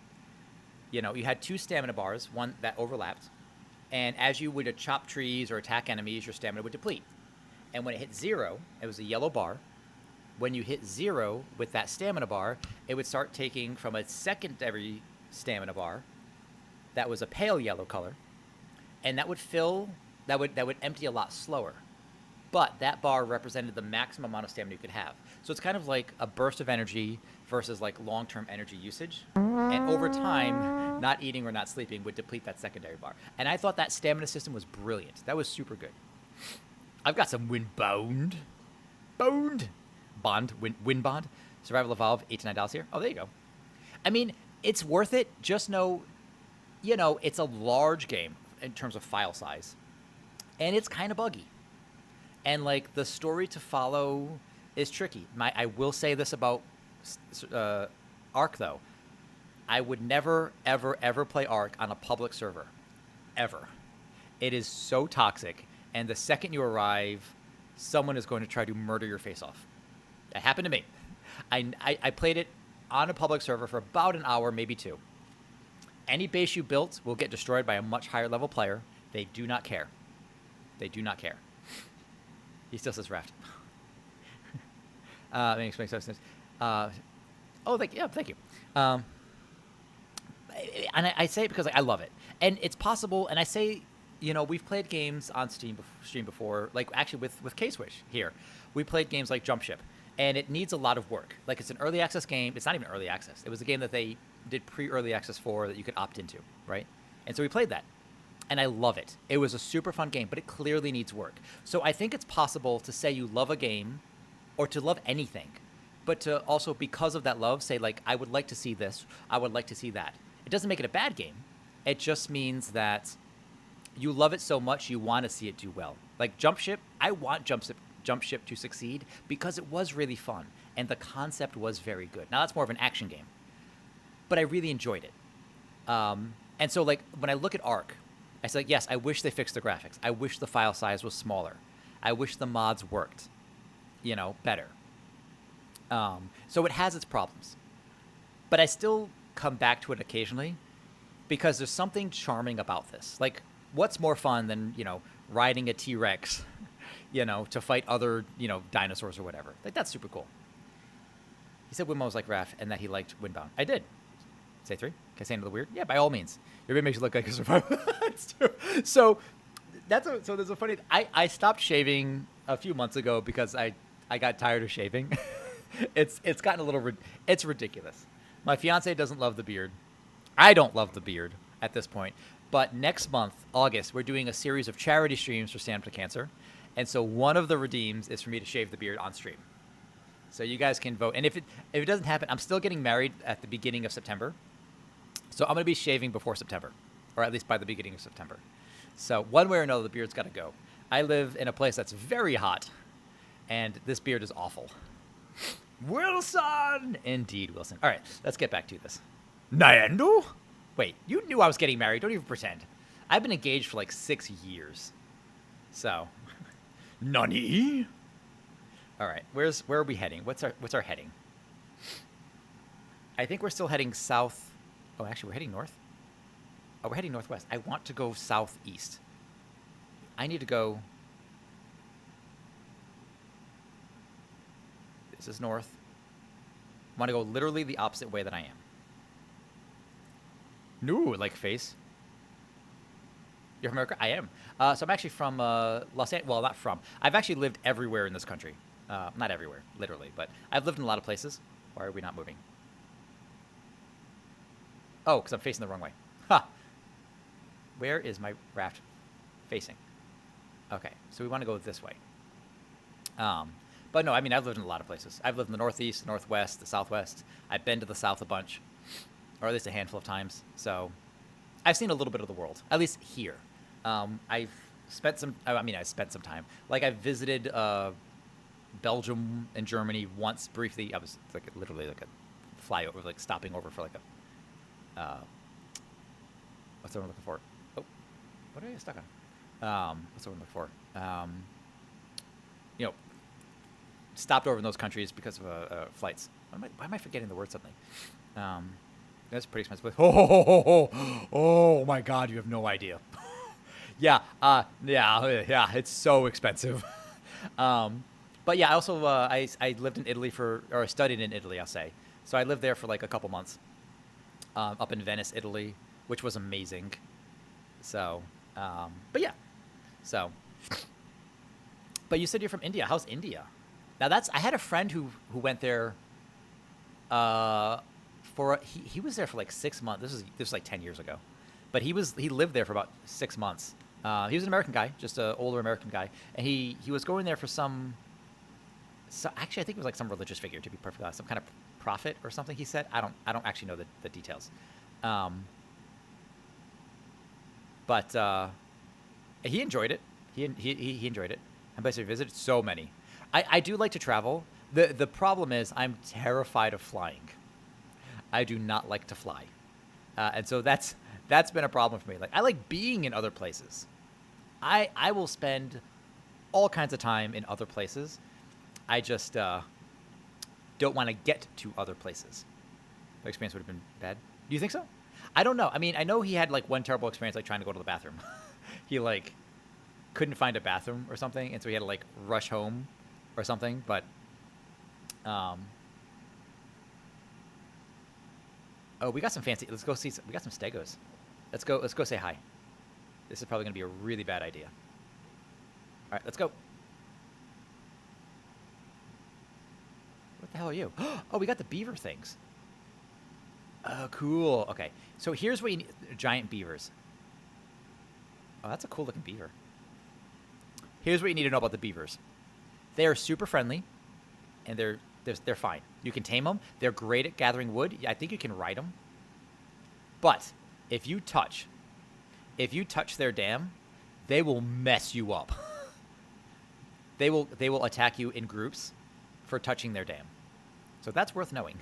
Speaker 1: You know, you had 2 stamina bars, one that overlapped, and as you would chop trees or attack enemies, your stamina would deplete. And when it hit 0, it was a yellow bar. When you hit 0 with that stamina bar, it would start taking from a secondary stamina bar that was a pale yellow color, and that would empty a lot slower. But that bar represented the maximum amount of stamina you could have. So it's kind of like a burst of energy versus like long-term energy usage. And over time, not eating or not sleeping would deplete that secondary bar. And I thought that stamina system was brilliant. That was super good. I've got some Windbound. Windbound. Survival Evolved, $8 to $9 here. Oh, there you go. I mean, it's worth it. Just know, you know, it's a large game in terms of file size. And it's kind of buggy. And, like, the story to follow is tricky. I will say this about Ark, though. I would never, ever, ever play Ark on a public server. Ever. It is so toxic. And the second you arrive, someone is going to try to murder your face off. That happened to me. I played it on a public server for about an hour, maybe 2. Any base you built will get destroyed by a much higher level player. They do not care. They do not care. He still says raft. Makes no sense. Thank you. And I say it because I love it, and it's possible. And I say, you know, we've played games on Steam before, like actually with K-Swish here. We played games like Jump Ship, and it needs a lot of work. Like, it's an early access game. It's not even early access. It was a game that they did pre-early access for that you could opt into, right? And so we played that. And I love it. It was a super fun game, but it clearly needs work. So I think it's possible to say you love a game or to love anything, but to also, because of that love, say, like, I would like to see this, I would like to see that. It doesn't make it a bad game. It just means that you love it so much you want to see it do well. Like Jump Ship, I want Jump Ship to succeed because it was really fun and the concept was very good. Now, that's more of an action game, but I really enjoyed it. And so, like, when I look at Ark, I say, like, yes, I wish they fixed the graphics. I wish the file size was smaller. I wish the mods worked, you know, better. So it has its problems. But I still come back to it occasionally because there's something charming about this. Like, what's more fun than, you know, riding a T-Rex, you know, to fight other, you know, dinosaurs or whatever? Like, that's super cool. He said Windbound was like Raph and that he liked Windbound. I did. Say 3? Can I say into the weird? Yeah, by all means. Your bit makes you look like a survivor. So there's a funny. I stopped shaving a few months ago because I got tired of shaving. It's gotten a little. It's ridiculous. My fiance doesn't love the beard. I don't love the beard at this point. But next month, August, we're doing a series of charity streams for Stand Up to Cancer, and so one of the redeems is for me to shave the beard on stream. So you guys can vote. And if it doesn't happen, I'm still getting married at the beginning of September. So I'm going to be shaving before September, or at least by the beginning of September. So one way or another, the beard's got to go. I live in a place that's very hot, and this beard is awful. Wilson! Indeed, Wilson. All right, let's get back to this. Nyando? Wait, you knew I was getting married. Don't even pretend. I've been engaged for like 6 years. So, Nani? All right. Where are we heading? What's our heading? I think we're still heading south. Oh, actually, we're heading north. Oh, we're heading northwest. I want to go southeast. I need to go. This is north. I want to go literally the opposite way that I am. No, like face. You're from America? I am. So I'm actually from Los Angeles. Well, not from. I've actually lived everywhere in this country. Not everywhere, literally, but I've lived in a lot of places. Why are we not moving? Oh, because I'm facing the wrong way. Ha! Where is my raft facing? Okay, so we want to go this way. But no, I mean, I've lived in a lot of places. I've lived in the Northeast, the Northwest, the Southwest. I've been to the South a bunch, or at least a handful of times. So I've seen a little bit of the world, at least here. I've spent some, I mean, I spent some time. Like, I visited Belgium and Germany once briefly. I was like literally like a flyover, like stopping over for like a, what's the one I'm looking for? Oh, what are you stuck on? What's the one I'm looking for? You know, stopped over in those countries because of flights. Why am I forgetting the word suddenly? That's pretty expensive. Oh my God, you have no idea. Yeah, it's so expensive. But yeah, I also I lived in Italy or studied in Italy, I'll say. So I lived there for like a couple months, up in Venice, Italy, which was amazing. So, but yeah, so. But you said you're from India. How's India? Now I had a friend who went there. He was there for like 6 months. This was like 10 years ago, but he lived there for about 6 months. He was an American guy, just an older American guy, and he was going there for some. So actually, I think it was like some religious figure, to be perfectly honest, some kind of prophet or something. He said, I don't actually know the details, but he enjoyed it. He enjoyed it. And basically visited so many. I do like to travel. The problem is I'm terrified of flying. I do not like to fly, and so that's been a problem for me. Like, I like being in other places. I will spend all kinds of time in other places. I just don't want to get to other places. The experience would have been bad. Do you think so? I don't know. I mean, I know he had like one terrible experience, like trying to go to the bathroom. He like couldn't find a bathroom or something, and so he had to like rush home or something. But oh, we got some fancy. Let's go see. We got some stegos. Let's go say hi. This is probably gonna be a really bad idea. All right, let's go. What the hell are you? Oh, we got the beaver things. Oh, cool. Okay, so here's what you need. Giant beavers. Oh, that's a cool looking beaver. Here's what you need to know about the beavers. They are super friendly, and they're fine. You can tame them. They're great at gathering wood. I think you can ride them. But if you touch their dam, they will mess you up. They will attack you in groups for touching their dam. So that's worth knowing.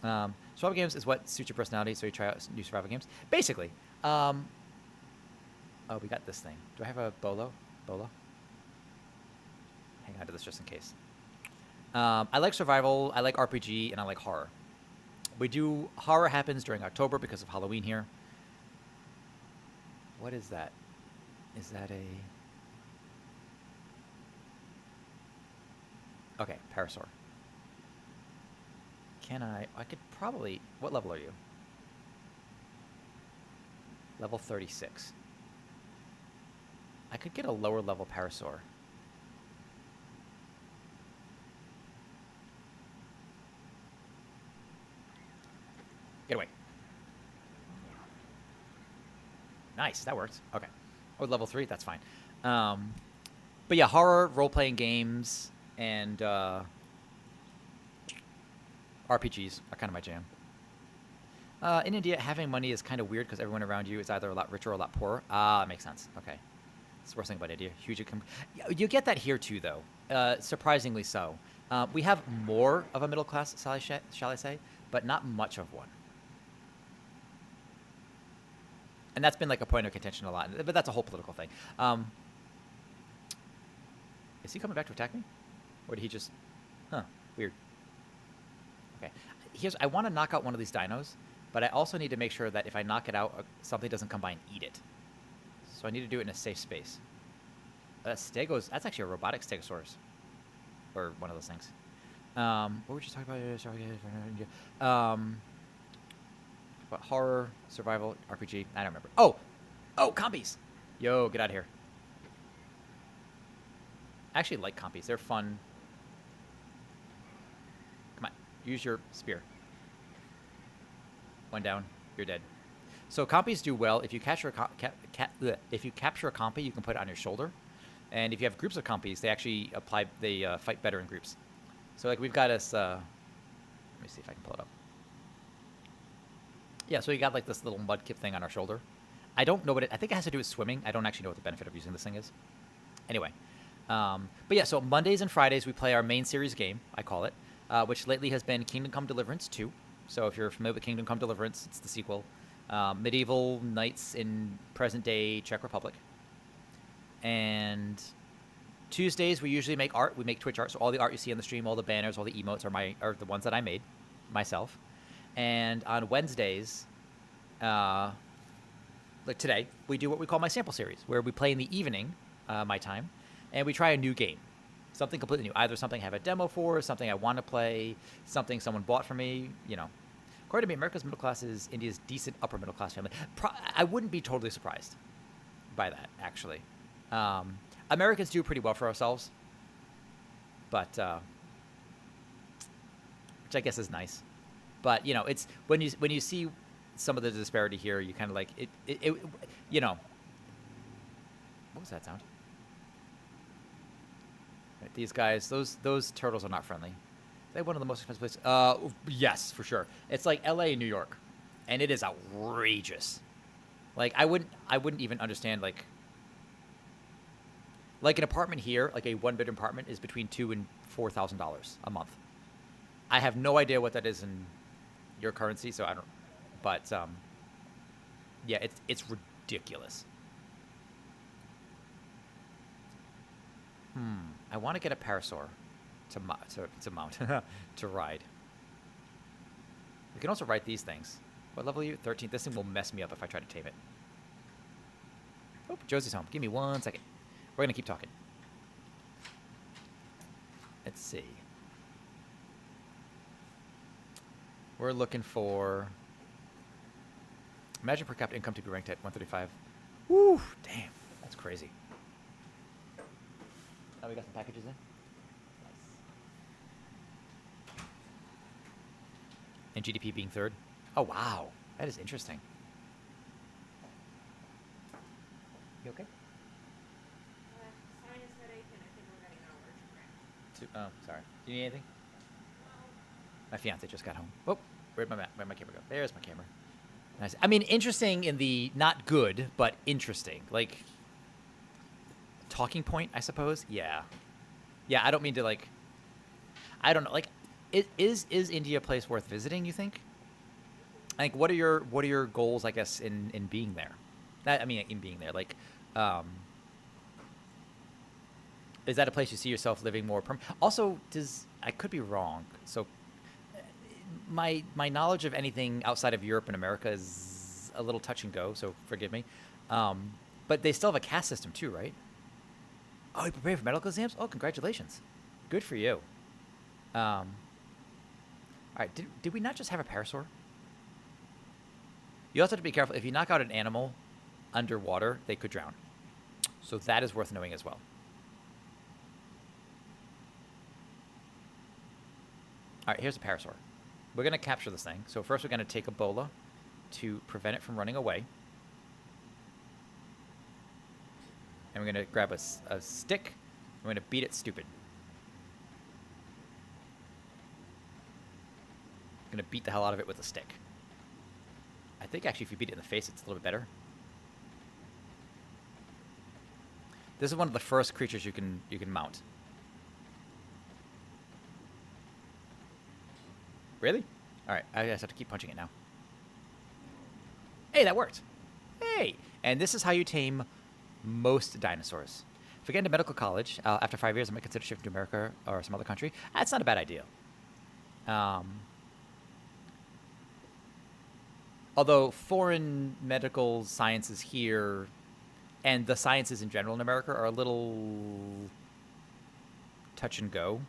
Speaker 1: Survival games is what suits your personality, so you try out new survival games. Basically, oh, we got this thing. Do I have a bolo? Hang on to this just in case. I like survival, I like RPG, and I like horror. Horror happens during October because of Halloween here. What is that? Is that a... Okay, Parasaur. I could probably... What level are you? Level 36. I could get a lower level Parasaur. Get away. Nice, that worked. Okay. Oh, level 3, that's fine. But yeah, horror, role-playing games, and RPGs are kind of my jam. In India, having money is kind of weird because everyone around you is either a lot richer or a lot poorer. Ah, that makes sense. Okay. That's the worst thing about India. Huge. You get that here too, though. Surprisingly so. We have more of a middle class, shall I say, but not much of one. And that's been like a point of contention a lot. But that's a whole political thing. Is he coming back to attack me? Or did he just... Huh. Weird. Okay. I want to knock out one of these dinos, but I also need to make sure that if I knock it out, something doesn't come by and eat it. So I need to do it in a safe space. Stegos... That's actually a robotic Stegosaurus. Or one of those things. What were we just talking about? What, horror, survival, RPG? I don't remember. Oh! Oh, compies! Yo, get out of here. I actually like compies. They're fun. Come on. Use your spear. One down. You're dead. So compies do well. If you capture if you capture a compy, you can put it on your shoulder. And if you have groups of compies, they actually fight better in groups. So like we've got us... let me see if I can pull it up. Yeah, so you got like this little mudkip thing on our shoulder. I don't know what it... I think it has to do with swimming. I don't actually know what the benefit of using this thing is. Anyway. But yeah, so Mondays and Fridays we play our main series game, I call it, which lately has been Kingdom Come Deliverance 2. So if you're familiar with Kingdom Come Deliverance, it's the sequel. Medieval knights in present-day Czech Republic. And Tuesdays we usually make art. We make Twitch art, so all the art you see on the stream, all the banners, all the emotes are the ones that I made myself. And on Wednesdays, like today, we do what we call my sample series, where we play in the evening, my time, and we try a new game, something completely new. Either something I have a demo for, something I want to play, something someone bought for me. You know, according to me, America's middle class is India's decent upper middle class family. I wouldn't be totally surprised by that, actually. Americans do pretty well for ourselves, but which I guess is nice. But you know, it's when you see some of the disparity here, you kind of like it. You know, what was that sound? Right, these guys, those turtles are not friendly. They're one of the most expensive places. Yes, for sure. It's like L.A. and New York, and it is outrageous. Like I wouldn't even understand like an apartment here, like a one-bedroom apartment, is between $2,000 and $4,000 a month. I have no idea what that is in your currency, so I don't. But yeah, it's ridiculous. I want to get a parasaur to mount to ride. We can also ride these things. What level are you? 13. This thing will mess me up if I try to tame it. Oh, Josie's home. Give me 1 second. We're going to keep talking. Let's see. We're looking for... Imagine per capita income to be ranked at 135. Woo! Damn. That's crazy. Oh, we got some packages in? Nice. And GDP being third? Oh, wow. That is interesting. You okay?
Speaker 4: Sinus headache, and I think we're getting an allergic reaction.
Speaker 1: Oh, sorry. Do you need anything? My fiance just got home. Oh, where'd my camera go? There's my camera. Nice. I mean, interesting in the not good, but interesting. Like, talking point, I suppose. Yeah. Yeah, I don't mean to, like... I don't know. Like, is India a place worth visiting, you think? Like, what are your goals, I guess, in being there? In being there. Like, is that a place you see yourself living more Also, I could be wrong. So, my knowledge of anything outside of Europe and America is a little touch and go, so forgive me. But they still have a caste system too, right? Oh, you prepared for medical exams? Oh, congratulations. Good for you. All right, did we not just have a parasaur? You also have to be careful. If you knock out an animal underwater, they could drown. So that is worth knowing as well. All right, here's a parasaur. We're going to capture this thing. So first we're going to take Ebola to prevent it from running away. And we're going to grab a stick. We're going to beat it stupid. Going to beat the hell out of it with a stick. I think actually if you beat it in the face, it's a little bit better. This is one of the first creatures you can mount. Really? All right, I just have to keep punching it now. Hey, that worked. Hey, and this is how you tame most dinosaurs. If I get into medical college, after 5 years, I might consider shifting to America or some other country. That's not a bad idea. Although foreign medical sciences here and the sciences in general in America are a little touch and go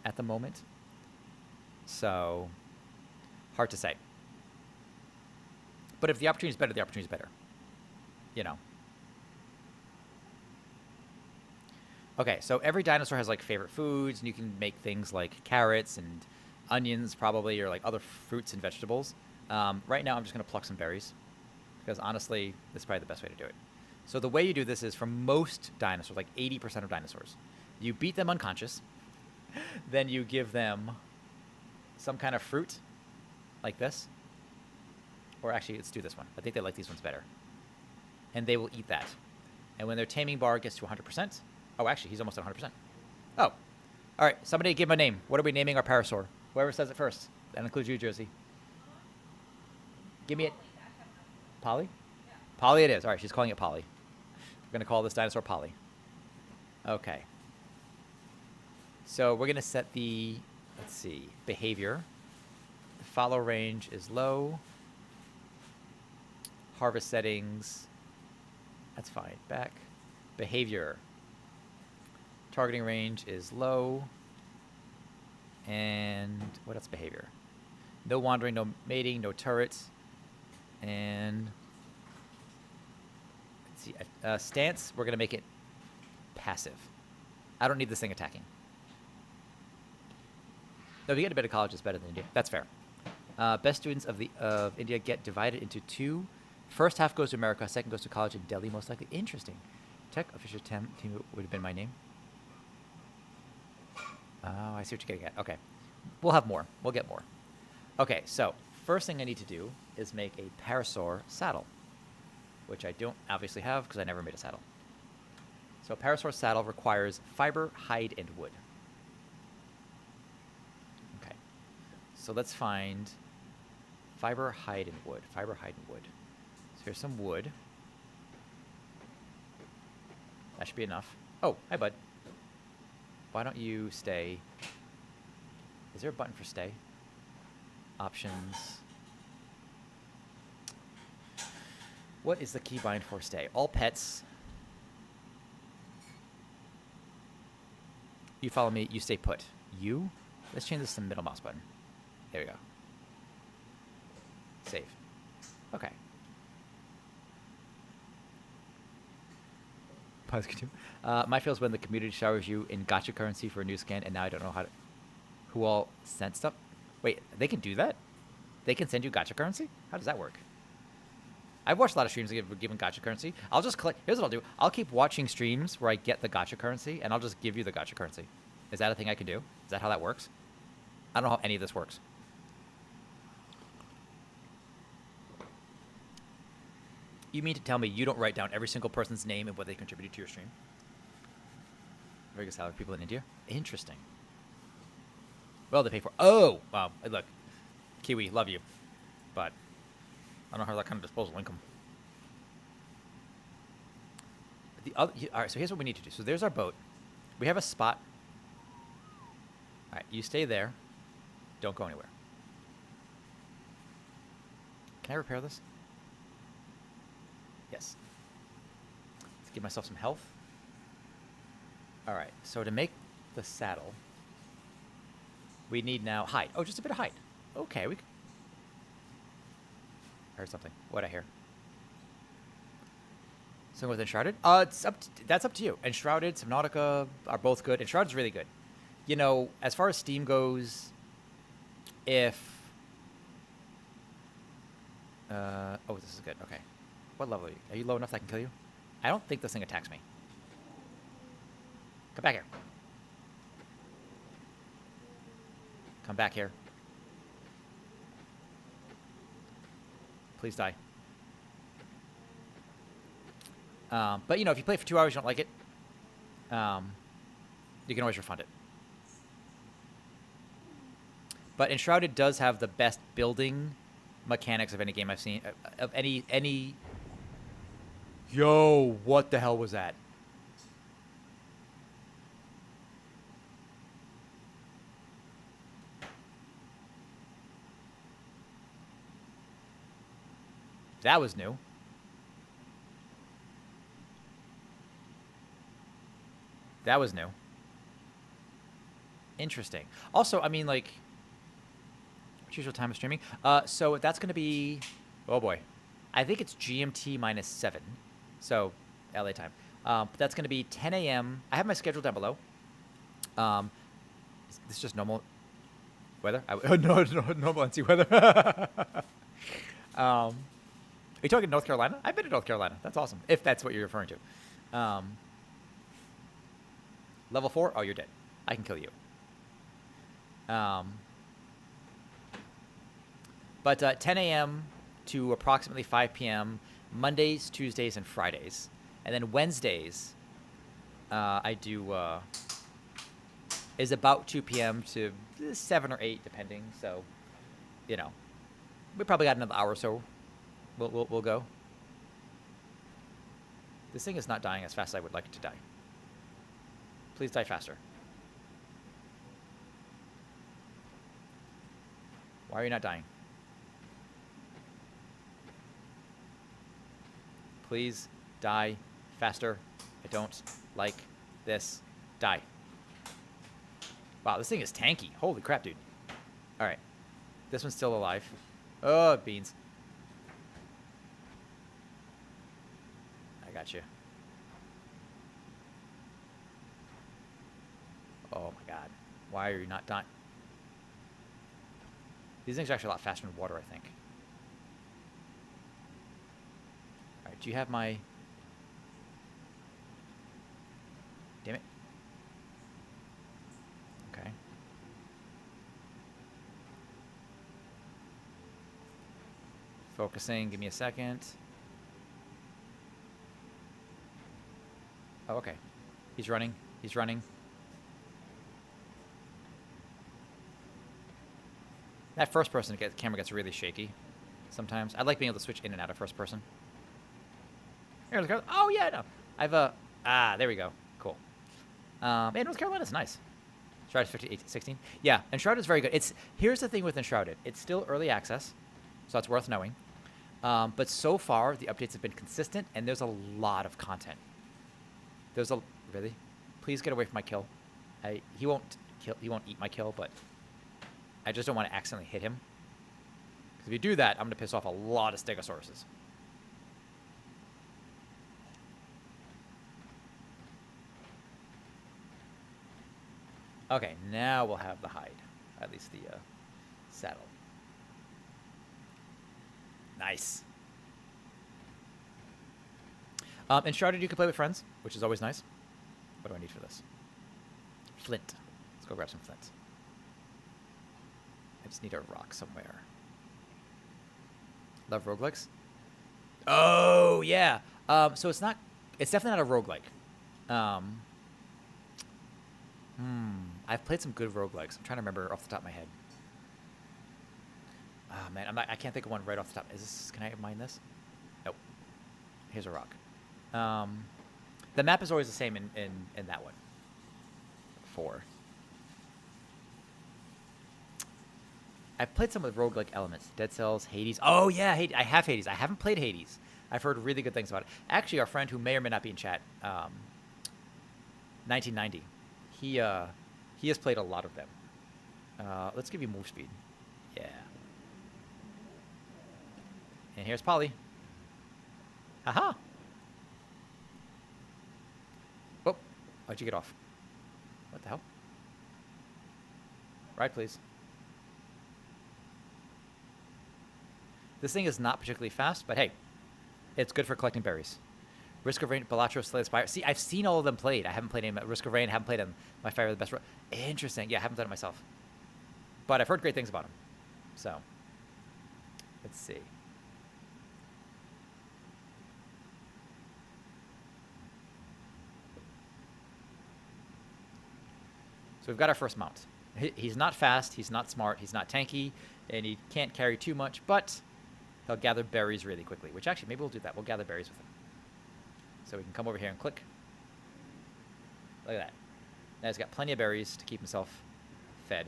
Speaker 1: at the moment. So, hard to say. But if the opportunity is better, the opportunity is better. You know. Okay, so every dinosaur has like favorite foods, and you can make things like carrots and onions probably, or like other fruits and vegetables. Right now I'm just going to pluck some berries, because honestly, this is probably the best way to do it. So the way you do this is, for most dinosaurs, like 80% of dinosaurs, you beat them unconscious, then you give them some kind of fruit, like this. Or actually, let's do this one. I think they like these ones better. And they will eat that. And when their taming bar gets to 100%... Oh, actually, he's almost at 100%. Oh. All right, somebody give him a name. What are we naming our parasaur? Whoever says it first. That includes you, Josie. Give me it. Polly? Polly it is. All right, she's calling it Polly. We're going to call this dinosaur Polly. Okay. So we're going to set the, let's see, behavior. The follow range is low. Harvest settings. That's fine. Back. Behavior. Targeting range is low. And what else? Behavior. No wandering, no mating, no turrets. And let's see. Stance, we're going to make it passive. I don't need this thing attacking. No, if you get a better college, it's better than India. That's fair. Best students of India get divided into two. First half goes to America, second goes to college in Delhi, most likely. Interesting. Tech official team would have been my name. Oh, I see what you're getting at. Okay. We'll have more. We'll get more. Okay, so first thing I need to do is make a parasaur saddle, which I don't obviously have because I never made a saddle. So a parasaur saddle requires fiber, hide, and wood. Okay. So let's find fiber, hide, and wood. Fiber, hide, and wood. So here's some wood. That should be enough. Oh, hi, bud. Why don't you stay? Is there a button for stay? Options. What is the keybind for stay? All pets. You follow me, you stay put. You? Let's change this to middle mouse button. There we go. Save. Okay. Pause continue. My feels when the community showers you in gacha currency for a new scan, and now I don't know how to... Who all sent stuff? Wait, they can do that? They can send you gacha currency? How does that work? I've watched a lot of streams that give given gacha currency. I'll just collect... Here's what I'll do. I'll keep watching streams where I get the gacha currency, and I'll just give you the gacha currency. Is that a thing I can do? Is that how that works? I don't know how any of this works. You mean to tell me you don't write down every single person's name and what they contributed to your stream? Very good salary people in India? Interesting. Well, they pay for... Oh! Wow. Hey, look. Kiwi, love you. But I don't have that kind of disposable income. The other... All right, so here's what we need to do. So there's our boat. We have a spot. All right, you stay there. Don't go anywhere. Can I repair this? Yes. Let's give myself some health. All right, so to make the saddle, we need now hide. Oh, just a bit of hide. Okay, we. I heard something. What I hear? Something with Enshrouded? It's up. That's up to you. Enshrouded, Subnautica are both good. Enshrouded's really good. You know, as far as Steam goes, if. Oh, this is good. Okay. What level are you? Are you low enough that I can kill you? I don't think this thing attacks me. Come back here. Come back here. Please die. But, you know, if you play for 2 hours, you don't like it, you can always refund it. But Enshrouded does have the best building mechanics of any game I've seen. Of any... Yo, what the hell was that? That was new. That was new. Interesting. Also, I mean, like, what's usual time of streaming? So that's going to be, oh boy, I think it's GMT -7, so LA time. But that's going to be 10 a.m. I have my schedule down below. Is this just normal weather? No, normal NC weather. Are you talking North Carolina? I've been to North Carolina. That's awesome. If that's what you're referring to. Level 4? Oh, you're dead. I can kill you. But 10 a.m. to approximately 5 p.m. Mondays, Tuesdays, and Fridays. And then Wednesdays, I do is about 2 p.m. to 7 or 8, depending. So, you know, we probably got another hour or so. We'll go. This thing is not dying as fast as I would like it to die. Please die faster. Why are you not dying? Please die faster. I don't like this. Die. Wow, this thing is tanky. Holy crap, dude. Alright. This one's still alive. Oh, beans. I got you. Oh my god. Why are you not dying? These things are actually a lot faster in water, I think. Alright, do you have my... Damn it. Okay. Focusing, give me a second. Oh, okay. He's running. He's running. That first person camera gets really shaky sometimes. I like being able to switch in and out of first person. Here, let's go. Oh, yeah, no. I've, there we go. Cool. Yeah, North Carolina's nice. Shrouded 16. Yeah, Enshrouded is very good. Here's the thing with Enshrouded. It's still early access, so that's worth knowing. But so far, the updates have been consistent, and there's a lot of content. Really? Please get away from my kill. He won't eat my kill, but I just don't want to accidentally hit him. Because if you do that, I'm going to piss off a lot of Stegosauruses. Okay, now we'll have the hide. At least the saddle. Nice. Enshrouded you can play with friends, which is always nice. What do I need for this? Flint. Let's go grab some flint. I just need a rock somewhere. Love roguelikes? Oh, yeah. So it's definitely not a roguelike. I've played some good roguelikes. I'm trying to remember off the top of my head. Oh, man, I can't think of one right off the top. Can I mine this? Nope. Here's a rock. The map is always the same in that one. 4. I've played some with roguelike elements. Dead Cells, Hades. Oh, yeah, I have Hades. I haven't played Hades. I've heard really good things about it. Actually, our friend who may or may not be in chat, 1990, he has played a lot of them. Let's give you move speed. Yeah. And here's Polly. Haha. Oh, how'd you get off? What the hell? Right, please. This thing is not particularly fast, but hey, it's good for collecting berries. Risk of Rain, Balatro, Slay the Spire. See, I've seen all of them played. I haven't played any Risk of Rain. I haven't played them. My Fire the Best. Interesting. Yeah, I haven't done it myself. But I've heard great things about them. So, let's see. So we've got our first mount. He's not fast, he's not smart, he's not tanky, and he can't carry too much, but he'll gather berries really quickly, which actually, maybe we'll do that. We'll gather berries with him. So we can come over here and click. Look at that. Now he's got plenty of berries to keep himself fed.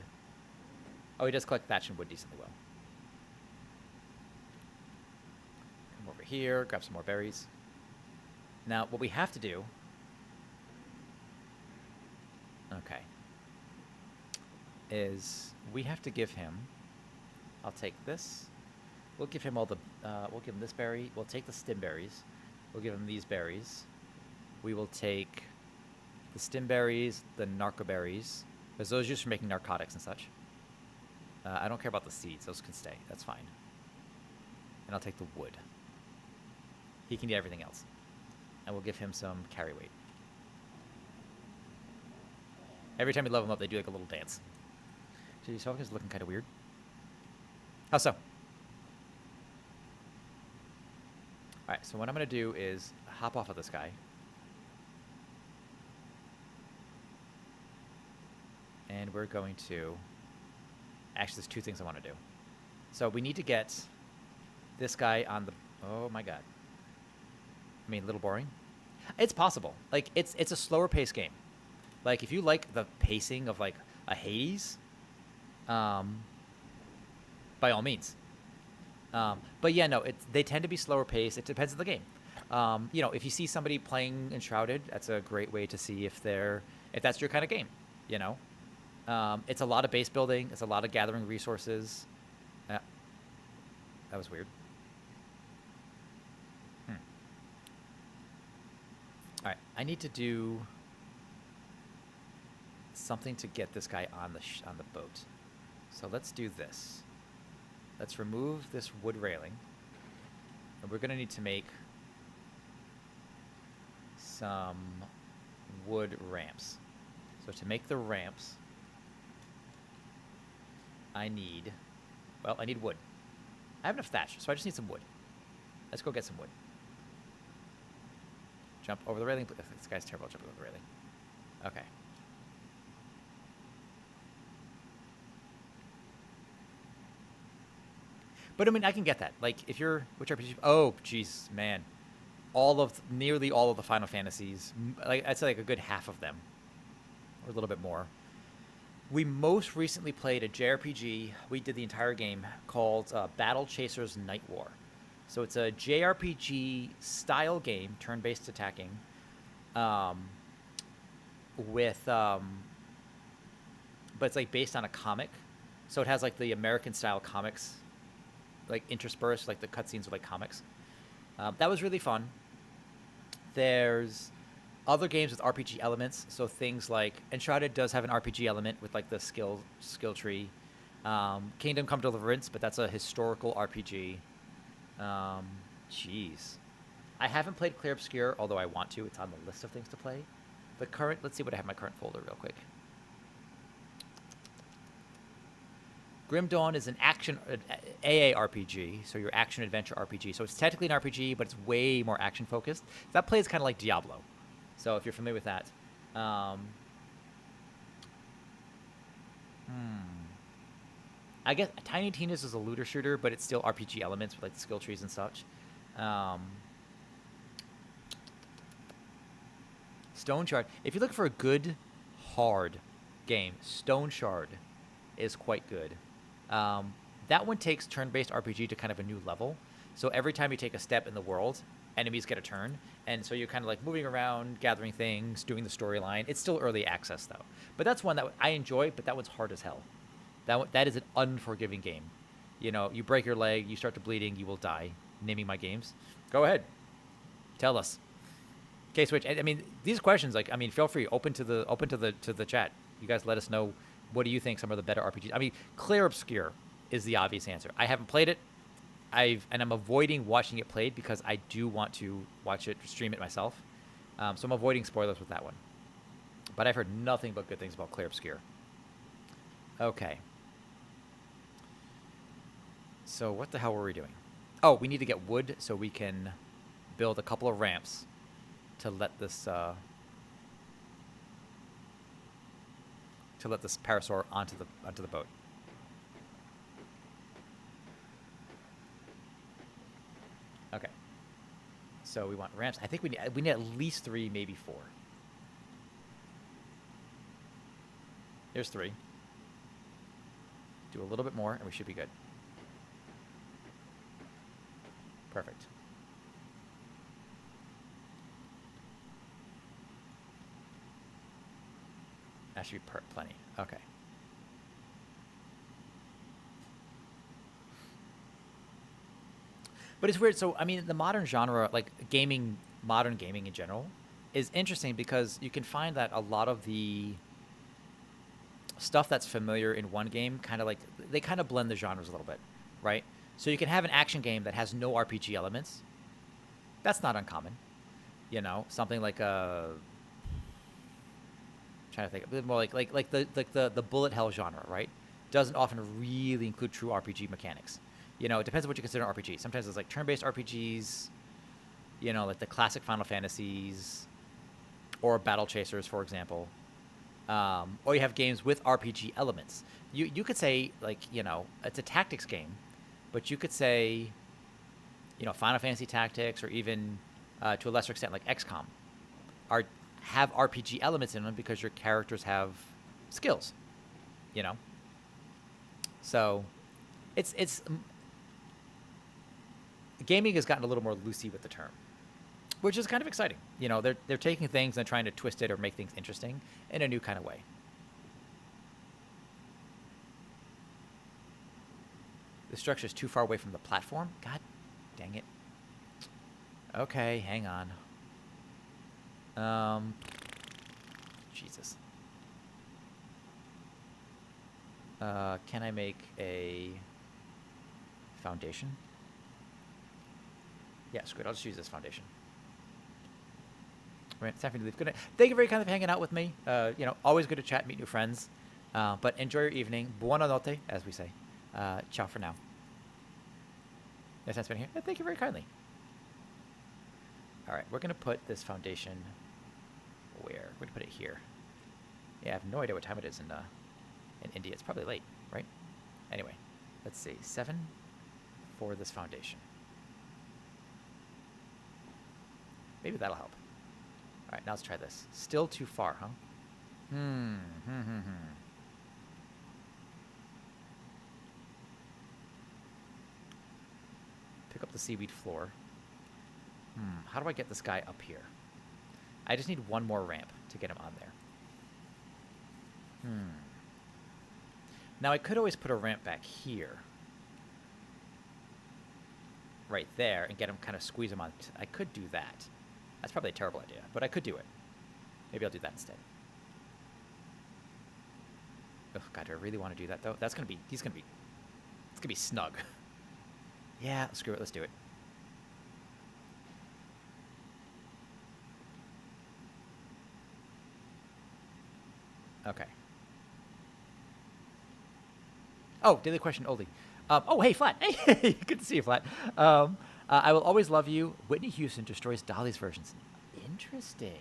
Speaker 1: Oh, he does collect thatch and wood decently well. Come over here, grab some more berries. Now, what we have to do... Okay. Is we have to give him... I'll take this. We'll give him all the... we'll give him this berry. We'll take the stim berries. We'll give him these berries. We will take the stim berries, the narco berries, because those are used for making narcotics and such. I don't care about the seeds. Those can stay. That's fine. And I'll take the wood. He can eat everything else. And we'll give him some carry weight. Every time we level them up, they do like a little dance. So these focus is looking kind of weird. How so? Alright, so what I'm going to do is hop off of this guy. And we're going to... Actually, there's two things I want to do. So we need to get this guy on the... Oh my god. I mean, a little boring. It's possible. Like, it's a slower paced game. Like, if you like the pacing of, like, a Hades, by all means. But yeah, no, they tend to be slower paced. It depends on the game. You know, if you see somebody playing Enshrouded, that's a great way to see if that's your kind of game, you know? It's a lot of base building. It's a lot of gathering resources. That was weird. All right, I need to do something to get this guy on the boat. So let's do this. Let's remove this wood railing, and we're gonna need to make some wood ramps. So to make the ramps, I need wood. I have enough thatch, so I just need some wood. Let's go get some wood. Jump over the railing. This guy's terrible at jumping over the railing. Okay. But I mean, I can get that. Like, if you're... Which RPG... Oh, jeez, man. Nearly all of the Final Fantasies. Like, I'd say like a good half of them. Or a little bit more. We most recently played a JRPG. We did the entire game called Battle Chasers Night War. So it's a JRPG style game, turn-based attacking, but it's like based on a comic. So it has like the American style comics, like interspersed, like the cutscenes are like comics. That was really fun. There's other games with RPG elements, so things like Enshrouded does have an RPG element with like the skill tree. Kingdom Come Deliverance, but that's a historical RPG. Jeez. I haven't played Clear Obscure, although I want to. It's on the list of things to play. Let's see what I have in my current folder real quick. Grim Dawn is an AA RPG, so your action adventure RPG. So it's technically an RPG, but it's way more action focused. That plays kind of like Diablo. So if you're familiar with that. I guess Tiny Tina's is a looter shooter, but it's still RPG elements with like the skill trees and such. Stone Shard. If you're looking for a good, hard game, Stone Shard is quite good. That one takes turn-based RPG to kind of a new level. So every time you take a step in the world, enemies get a turn. And so you're kind of like moving around, gathering things, doing the storyline. It's still early access, though. But that's one that I enjoy, but that one's hard as hell. That is an unforgiving game. You know, you break your leg, you start to bleeding, you will die. Naming my games. Go ahead. Tell us. Okay, Switch. I mean, these questions, like, I mean, feel free. Open to the chat. You guys let us know. What do you think some of the better RPGs? I mean, Clear Obscure is the obvious answer. I haven't played it. I'm avoiding watching it played because I do want to watch it, stream it myself. So I'm avoiding spoilers with that one. But I've heard nothing but good things about Clear Obscure. Okay. So what the hell were we doing? Oh, we need to get wood so we can build a couple of ramps to let this parasaur onto the boat. Okay. So we want ramps. I think we need at least 3, maybe 4. Here's 3. Do a little bit more, and we should be good. Perfect. That should be plenty. Okay. But it's weird. So, I mean, the modern genre, like gaming, modern gaming in general, is interesting because you can find that a lot of the stuff that's familiar in one game kind of like they kind of blend the genres a little bit, right? So you can have an action game that has no RPG elements. That's not uncommon. You know, something like a trying to think a bit more like the bullet hell genre, right? Doesn't often really include true RPG mechanics. You know, it depends on what you consider an RPG. Sometimes it's like turn-based RPGs, you know, like the classic Final Fantasies or Battle Chasers, for example. Or you have games with RPG elements. You could say, like, you know, it's a tactics game, but you could say, you know, Final Fantasy Tactics or even, to a lesser extent, like XCOM, have RPG elements in them because your characters have skills, you know? So, it's gaming has gotten a little more loosey with the term, which is kind of exciting. You know, they're taking things and trying to twist it or make things interesting in a new kind of way. The structure is too far away from the platform. God dang it. Okay, hang on. Jesus. Can I make a foundation? Yeah, screw it. I'll just use this foundation. Right, it's time for me to leave. Good night. Thank you very kindly for hanging out with me. You know, always good to chat, meet new friends. But enjoy your evening. Buona notte, as we say. Ciao for now. Yes, that's been here. Thank you very kindly. All right, we're gonna put this foundation where? We're gonna put it here. Yeah, I have no idea what time it is in India. It's probably late, right? Anyway, let's see. 7 for this foundation. Maybe that'll help. All right, now let's try this. Still too far, huh? Pick up the seaweed floor. How do I get this guy up here? I just need one more ramp to get him on there. Now, I could always put a ramp back here. Right there, and get him, kind of squeeze him on. I could do that. That's probably a terrible idea, but I could do it. Maybe I'll do that instead. Oh, God, do I really want to do that, though? That's going to be, it's going to be snug. Yeah, screw it, let's do it. Okay. Oh, daily question, oldie. Oh, hey, Flat. Hey, good to see you, Flat. I will always love you. Whitney Houston destroys Dolly's versions. Interesting.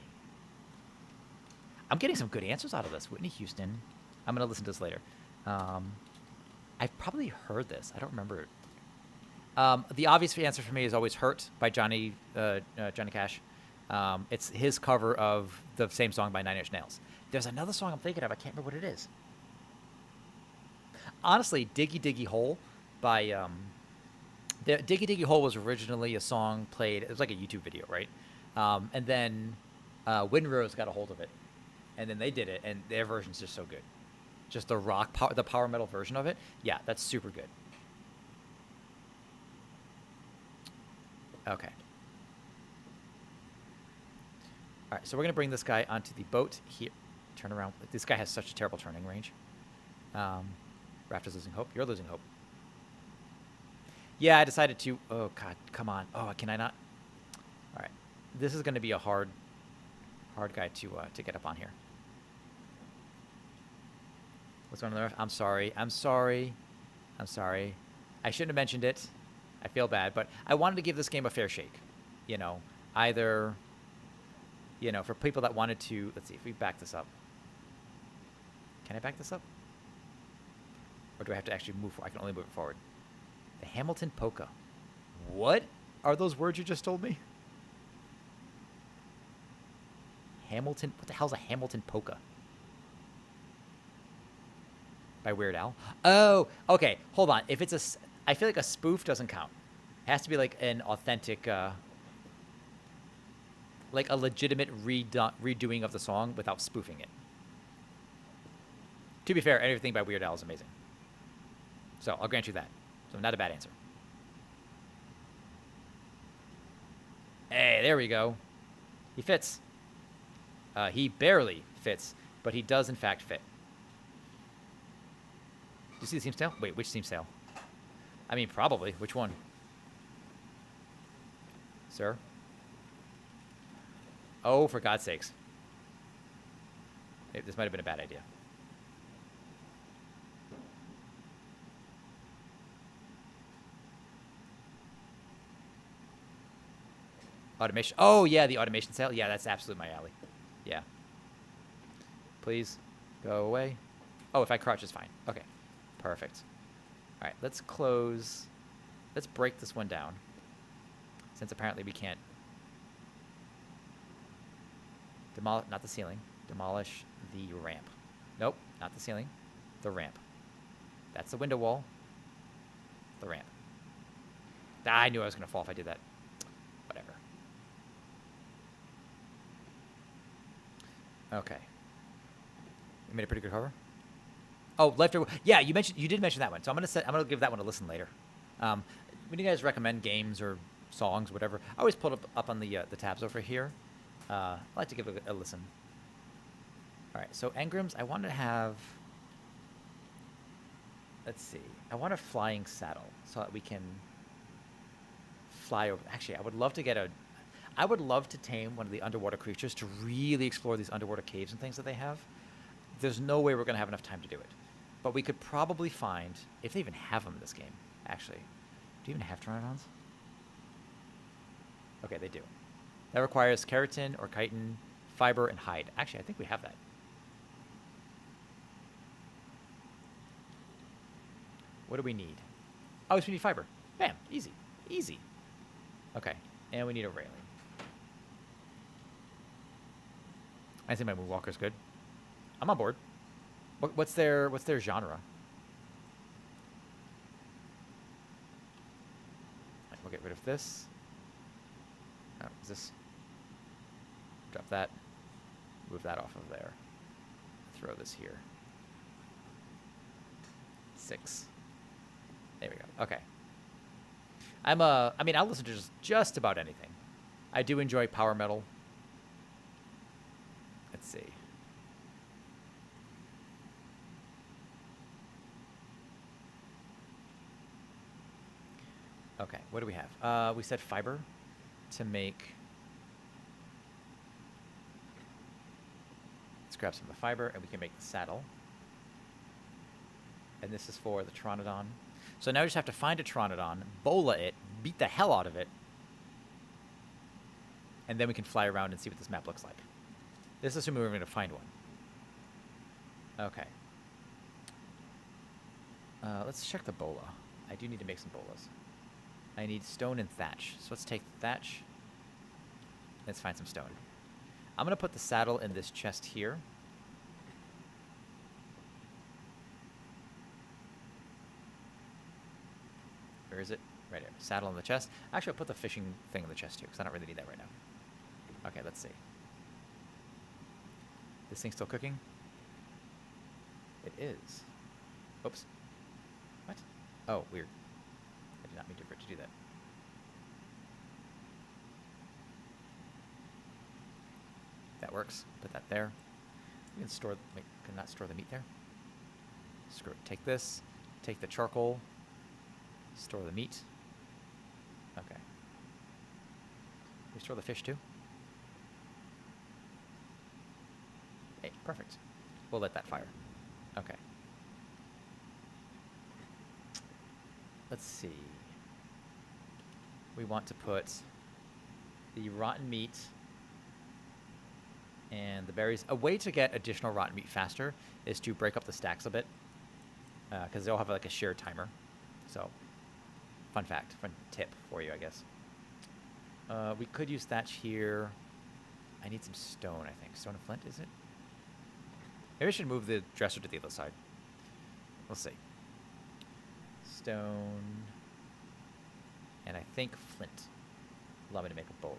Speaker 1: I'm getting some good answers out of this. Whitney Houston. I'm going to listen to this later. I've probably heard this. I don't remember it. The obvious answer for me is always Hurt by Johnny Cash. It's his cover of the same song by Nine Inch Nails. There's another song I'm thinking of. I can't remember what it is. Honestly, Diggy Diggy Hole by Diggy Diggy Hole was originally a song played. It was like a YouTube video, right? And then Windrose got a hold of it, and then they did it, and their version's just so good. Just the the power metal version of it. Yeah, that's super good. Okay. All right, so we're gonna bring this guy onto the boat here. Turn around. This guy has such a terrible turning range. Raptor's losing hope. You're losing hope. Yeah, I decided to. Oh God, come on. Oh, can I not? All right, this is going to be a hard guy to get up on here. What's going on there? I'm sorry. I'm sorry. I'm sorry. I shouldn't have mentioned it. I feel bad, but I wanted to give this game a fair shake. You know, either. You know, for people that wanted to. Let's see if we back this up. Can I back this up? Or do I have to actually move forward? I can only move it forward. The Hamilton Polka. What are those words you just told me? Hamilton? What the hell's a Hamilton Polka? By Weird Al? Oh, okay. Hold on. If it's a... I feel like a spoof doesn't count. It has to be like an authentic... like a legitimate redoing of the song without spoofing it. To be fair, everything by Weird Al is amazing. So I'll grant you that. So not a bad answer. Hey, there we go. He fits. He barely fits, but he does in fact fit. Do you see the seam sail? Wait, which seam sail? I mean, probably. Which one? Sir? Oh, for God's sakes. Hey, this might have been a bad idea. Automation. Oh, yeah, the automation sail. Yeah, that's absolutely my alley. Yeah. Please go away. Oh, if I crouch, it's fine. Okay. Perfect. All right, let's close. Let's break this one down. Since apparently we can't demolish, not the ceiling. Demolish the ramp. Nope, not the ceiling. The ramp. That's the window wall. The ramp. Ah, I knew I was going to fall if I did that. Whatever. Okay. You made a pretty good cover. Oh, left or yeah, you did mention that one. So I'm gonna give that one a listen later. When you guys recommend games or songs, whatever, I always pull it up on the tabs over here. I like to give it a listen. All right, so engrams, I want to have. Let's see. I want a flying saddle so that we can fly over. Actually, I would love to get a. I would love to tame one of the underwater creatures to really explore these underwater caves and things that they have. There's no way we're going to have enough time to do it. But we could probably find, if they even have them in this game, actually. Do you even have Pteranodons? Okay, they do. That requires keratin or chitin, fiber, and hide. Actually, I think we have that. What do we need? Oh, we need fiber. Bam, easy, easy. Okay, and we need a railing. I think my Moonwalker's good. I'm on board. What's their genre? Right, we'll get rid of this. Oh, is this? Drop that. Move that off of there. Throw this here. 6. There we go. Okay. I mean, I'll listen to just about anything. I do enjoy power metal. Let's see. Okay, what do we have? We said fiber to make. Let's grab some of the fiber and we can make the saddle. And this is for the Pteranodon. So now we just have to find a Pteranodon, bola it, beat the hell out of it, and then we can fly around and see what this map looks like. This is assuming we're going to find one. Okay. Let's check the bola. I do need to make some bolas. I need stone and thatch. So let's take thatch. Let's find some stone. I'm going to put the saddle in this chest here. Where is it? Right here. Saddle in the chest. Actually, I'll put the fishing thing in the chest too, because I don't really need that right now. Okay, let's see. This thing's still cooking? It is. Oops. What? Oh, weird. I did not mean for it to do that. That works. Put that there. You can store. Wait, can not store the meat there? Screw it. Take this. Take the charcoal. Store the meat. Okay. We store the fish too? Hey, perfect. We'll let that fire. Okay. Let's see. We want to put the rotten meat and the berries. A way to get additional rotten meat faster is to break up the stacks a bit, because they all have like a shared timer. So, fun fact, fun tip for you, I guess. We could use thatch here. I need some stone, I think. Stone and flint, is it? Maybe I should move the dresser to the other side. We'll see. Stone. And I think flint. Allow me to make a bola.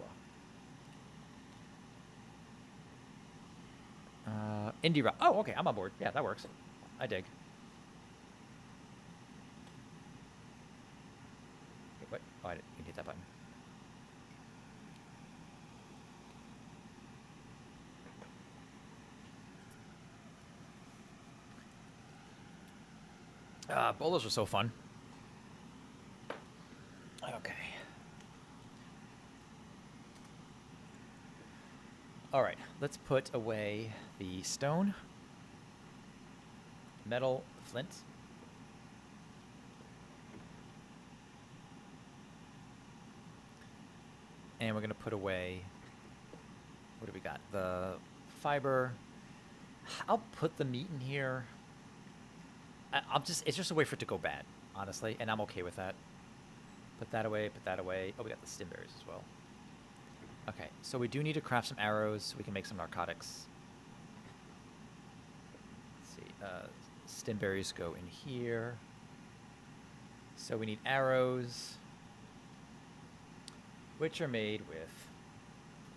Speaker 1: Indie rock. Oh, okay, I'm on board. Yeah, that works. I dig. Wait, what? Oh, I didn't hit that button. Bolas were so fun. Okay. All right, let's put away the stone, metal, flint. And we're going to put away, what do we got? The fiber. I'll put the meat in here. It's just a way for it to go bad, honestly, and I'm okay with that. Put that away, put that away. Oh, we got the stimberries as well. Okay, so we do need to craft some arrows so we can make some narcotics. Let's see, stimberries go in here. So we need arrows, which are made with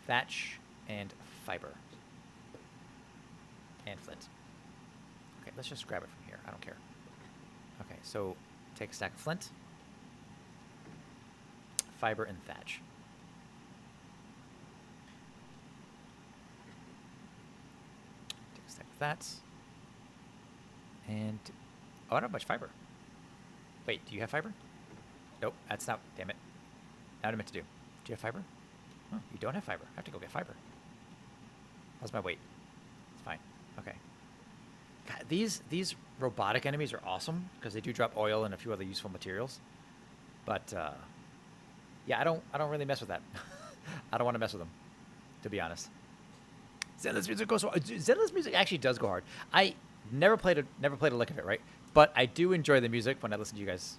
Speaker 1: thatch and fiber. And flint. Okay, let's just grab it from here. I don't care. Okay, so take a stack of flint, fiber, and thatch. Take a stack of that. And oh, I don't have much fiber. Wait, do you have fiber? Nope, that's not. Damn it. Not what I meant to do. Do you have fiber? Oh, you don't have fiber. I have to go get fiber. How's my weight? It's fine. Okay. God, these robotic enemies are awesome because they do drop oil and a few other useful materials. But yeah, I don't really mess with that. I don't want to mess with them, to be honest. Zenless music goes hard. Zenless music actually does go hard. I never played a lick of it, right? But I do enjoy the music when I listen to you guys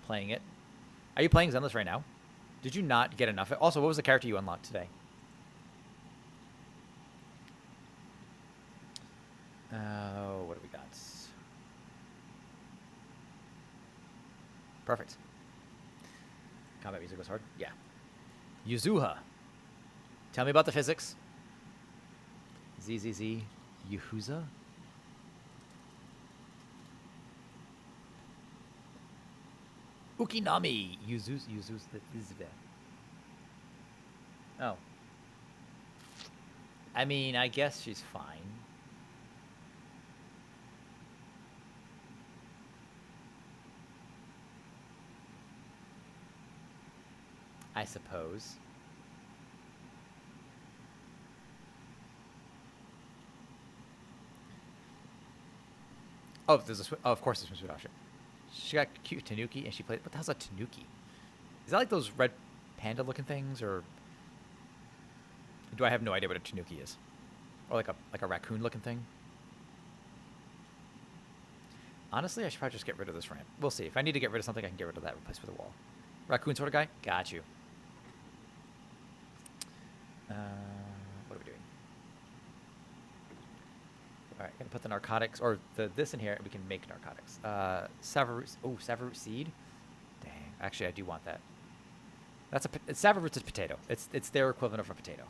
Speaker 1: playing it. Are you playing Zenless right now? Did you not get enough? Also, what was the character you unlocked today? What do we got? Perfect. Combat music was hard? Yeah. Yuzuha. Tell me about the physics. ZZZ. Yuhuza? Ukinami. Yuzuz. Oh. I mean, I guess she's fine. I suppose. Oh, there's a of course there's a option. She got cute tanuki and she played. What the hell's a tanuki? Is that like those red panda looking things, or do I have no idea what a tanuki is? Or like a raccoon looking thing? Honestly, I should probably just get rid of this ramp. We'll see. If I need to get rid of something, I can get rid of that. Replace with a wall. Raccoon sort of guy? Got you. What are we doing? All right, gonna put the narcotics or this in here. We can make narcotics. Savarroot seed. Dang, actually, I do want that. That's Savarroot's a potato. It's their equivalent of a potato.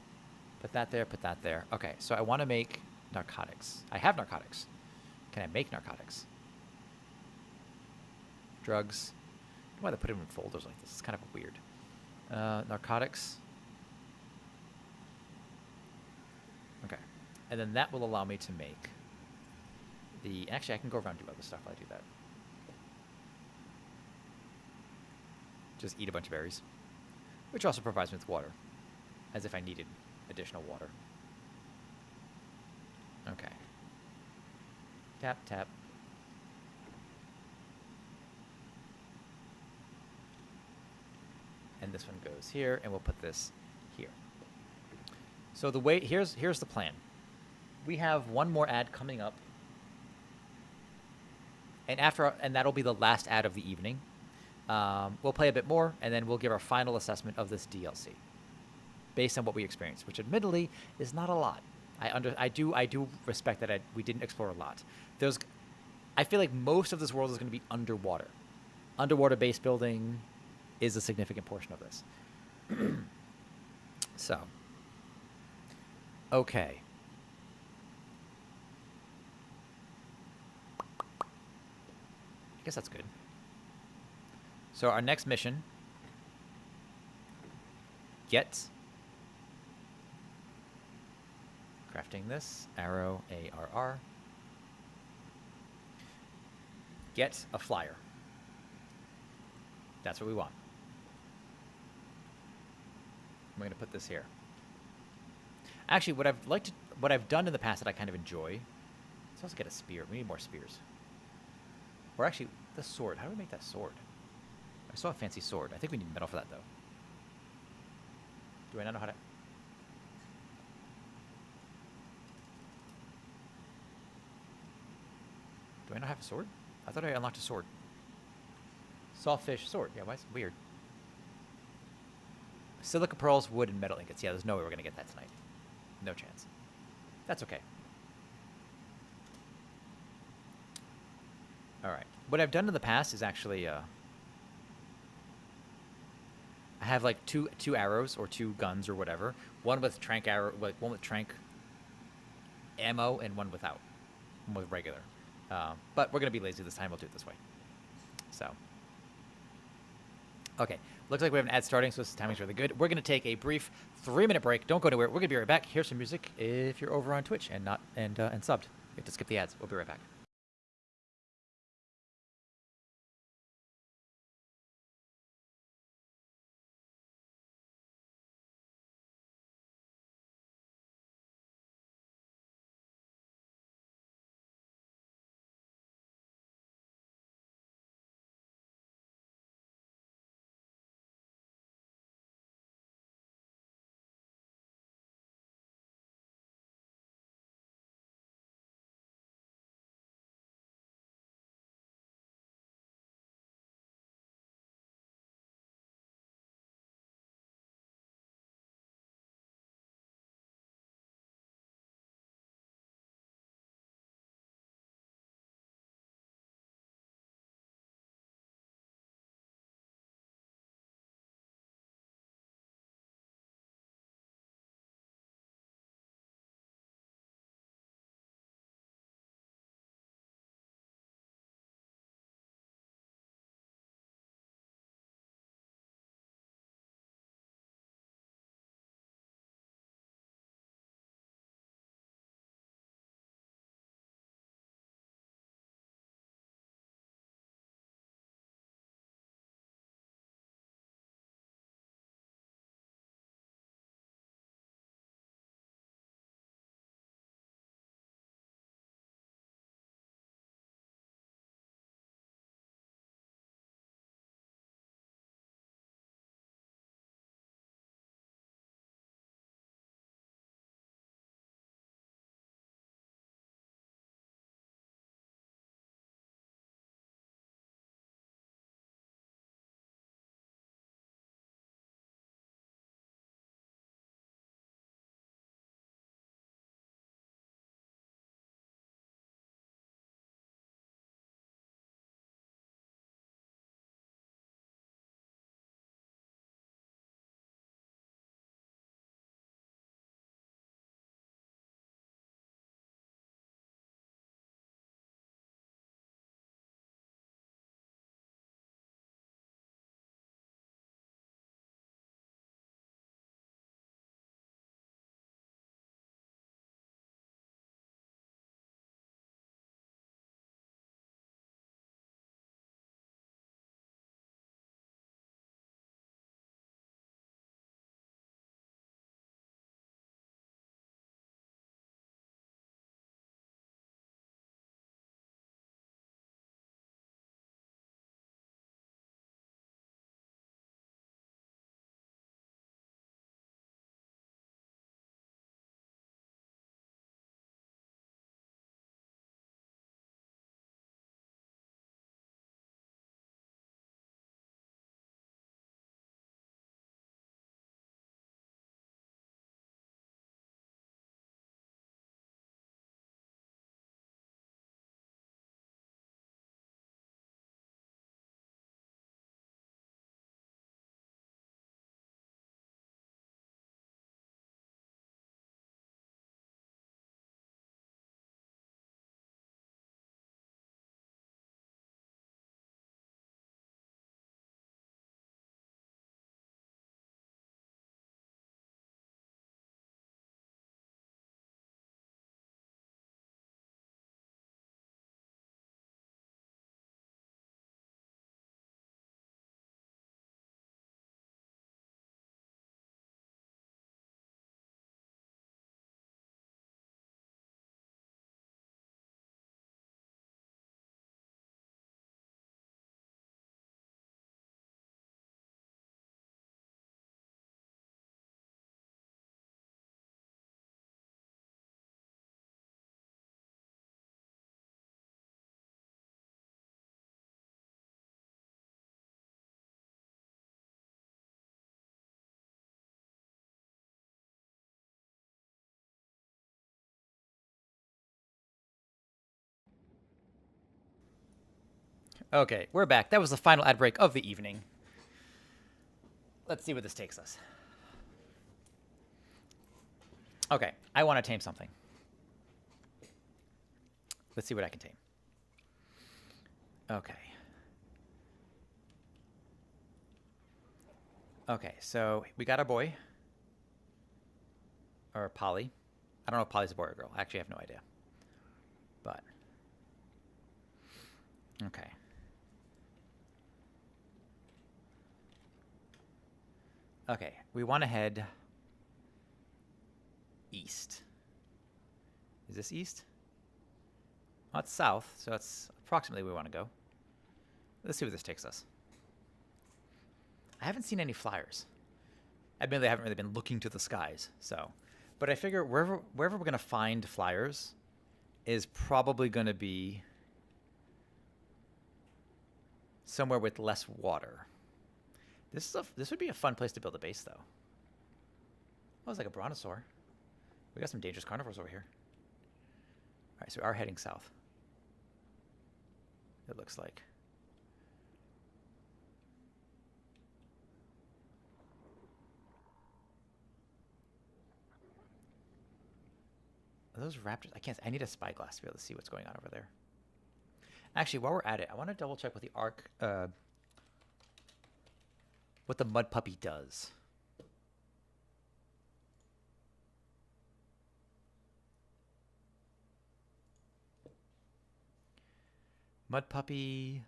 Speaker 1: Put that there. Put that there. Okay, so I want to make narcotics. I have narcotics. Can I make narcotics? Drugs. I don't know why they put them in folders like this. It's kind of weird. Narcotics. Okay. And then that will allow me to make the... Actually, I can go around and do other stuff while I do that. Just eat a bunch of berries. Which also provides me with water. As if I needed additional water. Okay. Tap, tap. And this one goes here, and we'll put this here. So the way here's the plan. We have one more ad coming up, and that'll be the last ad of the evening. We'll play a bit more, and then we'll give our final assessment of this DLC, based on what we experienced, which admittedly is not a lot. I do respect that we didn't explore a lot. I feel like most of this world is going to be underwater. Underwater base building is a significant portion of this. So, okay. I guess that's good. So our next mission, get, crafting this, arrow, ARR, get a flyer. That's what we want. I'm going to put this here. Actually, what I've done in the past that I kind of enjoy, let's also get a spear. We need more spears. Or actually, the sword. How do we make that sword? I saw a fancy sword. I think we need metal for that, though. Do I not know how to... Do I not have a sword? I thought I unlocked a sword. Sawfish sword. Yeah, why is it weird? Silica pearls, wood, and metal ingots. Yeah, there's no way we're going to get that tonight. No chance. That's okay. Alright. What I've done in the past is actually... I have like two arrows or two guns or whatever. One with trank arrow, one with trank ammo, and one without. One with regular. But we're going to be lazy this time. We'll do it this way. So... Okay, looks like we have an ad starting, so this timing's really good. We're going to take a brief 3-minute break. Don't go anywhere. We're going to be right back. Here's some music if you're over on Twitch and not and subbed. You have to skip the ads. We'll be right back. Okay, we're back. That was the final ad break of the evening. Let's see where this takes us. Okay, I want to tame something. Let's see what I can tame. Okay. Okay, so we got our boy. Or Polly. I don't know if Polly's a boy or girl. Actually, I have no idea. But. Okay. Okay, we want to head east. Is this east? Well, it's south, so that's approximately where we want to go. Let's see where this takes us. I haven't seen any flyers. Admittedly, I haven't really been looking to the skies, so. But I figure wherever we're going to find flyers is probably going to be somewhere with less water. This would be a fun place to build a base, though. Oh, it's like a brontosaur. We got some dangerous carnivores over here. All right, so we are heading south. It looks like. Are those raptors? I can't. I need a spyglass to be able to see what's going on over there. Actually, while we're at it, I want to double check what the what the mud puppy does. Mud puppy.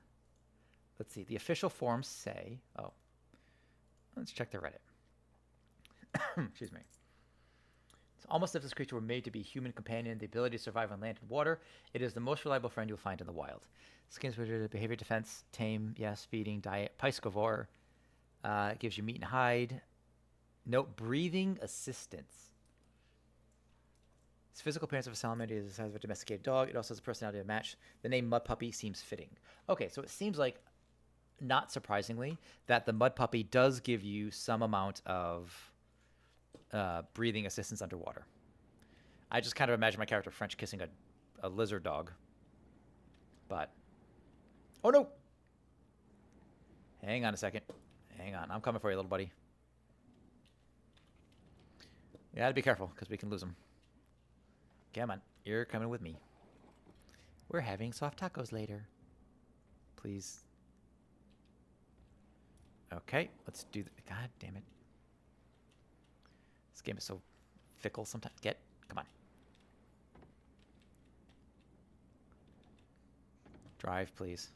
Speaker 1: Let's see. The official forms say. Oh, let's check the Reddit. Excuse me. It's almost as if this creature were made to be a human companion, the ability to survive on land and water. It is the most reliable friend you'll find in the wild. Skins behavior defense, tame, yes, feeding, diet, piscivore. Gives you meat and hide. Note, breathing assistance. Its physical appearance of a salamander is the size of a domesticated dog. It also has a personality to match. The name Mud Puppy seems fitting. Okay, so it seems like, not surprisingly, that the Mud Puppy does give you some amount of breathing assistance underwater. I just kind of imagine my character French kissing a lizard dog. But, oh no! Hang on a second. Hang on, I'm coming for you, little buddy. You gotta be careful, because we can lose him. Come on, you're coming with me. We're having soft tacos later. Please. Okay, let's do God damn it. This game is so fickle sometimes. Come on. Drive, please.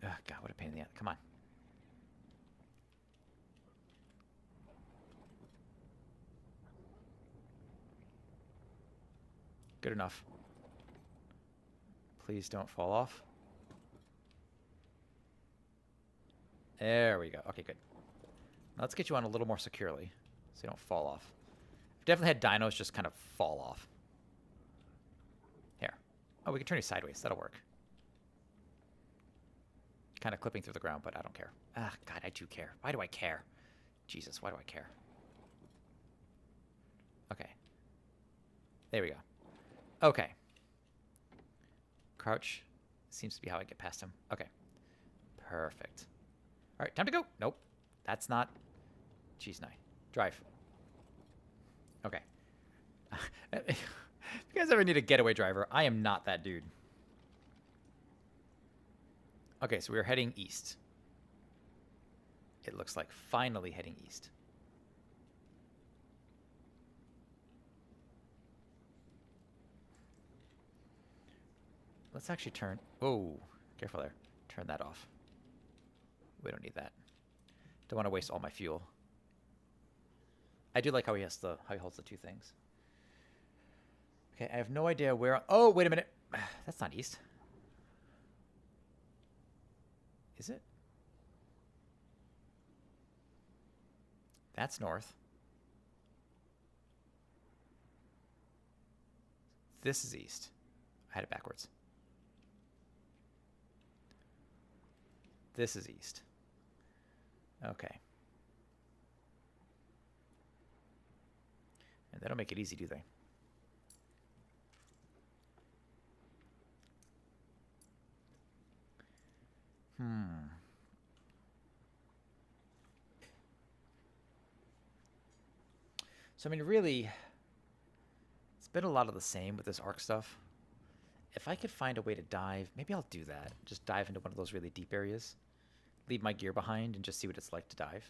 Speaker 1: Ugh, God, what a pain in the ass. Come on. Good enough. Please don't fall off. There we go. Okay, good. Now let's get you on a little more securely so you don't fall off. I've definitely had dinos just kind of fall off. Here. Oh, we can turn you sideways. That'll work. Kind of clipping through the ground, but I don't care. Ah, God, I do care. Why do I care? Jesus, why do I care? Okay. There we go. Okay. Crouch seems to be how I get past him. Okay. Perfect. All right, time to go. Nope. That's not... Jeez, no. Drive. Okay. If you guys ever need a getaway driver, I am not that dude. Okay, so we're heading east. It looks like finally heading east. Let's actually turn... Oh, careful there. Turn that off. We don't need that. Don't want to waste all my fuel. I do like how he holds the two things. Okay, I have no idea where... Oh, wait a minute. That's not east. Is it? That's north. This is east. I had it backwards. This is east. Okay. And they don't make it easy, do they? So, I mean, really, it's been a lot of the same with this arc stuff. If I could find a way to dive, maybe I'll do that. Just dive into one of those really deep areas. Leave my gear behind and just see what it's like to dive.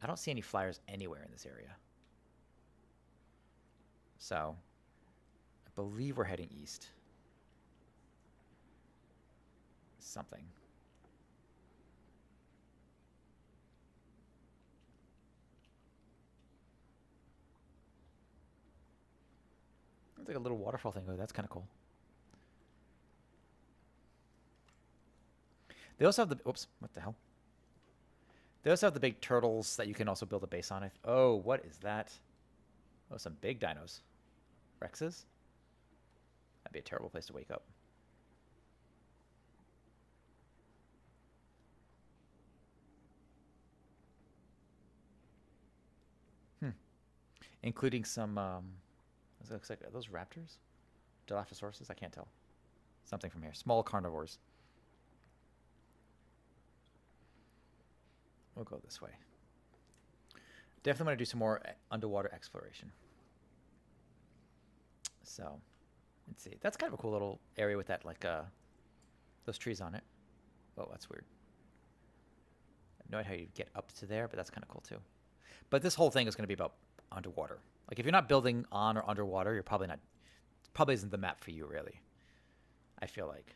Speaker 1: I don't see any flyers anywhere in this area. So, I believe we're heading east. Something. It's like a little waterfall thing. Oh, that's kind of cool. They also have the... Oops, what the hell? They also have the big turtles that you can also build a base on. Oh, what is that? Oh, some big dinos. Rexes? That'd be a terrible place to wake up. Including some... it looks like... Are those raptors? Dilophosaurus? I can't tell. Something from here. Small carnivores. We'll go this way. Definitely want to do some more underwater exploration. So, let's see. That's kind of a cool little area with that, like, those trees on it. Oh, that's weird. I have no idea how you get up to there, but that's kind of cool, too. But this whole thing is going to be about underwater. Like, if you're not building on or underwater, you're probably not... It probably isn't the map for you, really. I feel like.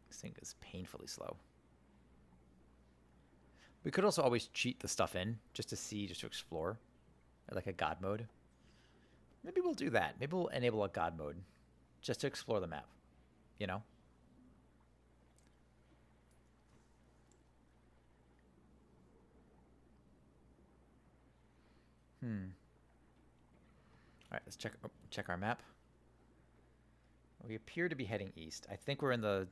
Speaker 1: This thing is painfully slow. We could also always cheat the stuff in, just to see, just to explore. Like a god mode. Maybe we'll do that. Maybe we'll enable a god mode, just to explore the map. You know? Alright, let's check our map. We appear to be heading east. I think we're in the...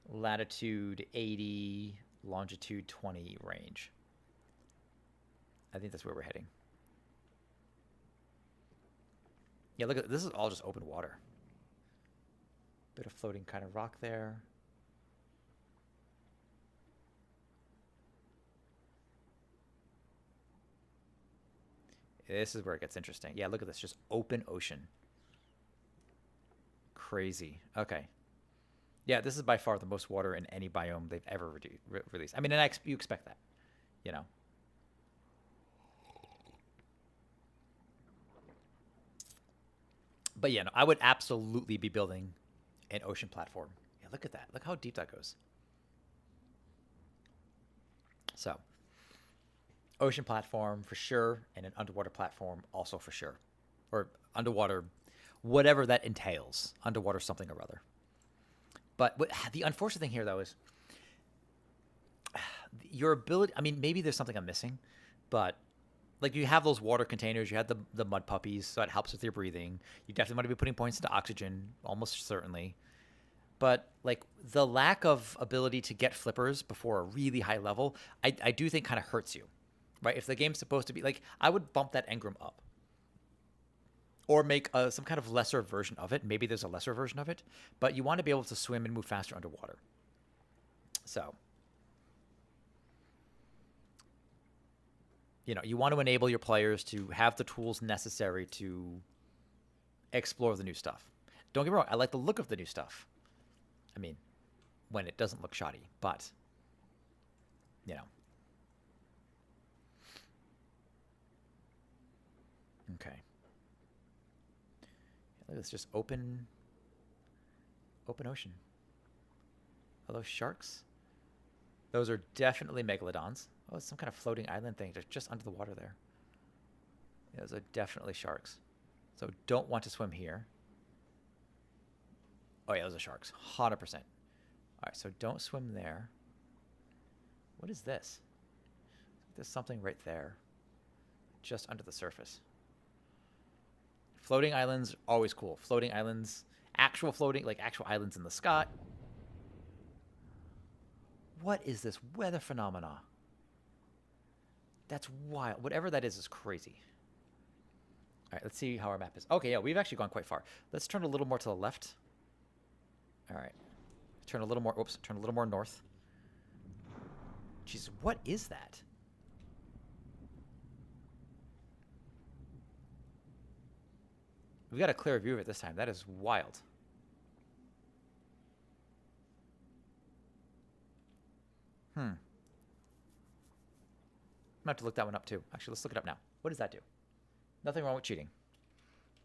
Speaker 1: latitude 80, longitude 20 range. I think that's where we're heading. Yeah, look at this. Is all just open water. Bit of floating kind of rock there. This is where it gets interesting. Yeah, look at this. Just open ocean. Crazy. Okay. Yeah, this is by far the most water in any biome they've ever released. I mean, and you expect that, you know. But yeah, no, I would absolutely be building an ocean platform. Yeah, look at that. Look how deep that goes. So, ocean platform for sure, and an underwater platform also for sure. Or underwater, whatever that entails. Underwater something or other. But the unfortunate thing here, though, is your ability... I mean, maybe there's something I'm missing, but... Like, you have those water containers, you have the mud puppies, so it helps with your breathing. You definitely want to be putting points into oxygen, almost certainly. But, like, the lack of ability to get flippers before a really high level, I do think kind of hurts you, right? If the game's supposed to be... Like, I would bump that engram up. Or make some kind of lesser version of it. Maybe there's a lesser version of it. But you want to be able to swim and move faster underwater. So... You know, you want to enable your players to have the tools necessary to explore the new stuff. Don't get me wrong, I like the look of the new stuff. I mean, when it doesn't look shoddy, but, you know. Okay. Look at this, just open ocean. Are those sharks? Those are definitely megalodons. Oh, it's some kind of floating island thing just under the water there. Yeah, those are definitely sharks. So don't want to swim here. Oh yeah, those are sharks. 100%. All right, so don't swim there. What is this? There's something right there. Just under the surface. Floating islands, always cool. Floating islands, actual floating, like actual islands in the sky. What is this weather phenomena? That's wild. Whatever that is crazy. All right, let's see how our map is. Okay, yeah, we've actually gone quite far. Let's turn a little more to the left. All right. Turn a little more, turn a little more north. Jeez, what is that? We've got a clear view of it this time. That is wild. I'm gonna have to look that one up too. Actually, let's look it up now. What does that do? Nothing wrong with cheating.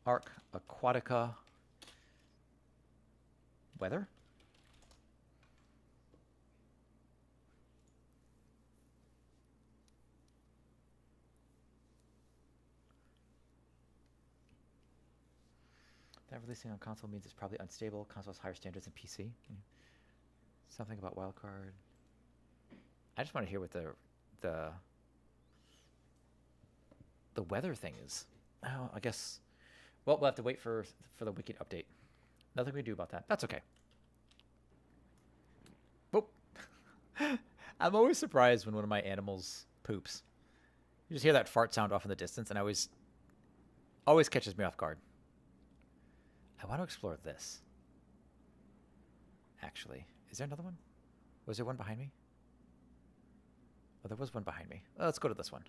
Speaker 1: Arc Aquatica weather? That releasing on console means it's probably unstable. Console has higher standards than PC. Something about wildcard. I just want to hear what the weather thing is. Oh, I guess. Well, we'll have to wait for the Wicked update. Nothing we can do about that. That's okay. Whoop. I'm always surprised when one of my animals poops. You just hear that fart sound off in the distance, and always catches me off guard. I want to explore this. Actually, is there another one? Was there one behind me? Oh, there was one behind me. Oh, let's go to this one.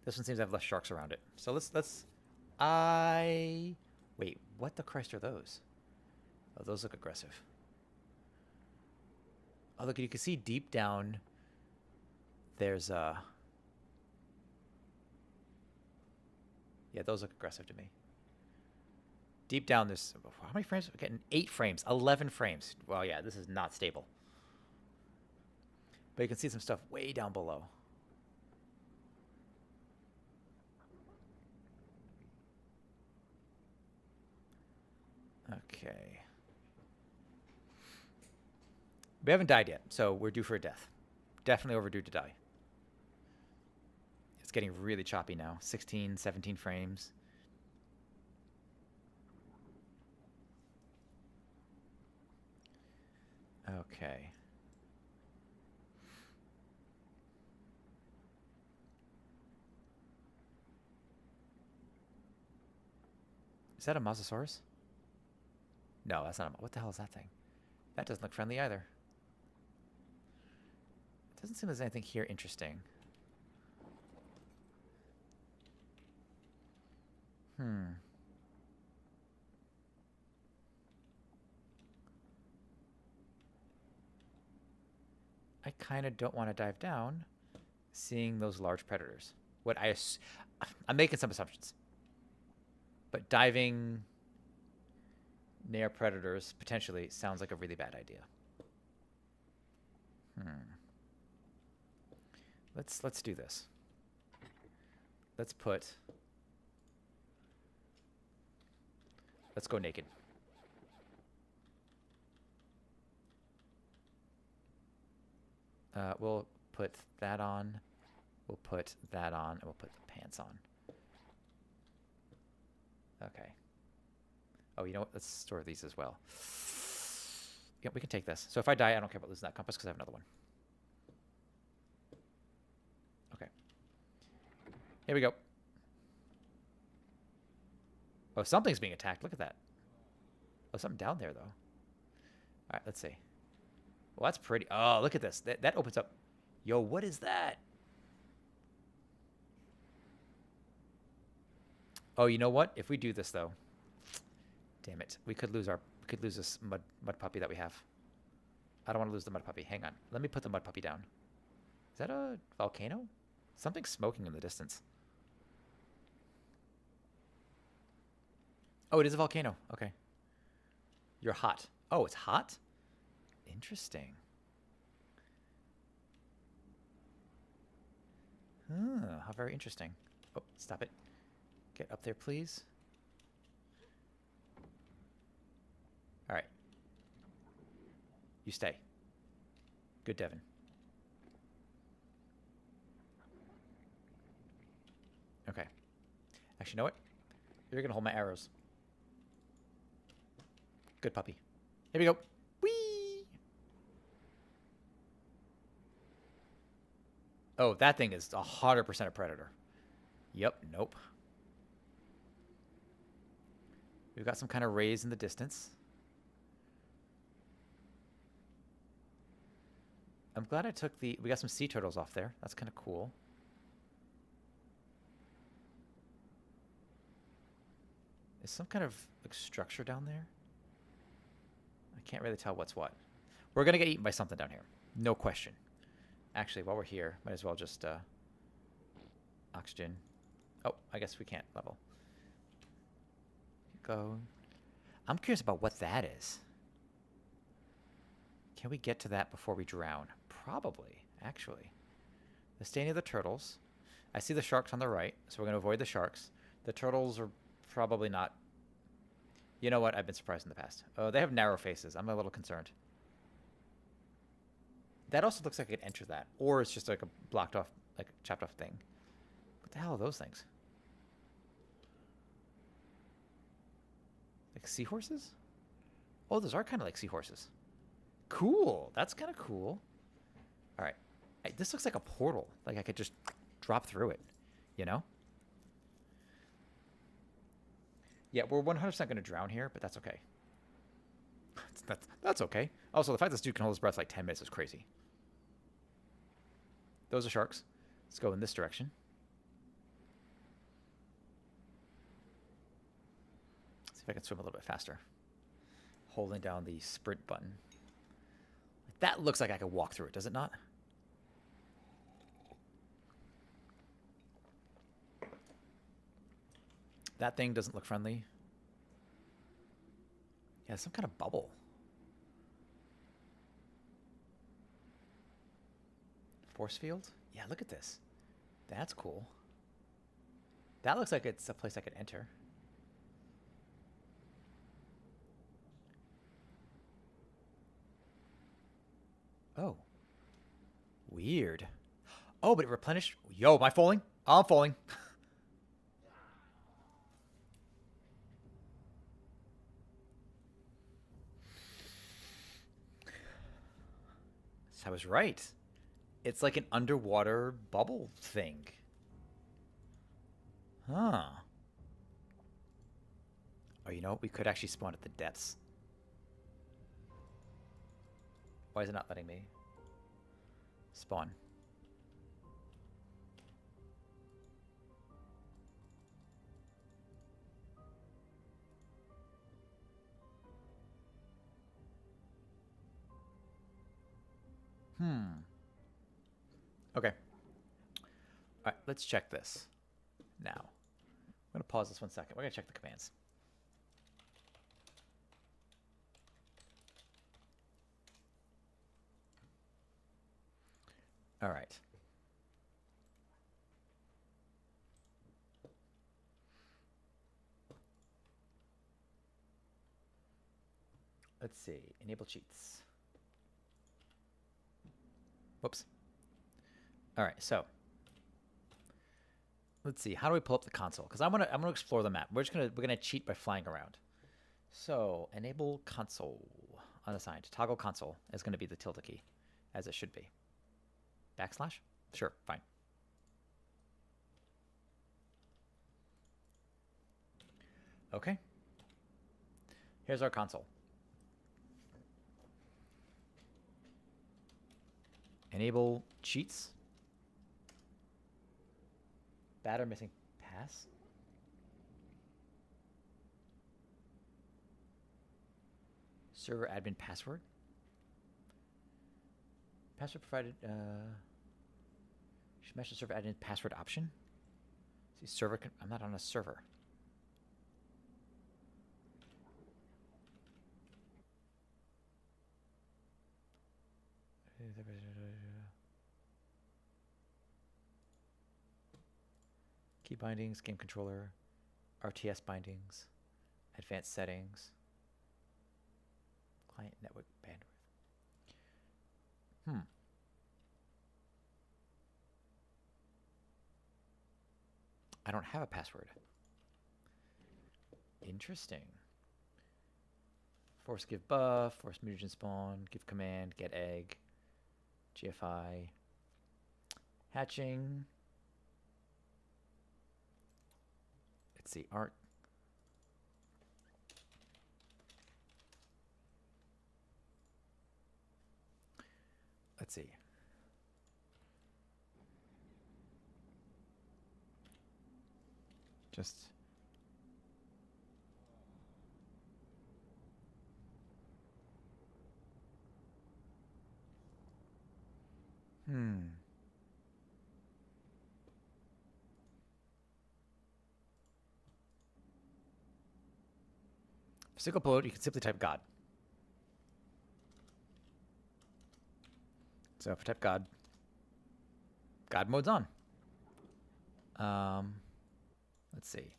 Speaker 1: This one seems to have less sharks around it. So let's. Wait, what the Christ are those? Oh, those look aggressive. Oh, look, you can see deep down. There's yeah, those look aggressive to me. Deep down, there's how many frames? We're getting 8 frames, 11 frames. Well, yeah, this is not stable. But you can see some stuff way down below. Okay. We haven't died yet, so we're due for a death. Definitely overdue to die. It's getting really choppy now. 16, 17 frames. Okay. Is that a Mosasaurus? No, that's not a... What the hell is that thing? That doesn't look friendly either. Doesn't seem there's anything here interesting. I kind of don't want to dive down seeing those large predators. I'm making some assumptions. But diving near predators potentially sounds like a really bad idea. Let's do this. Let's go naked. We'll put that on. We'll put that on, and we'll put the pants on. Okay. Oh, you know what? Let's store these as well. Yeah, we can take this. So if I die, I don't care about losing that compass because I have another one. Okay. Here we go. Oh, something's being attacked. Look at that. Oh, something down there, though. All right, let's see. Well, that's pretty. Oh, look at this. That opens up. Yo, what is that? Oh, you know what? If we do this, though. Damn it. We could lose this mud puppy that we have. I don't want to lose the mud puppy. Hang on. Let me put the mud puppy down. Is that a volcano? Something's smoking in the distance. Oh, it is a volcano. Okay. You're hot. Oh, it's hot? Interesting. How very interesting. Oh, stop it. Get up there, please. All right. You stay. Good, Devin. Okay. Actually, you know what? You're going to hold my arrows. Good puppy. Here we go. Whee! Oh, that thing is 100% a predator. Yep, nope. We've got some kind of rays in the distance. I'm glad I took the... We got some sea turtles off there. That's kind of cool. Is some kind of like structure down there? I can't really tell what's what. We're going to get eaten by something down here. No question. Actually, while we're here, might as well just... oxygen. Oh, I guess we can't level. Go. I'm curious about what that is. Can we get to that before we drown? Probably, actually. The staying of the turtles. I see the sharks on the right, so we're going to avoid the sharks. The turtles are probably not... You know what? I've been surprised in the past. Oh, they have narrow faces. I'm a little concerned. That also looks like it enters that. Or it's just like a blocked off, like chopped off thing. What the hell are those things? Like seahorses? Oh, those are kind of like seahorses. Cool. That's kind of cool. All right. This looks like a portal. Like I could just drop through it, you know? Yeah, we're 100% going to drown here, but that's okay. That's okay. Also, the fact this dude can hold his breath like 10 minutes is crazy. Those are sharks. Let's go in this direction. See if I can swim a little bit faster. Holding down the sprint button. That looks like I could walk through it, does it not? That thing doesn't look friendly. Yeah, some kind of bubble. Force field? Yeah, look at this. That's cool. That looks like it's a place I could enter. Oh. Weird. Oh, but it replenished... Yo, am I falling? I'm falling. I was right. It's like an underwater bubble thing. Huh. Oh, you know what? We could actually spawn at the depths. Why is it not letting me spawn? Okay. All right, let's check this now. I'm going to pause this 1 second. We're going to check the commands. All right. Let's see. Enable cheats. Whoops. All right, so let's see. How do we pull up the console? Because I'm gonna explore the map. We're gonna cheat by flying around. So enable console unassigned. Toggle console is gonna be the tilde key, as it should be. Backslash? Sure, fine. Okay. Here's our console. Enable cheats. Bad or missing pass. Server admin password. Password provided. Should match the server admin password option. See server. I'm not on a server. Key bindings, game controller, RTS bindings, advanced settings, client network bandwidth. I don't have a password. Interesting. Force give buff, force mutagen spawn, give command, get egg, GFI, hatching. Let's see, art. Let's see. Just... For single bullet, you can simply type God. So if I type God, God mode's on. Let's see.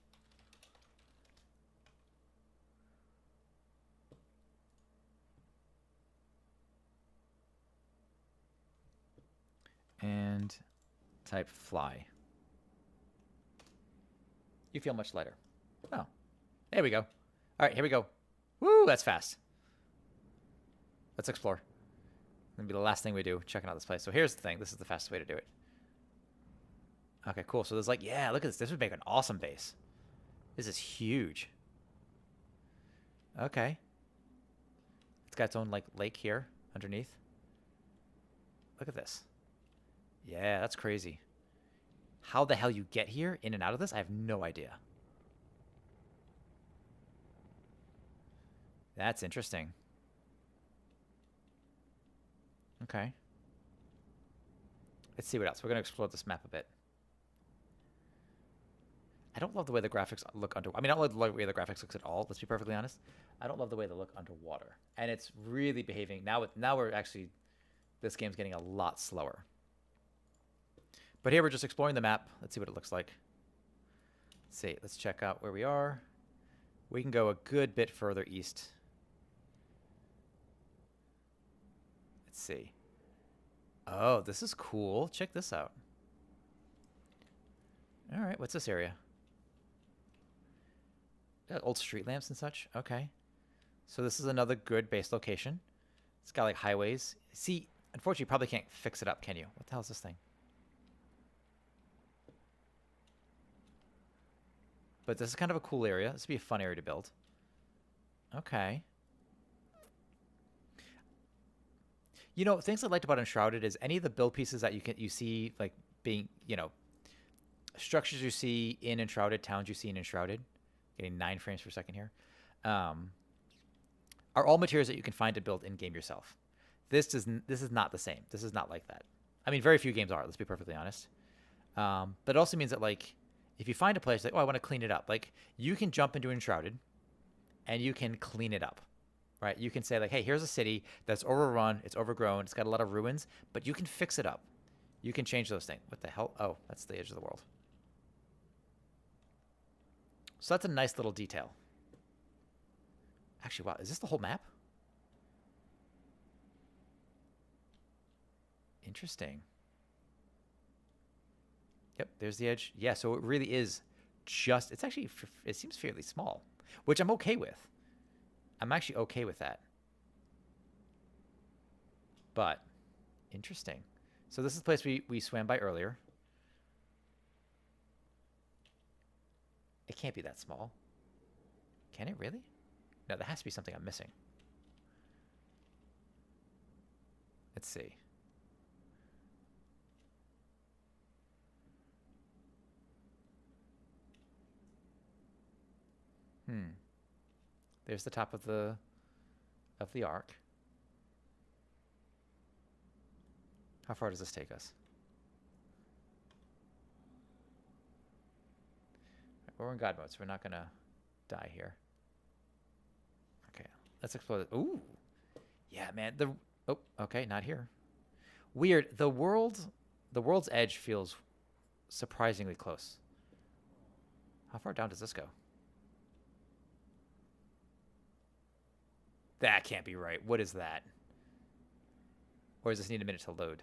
Speaker 1: And type fly. You feel much lighter. Oh, there we go. All right, here we go. Woo, that's fast. Let's explore. That'll be the last thing we do, checking out this place. So here's the thing. This is the fastest way to do it. Okay, cool. So there's like, yeah, look at this. This would make an awesome base. This is huge. Okay. It's got its own like lake here underneath. Look at this. Yeah, that's crazy. How the hell you get here, in and out of this, I have no idea. That's interesting. Okay. Let's see what else. We're going to explore this map a bit. I don't love the way the graphics look under... I mean, I don't love the way the graphics looks at all, let's be perfectly honest. I don't love the way they look underwater. And it's really behaving... Now we're actually... This game's getting a lot slower. But here we're just exploring the map. Let's see what it looks like. Let's see. Let's check out where we are. We can go a good bit further east. Let's see. Oh, this is cool. Check this out. All right, what's this area? Old street lamps and such. Okay. So this is another good base location. It's got like highways. See, unfortunately, you probably can't fix it up, can you? What the hell is this thing? But this is kind of a cool area. This would be a fun area to build. Okay. You know, things I liked about Enshrouded is any of the build pieces that you see like being, you know, structures you see in Enshrouded, towns you see in Enshrouded, getting 9 frames per second here, are all materials that you can find to build in game yourself. This is not the same. This is not like that. I mean, very few games are. Let's be perfectly honest. But it also means that like, if you find a place like, oh, I want to clean it up, like you can jump into Enshrouded, and you can clean it up. Right, you can say like, hey, here's a city that's overrun, it's overgrown, it's got a lot of ruins, but you can fix it up. You can change those things. What the hell? Oh, that's the edge of the world. So that's a nice little detail. Actually, wow, is this the whole map? Interesting. Yep, there's the edge. Yeah, so it really is just, it's actually, it seems fairly small, which I'm okay with. I'm actually okay with that. But, interesting. So this is the place we swam by earlier. It can't be that small. Can it really? No, there has to be something I'm missing. Let's see. There's the top of the arc. How far does this take us? We're in God mode, so we're not gonna die here. Okay, let's explore this. Ooh, yeah, man. Oh, okay, not here. Weird. The world's edge feels surprisingly close. How far down does this go? That can't be right. What is that? Or does this need a minute to load?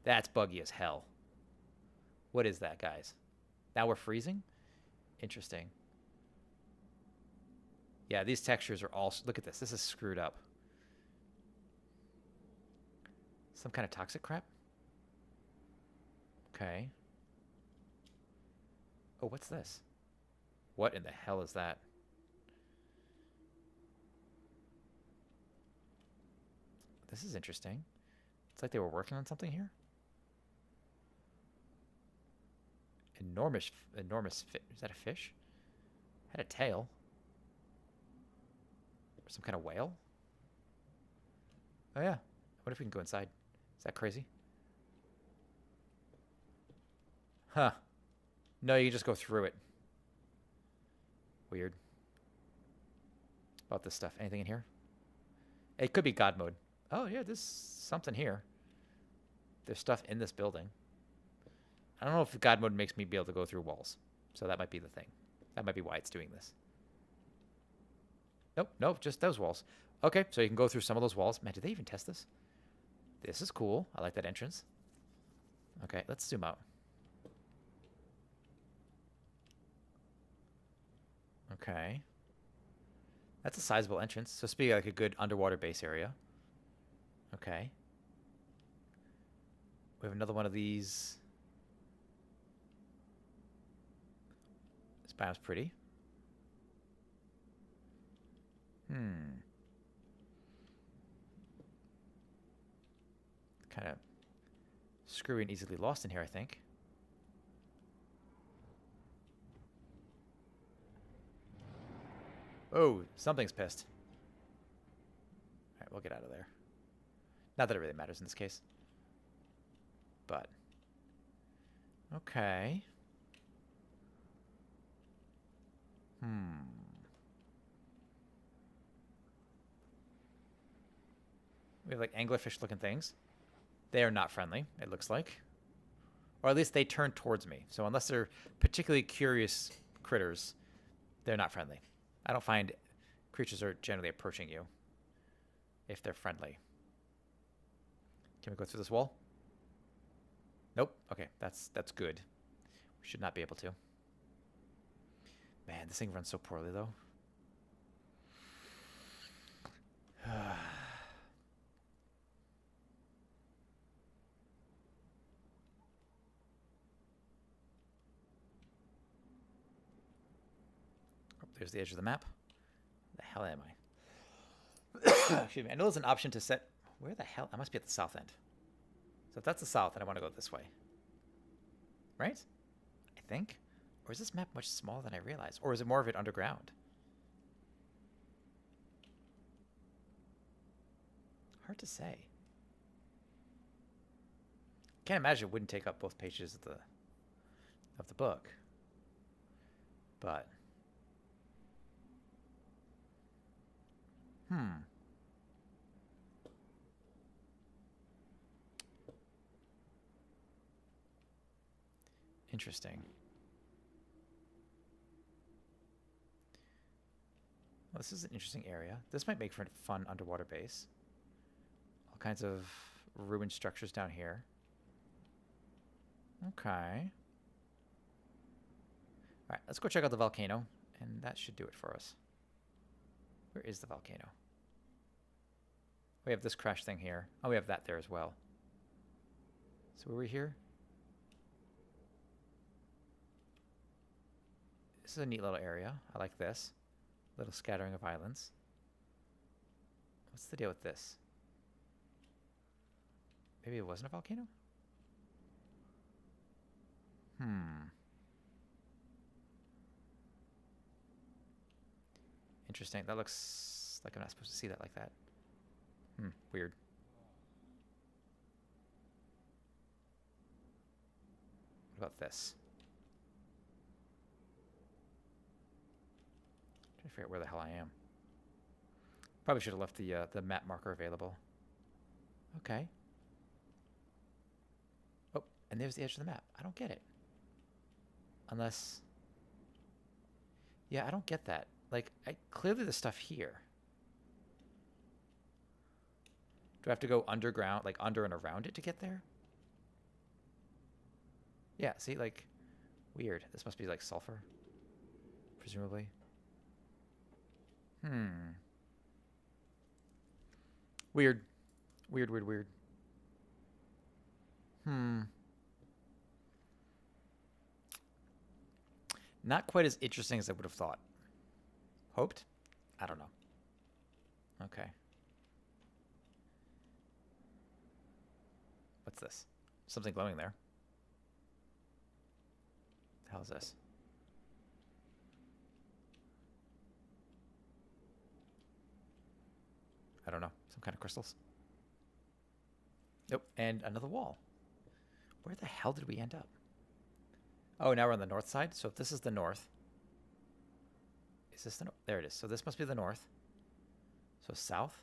Speaker 1: That's buggy as hell. What is that, guys? Now we're freezing? Interesting. Yeah, these textures are all... Look at this. This is screwed up. Some kind of toxic crap? Okay. Oh, what's this? What in the hell is that? This is interesting. It's like they were working on something here. Enormous, enormous fish. Is that a fish? Had a tail. Some kind of whale? Oh yeah. What if we can go inside? Is that crazy? Huh. No, you just go through it. Weird. About this stuff. Anything in here? It could be God mode. Oh yeah, there's something here. There's stuff in this building. I don't know if God mode makes me be able to go through walls. So that might be the thing. That might be why it's doing this. Nope, nope, just those walls. Okay, so you can go through some of those walls. Man, did they even test this? This is cool. I like that entrance. Okay, let's zoom out. Okay. That's a sizable entrance. So it's be like a good underwater base area. Okay. We have another one of these. This biome's pretty. Kind of screwy and easily lost in here, I think. Oh, something's pissed. Alright, we'll get out of there. Not that it really matters in this case. But. Okay. We have like anglerfish looking things. They are not friendly, it looks like. Or at least they turn towards me. So unless they're particularly curious critters, they're not friendly. I don't find creatures are generally approaching you if they're friendly. Can we go through this wall? Nope. Okay, that's good. We should not be able to. Man, this thing runs so poorly, though. There's the edge of the map. The hell am I? Excuse me. I know there's an option to set... Where the hell? I must be at the south end. So if that's the south, then I want to go this way. Right? I think. Or is this map much smaller than I realized? Or is it more of it underground? Hard to say. Can't imagine it wouldn't take up both pages of the book. But... Interesting. Well, this is an interesting area. This might make for a fun underwater base. All kinds of ruined structures down here. Okay. Alright, let's go check out the volcano. And that should do it for us. Where is the volcano? We have this crash thing here. Oh, we have that there as well. So were we here? This is a neat little area. I like this. Little scattering of islands. What's the deal with this? Maybe it wasn't a volcano? Interesting. That looks like I'm not supposed to see that like that. Weird. What about this? Trying to figure out where the hell I am. Probably should have left the map marker available. Okay. Oh, and there's the edge of the map. I don't get it. Unless... Yeah, I don't get that. Like, clearly there's stuff here. Do I have to go underground, like under and around it to get there? Yeah, see, like, weird. This must be like sulfur, presumably. Weird. Weird, weird, weird. Not quite as interesting as I would have thought. Hoped? I don't know. Okay. What's this? Something glowing there. hell is this? I don't know. Some kind of crystals. Nope. And another wall. Where the hell did we end up? Oh, now we're on the north side. So if this is the north. Is this the north? There it is. So this must be the north. So south.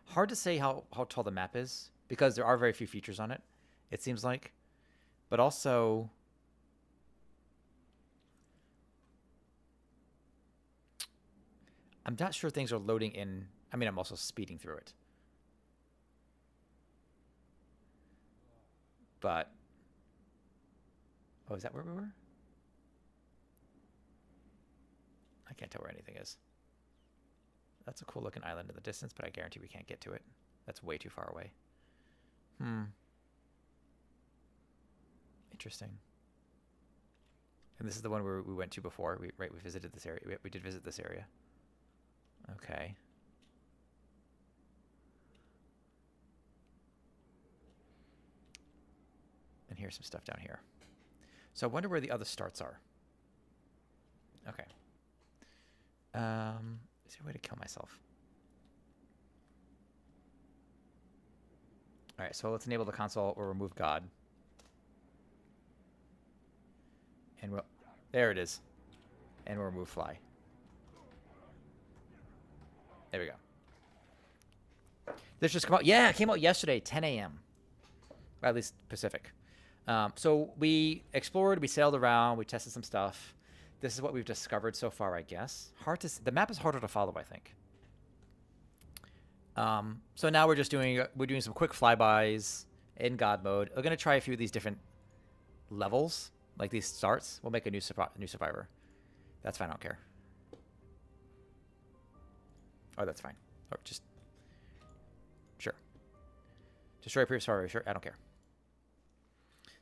Speaker 1: Hard to say how tall the map is because there are very few features on it, it seems like. But also... I'm not sure things are loading in. I mean, I'm also speeding through it. But... Oh, is that where we were? I can't tell where anything is. That's a cool looking island in the distance, but I guarantee we can't get to it. That's way too far away. Interesting. And this is the one where we went to before. We visited this area. We did visit this area. Okay. And here's some stuff down here. So I wonder where the other starts are. Okay. Is there a way to kill myself? All right, so let's enable the console or remove God. And we'll, there it is. And we'll remove fly. There we go. This just came out. Yeah, it came out yesterday, 10 a.m. Or at least Pacific. So we explored, we sailed around, we tested some stuff. This is what we've discovered so far, I guess. The map is harder to follow, I think. So now we're doing some quick flybys in God mode. We're gonna try a few of these different levels, like these starts. We'll make a new survivor. That's fine. I don't care. Oh, that's fine. Or just sure. Destroy previous survivor. Sure, I don't care.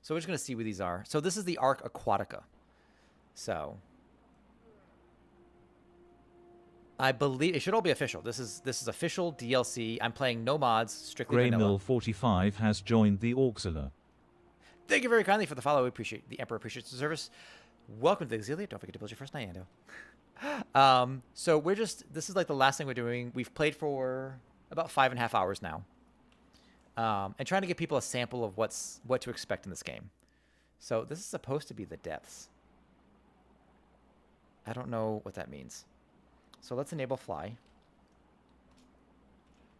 Speaker 1: So we're just gonna see what these are. So this is the Ark Aquatica. So I believe it should all be official. This is official DLC. I'm playing no mods, strictly vanilla.
Speaker 3: Greymill45 has joined the Auxilla.
Speaker 1: Thank you very kindly for the follow. We appreciate the Emperor appreciates the service. Welcome to the Exilia. Don't forget to build your first Nyando. So this is like the last thing we're doing. We've played for about 5.5 hours now. And trying to give people a sample of what to expect in this game. So this is supposed to be the depths. I don't know what that means. So let's enable fly.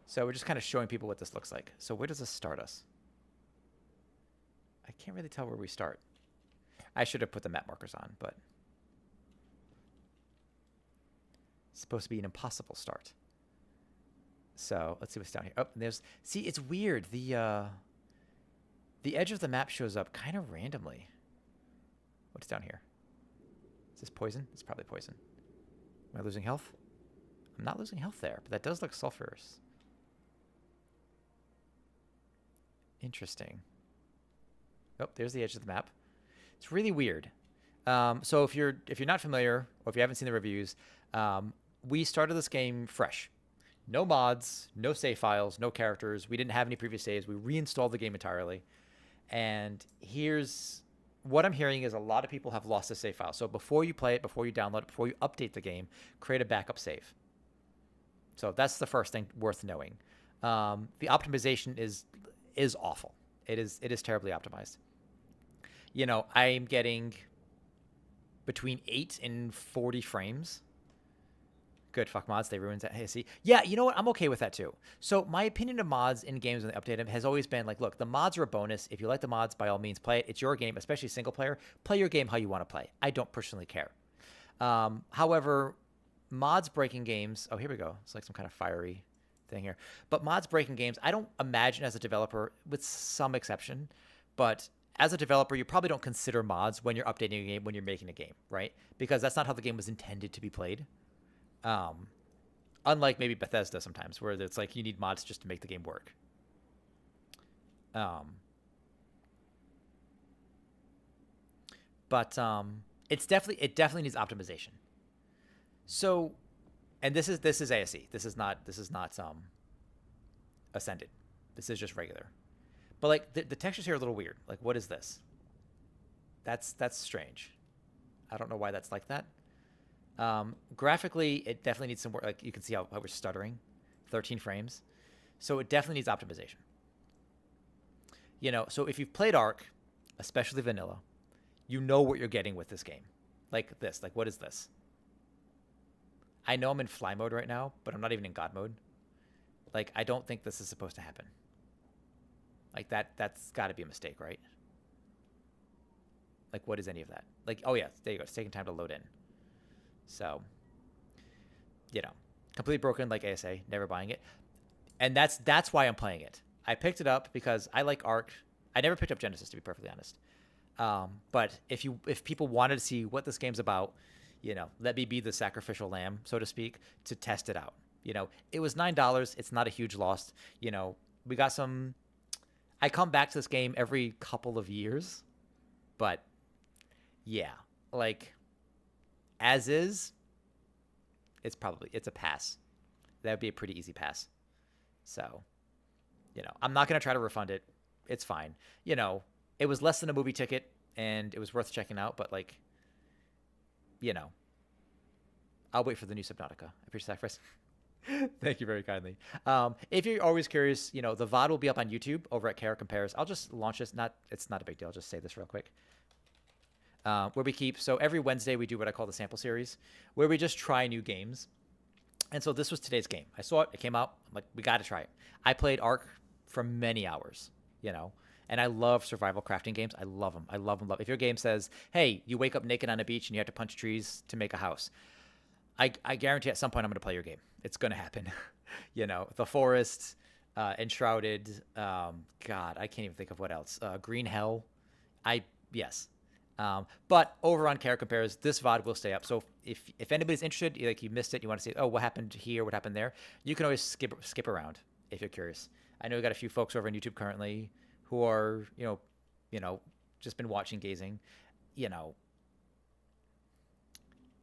Speaker 1: So we're just kind of showing people what this looks like. So where does this start us? I can't really tell where we start. I should have put the map markers on, but it's supposed to be an impossible start. So let's see what's down here. Oh, see, it's weird. The edge of the map shows up kind of randomly. What's down here? Is this poison? It's probably poison. Am I losing health? I'm not losing health there, but that does look sulfurous. Interesting. Oh, there's the edge of the map. It's really weird. So if you're not familiar, or if you haven't seen the reviews, we started this game fresh. No mods, no save files, no characters. We didn't have any previous saves. We reinstalled the game entirely. And here's what I'm hearing is a lot of people have lost a save file. So before you play it, before you download it, before you update the game, create a backup save. So that's the first thing worth knowing. The optimization is awful. It is terribly optimized. You know, I'm getting between 8 and 40 frames. Good, fuck mods, they ruined that. Hey, see? Yeah, you know what? I'm okay with that too. So my opinion of mods in games when they update them has always been like, look, the mods are a bonus. If you like the mods, by all means, play it. It's your game, especially single player. Play your game how you want to play. I don't personally care. However, mods breaking games... Oh, here we go. It's like some kind of fiery thing here. But mods breaking games, I don't imagine as a developer, with some exception, but as a developer, you probably don't consider mods when you're updating a game, when you're making a game, right? Because that's not how the game was intended to be played. Unlike maybe Bethesda sometimes, where it's like you need mods just to make the game work. But it definitely needs optimization. So, and this is ASE. This is not Ascended. This is just regular. But like the textures here are a little weird. Like, what is this? That's strange. I don't know why that's like that. Graphically, it definitely needs some work. Like you can see how we're stuttering, 13 frames. So it definitely needs optimization. You know, so if you've played Ark, especially vanilla, you know what you're getting with this game. Like this, like what is this? I know I'm in fly mode right now, but I'm not even in God mode. Like I don't think this is supposed to happen. Like that's got to be a mistake, right? Like what is any of that? Like, oh yeah, there you go. It's taking time to load in. So, you know, completely broken like ASA, never buying it. And that's why I'm playing it. I picked it up because I like Ark. I never picked up Genesis, to be perfectly honest. But if people wanted to see what this game's about, you know, let me be the sacrificial lamb, so to speak, to test it out. You know, it was $9. It's not a huge loss. You know, we got some. I come back to this game every couple of years, but yeah, like as is, it's a pass. That would be a pretty easy pass. So, you know, I'm not going to try to refund it. It's fine. You know, it was less than a movie ticket and it was worth checking out, but like, you know, I'll wait for the new Subnautica. I appreciate that, Chris. Thank you very kindly. If you're always curious, you know, the VOD will be up on YouTube over at Kara Compares. I'll just launch this. It's not a big deal. I'll just say this real quick. Where we keep, so every Wednesday we do what I call the sample series, where we just try new games. And so this was today's game. I saw it. It came out. I'm like, we got to try it. I played Ark for many hours, you know, and I love survival crafting games. I love them. I love them. If your game says, hey, you wake up naked on a beach and you have to punch trees to make a house, I guarantee at some point I'm going to play your game. It's going to happen. You know, The Forest, Enshrouded, God, I can't even think of what else. Green Hell. Yes. But over on Kara Compares, this VOD will stay up. So if anybody's interested, like you missed it, you want to see, oh, what happened here, what happened there, you can always skip around if you're curious. I know we got a few folks over on YouTube currently who are, you know, just been watching, gazing. You know,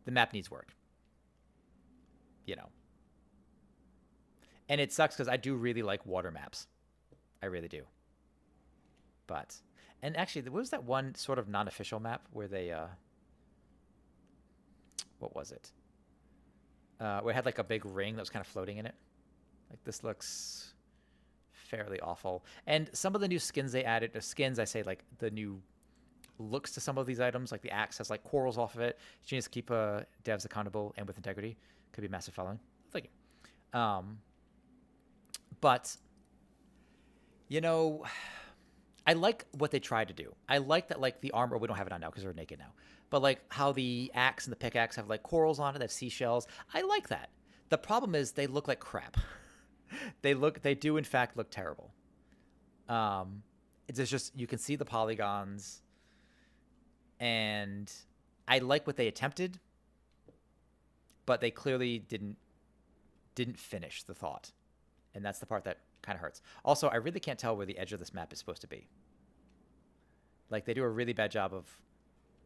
Speaker 1: the map needs work. You know. And it sucks because I do really like water maps. I really do. But, and actually, what was that one sort of non-official map where they, what was it? Where it had like a big ring that was kind of floating in it. Like this looks fairly awful. And some of the new skins they added, I say like the new looks to some of these items, like the axe has like corals off of it. You just keep devs accountable and with integrity. Could be massive following. Thank you. But, you know, I like what they tried to do. I like that, like, the armor, we don't have it on now because we're naked now, but, like, how the axe and the pickaxe have, like, corals on it, they have seashells. I like that. The problem is they look like crap. They do, in fact, look terrible. It's just, you can see the polygons, and I like what they attempted, but they clearly didn't finish the thought. And that's the part that kind of hurts. Also, I really can't tell where the edge of this map is supposed to be. Like, they do a really bad job of...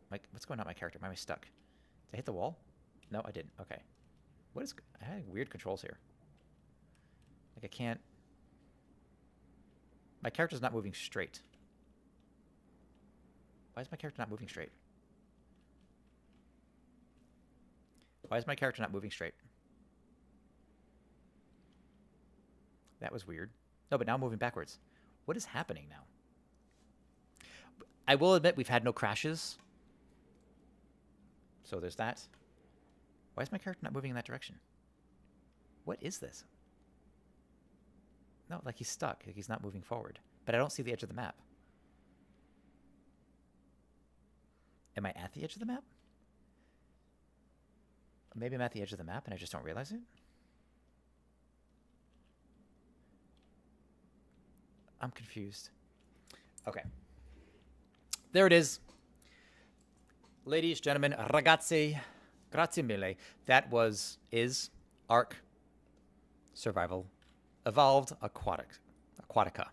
Speaker 1: Like, what's going on with my character? Am I stuck? Did I hit the wall? No, I didn't. Okay. What is... I had weird controls here. Like, I can't... My character's not moving straight. Why is my character not moving straight? Why is my character not moving straight? That was weird. No, but now I'm moving backwards. What is happening now? I will admit we've had no crashes. So there's that. Why is my character not moving in that direction? What is this? No, like he's stuck. Like he's not moving forward. But I don't see the edge of the map. Am I at the edge of the map? Maybe I'm at the edge of the map and I just don't realize it? I'm confused. Okay. There it is. Ladies, gentlemen, ragazzi, grazie mille. That is Ark Survival Evolved Aquatica.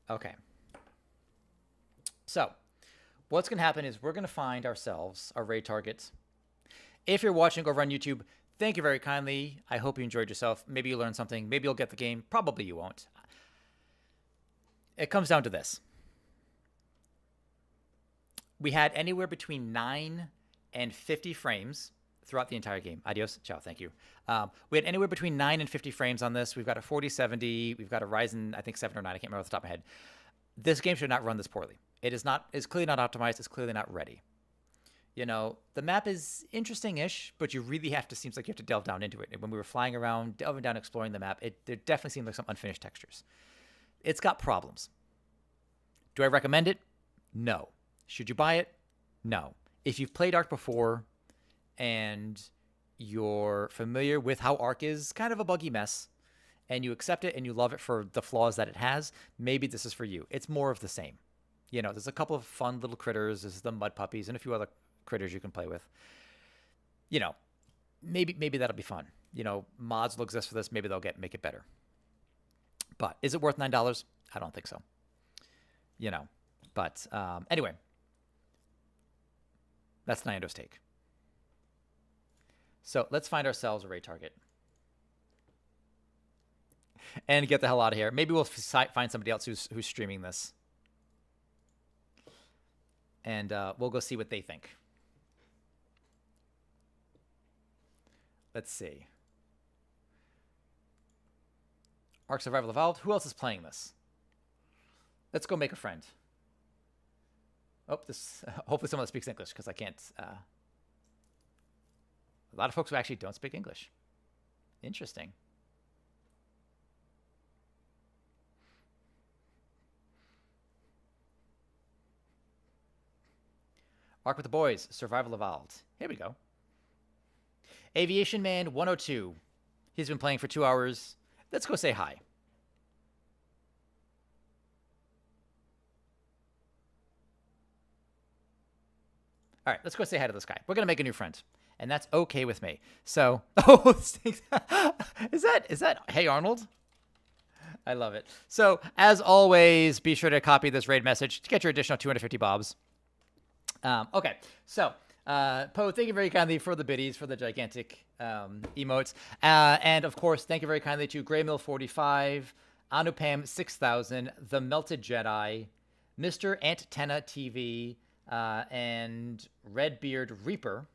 Speaker 1: Okay. So, what's going to happen is we're going to find ourselves a raid target. If you're watching over on YouTube, thank you very kindly. I hope you enjoyed yourself. Maybe you learned something. Maybe you'll get the game. Probably you won't. it comes down to this. We had anywhere between 9 and 50 frames throughout the entire game. Adios. Ciao. Thank you. We had anywhere between 9 and 50 frames on this. We've got a 4070. We've got a Ryzen, I think 7 or 9. I can't remember off the top of my head. This game should not run this poorly. It is not. It's clearly not optimized. It's clearly not ready. You know, the map is interesting-ish, but you really have to, seems like you have to delve down into it. And when we were flying around, delving down, exploring the map, there definitely seemed like some unfinished textures. It's got problems. Do I recommend it? No. Should you buy it? No. If you've played Ark before and you're familiar with how Ark is kind of a buggy mess, and you accept it and you love it for the flaws that it has, maybe this is for you. It's more of the same. You know, there's a couple of fun little critters. There's the mud puppies and a few other critters you can play with. You know, maybe that'll be fun. You know, mods will exist for this. Maybe they'll make it better. But is it worth $9? I don't think so. You know, but anyway, that's Nando's take. So let's find ourselves a raid target and get the hell out of here. Maybe we'll find somebody else who's streaming this, and we'll go see what they think. Let's see. Ark Survival Evolved. Who else is playing this? Let's go make a friend. Oh, hopefully someone that speaks English, because I can't. A lot of folks who actually don't speak English. Interesting. Ark with the Boys, Survival Evolved. Here we go. Aviation Man 102. He's been playing for 2 hours. Let's go say hi. All right, let's go say hi to this guy. We're going to make a new friend, and that's okay with me. So, is that Hey Arnold? I love it. So, as always, be sure to copy this raid message to get your additional 250 bobs. Okay, so Poe, thank you very kindly for the biddies, for the gigantic emotes. And of course, thank you very kindly to Greymill45, Anupam 6000, The Melted Jedi, Mr. Antenna TV, and Redbeard Reaper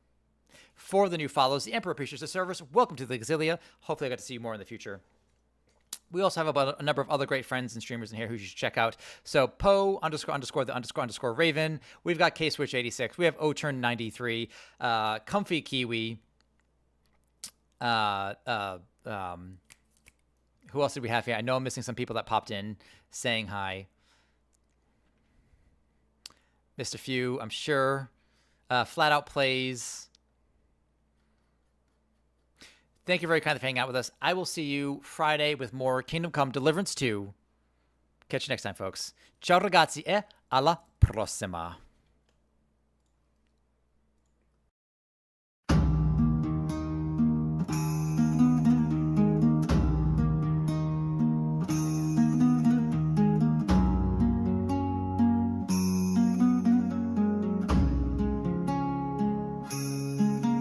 Speaker 1: for the new follows. The Emperor appreciates the service. Welcome to the Exilia. Hopefully I got to see you more in the future. We also have about a number of other great friends and streamers in here who you should check out. So Poe __the Raven. We've got K-Switch86. We have O-Turn93. Comfy Kiwi. Who else did we have here? I know I'm missing some people that popped in saying hi. Missed a few, I'm sure. Flat Out Plays. Thank you very kindly for hanging out with us. I will see you Friday with more Kingdom Come Deliverance 2. Catch you next time, folks. Ciao ragazzi e alla prossima.